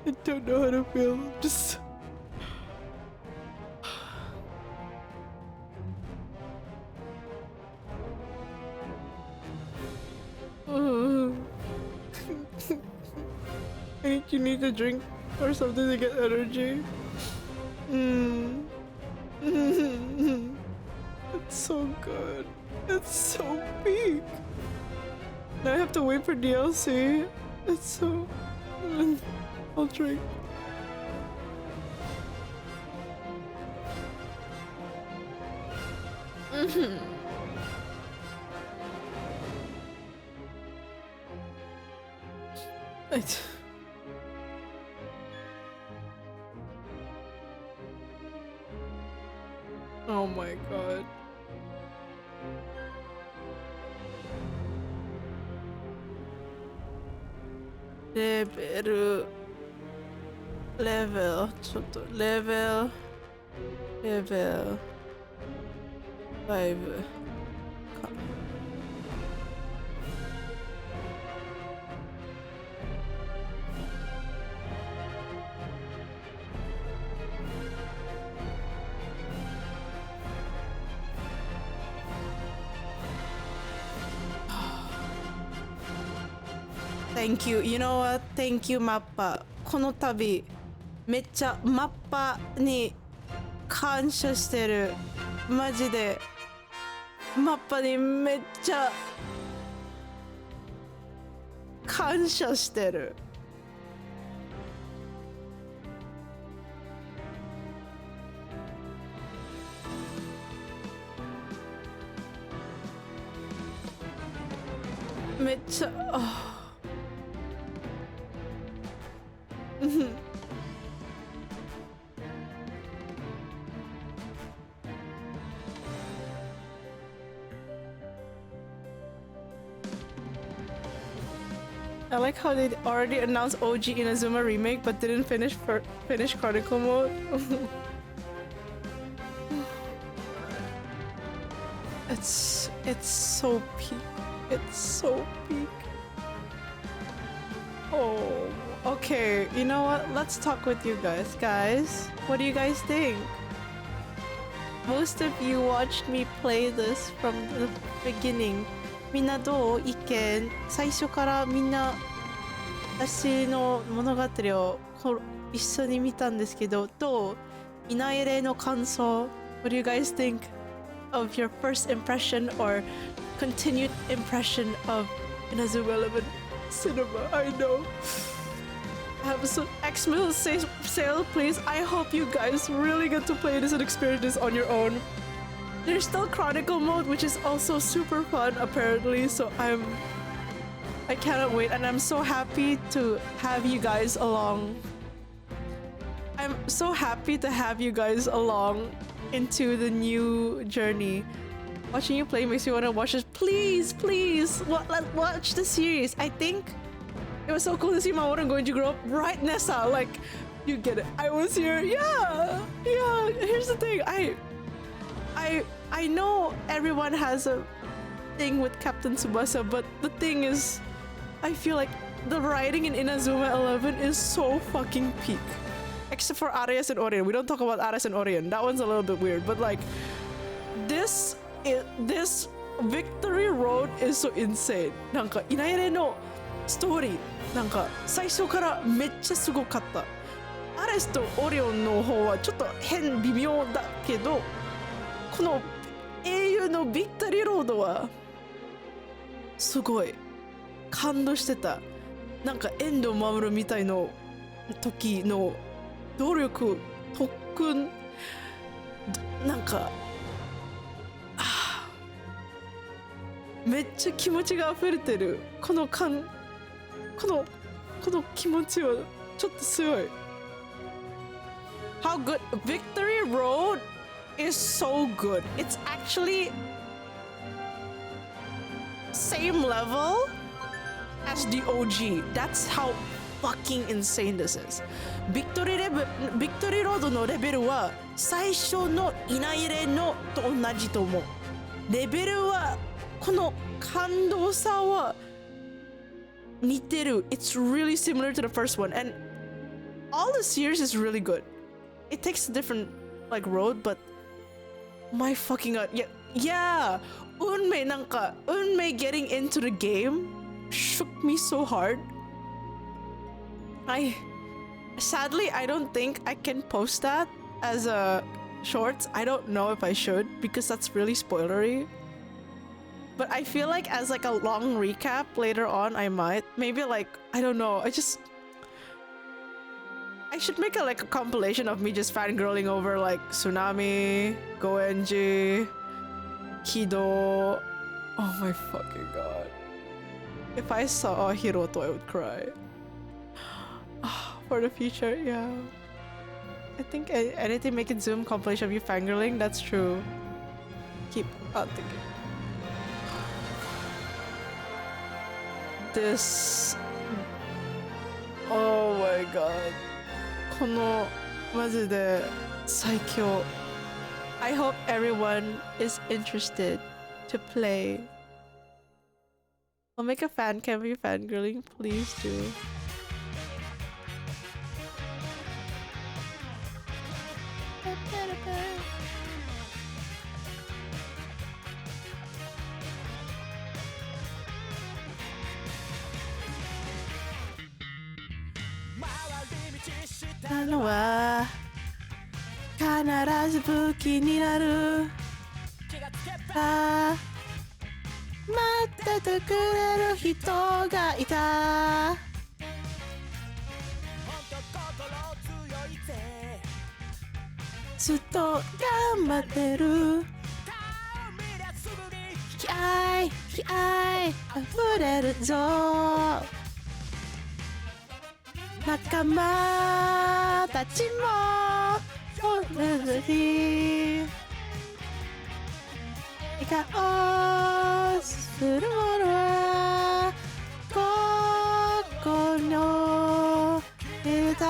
I don't know how to feel. Just I think you need to drink or something to get energy. It's so good. It's so big. Now I have to wait for DLC. It's so... I'll drink. Oh my god. Level ちょっとレベル5 Thank you. You know what? Thank you, マッパ。この度めっちゃマッパに感謝してる。マジでマッパにめっちゃ感謝してる。めっちゃI like how they already announced OG Inazuma remake but didn't finish Chronicle mode. It's so peak. It's so peak. Oh, okay. You know what? Let's talk with you guys. Guys, what do you guys think? Most of you watched me play this from the beginning. みんなどう意見最初からみんな私の物語を一緒に見たんですけどどういない例の感想 What do you guys think of your first impression or continued impression of Inazuma 11 cinema? I know. Have some Xmas sale please. I hope you guys really get to play this and experience this on your own. There's still Chronicle mode, which is also super fun apparently, so I cannot wait and I'm so happy to have you guys along. I'm so happy to have you guys along into the new journey. Watching you play makes me want to watch this. Please, watch the series. I think it was so cool to see Mamoru going to grow up. Right, Nessa? Like, you get it. I was here. Yeah. Here's the thing. I know everyone has a thing with Captain Tsubasa, but the thing is, I feel like the writing in Inazuma 11 is so fucking peak. Except for Arias and Orion. We don't talk about Arias and Orion. That one's a little bit weird, but like, this Victory Road is so insane. なんか、いないれのストーリー、なんか、最初からめっちゃすごかった。アレスとオリオンの方はちょっと微妙だけど、この英雄のビクトリーロードはすごい感動してた。なんか遠藤守みたいの時の努力特訓なんかめっちゃ気持ちが溢れてる。この気持ちはちょっとすごい。How good Victory Road is so good. It's actually same level as the OG. That's how fucking insane this is. Victory Road のレベルは最初のいないれのと同じと思う。レベルはこの感動さは似てる。It's really similar to the first one, and all the series is really good. It takes a different like road, but my fucking god, yeah. 運命getting into the game shook me so hard. Sadly I don't think I can post that as a shorts. I don't know if I should because that's really spoilery. But I feel like as like a long long recap later on I might. Maybe like, I don't know, I should make a compilation of me just fangirling over like Tsunami, Goenji, Kido. Oh my fucking god. If I saw Hiroto, I would cry. For the future, yeah. I think anything make it Zoom compilation of you fangirling, that's true. Keep thinking. This. Oh my god. このマジで最強. I hope everyone is interested to play. I'll make a fan cam of you fangirling, please do. Naのは必ず武器になる。待っててくれる人がいた。ずっと頑張ってる。気合溢れるぞ。仲間たちも同じ笑顔するものはここの歌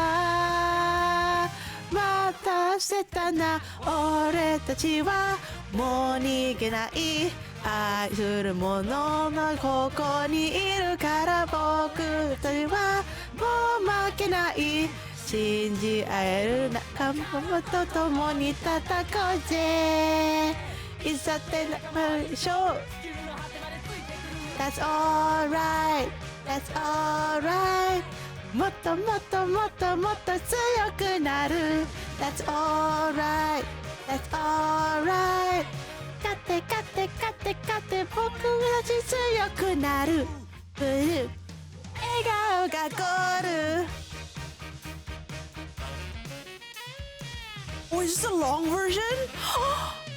待たせたな俺たちはもう逃げない愛する者のここにいるから僕たちはもう負けない信じ合える仲間と共に戦おうぜいざってなりしょう That's alright That's alright もっともっともっともっと強くなる That's alright That's alright 勝って勝って勝って勝って僕たち強くなるブルー笑顔がゴール Oh, is this a long version?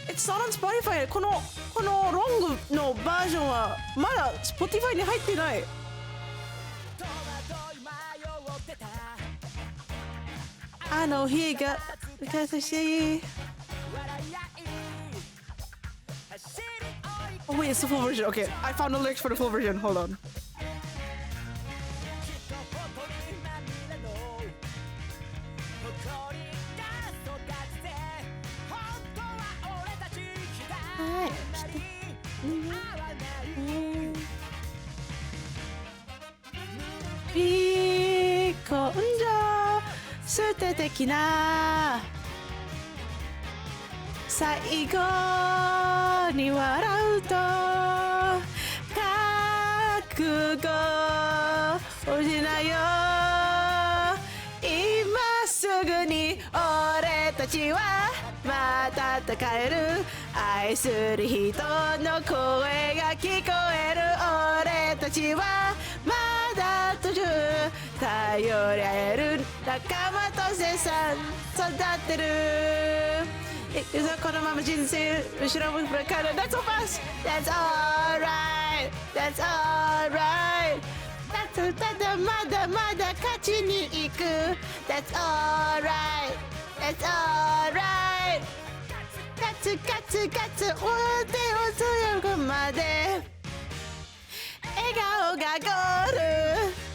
It's not on Spotify. このロングのバージョンはまだ Spotify に入ってない。I know he got because I see. Oh wait, it's the full version. Okay, I found the lyrics for the full version. Hold on. Be根性捨て的な最後に笑うと覚悟をしないよ今すぐに俺たちはまた戦える愛する人の声が聞こえる俺たちはまだ途中頼り合える仲間としてさ育ってるこのまま人生後ろ向くから That's so fast That's alright That's alright ただまだまだ勝ちに行く That's alright That's alright 勝つ勝つ勝つ俺手を強くまで笑顔がゴール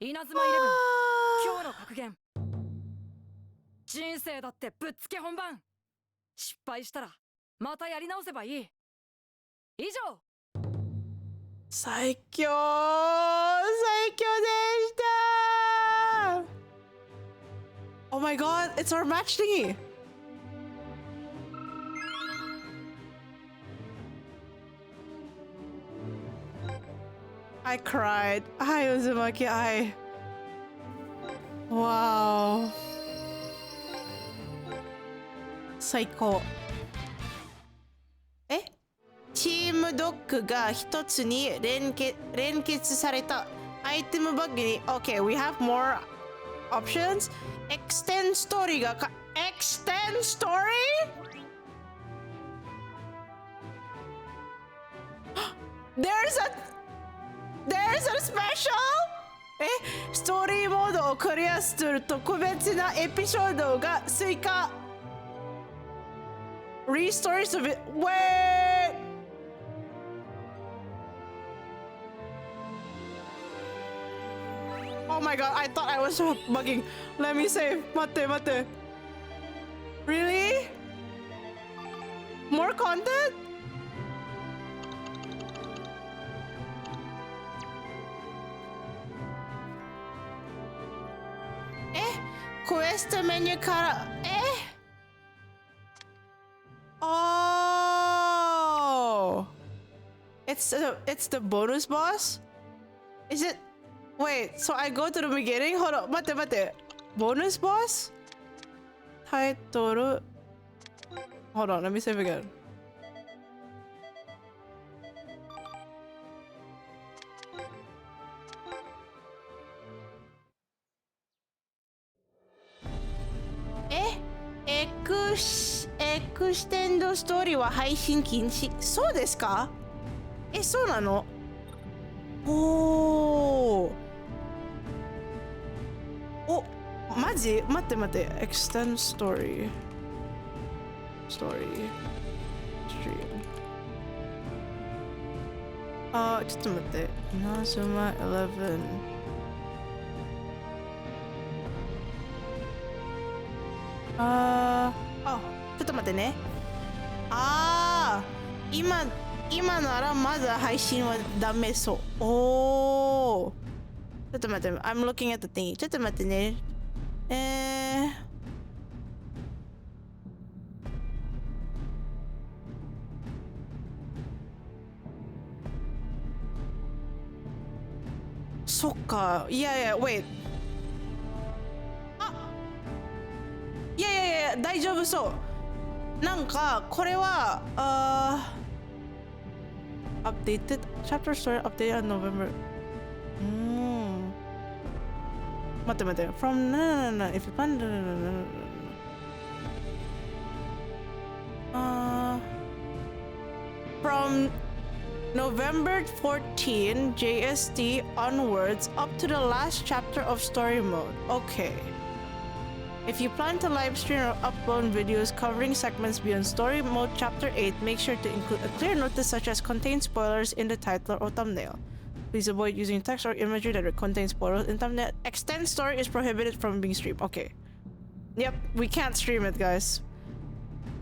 稲妻イレブン今日の格言人生だってぶっつけ本番。失敗したらまたやり直せばいい。以上。最強でした。 Oh my god, it's our match thingy. I cried. Hi, Uzumaki. Wow. 最高。チームドッグが一つに連結されたアイテムバッグに OK, we have more options. Extend story がExtend story? There's a special? ストーリーモードをクリアする特別なエピソードが追加 Restores of it. Wait! Oh my god, I thought I was bugging. Let me save. 待って待って。Really? More content? Quest menu から。Oh! It's the bonus boss? Is it? Wait, so I go to the beginning? Hold on, 待って待って。Bonus boss? Title. Hold on, let me save again.エクステンドストーリーは配信禁止。そうですか？そうなの？お、マジ？待って待って。エクステンドストーリー。ストーリー。ストリーム。ちょっと待って。Inazuma 11。ちょっと待ってね。今ならまだ配信はダメそう。ちょっと待って。I'm looking at the thing. ちょっと待ってね。そっか。いやいや、wait。いや大丈夫そう。なんかこれはupdated chapter story updated in November。待って待って。From no if you plan from November 14 JST onwards up to the last chapter of story mode. Okay. If you plan to live stream or upload videos covering segments beyond story mode chapter 8, make sure to include a clear notice such as contain spoilers in the title or thumbnail. Please avoid using text or imagery that contains spoilers in thumbnail. Extend story is prohibited from being streamed. Okay. Yep, we can't stream it, guys.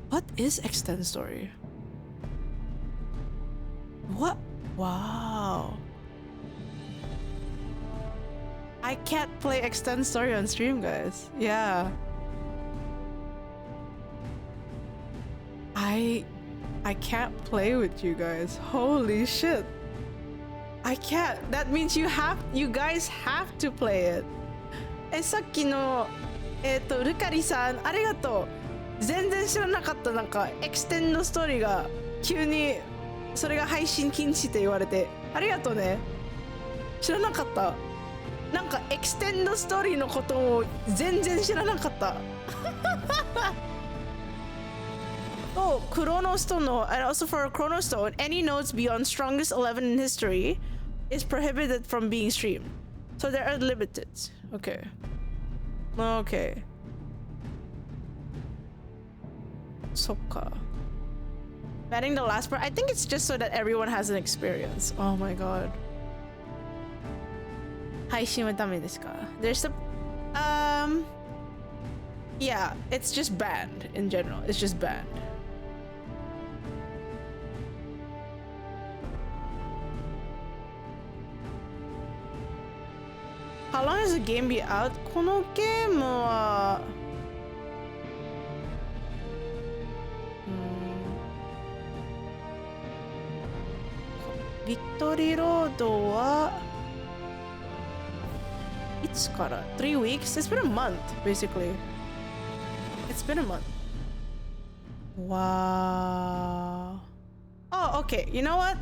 What is extend story? What? Wow. I can't play extend story on stream, guys. Yeah. I can't play with you guys. Holy shit. I can't. That means you guys have to play it. さっきのルカリさんありがとう。全然知らなかった。なんかエクステンドストーリーが急にそれが配信禁止って言われてありがとうね。知らなかった。なんかエクステンドストーリーのことを全然知らなかった。とクロノストーンの and also for Chrono Stone, any notes beyond strongest 11 in history is prohibited from being streamed. So they are limited. Okay. Okay. そっか。Banning the last part. I think it's just so that everyone has an experience. Oh my god. 配信はダメですか？ There's a Yeah, it's just banned in general. It's just banned. How long has the game been out? このゲームはビクトリーロードはいつから 3 weeks? It's been a month, basically. It's been a month. Wow. Oh, okay. You know what?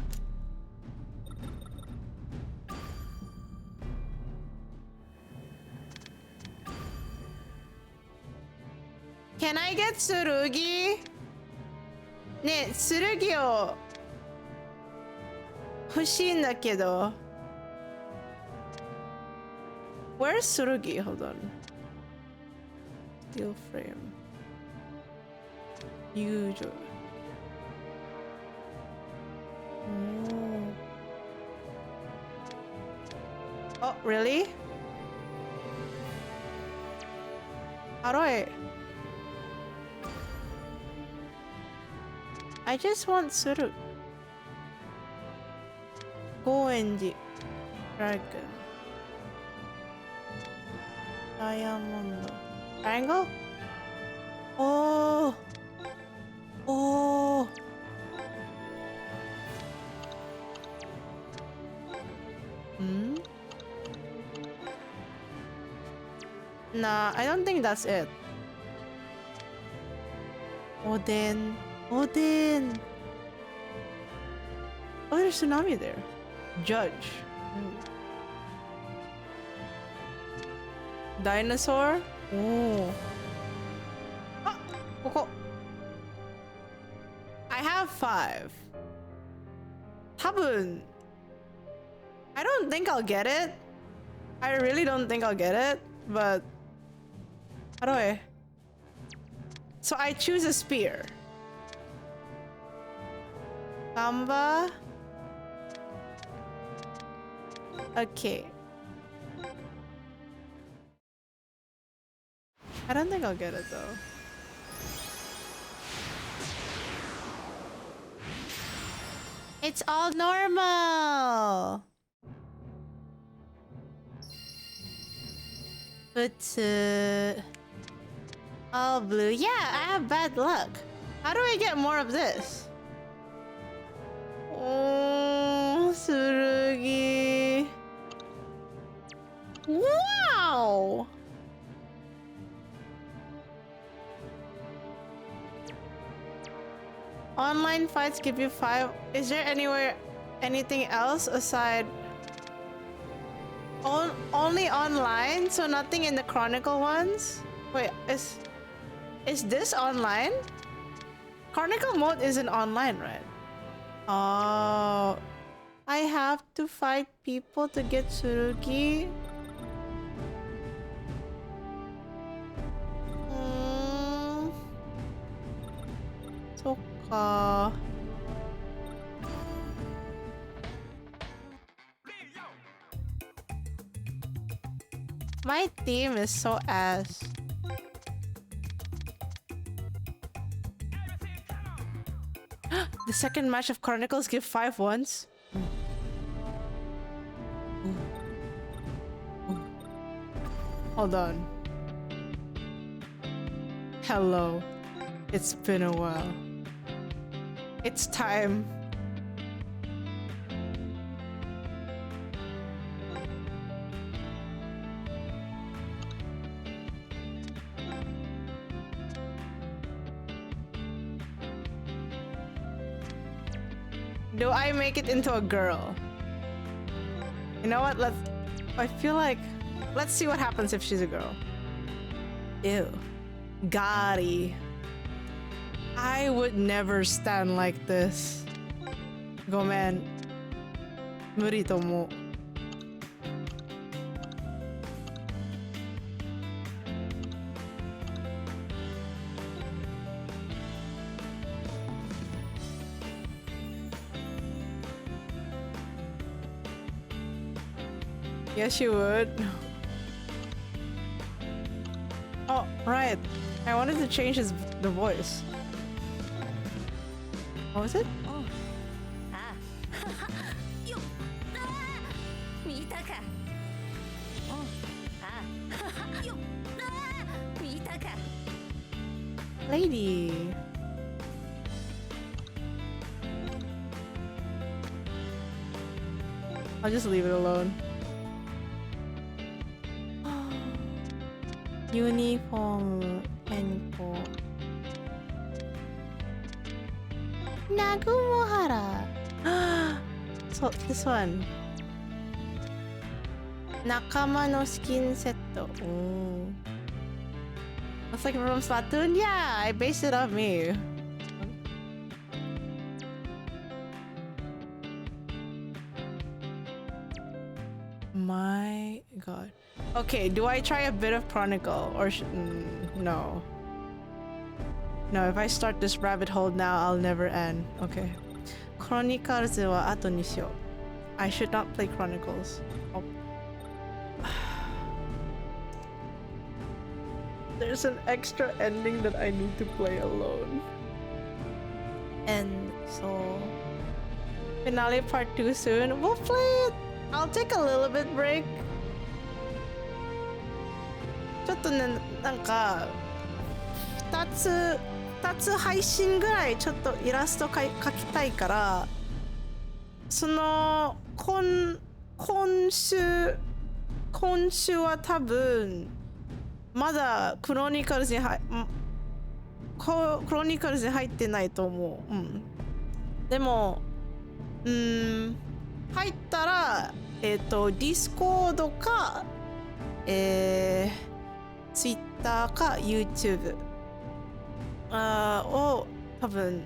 Can I get Tsurugi? ねえ、剣を欲しいんだけど。Where's Tsurugi? Hold on. Steel frame. Usual. Oh, really? How do I just want Tsuru. Goenji. Dragon. Diamond. Triangle? Oh. Oh. Hmm? Nah, I don't think that's it. Odin. Odin. Oh, there's tsunami there. Judge. Dinosaur? Oh. Ah, koko. I have 5. Tabun. I don't think I'll get it. I really don't think I'll get it, but how do I? So I choose a spear. Samba. Okay. I don't think I'll get it though. It's all normal. But all blue. Yeah, I have bad luck. How do I get more of this? Oh, Tsurugi. Wow. Online fights give you 5. Is there anything else aside? Only online, so nothing in the Chronicle ones? Wait, is this online? Chronicle mode isn't online, right? Oh, I have to fight people to get Tsurugi? Sokka. My team is so ass. The second match of Chronicles give 5 once. Hold on. Hello. It's been a while. It's time. Do I make it into a girl? You know what? I feel like let's see what happens if she's a girl. Ew. Gari. I would never stand like this. Gomen. Muri to omou. Yes, you would. Oh, right. I wanted to change the voice. What was it? Lady. I'll just leave it alone. Uniform Henko. Nagumohara. So this one. Nakama no skin set. Oh. It's like from Splatoon? Yeah, I based it off me. My god. Okay, do I try a bit of Chronicle or no? No, if I start this rabbit hole now, I'll never end. Okay. Chronicles wa ato ni shiyou. I should not play Chronicles. Oh. There's an extra ending that I need to play alone. And so finale part 2 soon. We'll play it. I'll take a little bit break. ちょっとね、なんか2つ配信ぐらいちょっとイラスト描きたいから、その今週は多分まだクロニカルズに入ってないと思う。うん。でも、入ったらディスコードかツイッターか YouTube を多分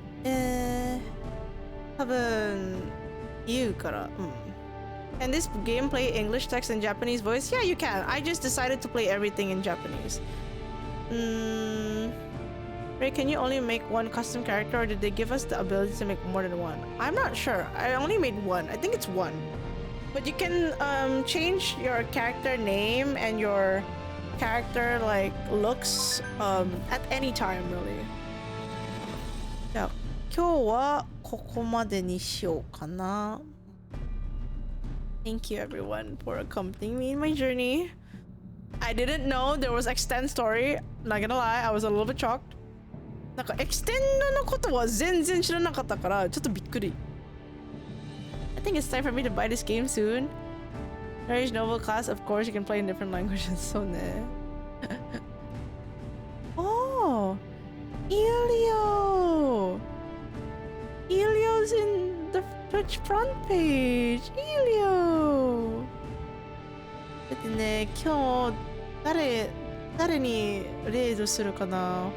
言うから。うん。Can this game play English text and Japanese voice? Yeah, you can. I just decided to play everything in Japanese. Ray, can you only make one custom character, or did they give us the ability to make more than one? I'm not sure. I only made one. I think it's one. But you can change your character name and your character like looks at any time, really. じゃあ今日はここまでにしようかな。Thank you everyone for accompanying me in my journey. I didn't know there was extend story. Not gonna lie, I was a little bit shocked. なんかエクステンドのことは全然知らなかったからちょっとびっくり。I think it's time for me to buy this game soon. Marriage novel class, of course you can play in different languages. So ne. Oh, Elio. Elio's in the Twitch front page. Elio. だってね、今日誰にレイドするかな。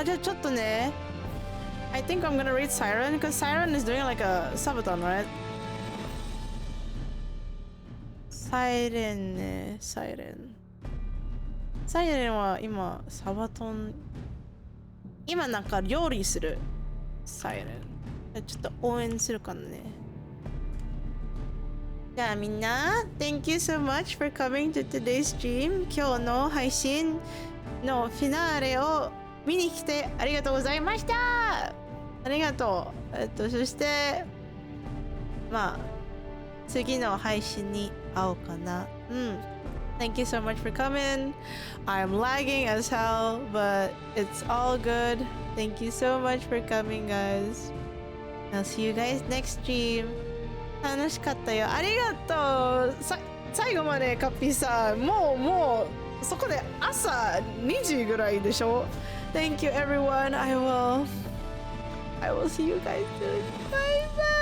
じゃあちょっとね。I think I'm gonna raid Siren because Siren is doing like a subathon, right? サイレンね、サイレンは今サバトン今なんか料理するサイレンちょっと応援するかなね。じゃあみんな Thank you so much for coming to today's stream. 今日の配信のフィナーレを見に来てありがとうございました。ありがとう。そしてまあ次の配信に会おうかな。Thank you so much for coming. I'm lagging as hell, but it's all good. Thank you so much for coming, guys. I'll see you guys next stream. 楽しかったよ。ありがとう。最後までカッピーさん。もうそこで朝2時ぐらいでしょ。Thank you, everyone. I will see you guys soon. Bye bye.